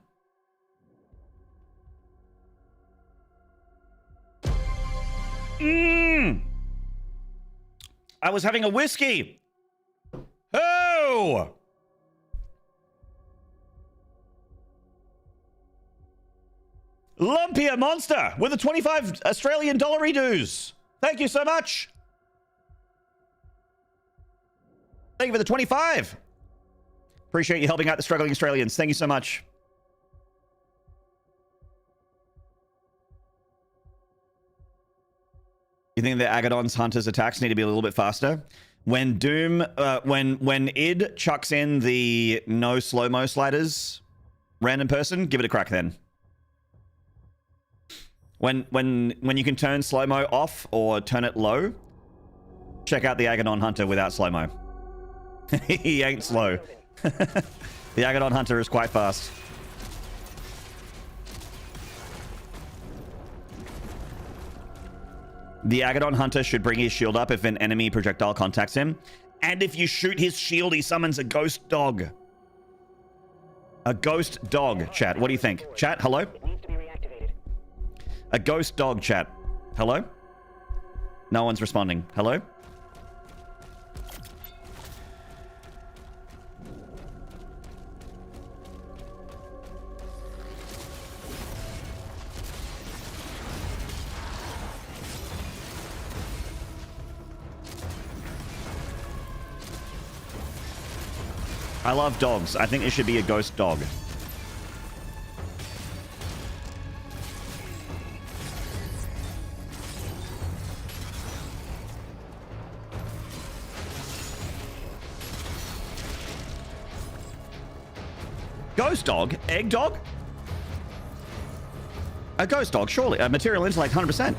I was having a whiskey. Oh! Lumpia Monster with a 25 Australian dollar dues. Thank you so much. Thank you for the 25. Appreciate you helping out the struggling Australians. Thank you so much. You think the Agadon's Hunter's attacks need to be a little bit faster? When Doom, when id chucks in the no slow-mo sliders random person, give it a crack then. When you can turn slow-mo off or turn it low, check out the Agadon Hunter without slow-mo. He ain't slow. The Agadon Hunter is quite fast. The Agadon Hunter should bring his shield up if an enemy projectile contacts him. And if you shoot his shield, he summons a ghost dog. A ghost dog, chat. What do you think? Chat, hello? It needs to be reactivated. A ghost dog, chat. Hello? No one's responding. Hello? I love dogs. I think it should be a ghost dog. Ghost dog? Egg dog? A ghost dog, surely. A material intellect, 100%.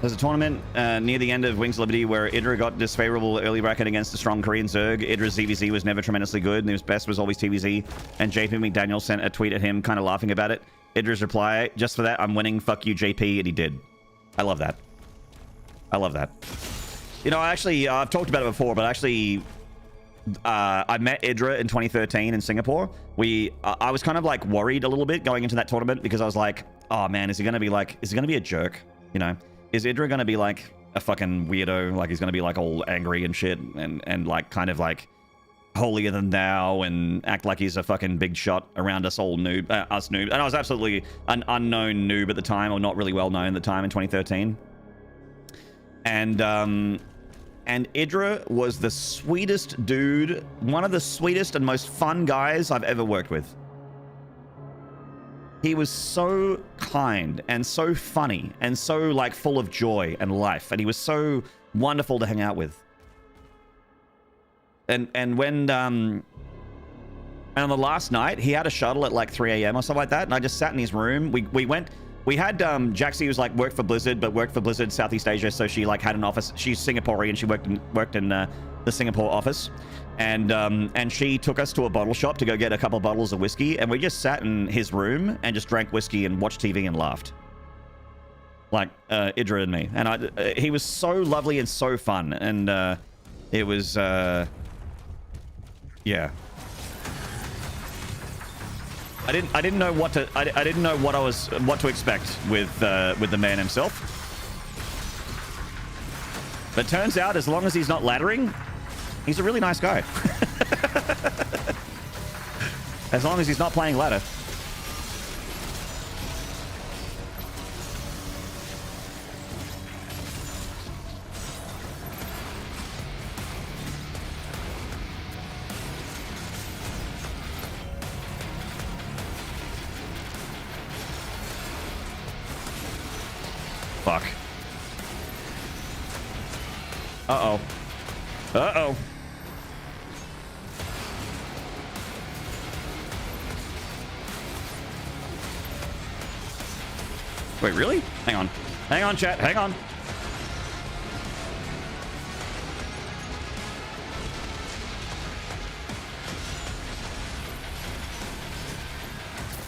There's a tournament near the end of Wings of Liberty where Idra got disfavorable early bracket against a strong Korean Zerg. Idra's ZVZ was never tremendously good, and his best was always TVZ. And JP McDaniel sent a tweet at him, kind of laughing about it. Idra's reply, just for that, I'm winning, fuck you, JP, and he did. I love that. I love that. You know, actually, I've talked about it before, but actually, I met Idra in 2013 in Singapore. I was kind of like worried a little bit going into that tournament because I was like, oh man, is he going to be like, is he going to be a jerk? You know? Is Idra going to be like a fucking weirdo? Like he's going to be like all angry and shit and like kind of like holier than thou and act like he's a fucking big shot around us all noob, us noob. And I was absolutely an unknown noob at the time, or not really well known at the time in 2013. And Idra was the sweetest dude, one of the sweetest and most fun guys I've ever worked with. He was so kind and so funny and so like full of joy and life, and he was so wonderful to hang out with. And when and on the last night he had a shuttle at like 3 a.m. or something like that, and I just sat in his room. We had Jaxie, who's like worked for Blizzard, but worked for Blizzard Southeast Asia, so she like had an office. She's Singaporean. She worked in the Singapore office, and she took us to a bottle shop to go get a couple of bottles of whiskey, and we just sat in his room and just drank whiskey and watched TV and laughed, like Idra and me. And he was so lovely and so fun, and it was yeah. I didn't know what to what to expect with the man himself. But turns out, as long as he's not laddering, he's a really nice guy. As long as he's not playing ladder. Fuck. Uh-oh. Uh-oh. Wait, really? Hang on. Hang on, chat. Hang on.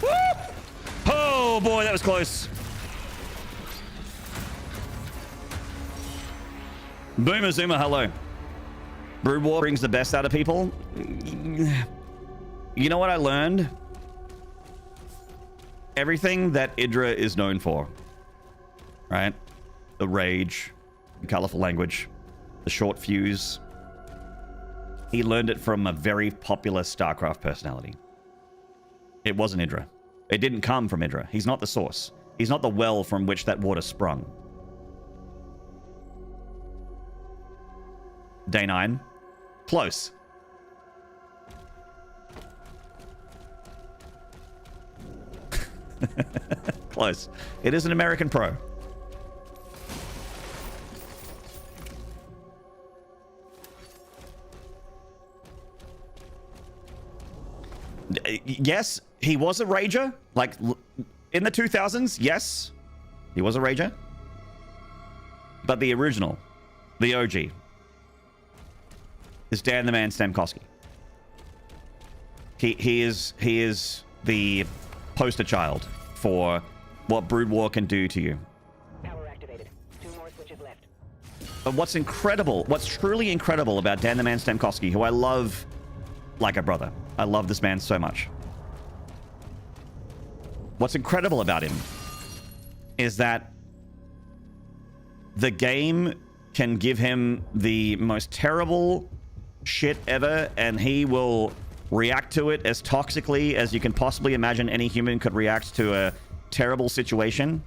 Woo! Oh, boy, that was close. Boomer Zoomer, hello. Brood War brings the best out of people. You know what I learned? Everything that Idra is known for, right? The rage, the colorful language, the short fuse. He learned it from a very popular StarCraft personality. It wasn't Idra. It didn't come from Idra. He's not the source. He's not the well from which that water sprung. Day 9. Close. Close. It is an American pro. Yes, he was a rager. Like, in the 2000s, yes, he was a rager. But the original, the OG, is Dan the Man Stamkowski. He is the poster child for what Brood War can do to you. Power activated. 2 more switches left. But what's incredible, what's truly incredible about Dan the Man Stamkowski, who I love like a brother. I love this man so much. What's incredible about him is that the game can give him the most terrible shit ever, and he will react to it as toxically as you can possibly imagine any human could react to a terrible situation.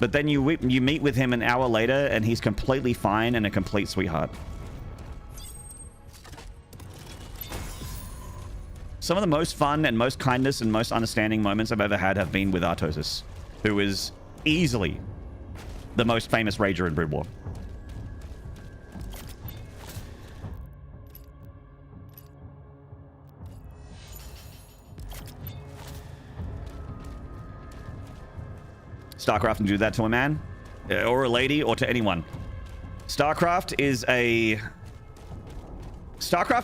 But then you meet with him an hour later and he's completely fine and a complete sweetheart. Some of the most fun and most kindness and most understanding moments I've ever had have been with Artosis, who is easily the most famous rager in Brood War. StarCraft and do that to a man or a lady or to anyone. StarCraft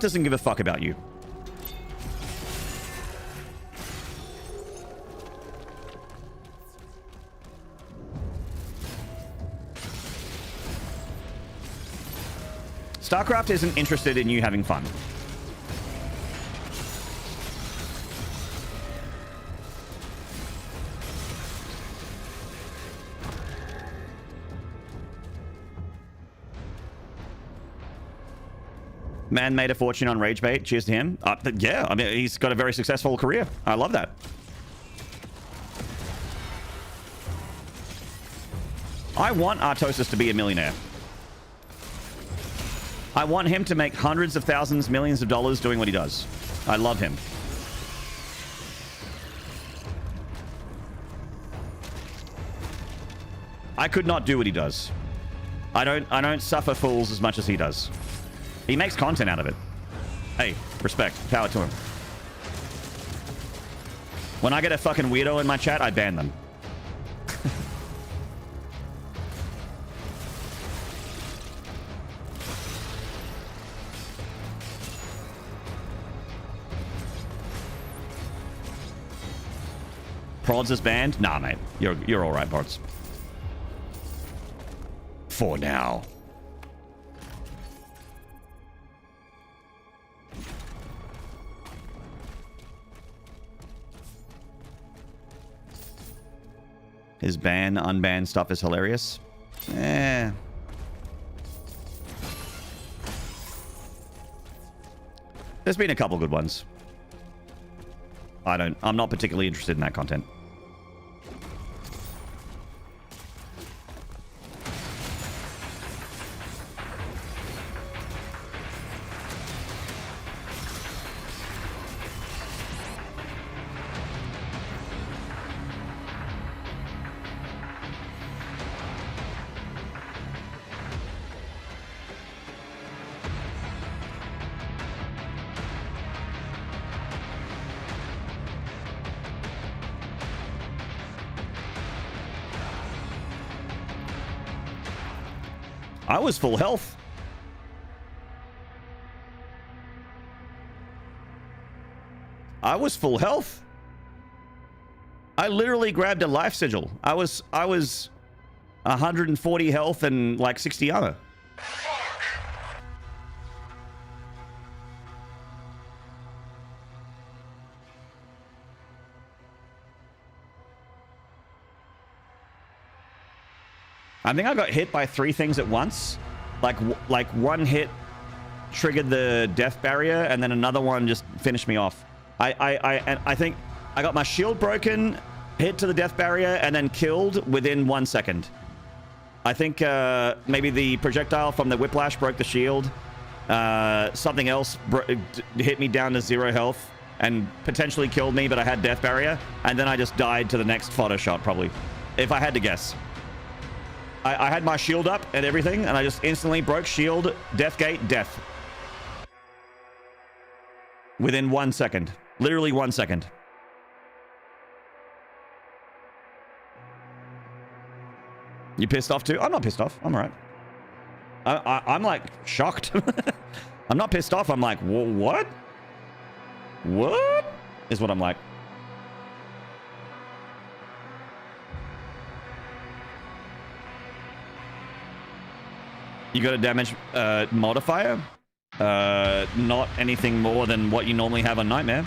doesn't give a fuck about you. StarCraft isn't interested in you having fun. Man made a fortune on rage bait. Cheers to him. Yeah, I mean, he's got a very successful career. I love that. I want Artosis to be a millionaire. I want him to make hundreds of thousands, millions of dollars doing what he does. I love him. I could not do what he does. I don't suffer fools as much as he does. He makes content out of it. Hey, respect. Power to him. When I get a fucking weirdo in my chat, I ban them. Prods is banned? Nah, mate. You're all right, Prods. For now. His ban, unban stuff is hilarious. Eh. There's been a couple good ones. I'm not particularly interested in that content. I was full health. I was full health. I literally grabbed a life sigil. I was 140 health and like 60 armor. I think I got hit by 3 things at once. Like one hit triggered the death barrier, and then another one just finished me off. I think I got my shield broken, hit to the death barrier, and then killed within 1 second. I think maybe the projectile from the whiplash broke the shield. Something else hit me down to 0 health and potentially killed me, but I had death barrier, and then I just died to the next photo shot, probably, if I had to guess. I had my shield up and everything, and I just instantly broke shield, death gate, death. Within 1 second. Literally 1 second. You pissed off too? I'm not pissed off. I'm alright. I'm like shocked. I'm not pissed off. I'm like, what? What? Is what I'm like. You got a damage modifier? Not anything more than what you normally have on Nightmare.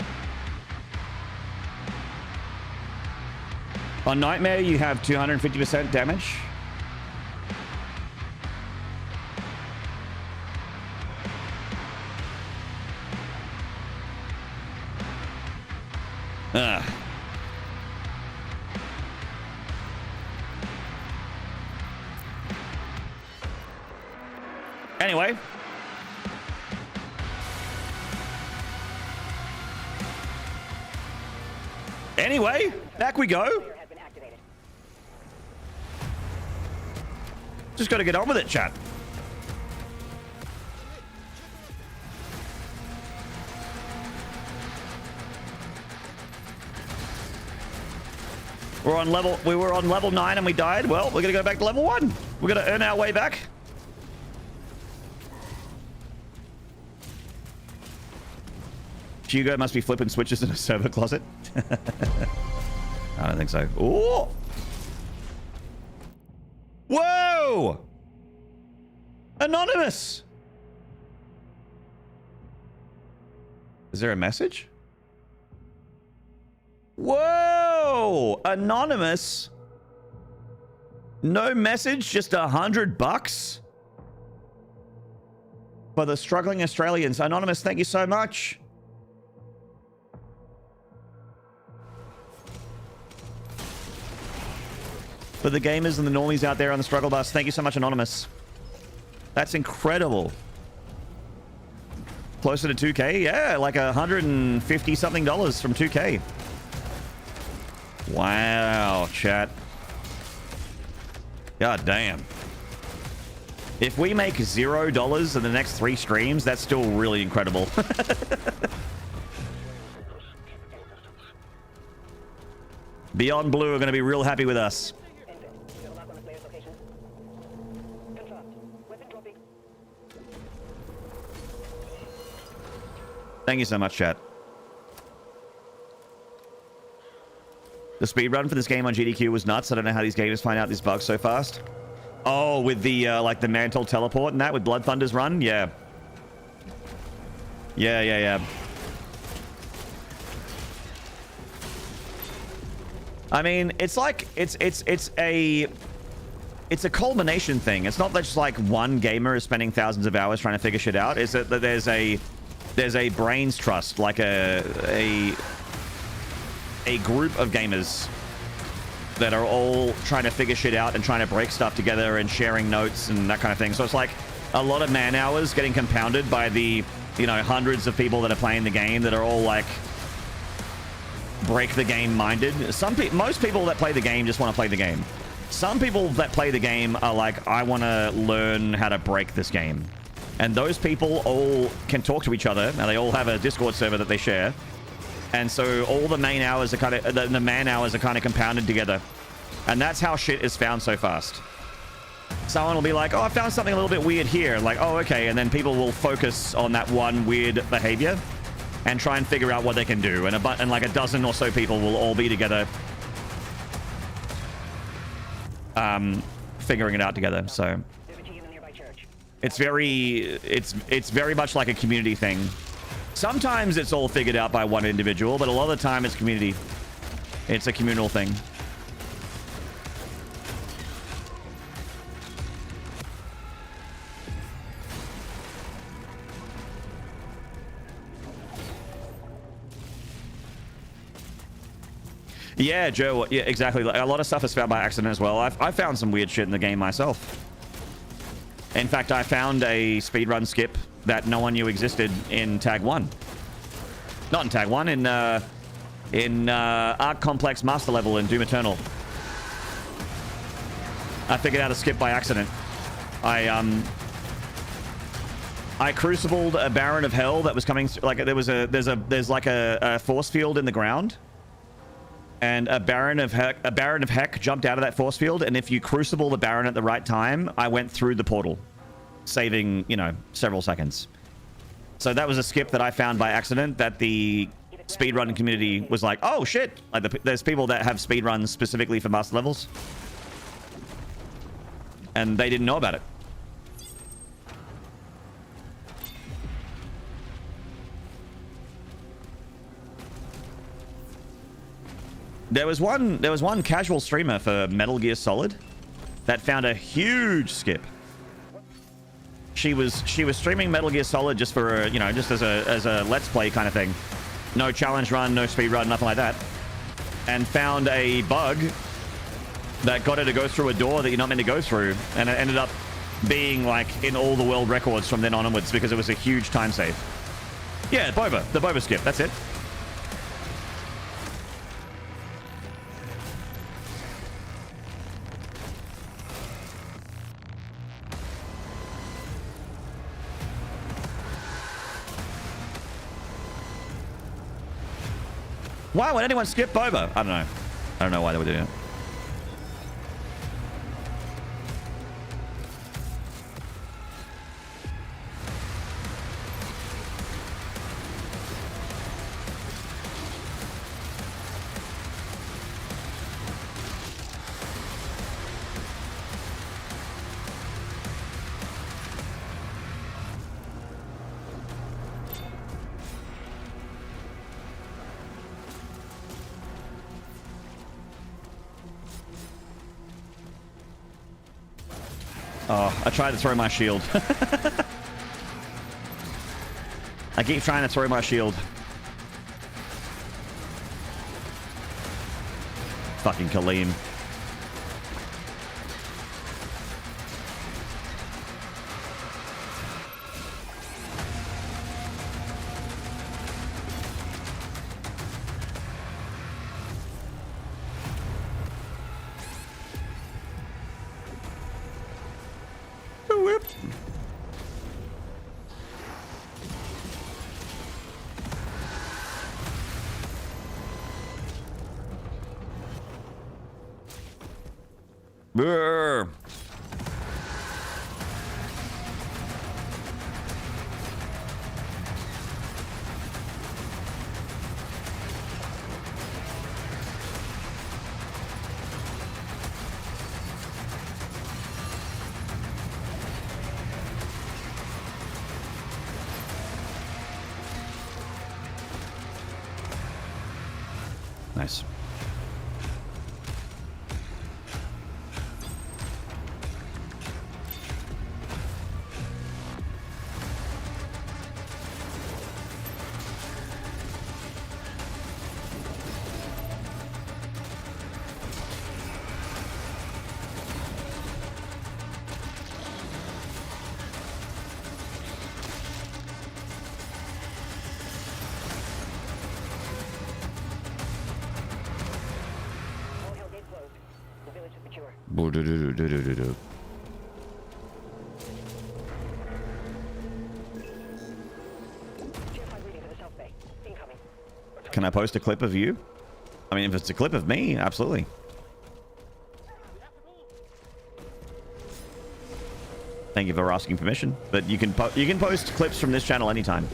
On Nightmare, you have 250% damage. Anyway. Anyway, back we go. Just got to get on with it, chat. We were on level 9 and we died. Well, we're gonna go back to level 1. We're gonna earn our way back. Hugo must be flipping switches in a server closet. I don't think so. Ooh! Whoa! Anonymous! Is there a message? Whoa! Anonymous? No message, just $100 for the struggling Australians. Anonymous, thank you so much. For the gamers and the normies out there on the struggle bus, thank you so much, Anonymous. That's incredible. Closer to 2K? Yeah, like $150 something from 2K. Wow, chat. God damn. If we make $0 in the next 3 streams, that's still really incredible. Beyond Blue are going to be real happy with us. Thank you so much, chat. The speedrun for this game on GDQ was nuts. I don't know how these gamers find out these bugs so fast. Oh, with the, like, the mantle teleport and that with Blood Thunder's run? Yeah. Yeah. I mean, it's like, it's a culmination thing. It's not that just like one gamer is spending thousands of hours trying to figure shit out. It's that there's a brains trust, like a group of gamers that are all trying to figure shit out and trying to break stuff together and sharing notes and that kind of thing. So it's like a lot of man hours getting compounded by the, you know, hundreds of people that are playing the game that are all like break the game minded. Most people that play the game just want to play the game. Some people that play the game are like, I want to learn how to break this game. And those people all can talk to each other, and they all have a Discord server that they share. And so all the main hours are kind of, the man hours are kind of compounded together. And that's how shit is found so fast. Someone will be like, oh, I found something a little bit weird here. Like, oh, okay. And then people will focus on that one weird behavior and try and figure out what they can do. And like a dozen or so people will all be together figuring it out together. So it's very much like a community thing. Sometimes it's all figured out by one individual, but a lot of the time it's community. It's a communal thing. Yeah, Joe. Yeah, exactly. A lot of stuff is found by accident as well. I've found some weird shit in the game myself. In fact, I found a speedrun skip that no one knew existed in Tag 1. Not in Tag 1, in Arc Complex Master Level in Doom Eternal. I figured out a skip by accident. I crucibled a Baron of Hell that was coming. Like there's like a force field in the ground. And a Baron of Heck jumped out of that force field, and if you crucible the Baron at the right time, I went through the portal, saving, you know, several seconds. So that was a skip that I found by accident that the speedrun community was like, oh shit! Like there's people that have speedruns specifically for master levels, and they didn't know about it. There was one casual streamer for Metal Gear Solid that found a huge skip. She was streaming Metal Gear Solid just for you know, just as a let's play kind of thing. No challenge run, no speed run, nothing like that. And found a bug that got her to go through a door that you're not meant to go through, and it ended up being like in all the world records from then onwards because it was a huge time save. Yeah, the Boba skip, that's it. Why would anyone skip Boba? I don't know. I don't know why they were doing it. Oh, I tried to throw my shield. I keep trying to throw my shield. Fucking Kaleem. Whip. Brr. Nice. All hell gate closed. The village is secure. Boo-doo-doo-doo-doo-doo-doo. Tier 5 reading to the south bay. Incoming. Can I post a clip of you? I mean, if it's a clip of me, absolutely. Thank you for asking permission. But you can post clips from this channel anytime.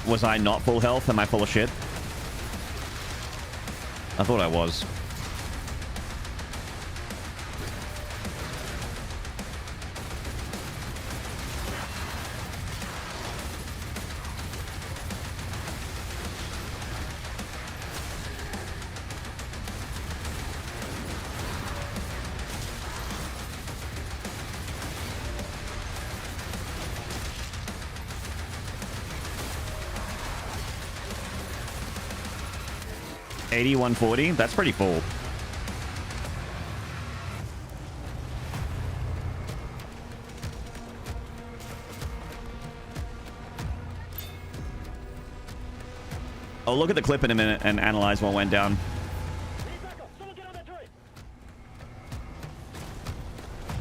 Was I not full health? Am I full of shit? I thought I was. $81.40. That's pretty full. I'll look at the clip in a minute and analyze what went down. Someone get on that turret!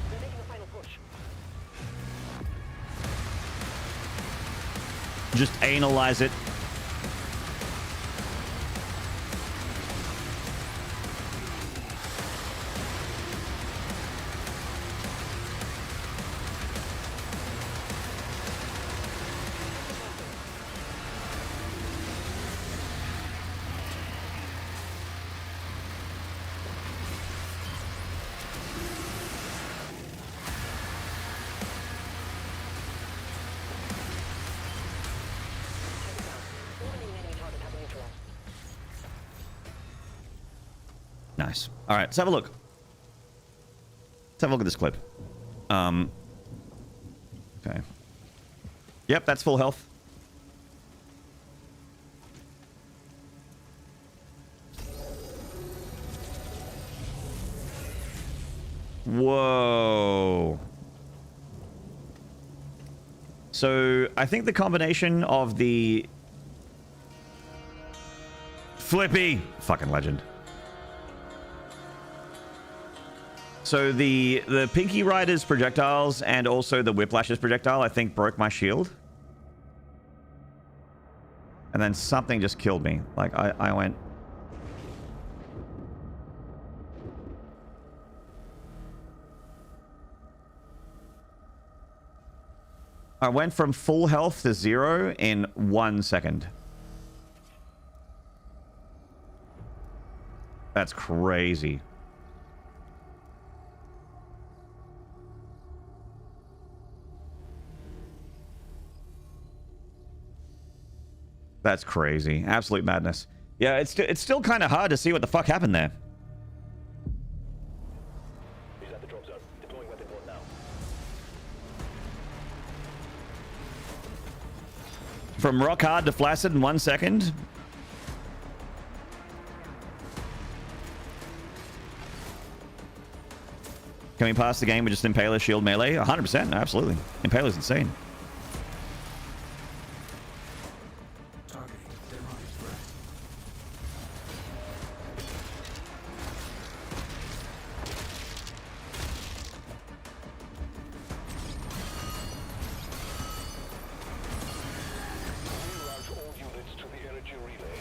They're making a final push. Just analyze it. Eliminating enemy targets have been neutralized. Nice. All right, let's have a look. Let's have a look at this clip. Okay. Yep, that's full health. Whoa. So I think the combination of the Flippy, fucking legend. So the Pinky Rider's projectiles and also the Whiplash's projectile, I think, broke my shield. And then something just killed me. Like, I went... I went from full health to 0 in 1 second. That's crazy. That's crazy. Absolute madness. Yeah, it's still kind of hard to see what the fuck happened there. He's at the drop zone. Deploying weapon board now. From rock hard to flaccid in 1 second. Can we pass the game with just Impaler shield melee? 100%, absolutely. Impaler's insane. Targeting demise threat. Reroute all units to the energy relay.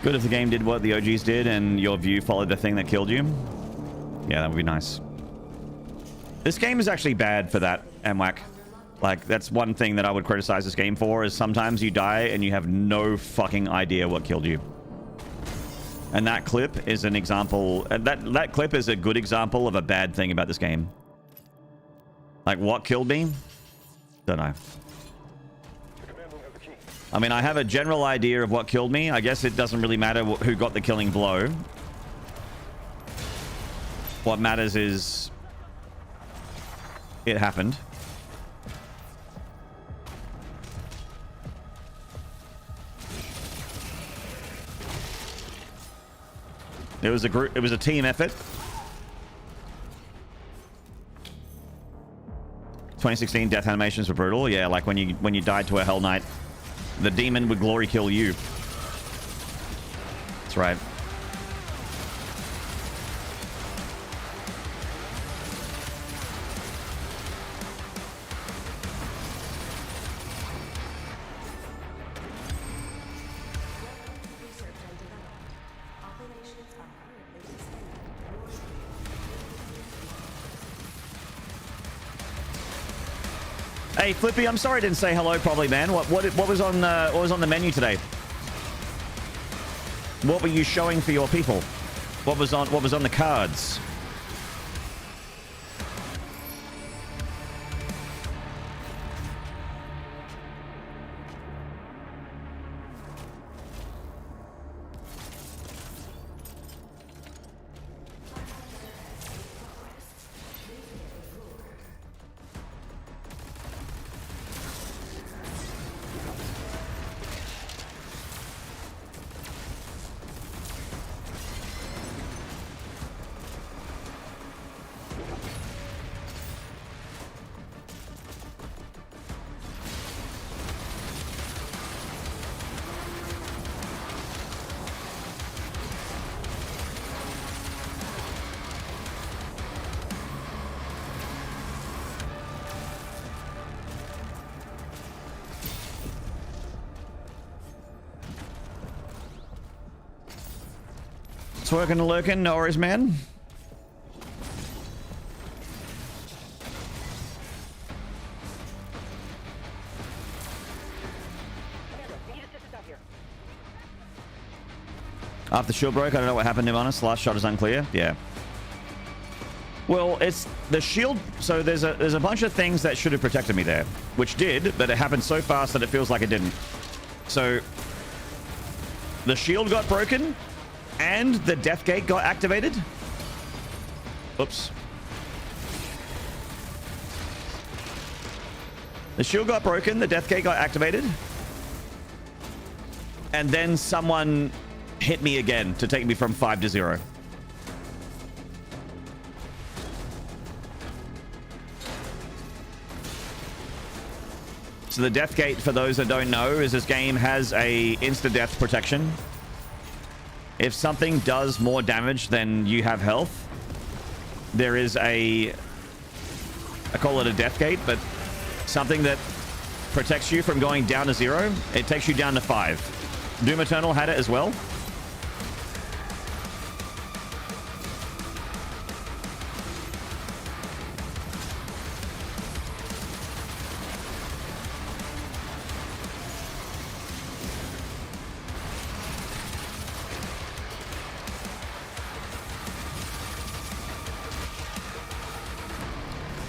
Good if the game did what the OGs did and your view followed the thing that killed you. Yeah, that would be nice. This game is actually bad for that, MWAC. Like, that's one thing that I would criticize this game for, is sometimes you die and you have no fucking idea what killed you. And that clip is an example... That clip is a good example of a bad thing about this game. Like, what killed me? Don't know. I mean, I have a general idea of what killed me. I guess it doesn't really matter who got the killing blow. What matters is it happened. It was a group. It was a team effort. 2016 death animations were brutal. Yeah, like when you died to a Hell Knight, the demon would glory kill you. That's right. Research and development. Operations are currently suspended. Hey, Flippy, I'm sorry I didn't say hello properly, man. What was on the menu today? What were you showing for your people? What was on the cards? It's working and lurking, no worries, man. Commander, we need assistance out here. After shield broke, I don't know what happened, to be honest. Last shot is unclear. Yeah. Well, it's the shield. So there's a bunch of things that should have protected me there, which did, but it happened so fast that it feels like it didn't. So the shield got broken and the death gate got activated. Oops. The shield got broken, the death gate got activated. And then someone hit me again to take me from 5 to 0. So the death gate, for those that don't know, is this game has a insta-death protection. If something does more damage than you have health, there is I call it a death gate, but something that protects you from going down to 0. It takes you down to 5. Doom Eternal had it as well.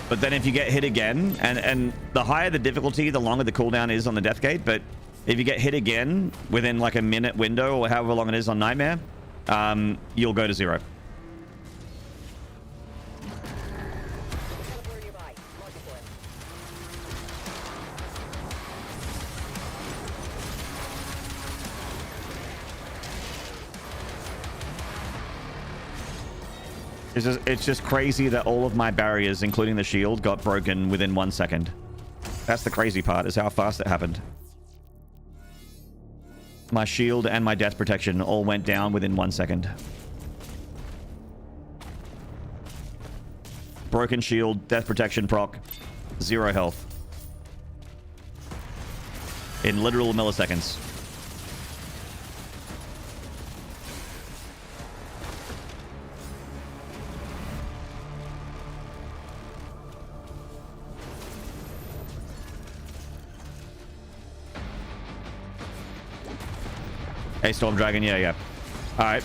But then if you get hit again, and the higher the difficulty, the longer the cooldown is on the death gate. But if you get hit again within like a minute window or however long it is on Nightmare, you'll go to 0. It's just crazy that all of my barriers, including the shield, got broken within 1 second. That's the crazy part, is how fast it happened. My shield and my death protection all went down within 1 second. Broken shield, death protection proc, 0 health. In literal milliseconds. Hey, Storm Dragon, yeah. All right.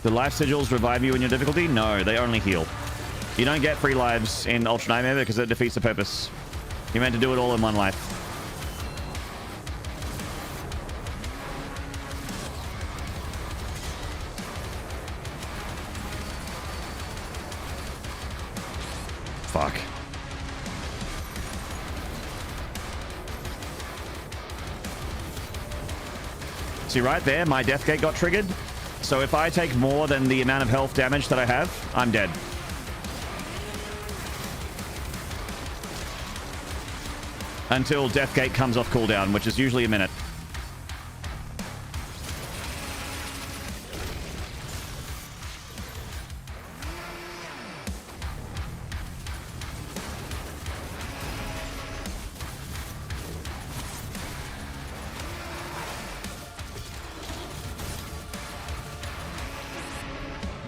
Do life sigils revive you in your difficulty? No, they only heal. You don't get free lives in Ultra Nightmare because it defeats the purpose. You're meant to do it all in one life. Fuck. See right there, my death gate got triggered. So if I take more than the amount of health damage that I have, I'm dead. Until Deathgate comes off cooldown, which is usually a minute.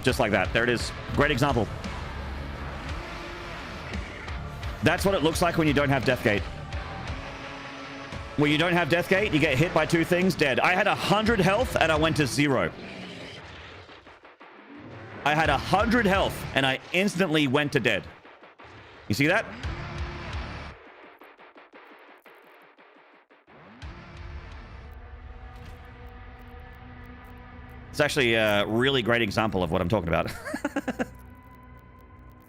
Just like that. There it is. Great example. That's what it looks like when you don't have Deathgate. When you don't have Deathgate, you get hit by 2 things, dead. I had 100 health and I went to 0. I had 100 health and I instantly went to dead. You see that? It's actually a really great example of what I'm talking about.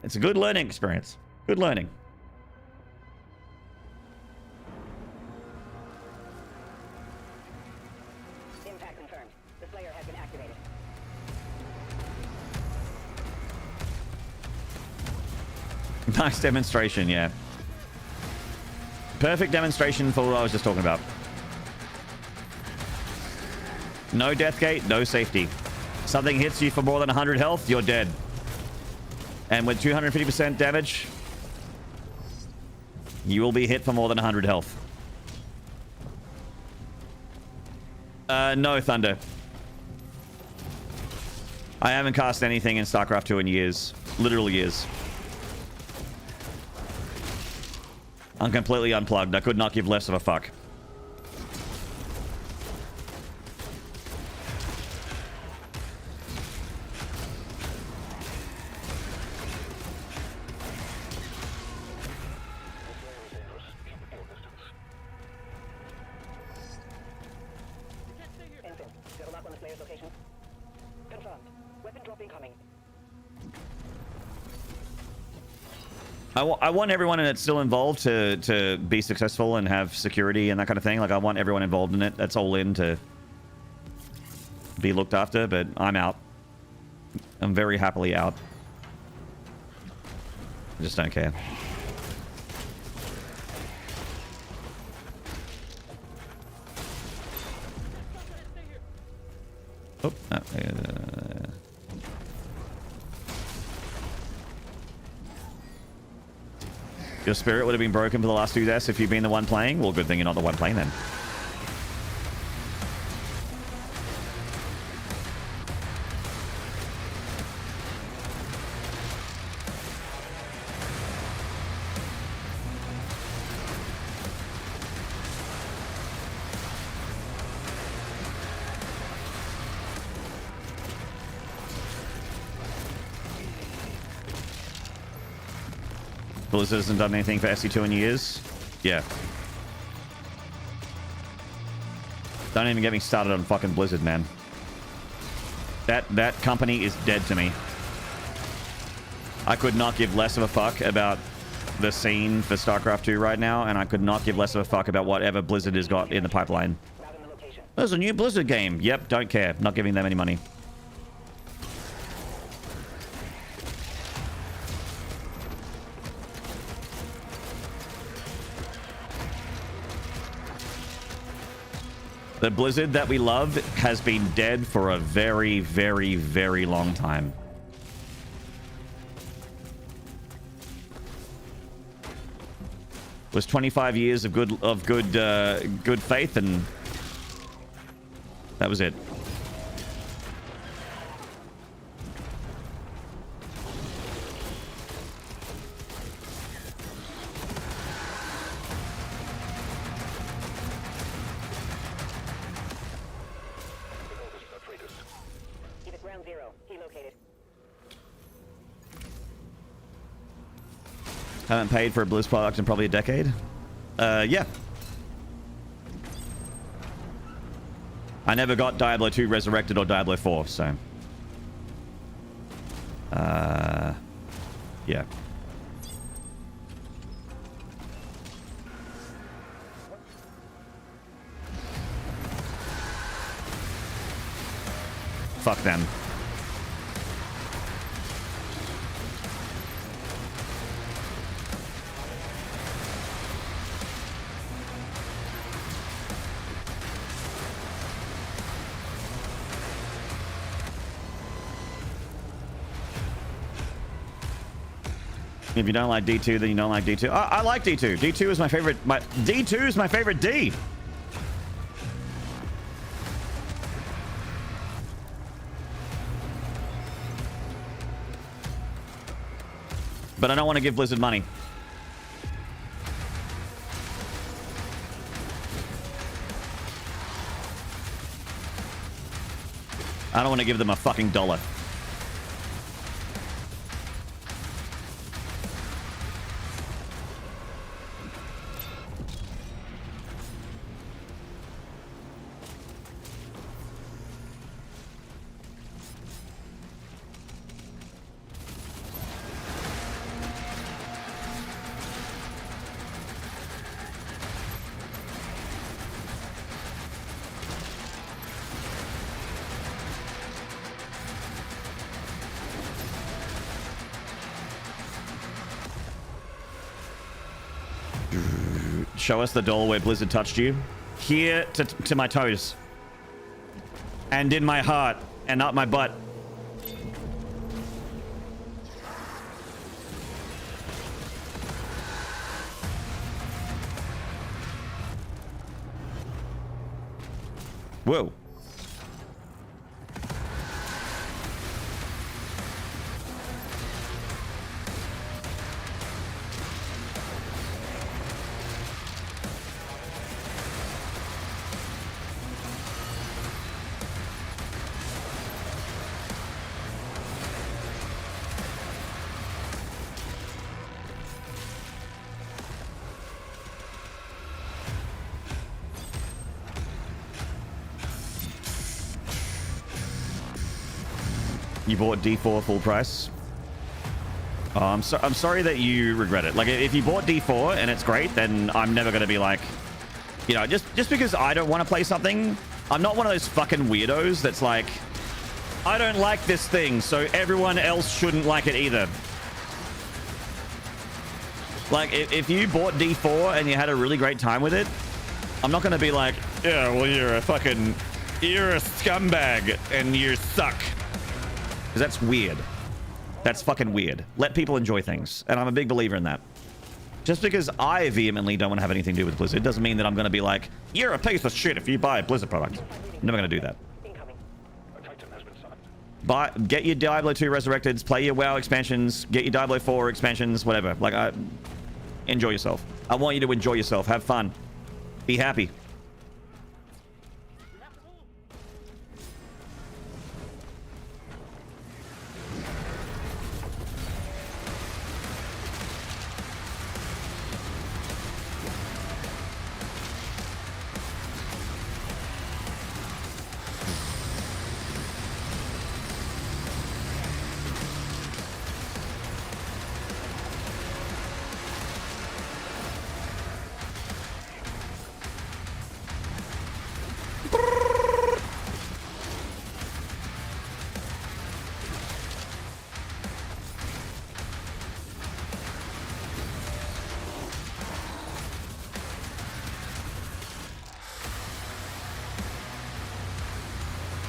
It's a good learning experience. Good learning. Impact confirmed. The Slayer has been activated. Nice demonstration, yeah. Perfect demonstration for what I was just talking about. No death gate, no safety. Something hits you for more than 100 health, you're dead. And with 250% damage, you will be hit for more than 100 health. No, Thunder. I haven't cast anything in StarCraft 2 in years. Literal years. I'm completely unplugged. I could not give less of a fuck. Ensign, you have a lock on the Slayer's location? Confirmed. Weapon drop incoming. I want everyone that's still involved to be successful and have security and that kind of thing. Like, I want everyone involved in it. That's all in to be looked after, but I'm out. I'm very happily out. I just don't care. Oh, no, your spirit would have been broken for the last 2 deaths if you've been the one playing? Well, good thing you're not the one playing then. Blizzard hasn't done anything for SC2 in years. Yeah. Don't even get me started on fucking Blizzard, man. That company is dead to me. I could not give less of a fuck about the scene for StarCraft 2 right now, and I could not give less of a fuck about whatever Blizzard has got in the pipeline. There's a new Blizzard game. Yep, don't care. Not giving them any money. The Blizzard that we love has been dead for a very, very, very long time. It was 25 years of good faith, and that was it. Haven't paid for a Blizz product in probably a decade. Yeah. I never got Diablo 2 Resurrected or Diablo 4, so... yeah. Fuck them. If you don't like D2, then you don't like D2. I like D2. D2 is my favorite. D2 is my favorite D. But I don't want to give Blizzard money. I don't want to give them a fucking dollar. Show us the doll where Blizzard touched you. Here to my toes. And in my heart. And up my butt. Whoa. You bought D4 full price. Oh, I'm sorry that you regret it. Like, if you bought D4 and it's great, then I'm never going to be like, you know, just because I don't want to play something, I'm not one of those fucking weirdos that's like, I don't like this thing, so everyone else shouldn't like it either. Like, if you bought D4 and you had a really great time with it, I'm not going to be like, yeah, well, you're a scumbag and you suck. Because that's weird. That's fucking weird. Let people enjoy things. And I'm a big believer in that. Just because I vehemently don't want to have anything to do with Blizzard doesn't mean that I'm going to be like, you're a piece of shit if you buy a Blizzard product. I'm never going to do that. Get your Diablo 2 Resurrected, play your WoW expansions, get your Diablo 4 expansions, whatever. Like, enjoy yourself. I want you to enjoy yourself. Have fun. Be happy.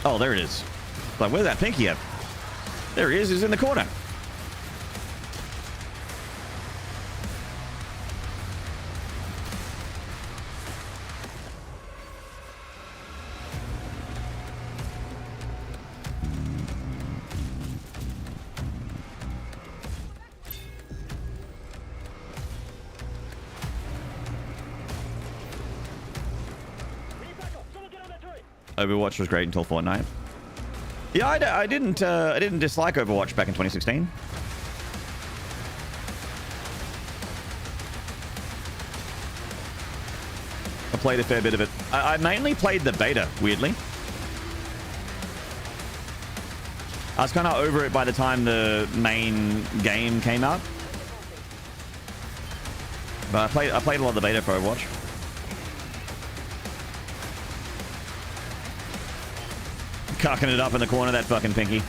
Oh, there it is. Like, where's that pinky at? There he is. He's in the corner. Overwatch was great until Fortnite. Yeah, I didn't dislike Overwatch back in 2016. I played a fair bit of it. I mainly played the beta, weirdly. I was kind of over it by the time the main game came out. But I played a lot of the beta for Overwatch. Cocking it up in the corner, that fucking pinky.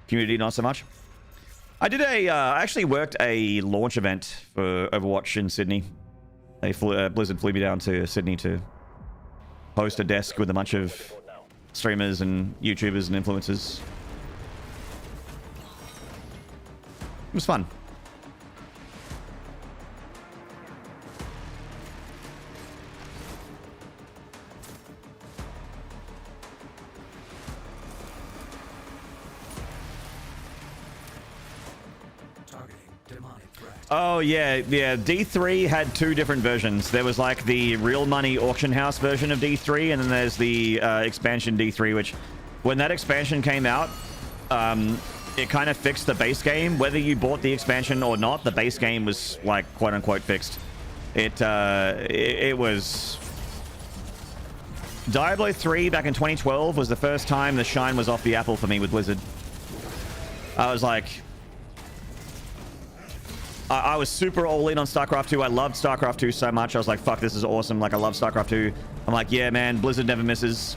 Community, not so much. I did I actually worked a launch event for Overwatch in Sydney. Blizzard flew me down to Sydney to host a desk with a bunch of streamers and YouTubers and influencers. It was fun. Oh, yeah. D3 had two different versions. There was like the real money auction house version of D3, and then there's the expansion D3, which when that expansion came out, it kind of fixed the base game. Whether you bought the expansion or not, the base game was like quote unquote fixed. It was... Diablo 3 back in 2012 was the first time the shine was off the apple for me with Blizzard. I was like... I was super all in on StarCraft 2. I loved StarCraft 2 so much. I was like, fuck, this is awesome. Like, I love StarCraft 2. I'm like, yeah, man, Blizzard never misses.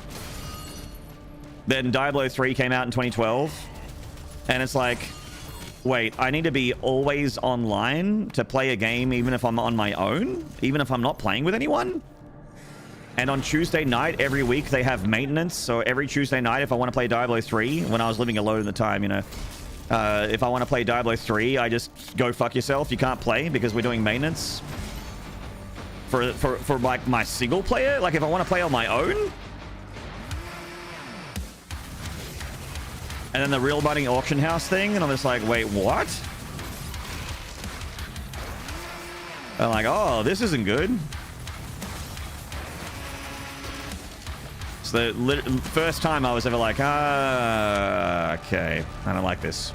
Then Diablo 3 came out in 2012. And it's like, wait, I need to be always online to play a game even if I'm on my own? Even if I'm not playing with anyone? And on Tuesday night, every week, they have maintenance. So every Tuesday night, if I want to play Diablo 3, when I was living alone at the time, you know, if I want to play Diablo 3, I just go fuck yourself. You can't play because we're doing maintenance. For like my single player? Like if I want to play on my own? And then the real money auction house thing, and I'm just like, wait, what? I'm like, oh, this isn't good. It's the first time I was ever like, okay, I don't like this.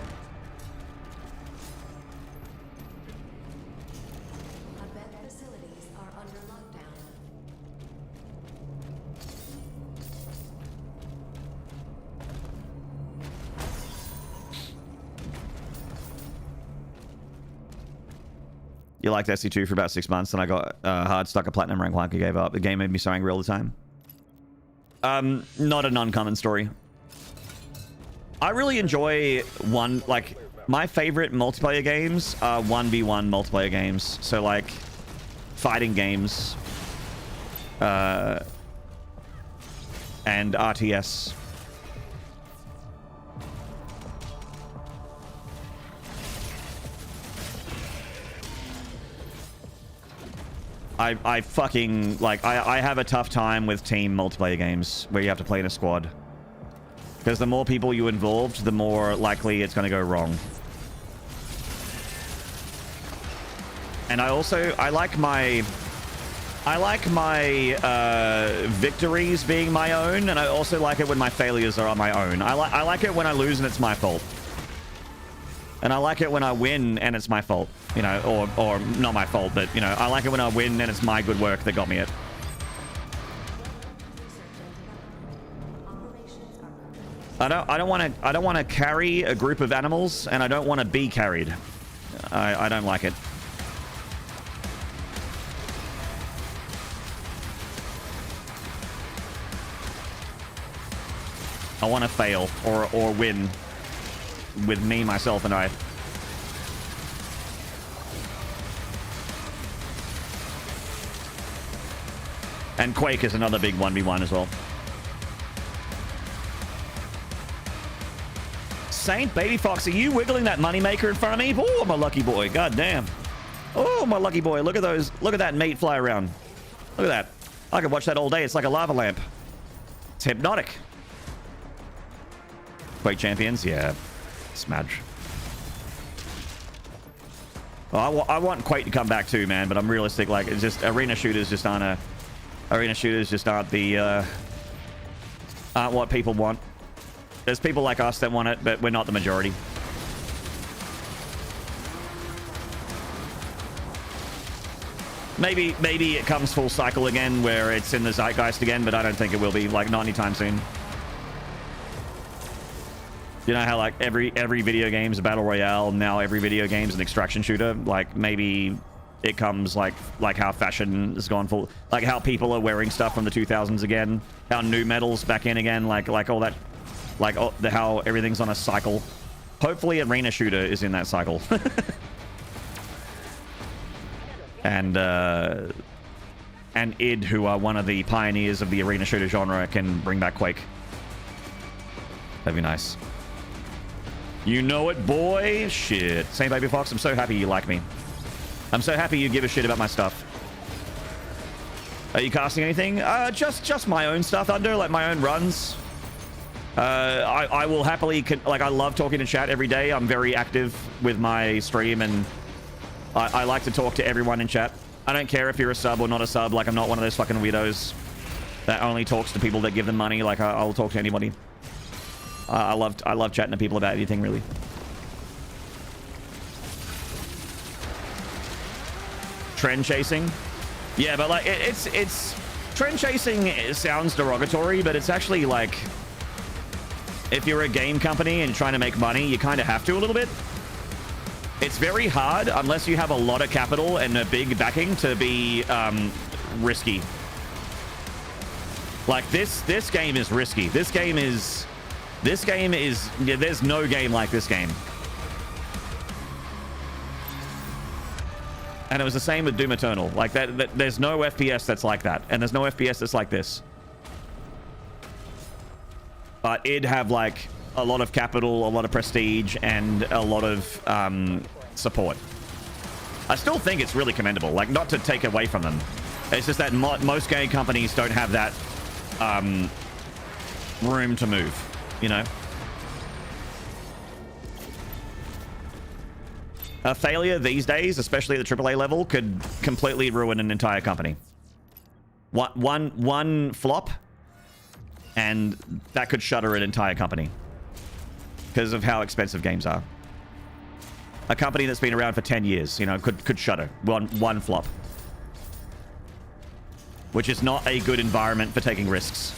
Abet facilities are under lockdown. You liked SC2 for about 6 months, and I got hard stuck a platinum rank like I gave up. The game made me so angry all the time. Not an uncommon story. I really enjoy my favorite multiplayer games are 1v1 multiplayer games. So like fighting games and RTS. I fucking like I have a tough time with team multiplayer games where you have to play in a squad, because the more people you involved, the more likely it's going to go wrong. And I like my victories being my own, and I also like it when my failures are my own. I like it when I lose and it's my fault. And I like it when I win and it's my fault, you know, or not my fault, but, you know, I like it when I win and it's my good work that got me it. I don't want to carry a group of animals, and I don't want to be carried. I don't like it. I want to fail or win. With me, myself, and I. And Quake is another big 1v1 as well. Saint Baby Fox, are you wiggling that moneymaker in front of me? Oh, my lucky boy. God damn. Oh, my lucky boy. Look at those. Look at that mate fly around. Look at that. I could watch that all day. It's like a lava lamp. It's hypnotic. Quake champions? Yeah. Smash. Well, I want Quake to come back too, man, but I'm realistic. Like, it's just arena shooters just aren't the aren't what people want. There's people like us that want it, but we're not the majority. Maybe it comes full cycle again where it's in the zeitgeist again, but I don't think it will be, like, not anytime soon. You know how like every video game is a battle royale, now every video game is an extraction shooter? Like maybe it comes like how fashion has gone full, like how people are wearing stuff from the 2000s again, how new metal's back in again, like all that, like how everything's on a cycle. Hopefully arena shooter is in that cycle. And id, who are one of the pioneers of the arena shooter genre, can bring back Quake. That'd be nice. You know it, boy. Shit. Saint Baby Fox, I'm so happy you like me. I'm so happy you give a shit about my stuff. Are you casting anything? Just my own stuff, Under, like my own runs. I will happily, like, I love talking to chat every day. I'm very active with my stream, and I like to talk to everyone in chat. I don't care if you're a sub or not a sub. Like, I'm not one of those fucking weirdos that only talks to people that give them money. Like, I'll talk to anybody. I love chatting to people about anything, really. Trend chasing? Yeah, but like it's trend chasing. It sounds derogatory, but it's actually like, if you're a game company and trying to make money, you kind of have to a little bit. It's very hard unless you have a lot of capital and a big backing to be risky. Like this game is risky. This game is This game is... Yeah, there's no game like this game. And it was the same with Doom Eternal. Like, there's no FPS that's like that. And there's no FPS that's like this. But it'd have, like, a lot of capital, a lot of prestige, and a lot of support. I still think it's really commendable. Like, not to take away from them. It's just that most game companies don't have that room to move, you know? A failure these days, especially at the AAA level, could completely ruin an entire company. One flop, and that could shutter an entire company because of how expensive games are. A company that's been around for 10 years, you know, could shutter. One flop. Which is not a good environment for taking risks.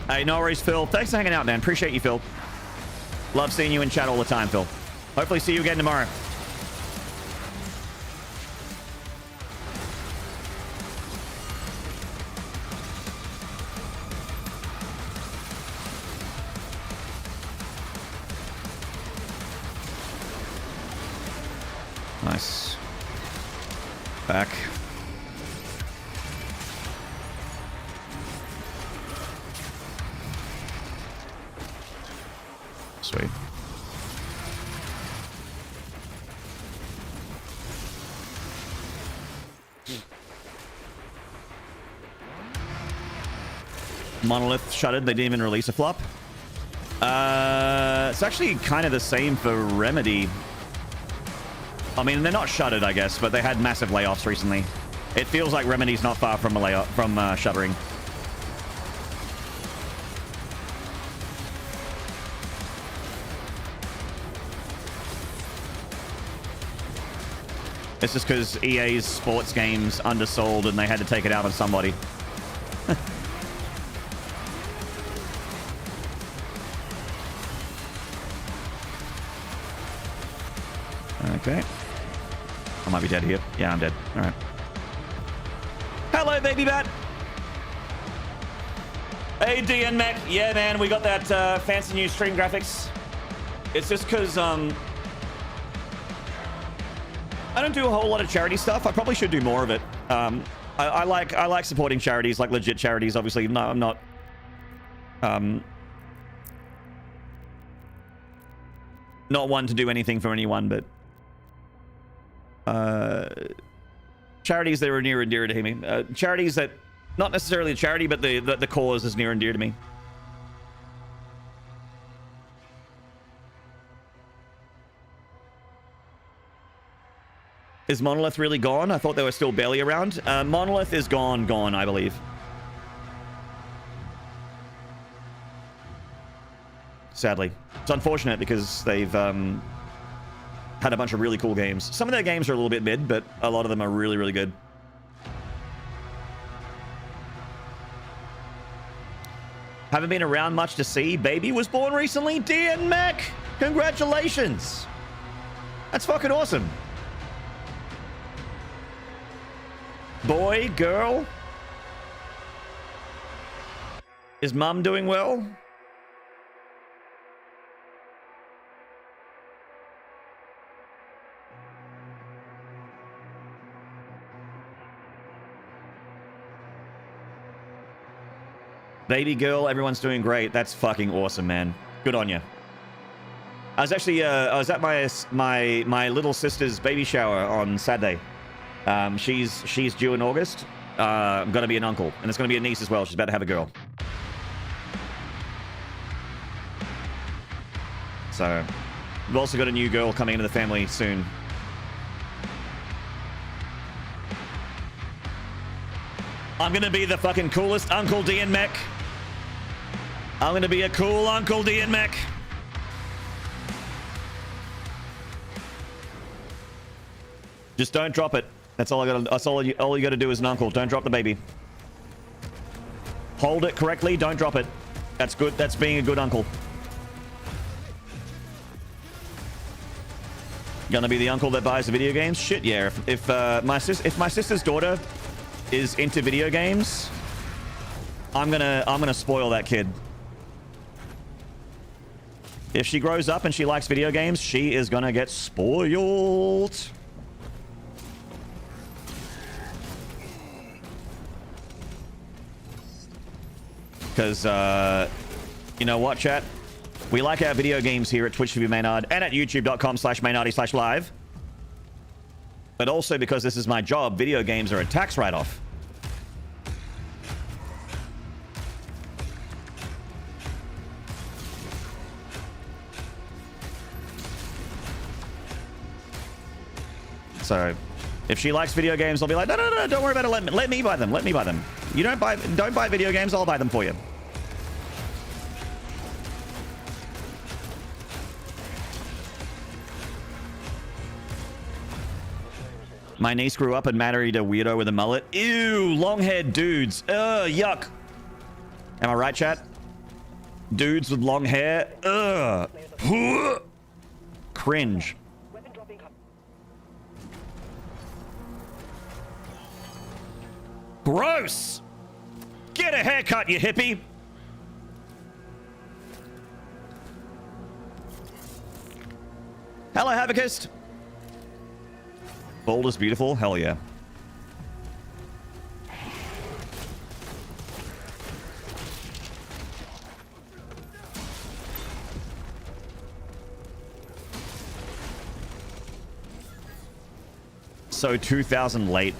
Hey, no worries, Phil. Thanks for hanging out, man. Appreciate you, Phil. Love seeing you in chat all the time, Phil. Hopefully see you again tomorrow. Nice. Back. Sweet. Monolith shuttered. They didn't even release a flop. It's actually kind of the same for Remedy. I mean, they're not shuttered, I guess, but they had massive layoffs recently. It feels like Remedy's not far from a layoff, from shuttering. It's just because EA's sports games undersold and they had to take it out on somebody. Okay. I might be dead here. Yeah, I'm dead. All right. Hello, baby bat. Hey, DN Mac. Yeah, man, we got that fancy new stream graphics. It's just because I don't do a whole lot of charity stuff. I probably should do more of it. I like supporting charities, like legit charities. Obviously, no, I'm not. Not one to do anything for anyone, but charities that are near and dear to me. Charities that, not necessarily a charity, but the cause is near and dear to me. Is Monolith really gone? I thought they were still barely around. Monolith is gone, I believe. Sadly. It's unfortunate because they've had a bunch of really cool games. Some of their games are a little bit mid, but a lot of them are really, really good. Haven't been around much to see. Baby was born recently. DN Mac! Congratulations! That's fucking awesome. Boy, girl? Is mum doing well? Baby girl, everyone's doing great. That's fucking awesome, man. Good on you. I was actually, I was at my little sister's baby shower on Saturday. She's due in August. I'm gonna be an uncle, and it's gonna be a niece as well. She's about to have a girl. So, we've also got a new girl coming into the family soon. I'm gonna be the fucking coolest Uncle D and Mech. I'm gonna be a cool Uncle D and Mech. Just don't drop it. That's all I gotta. That's all you gotta do as an uncle. Don't drop the baby. Hold it correctly. Don't drop it. That's good. That's being a good uncle. Gonna be the uncle that buys the video games? Shit, yeah. If my sister's daughter is into video games, I'm gonna spoil that kid. If she grows up and she likes video games, she is gonna get spoiled. Because, you know what, chat? We like our video games here at Twitch TV Maynard and at youtube.com/Maynarde/live. But also because this is my job, video games are a tax write-off. So, if she likes video games, I'll be like, no, don't worry about it. Let me buy them. Let me buy them. You don't buy video games. I'll buy them for you. My niece grew up and married a weirdo with a mullet. Ew, long-haired dudes. Ugh, yuck. Am I right, chat? Dudes with long hair. Ugh. Cringe. Gross! Get a haircut, you hippie! Hello, Havocist! Bold is beautiful? Hell yeah. So 2000 late.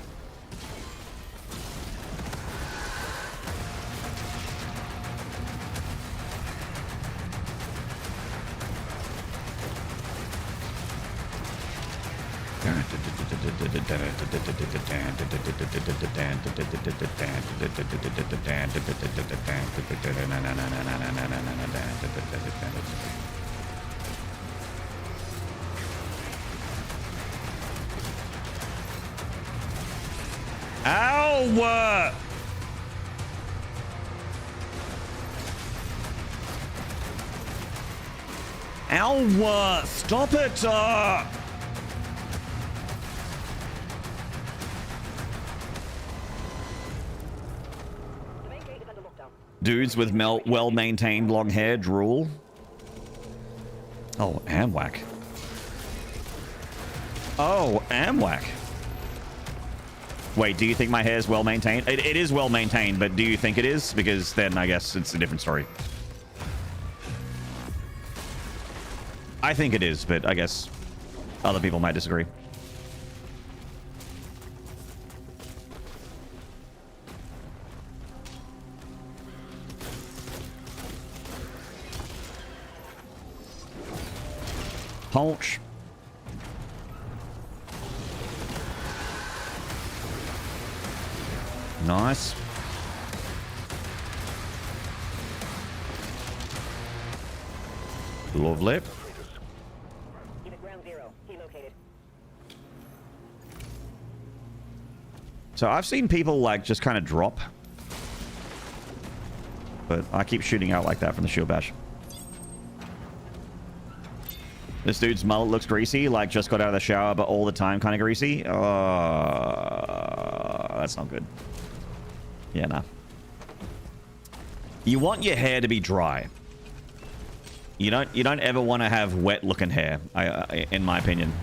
Ow! Ow! Stop it! Dudes with well-maintained long hair drool. Oh, Amwhack. Oh, Amwhack. Wait, do you think my hair is well-maintained? It is well-maintained, but do you think it is? Because then I guess it's a different story. I think it is, but I guess other people might disagree. Punch. Nice. Lovely. So I've seen people like just kind of drop, but I keep shooting out like that from the shield bash. This dude's mullet looks greasy, like just got out of the shower, but all the time kind of greasy. That's not good. Yeah, nah. You want your hair to be dry. You don't ever want to have wet looking hair, in my opinion.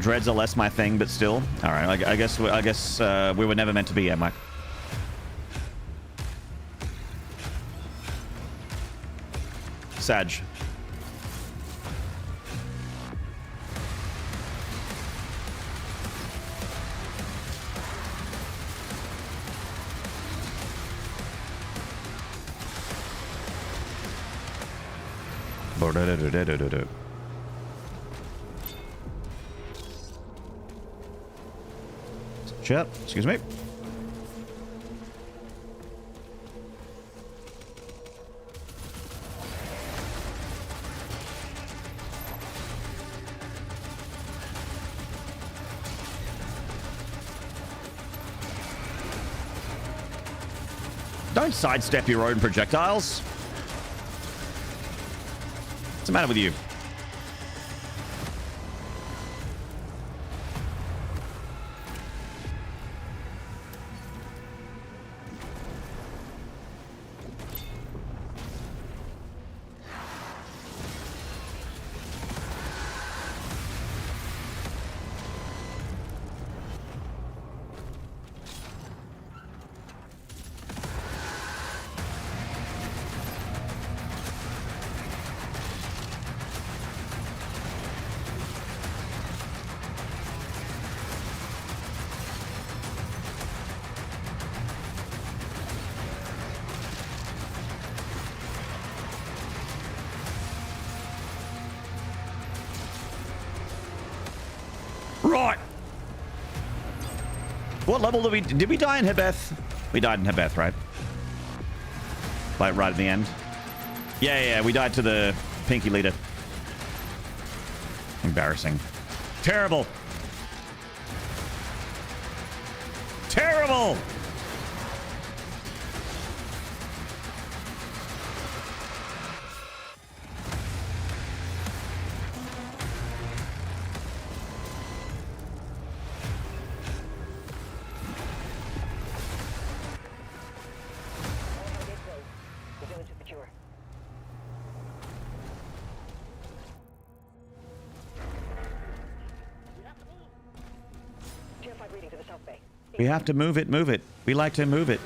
Dreads are less my thing, but still. All right, I guess we were never meant to be, yeah, Mike. Sag. Shit, excuse me. Don't sidestep your own projectiles. What's the matter with you? Right. What level did we die in Hebeth? We died in Hebeth, right? Like right at the end. Yeah, we died to the pinky leader. Embarrassing. Terrible. Terrible. The village is secure. Tier 5 reading to the South Bay. We have to move it, move it. We like to move it.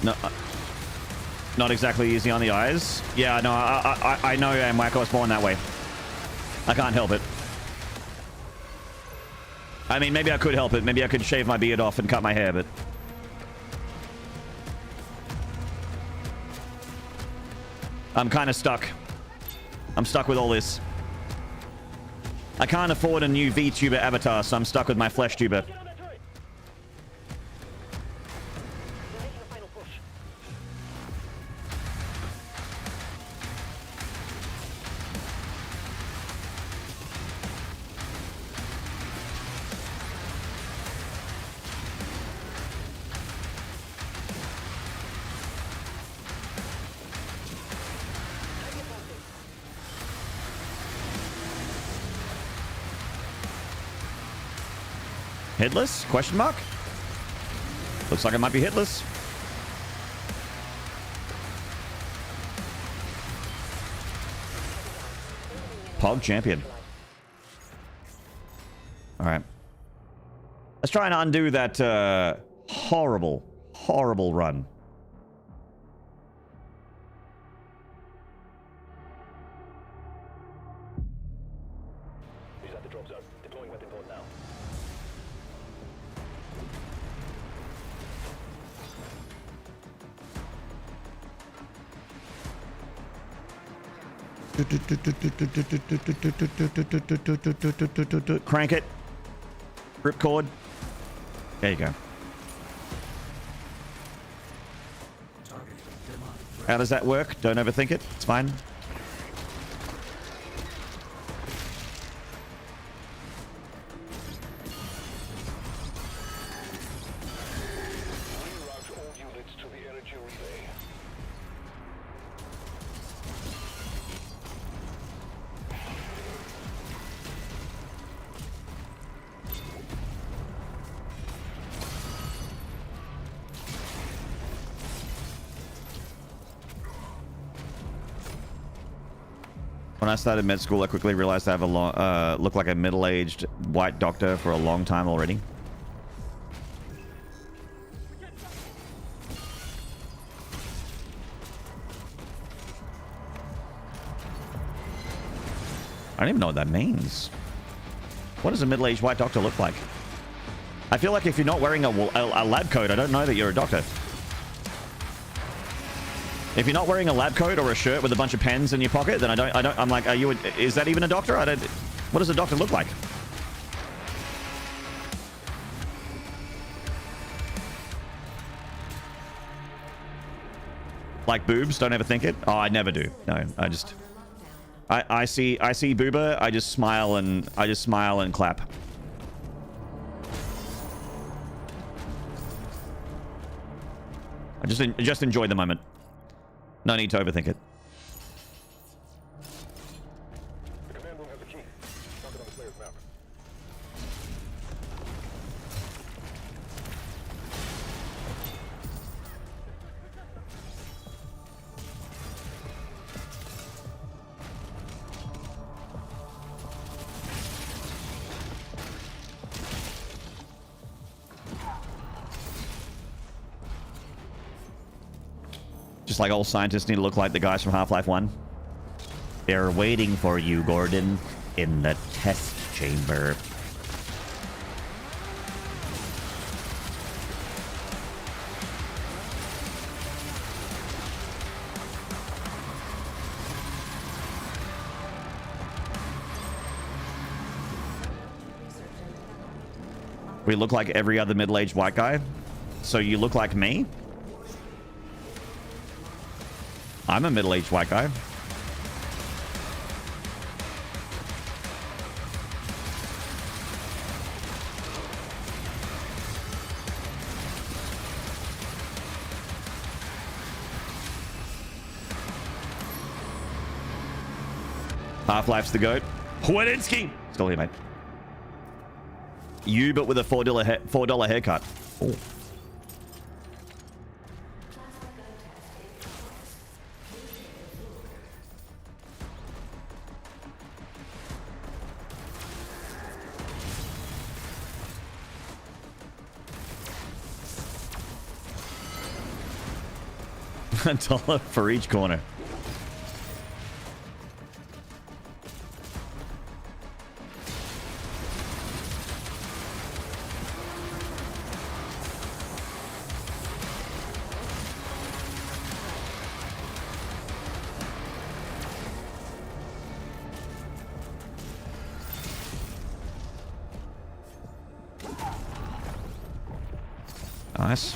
No, not exactly easy on the eyes. Yeah, no, I know, Mike. I was born that way. I can't help it. I mean, maybe I could help it. Maybe I could shave my beard off and cut my hair, but... I'm kind of stuck. I'm stuck with all this. I can't afford a new VTuber avatar, so I'm stuck with my flesh tuber. Hitless? Question mark? Looks like it might be hitless. Pog champion. All right. Let's try and undo that horrible, horrible run. He's at the drop zone. Deploying weapon port now. Crank it. Ripcord. There you go. How does that work? Don't overthink it. It's fine. Reroute all units to the energy relay. When I started med school, I quickly realized I have a look like a middle-aged white doctor for a long time already. I don't even know what that means. What does a middle-aged white doctor look like? I feel like if you're not wearing a lab coat, I don't know that you're a doctor. If you're not wearing a lab coat or a shirt with a bunch of pens in your pocket, then I'm like, are you, is that even a doctor? What does a doctor look like? Like boobs? Don't ever think it? Oh, I never do. No, I see booba, I just smile and clap. I just enjoy the moment. No need to overthink it. The command room has a key. Mark it on the player's map. Just like all scientists need to look like the guys from Half-Life 1. They're waiting for you, Gordon, in the test chamber. We look like every other middle-aged white guy. So you look like me? I'm a middle-aged white guy. Half-Life's the GOAT. Wadinsky! Still here, mate. You, but with a $4 haircut. Ooh. $1 for each corner. Nice.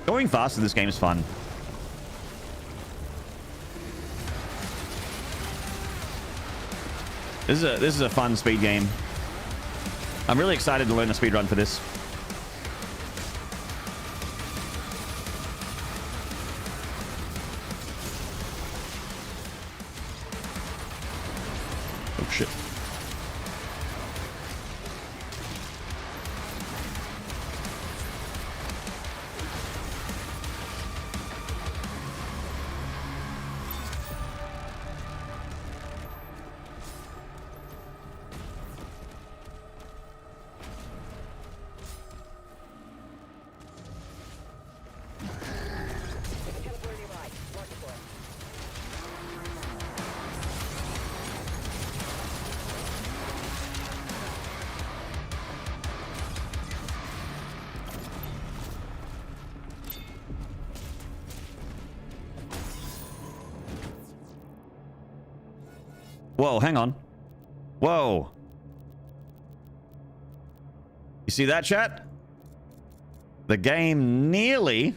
Going fast in this game is fun. This is a fun speed game. I'm really excited to learn a speed run for this. Oh shit. Whoa, hang on. Whoa. You see that, chat? The game nearly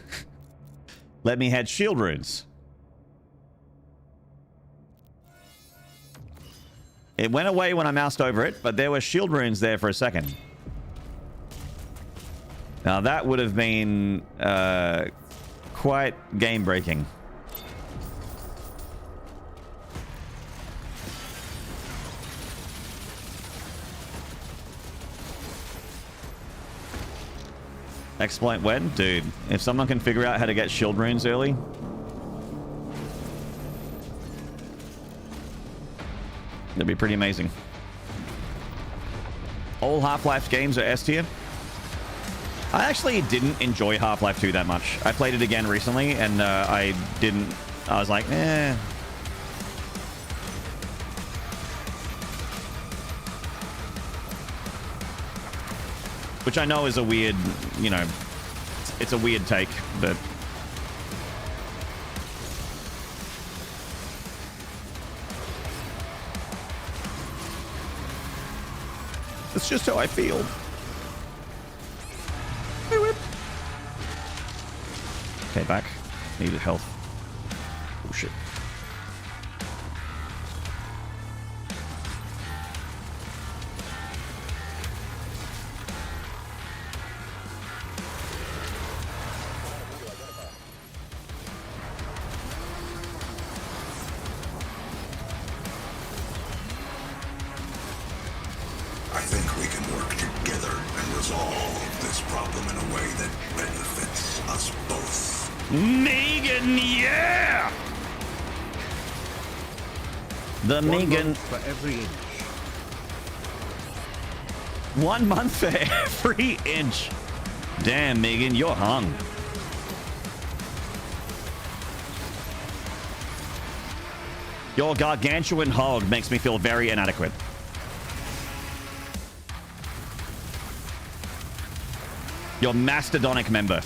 let me had shield runes. It went away when I moused over it, but there were shield runes there for a second. Now that would have been quite game-breaking. Exploit when? Dude, if someone can figure out how to get shield runes early. That'd be pretty amazing. All Half-Life games are S tier. I actually didn't enjoy Half-Life 2 that much. I played it again recently and I was like, eh. Which I know is a weird, you know, it's a weird take, but it's just how I feel. Okay, back. Needed health. Oh shit. I think we can work together and resolve this problem in a way that benefits us both. Megan, yeah! The Megan. For every inch. 1 month for every inch. Damn, Megan, you're hung. Your gargantuan hog makes me feel very inadequate. Your mastodonic member.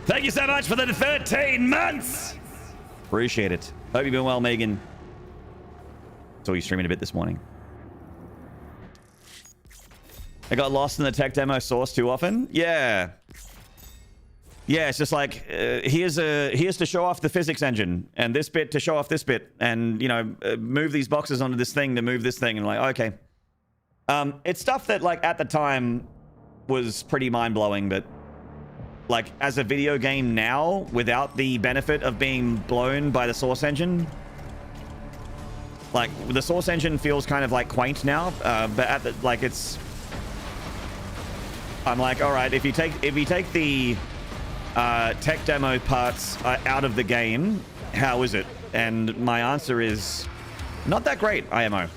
Thank you so much for the 13 months. Appreciate it. Hope you've been well, Megan. Saw you streaming a bit this morning. I got lost in the tech demo source too often. Yeah. Yeah, it's just like, here's to show off the physics engine, and this bit to show off this bit, and, you know, move these boxes onto this thing to move this thing, and like, okay. It's stuff that, like, at the time was pretty mind-blowing, but, like, as a video game now, without the benefit of being blown by the source engine, like, the source engine feels kind of, like, quaint now, but at the, like, it's... I'm like, all right, if you take the... tech demo parts out of the game, how is it? And my answer is not that great, IMO.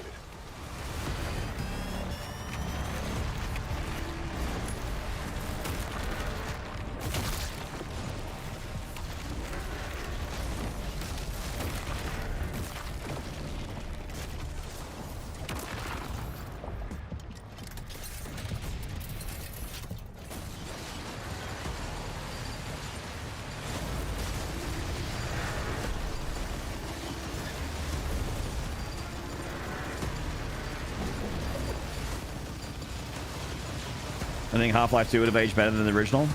I think Half-Life 2 would have aged better than the original.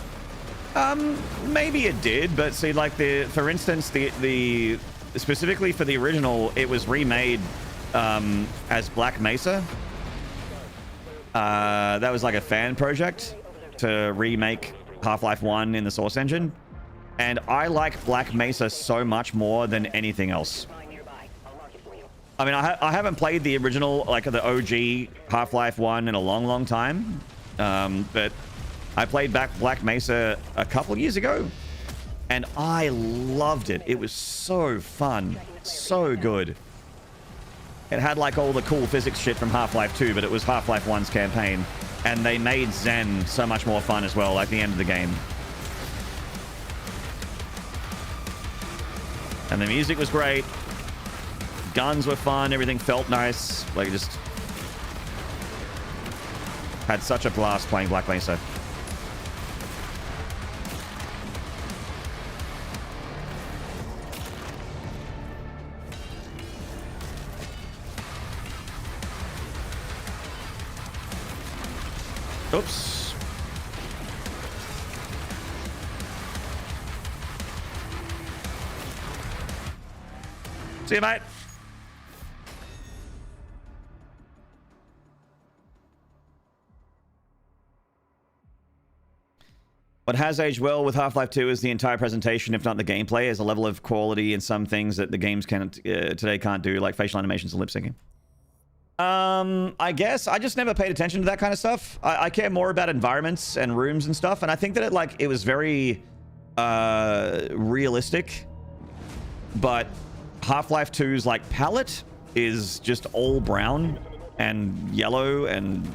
Maybe it did, but see, like, for instance, the specifically for the original, it was remade as Black Mesa. That was like a fan project to remake Half-Life 1 in the source engine. And I like Black Mesa so much more than anything else. I mean, I haven't played the original, like the OG Half-Life 1 in a long, long time. But I played back Black Mesa a couple years ago, and I loved it. It was so fun, so good. It had like all the cool physics shit from Half-Life 2, but it was Half-Life 1's campaign, and they made Zen so much more fun as well at the end of the game. And the music was great. Guns were fun. Everything felt nice. Like, just Had such a blast playing Black Mesa. Oops. See you, mate. What has aged well with Half-Life 2 is the entire presentation, if not the gameplay, is a level of quality and some things that the games today can't do, like facial animations and lip syncing. I guess I just never paid attention to that kind of stuff. I care more about environments and rooms and stuff, and I think that it was very realistic. But Half-Life 2's palette is just all brown and yellow and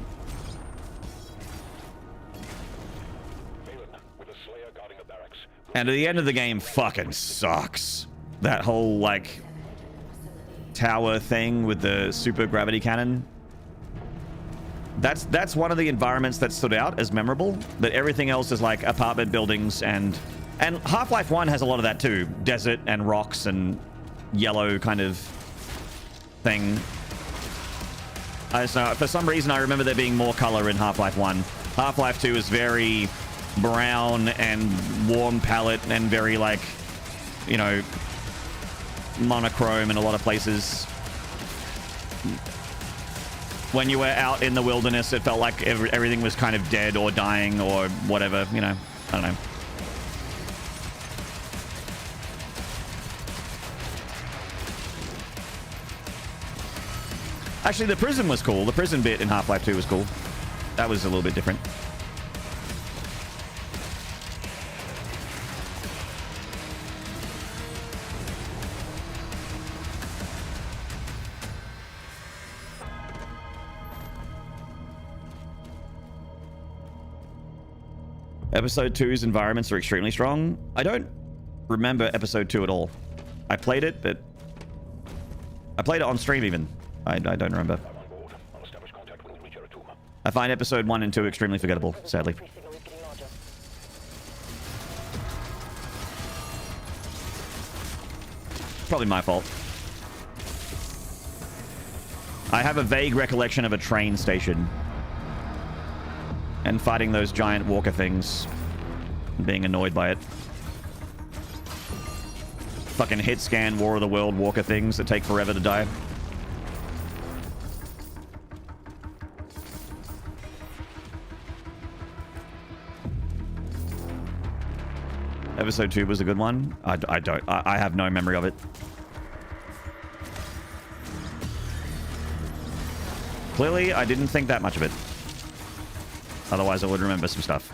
at the end of the game fucking sucks. That whole tower thing with the super gravity cannon. That's one of the environments that stood out as memorable, but everything else is apartment buildings and Half-Life 1 has a lot of that too. Desert and rocks and yellow kind of thing. I just know, for some reason I remember there being more color in Half-Life 1. Half-Life 2 is very brown and warm palette and very monochrome in a lot of places. When you were out in the wilderness, it felt like everything was kind of dead or dying or whatever, I don't know. Actually, the prison was cool. The prison bit in Half-Life 2 was cool. That was a little bit different. Episode 2's environments are extremely strong. I don't remember episode 2 at all. I played it, but I played it on stream even. I don't remember. I find episode 1 and 2 extremely forgettable, sadly. Probably my fault. I have a vague recollection of a train station and fighting those giant walker things and being annoyed by it. Fucking hit scan War of the World walker things that take forever to die. Episode 2 was a good one. I have no memory of it. Clearly, I didn't think that much of it. Otherwise, I would remember some stuff.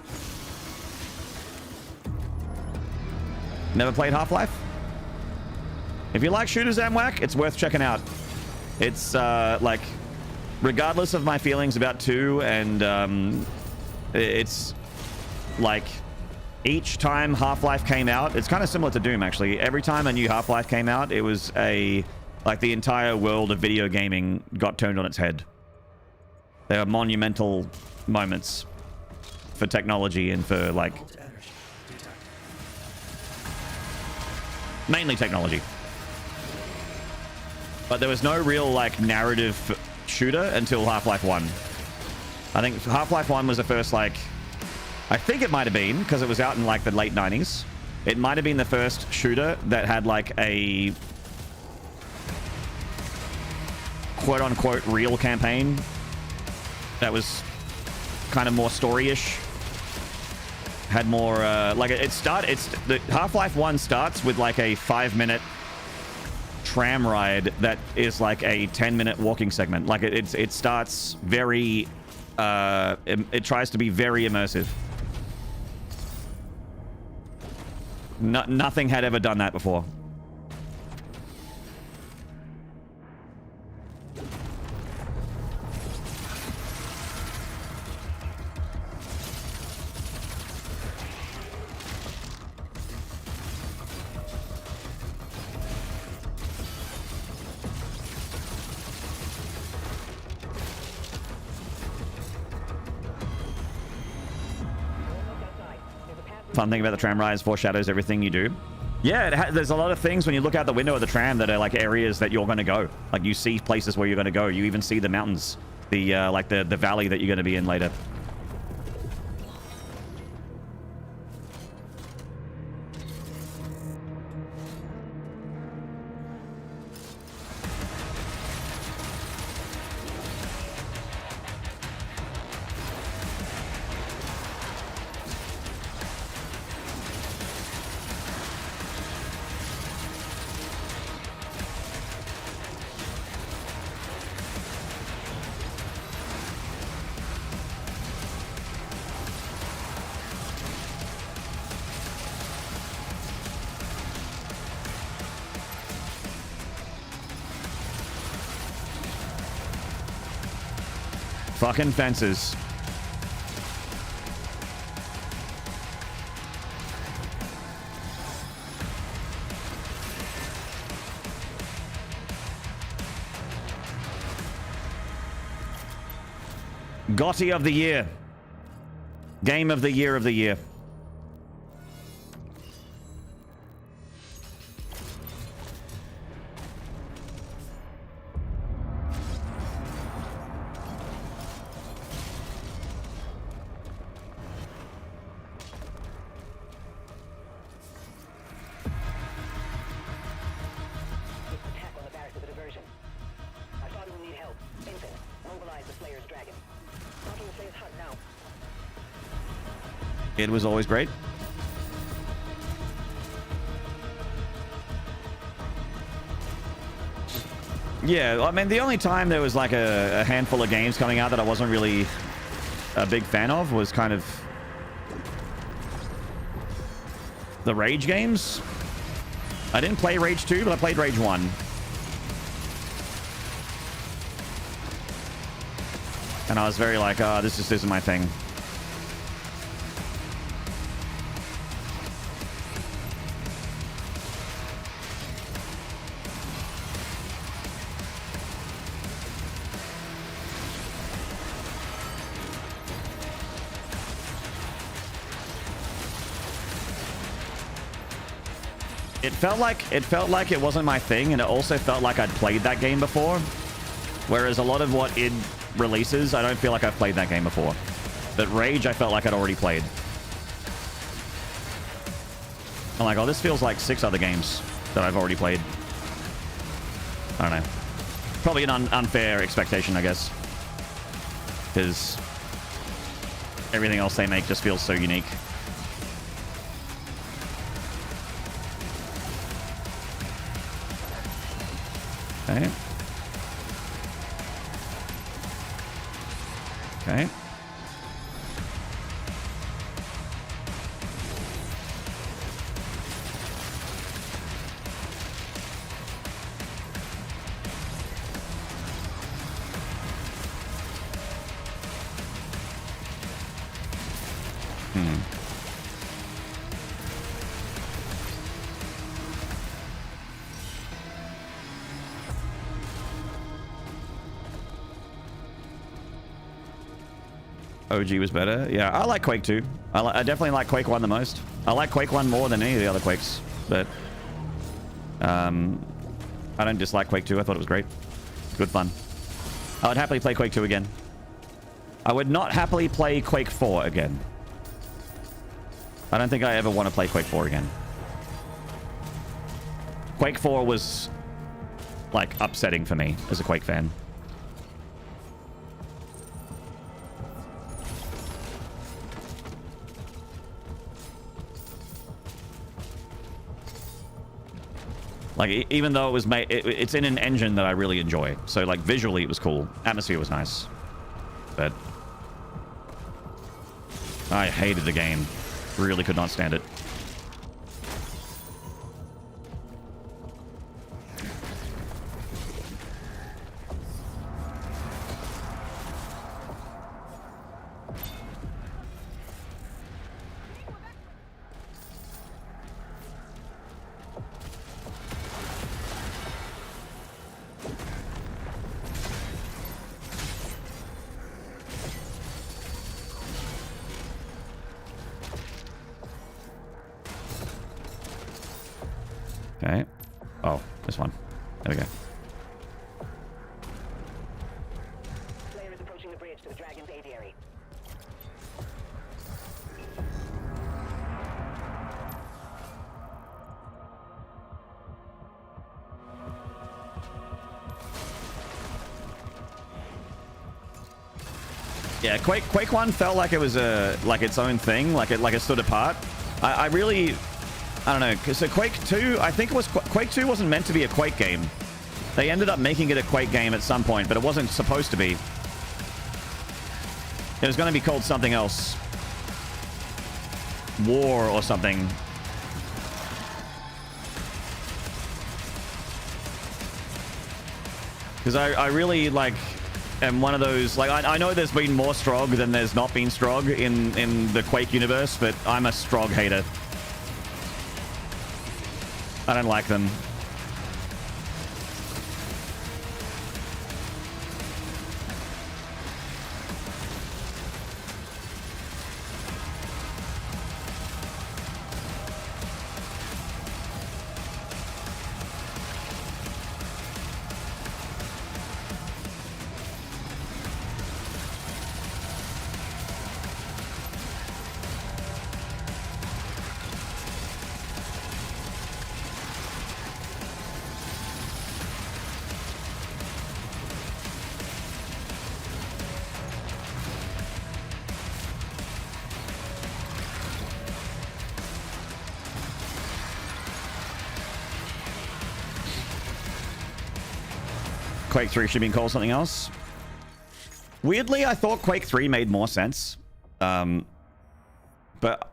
Never played Half-Life? If you like shooters and whack, it's worth checking out. It's, regardless of my feelings about 2, and, it's, each time Half-Life came out, it's kind of similar to Doom, actually. Every time a new Half-Life came out, it was the entire world of video gaming got turned on its head. They are monumental moments for technology and for mainly technology. But there was no real narrative shooter until Half-Life 1. I think Half-Life 1 was the first I think it might have been, because it was out in the late 90s. It might have been the first shooter that had a quote-unquote real campaign that was kind of more story-ish. Had more the Half-Life 1 starts with a 5-minute tram ride that is a 10-minute walking segment. It starts very it tries to be very immersive. Nothing had ever done that before. Fun thing about the tram ride is foreshadows everything you do. Yeah, there's a lot of things when you look out the window of the tram that are like areas that you're going to go. Like you see places where you're going to go. You even see the mountains, the like the valley that you're going to be in later. Fucking fences. Gotti of the year. Game of the year of the year. It was always great. Yeah, I mean, the only time there was like a handful of games coming out that I wasn't really a big fan of was kind of the Rage games. I didn't play Rage 2, but I played Rage 1. And I was very like, oh, this just isn't my thing. It felt like it wasn't my thing, and it also felt like I'd played that game before. Whereas a lot of what id releases, I don't feel like I've played that game before. But Rage, I felt like I'd already played. I'm like, oh, this feels like 6 other games that I've already played. I don't know. Probably an unfair expectation, I guess. Because everything else they make just feels so unique. Okay. Okay. OG was better. Yeah, I like Quake 2. I definitely like Quake 1 the most. I like Quake 1 more than any of the other Quakes, but I don't dislike Quake 2. I thought it was great. Good fun. I would happily play Quake 2 again. I would not happily play Quake 4 again. I don't think I ever want to play Quake 4 again. Quake 4 was, like, upsetting for me as a Quake fan. Like, even though it was made, it's in an engine that I really enjoy. So, like, visually it was cool. Atmosphere was nice. But I hated the game. Really could not stand it. Okay. Oh, this one. There we go. Player is approaching the bridge to the Dragon's aviary. Yeah, Quake 1 felt like it was like its own thing, like it stood apart. I really, I don't know, because so Quake 2, I think it was Quake 2 wasn't meant to be a Quake game. They ended up making it a Quake game at some point, but it wasn't supposed to be. It was going to be called something else. War or something. Because I really, like, am one of those... Like, I know there's been more Strog than there's not been Strog in the Quake universe, but I'm a Strog hater. I don't like them. Quake 3 should have been called something else. Weirdly, I thought Quake 3 made more sense. But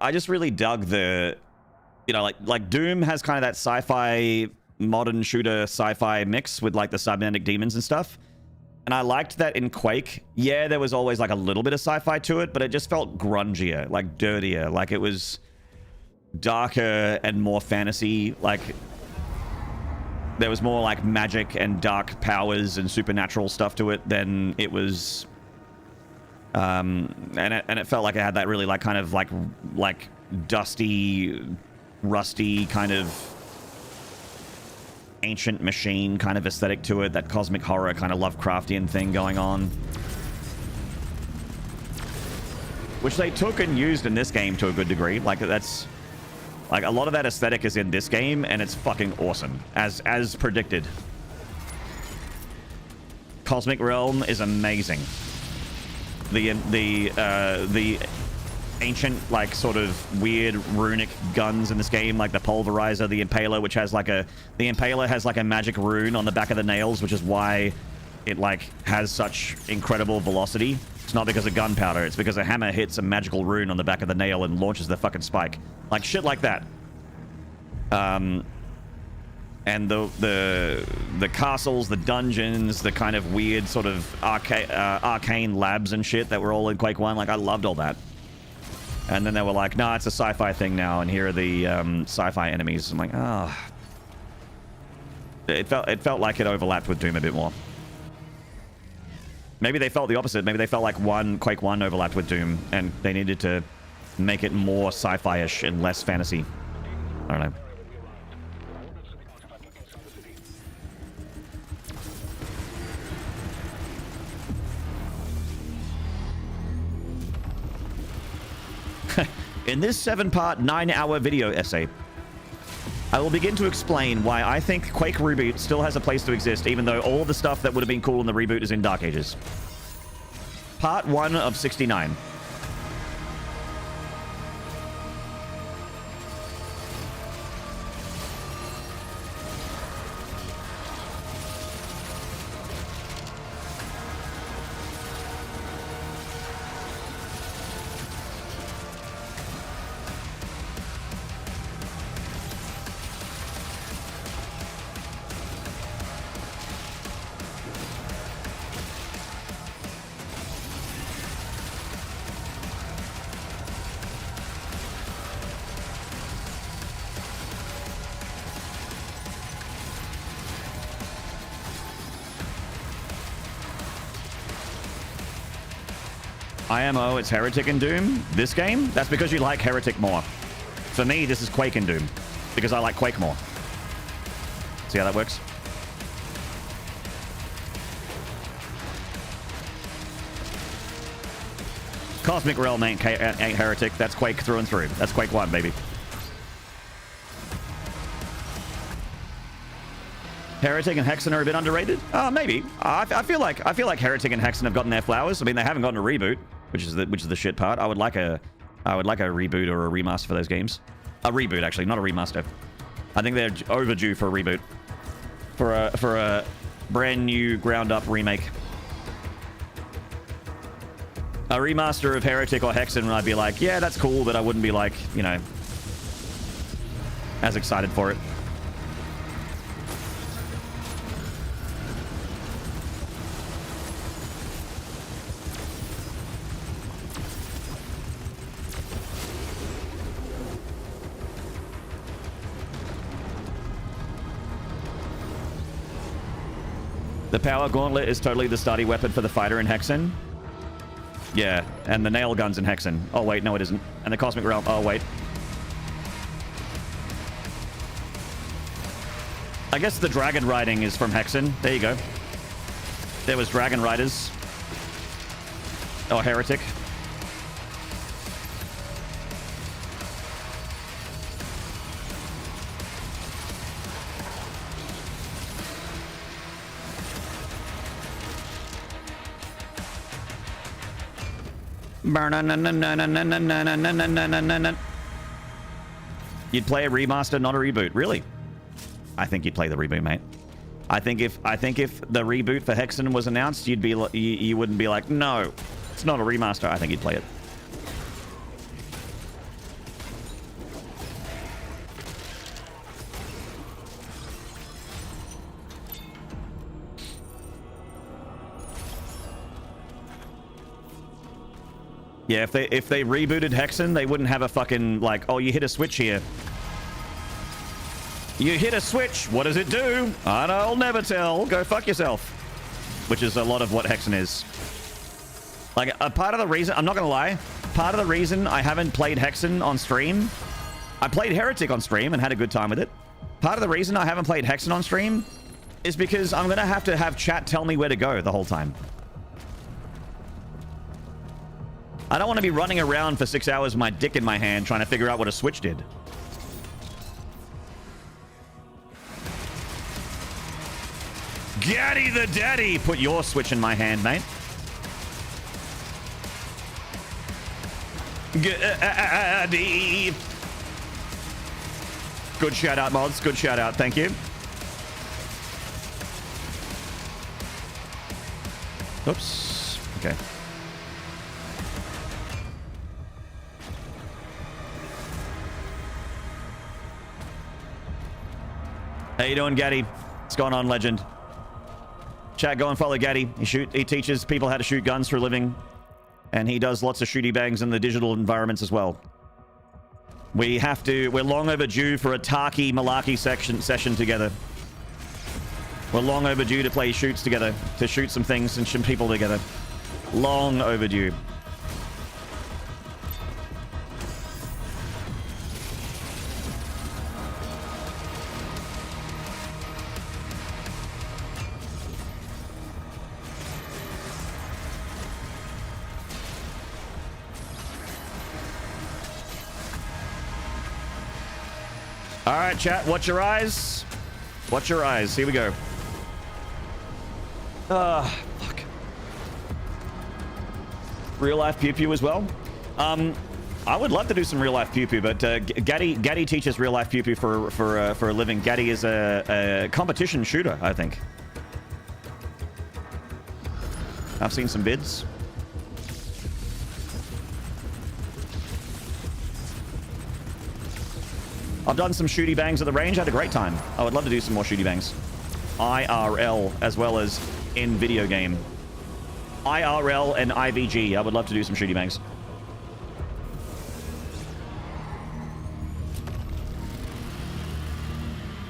I just really dug the... You know, like Doom has kind of that sci-fi, modern shooter sci-fi mix with like the cybernetic demons and stuff. And I liked that in Quake. Yeah, there was always like a little bit of sci-fi to it, but it just felt grungier, like dirtier. Like it was darker and more fantasy. Like... There was more like magic and dark powers and supernatural stuff to it than it was, and it felt like it had that really like kind of like dusty, rusty kind of ancient machine kind of aesthetic to it. That cosmic horror kind of Lovecraftian thing going on, which they took and used in this game to a good degree. Like that's. Like, a lot of that aesthetic is in this game, and it's fucking awesome, as predicted. Cosmic Realm is amazing. The ancient, like, sort of weird runic guns in this game, like the Pulverizer, the Impaler, which has like a... The Impaler has like a magic rune on the back of the nails, which is why it, like, has such incredible velocity. It's not because of gunpowder, it's because a hammer hits a magical rune on the back of the nail and launches the fucking spike. Like shit like that. And the castles, the dungeons, the kind of weird sort of arcane labs and shit that were all in Quake 1, like I loved all that. And then they were like, nah, it's a sci-fi thing now, and here are the sci-fi enemies. I'm like, ah. It felt like it overlapped with Doom a bit more. Maybe they felt the opposite. Maybe they felt like Quake 1 overlapped with Doom, and they needed to make it more sci-fi-ish and less fantasy. I don't know. In this 7-part, 9-hour video essay, I will begin to explain why I think Quake Reboot still has a place to exist, even though all the stuff that would have been cool in the reboot is in Dark Ages. Part 1 of 69. IMO, it's Heretic and Doom. This game, that's because you like Heretic more. For me, this is Quake and Doom, because I like Quake more. See how that works? Cosmic Realm ain't Heretic. That's Quake through and through. That's Quake 1, baby. Heretic and Hexen are a bit underrated. Maybe. I feel like Heretic and Hexen have gotten their flowers. I mean, they haven't gotten a reboot, which is the shit part. I would like a reboot or a remaster for those games. A reboot, actually, not a remaster. I think they're overdue for a reboot, for a brand new ground up remake. A remaster of Heretic or Hexen, I'd be like, yeah, that's cool, but I wouldn't be like, you know, as excited for it. The Power Gauntlet is totally the starting weapon for the fighter in Hexen. Yeah, and the nail guns in Hexen. Oh, wait, no, it isn't. And the Cosmic Realm. Oh, wait. I guess the dragon riding is from Hexen. There you go. There was dragon riders. Oh, Heretic. You'd play a remaster, not a reboot. Really? I think you'd play the reboot, mate. I think if the reboot for Hexen was announced, you'd be you wouldn't be like, no, it's not a remaster. I think you'd play it. Yeah, if they rebooted Hexen, they wouldn't have a fucking, like, oh, you hit a switch here. You hit a switch. What does it do? I'll never tell. Go fuck yourself. Which is a lot of what Hexen is. Like, a part of the reason, I'm not gonna lie, part of the reason I haven't played Hexen on stream, I played Heretic on stream and had a good time with it. Part of the reason I haven't played Hexen on stream is because I'm gonna have to have chat tell me where to go the whole time. I don't want to be running around for 6 hours with my dick in my hand trying to figure out what a switch did. Gaddy the daddy! Put your switch in my hand, mate. Gaddy! Good shout out, mods. Good shout out. Thank you. Oops. Okay. How you doing, Gaddy? What's going on, legend? Chat, go and follow Gaddy. He teaches people how to shoot guns for a living, and he does lots of shooty bangs in the digital environments as well. We're long overdue for a Tarky Malarkey session together. We're long overdue to play shoots together, to shoot some things and some people together. Long overdue. All right, chat, watch your eyes. Watch your eyes. Here we go. Fuck. Real life pew pew as well. I would love to do some real life pew pew, but Gaddy teaches real life pew pew for a living. Gaddy is a competition shooter, I think. I've seen some vids. I've done some shooty bangs at the range. I had a great time. I would love to do some more shooty bangs. IRL as well as in video game. IRL and IVG. I would love to do some shooty bangs.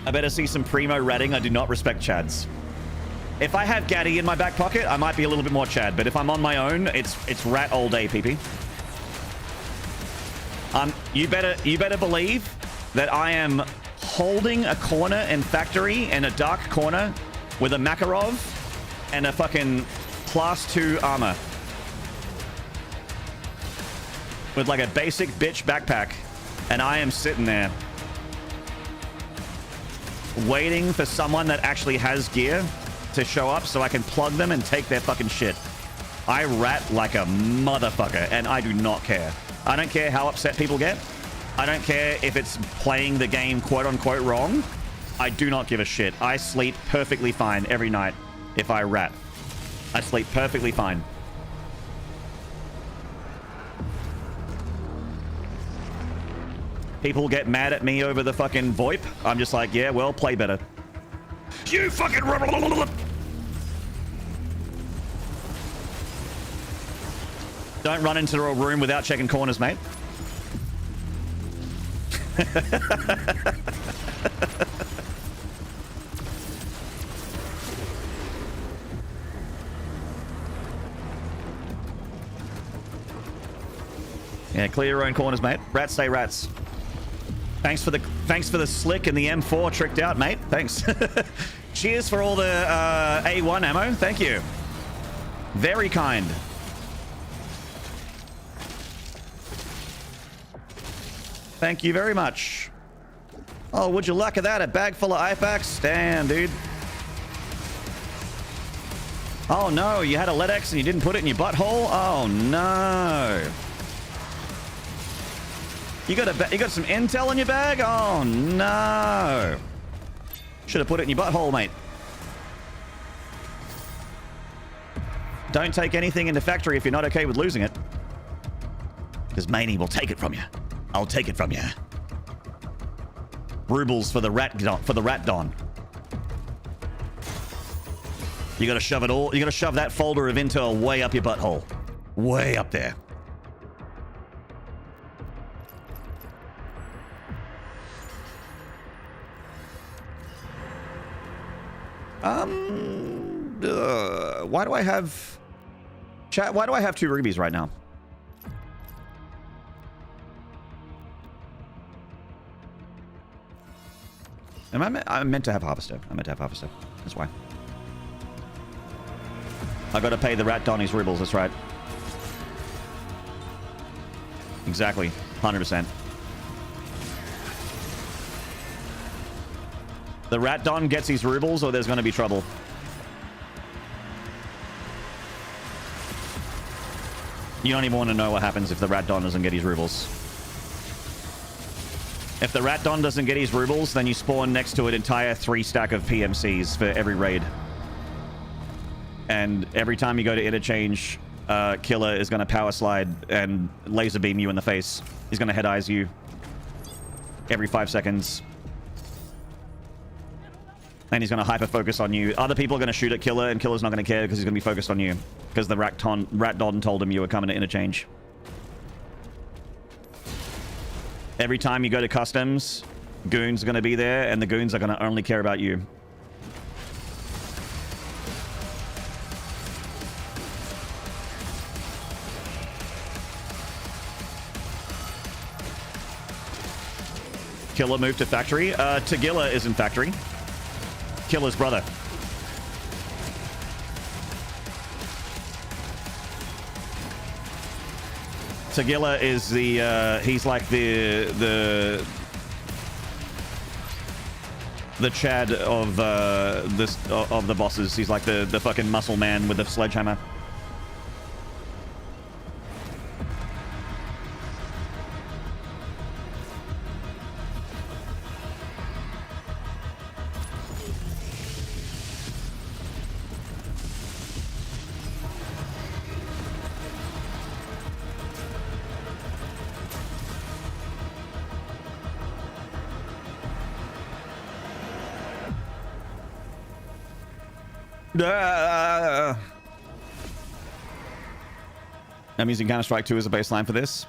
I better see some primo ratting. I do not respect Chads. If I have Gaddy in my back pocket, I might be a little bit more Chad. But if I'm on my own, it's rat all day, PP. You better believe that I am holding a corner in factory in a dark corner with a Makarov and a fucking class 2 armor. With like a basic bitch backpack. And I am sitting there waiting for someone that actually has gear to show up so I can plug them and take their fucking shit. I rat like a motherfucker, and I do not care. I don't care how upset people get. I don't care if it's playing the game quote-unquote wrong. I do not give a shit. I sleep perfectly fine every night if I rat. I sleep perfectly fine. People get mad at me over the fucking VoIP. I'm just like, yeah, well, play better. You fucking... Don't run into a room without checking corners, mate. Yeah, clear your own corners, mate. Rats stay rats. Thanks for the slick and the M4 tricked out, mate. Thanks. Cheers for all the A1 ammo. Thank you. Very kind. Thank you very much. Oh, would you look at that? A bag full of IFAKs? Damn, dude. Oh no, you had a LEDX and you didn't put it in your butthole? Oh no. You got some intel in your bag? Oh no. Should have put it in your butthole, mate. Don't take anything in the factory if you're not okay with losing it. Because Maney will take it from you. I'll take it from you. Rubles for the rat don. You gotta shove it all. You gotta shove that folder of intel way up your butthole. Way up there. Why do I have... Chat, why do I have 2 rubies right now? I meant to have Harvester. I meant to have Harvester. That's why. I gotta pay the rat don his rubles, that's right. Exactly. 100%. The rat don gets his rubles or there's gonna be trouble. You don't even want to know what happens if the rat don doesn't get his rubles. If the rat don doesn't get his rubles, then you spawn next to an entire 3 stack of PMCs for every raid. And every time you go to interchange, Killer is going to power slide and laser beam you in the face. He's going to head eyes you every 5 seconds. And he's going to hyper focus on you. Other people are going to shoot at Killer, and Killer's not going to care because he's going to be focused on you. Because the rat don told him you were coming to interchange. Every time you go to customs, goons are going to be there, and the goons are going to only care about you. Killer moved to factory. Tagilla is in factory. Killer's brother. Tagilla is the he's like the Chad of the bosses. He's like the fucking muscle man with the sledgehammer. I'm using Counter-Strike 2 as a baseline for this.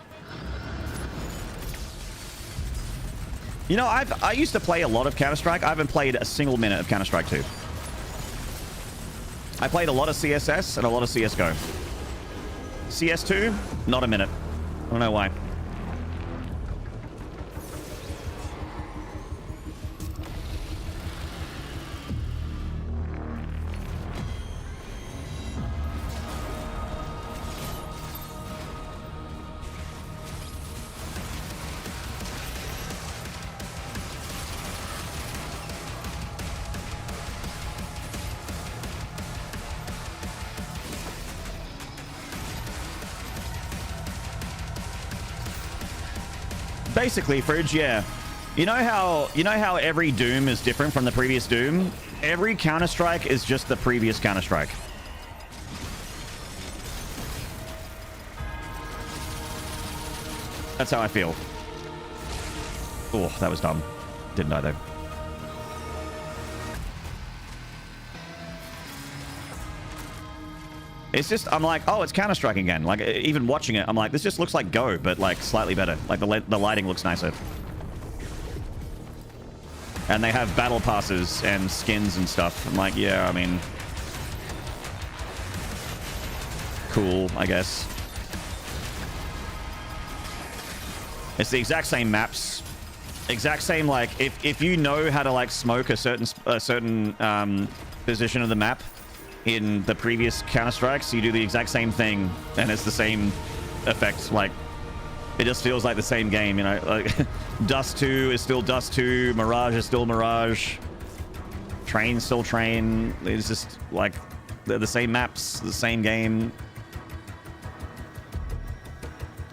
You know, I used to play a lot of Counter-Strike. I haven't played a single minute of Counter-Strike 2. I played a lot of CSS and a lot of CSGO. CS2, not a minute. I don't know why. Basically, Fridge, yeah. You know how every Doom is different from the previous Doom? Every Counter-Strike is just the previous Counter-Strike. That's how I feel. Oh, that was dumb. Didn't know though. It's just, I'm like, oh, it's Counter-Strike again. Like, even watching it, I'm like, this just looks like Go, but like slightly better. Like the lighting looks nicer. And they have battle passes and skins and stuff. I'm like, yeah, I mean, cool, I guess. It's the exact same maps. Exact same, like, if you know how to like smoke a certain position of the map in the previous Counter-Strikes, you do the exact same thing and it's the same effect. Like, it just feels like the same game, you know? Like, Dust 2 is still Dust 2, Mirage is still Mirage, Train's still Train. It's just like they're the same maps, the same game.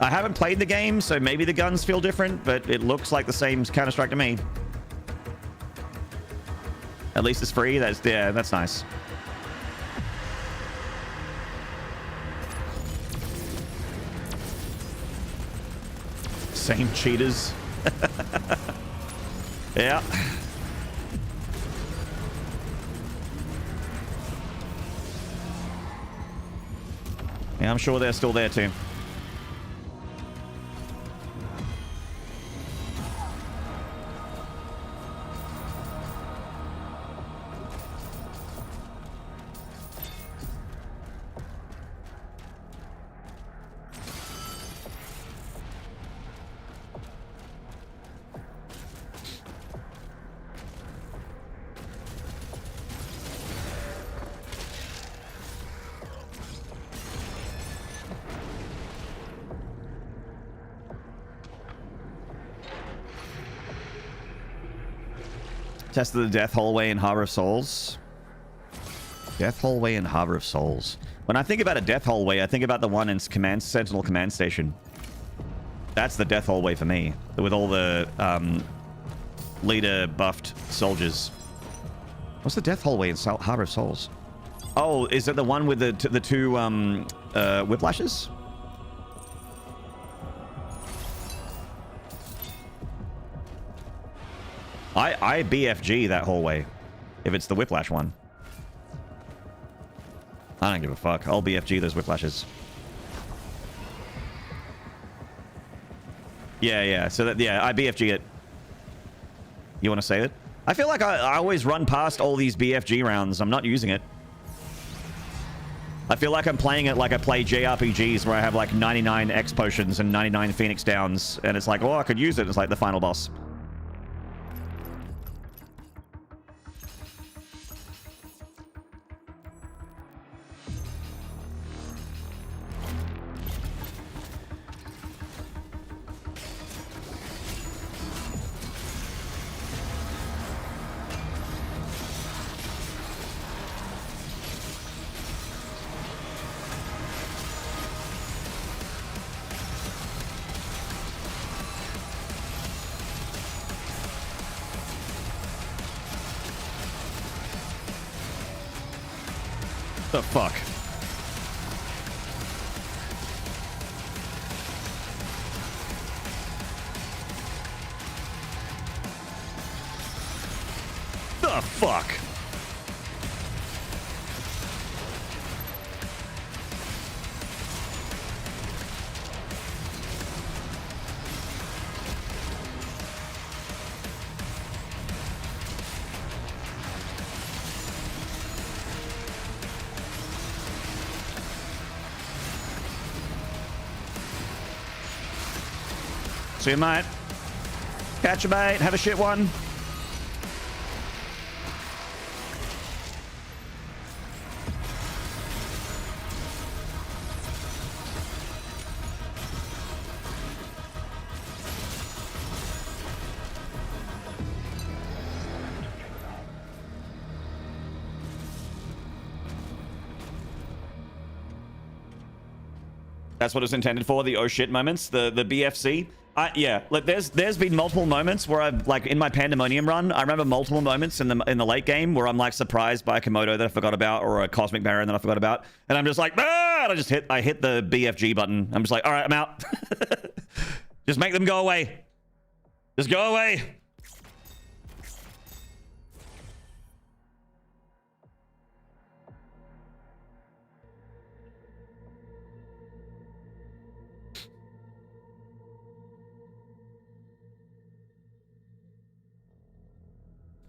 I haven't played the game, so maybe the guns feel different, but it looks like the same Counter-Strike to me. At least it's free. Yeah, that's nice. Same cheaters. Yeah. Yeah, I'm sure they're still there too. Tested the Death Hallway in Harbor of Souls. Death Hallway in Harbor of Souls. When I think about a Death Hallway, I think about the one in Sentinel Command Station. That's the Death Hallway for me, with all the leader buffed soldiers. What's the Death Hallway in Harbor of Souls? Oh, is it the one with the two whiplashes? I BFG that hallway, if it's the whiplash one. I don't give a fuck. I'll BFG those whiplashes. Yeah. So that, yeah, I BFG it. You want to say it? I feel like I always run past all these BFG rounds. I'm not using it. I feel like I'm playing it like I play JRPGs where I have like 99 X potions and 99 Phoenix Downs, and it's like, oh, I could use it. It's like the final boss. The fuck? The fuck? See you, mate. Catch a bait. Have a shit one. That's what it's intended for, the oh shit moments, the BFC. Yeah, look, there's been multiple moments where I've, like, in my Pandemonium run, I remember multiple moments in the late game where I'm, like, surprised by a Komodo that I forgot about, or a Cosmic Baron that I forgot about, and I'm just like, ah! And I hit the BFG button. I'm just like, all right, I'm out. Just make them go away. Just go away.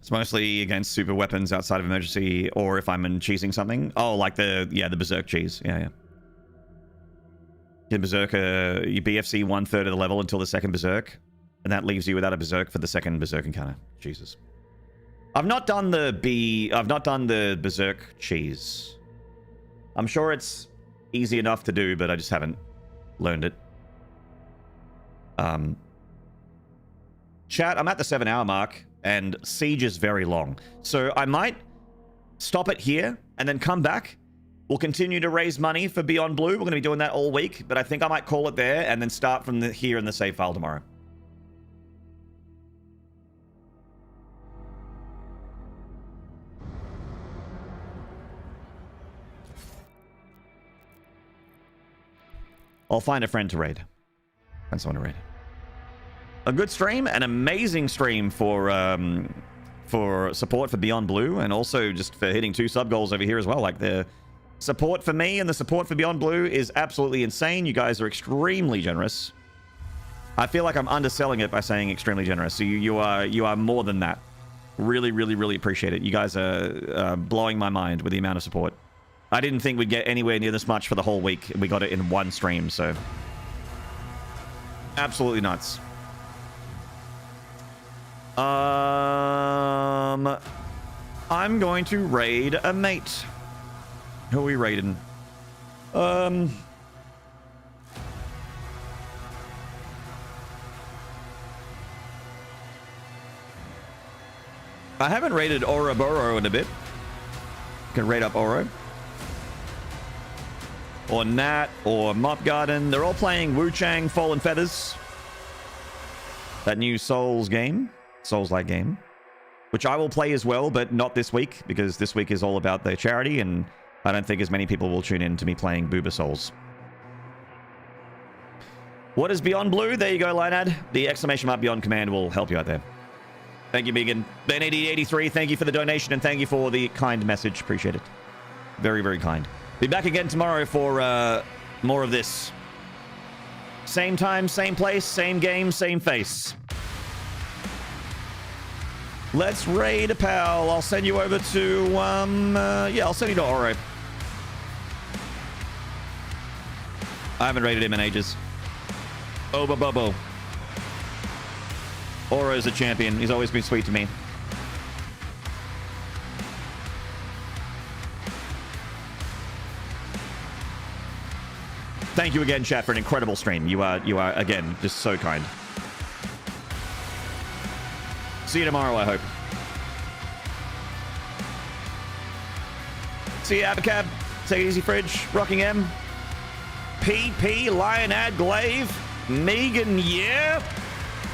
It's mostly against super weapons outside of emergency, or if I'm cheesing something. Oh, like the Berserk cheese. Yeah. In Berserker, you BFC 1/3 of the level until the second Berserk, and that leaves you without a Berserk for the second Berserk encounter. Jesus. I've not done the Berserk cheese. I'm sure it's easy enough to do, but I just haven't learned it. Chat, I'm at the 7-hour mark, and Siege is very long. So I might stop it here and then come back. We'll continue to raise money for Beyond Blue. We're going to be doing that all week, but I think I might call it there and then start from here in the save file tomorrow. I'll find a friend to raid. Find someone to raid. A good stream, an amazing stream for support for Beyond Blue, and also just for hitting 2 sub goals over here as well. Like, the support for me and the support for Beyond Blue is absolutely insane. You guys are extremely generous. I feel like I'm underselling it by saying extremely generous. So you are more than that. Really, really, really appreciate it. You guys are blowing my mind with the amount of support. I didn't think we'd get anywhere near this much for the whole week. We got it in one stream, so absolutely nuts. I'm going to raid a mate. Who are we raiding? I haven't raided Ouroboros in a bit. Can raid up Oro. Or Nat, or Mop Garden. They're all playing Wu Chang Fallen Feathers. That new Souls game. Souls-like game. Which I will play as well, but not this week, because this week is all about the charity, and I don't think as many people will tune in to me playing Booba Souls. What is Beyond Blue? There you go, Lionad. The exclamation mark Beyond command will help you out there. Thank you, Megan. Ben8083, thank you for the donation, and thank you for the kind message. Appreciate it. Very, very kind. Be back again tomorrow for more of this. Same time, same place, same game, same face. Let's raid a pal. I'll send you over to, yeah, I'll send you to Oro. I haven't raided him in ages. Oba Bobo. Oro's a champion. He's always been sweet to me. Thank you again, chat, for an incredible stream. You are again, just so kind. See you tomorrow, I hope. See you, Abacab. Take it easy, Fridge. Rocking M. PP, Lionad, Glaive, Megan, yeah.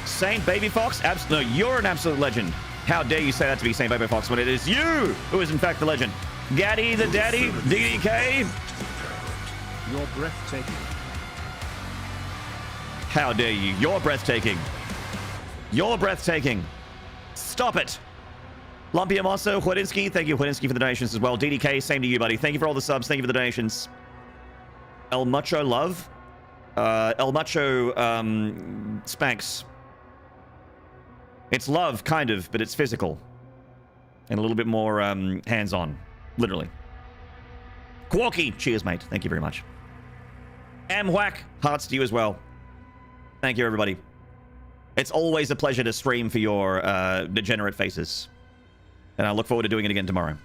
Saint Baby Fox. No, you're an absolute legend. How dare you say that to be Saint Baby Fox when it is you who is in fact the legend. Gaddy the Daddy, DDK. You're breathtaking. How dare you? You're breathtaking. You're breathtaking. Stop it. Lumpy Amoso, Huadinsky. Thank you, Huadinsky, for the donations as well. DDK, same to you, buddy. Thank you for all the subs. Thank you for the donations. El Mucho Love. El Mucho Spanx. It's love, kind of, but it's physical. And a little bit more hands-on. Literally. Quarky. Cheers, mate. Thank you very much. Amwhack. Hearts to you as well. Thank you, everybody. It's always a pleasure to stream for your degenerate faces. And I look forward to doing it again tomorrow.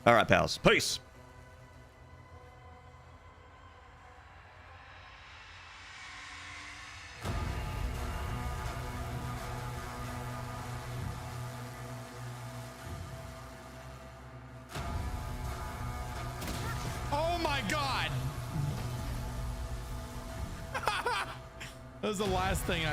All right, pals. Peace. Oh my God. That was the last thing I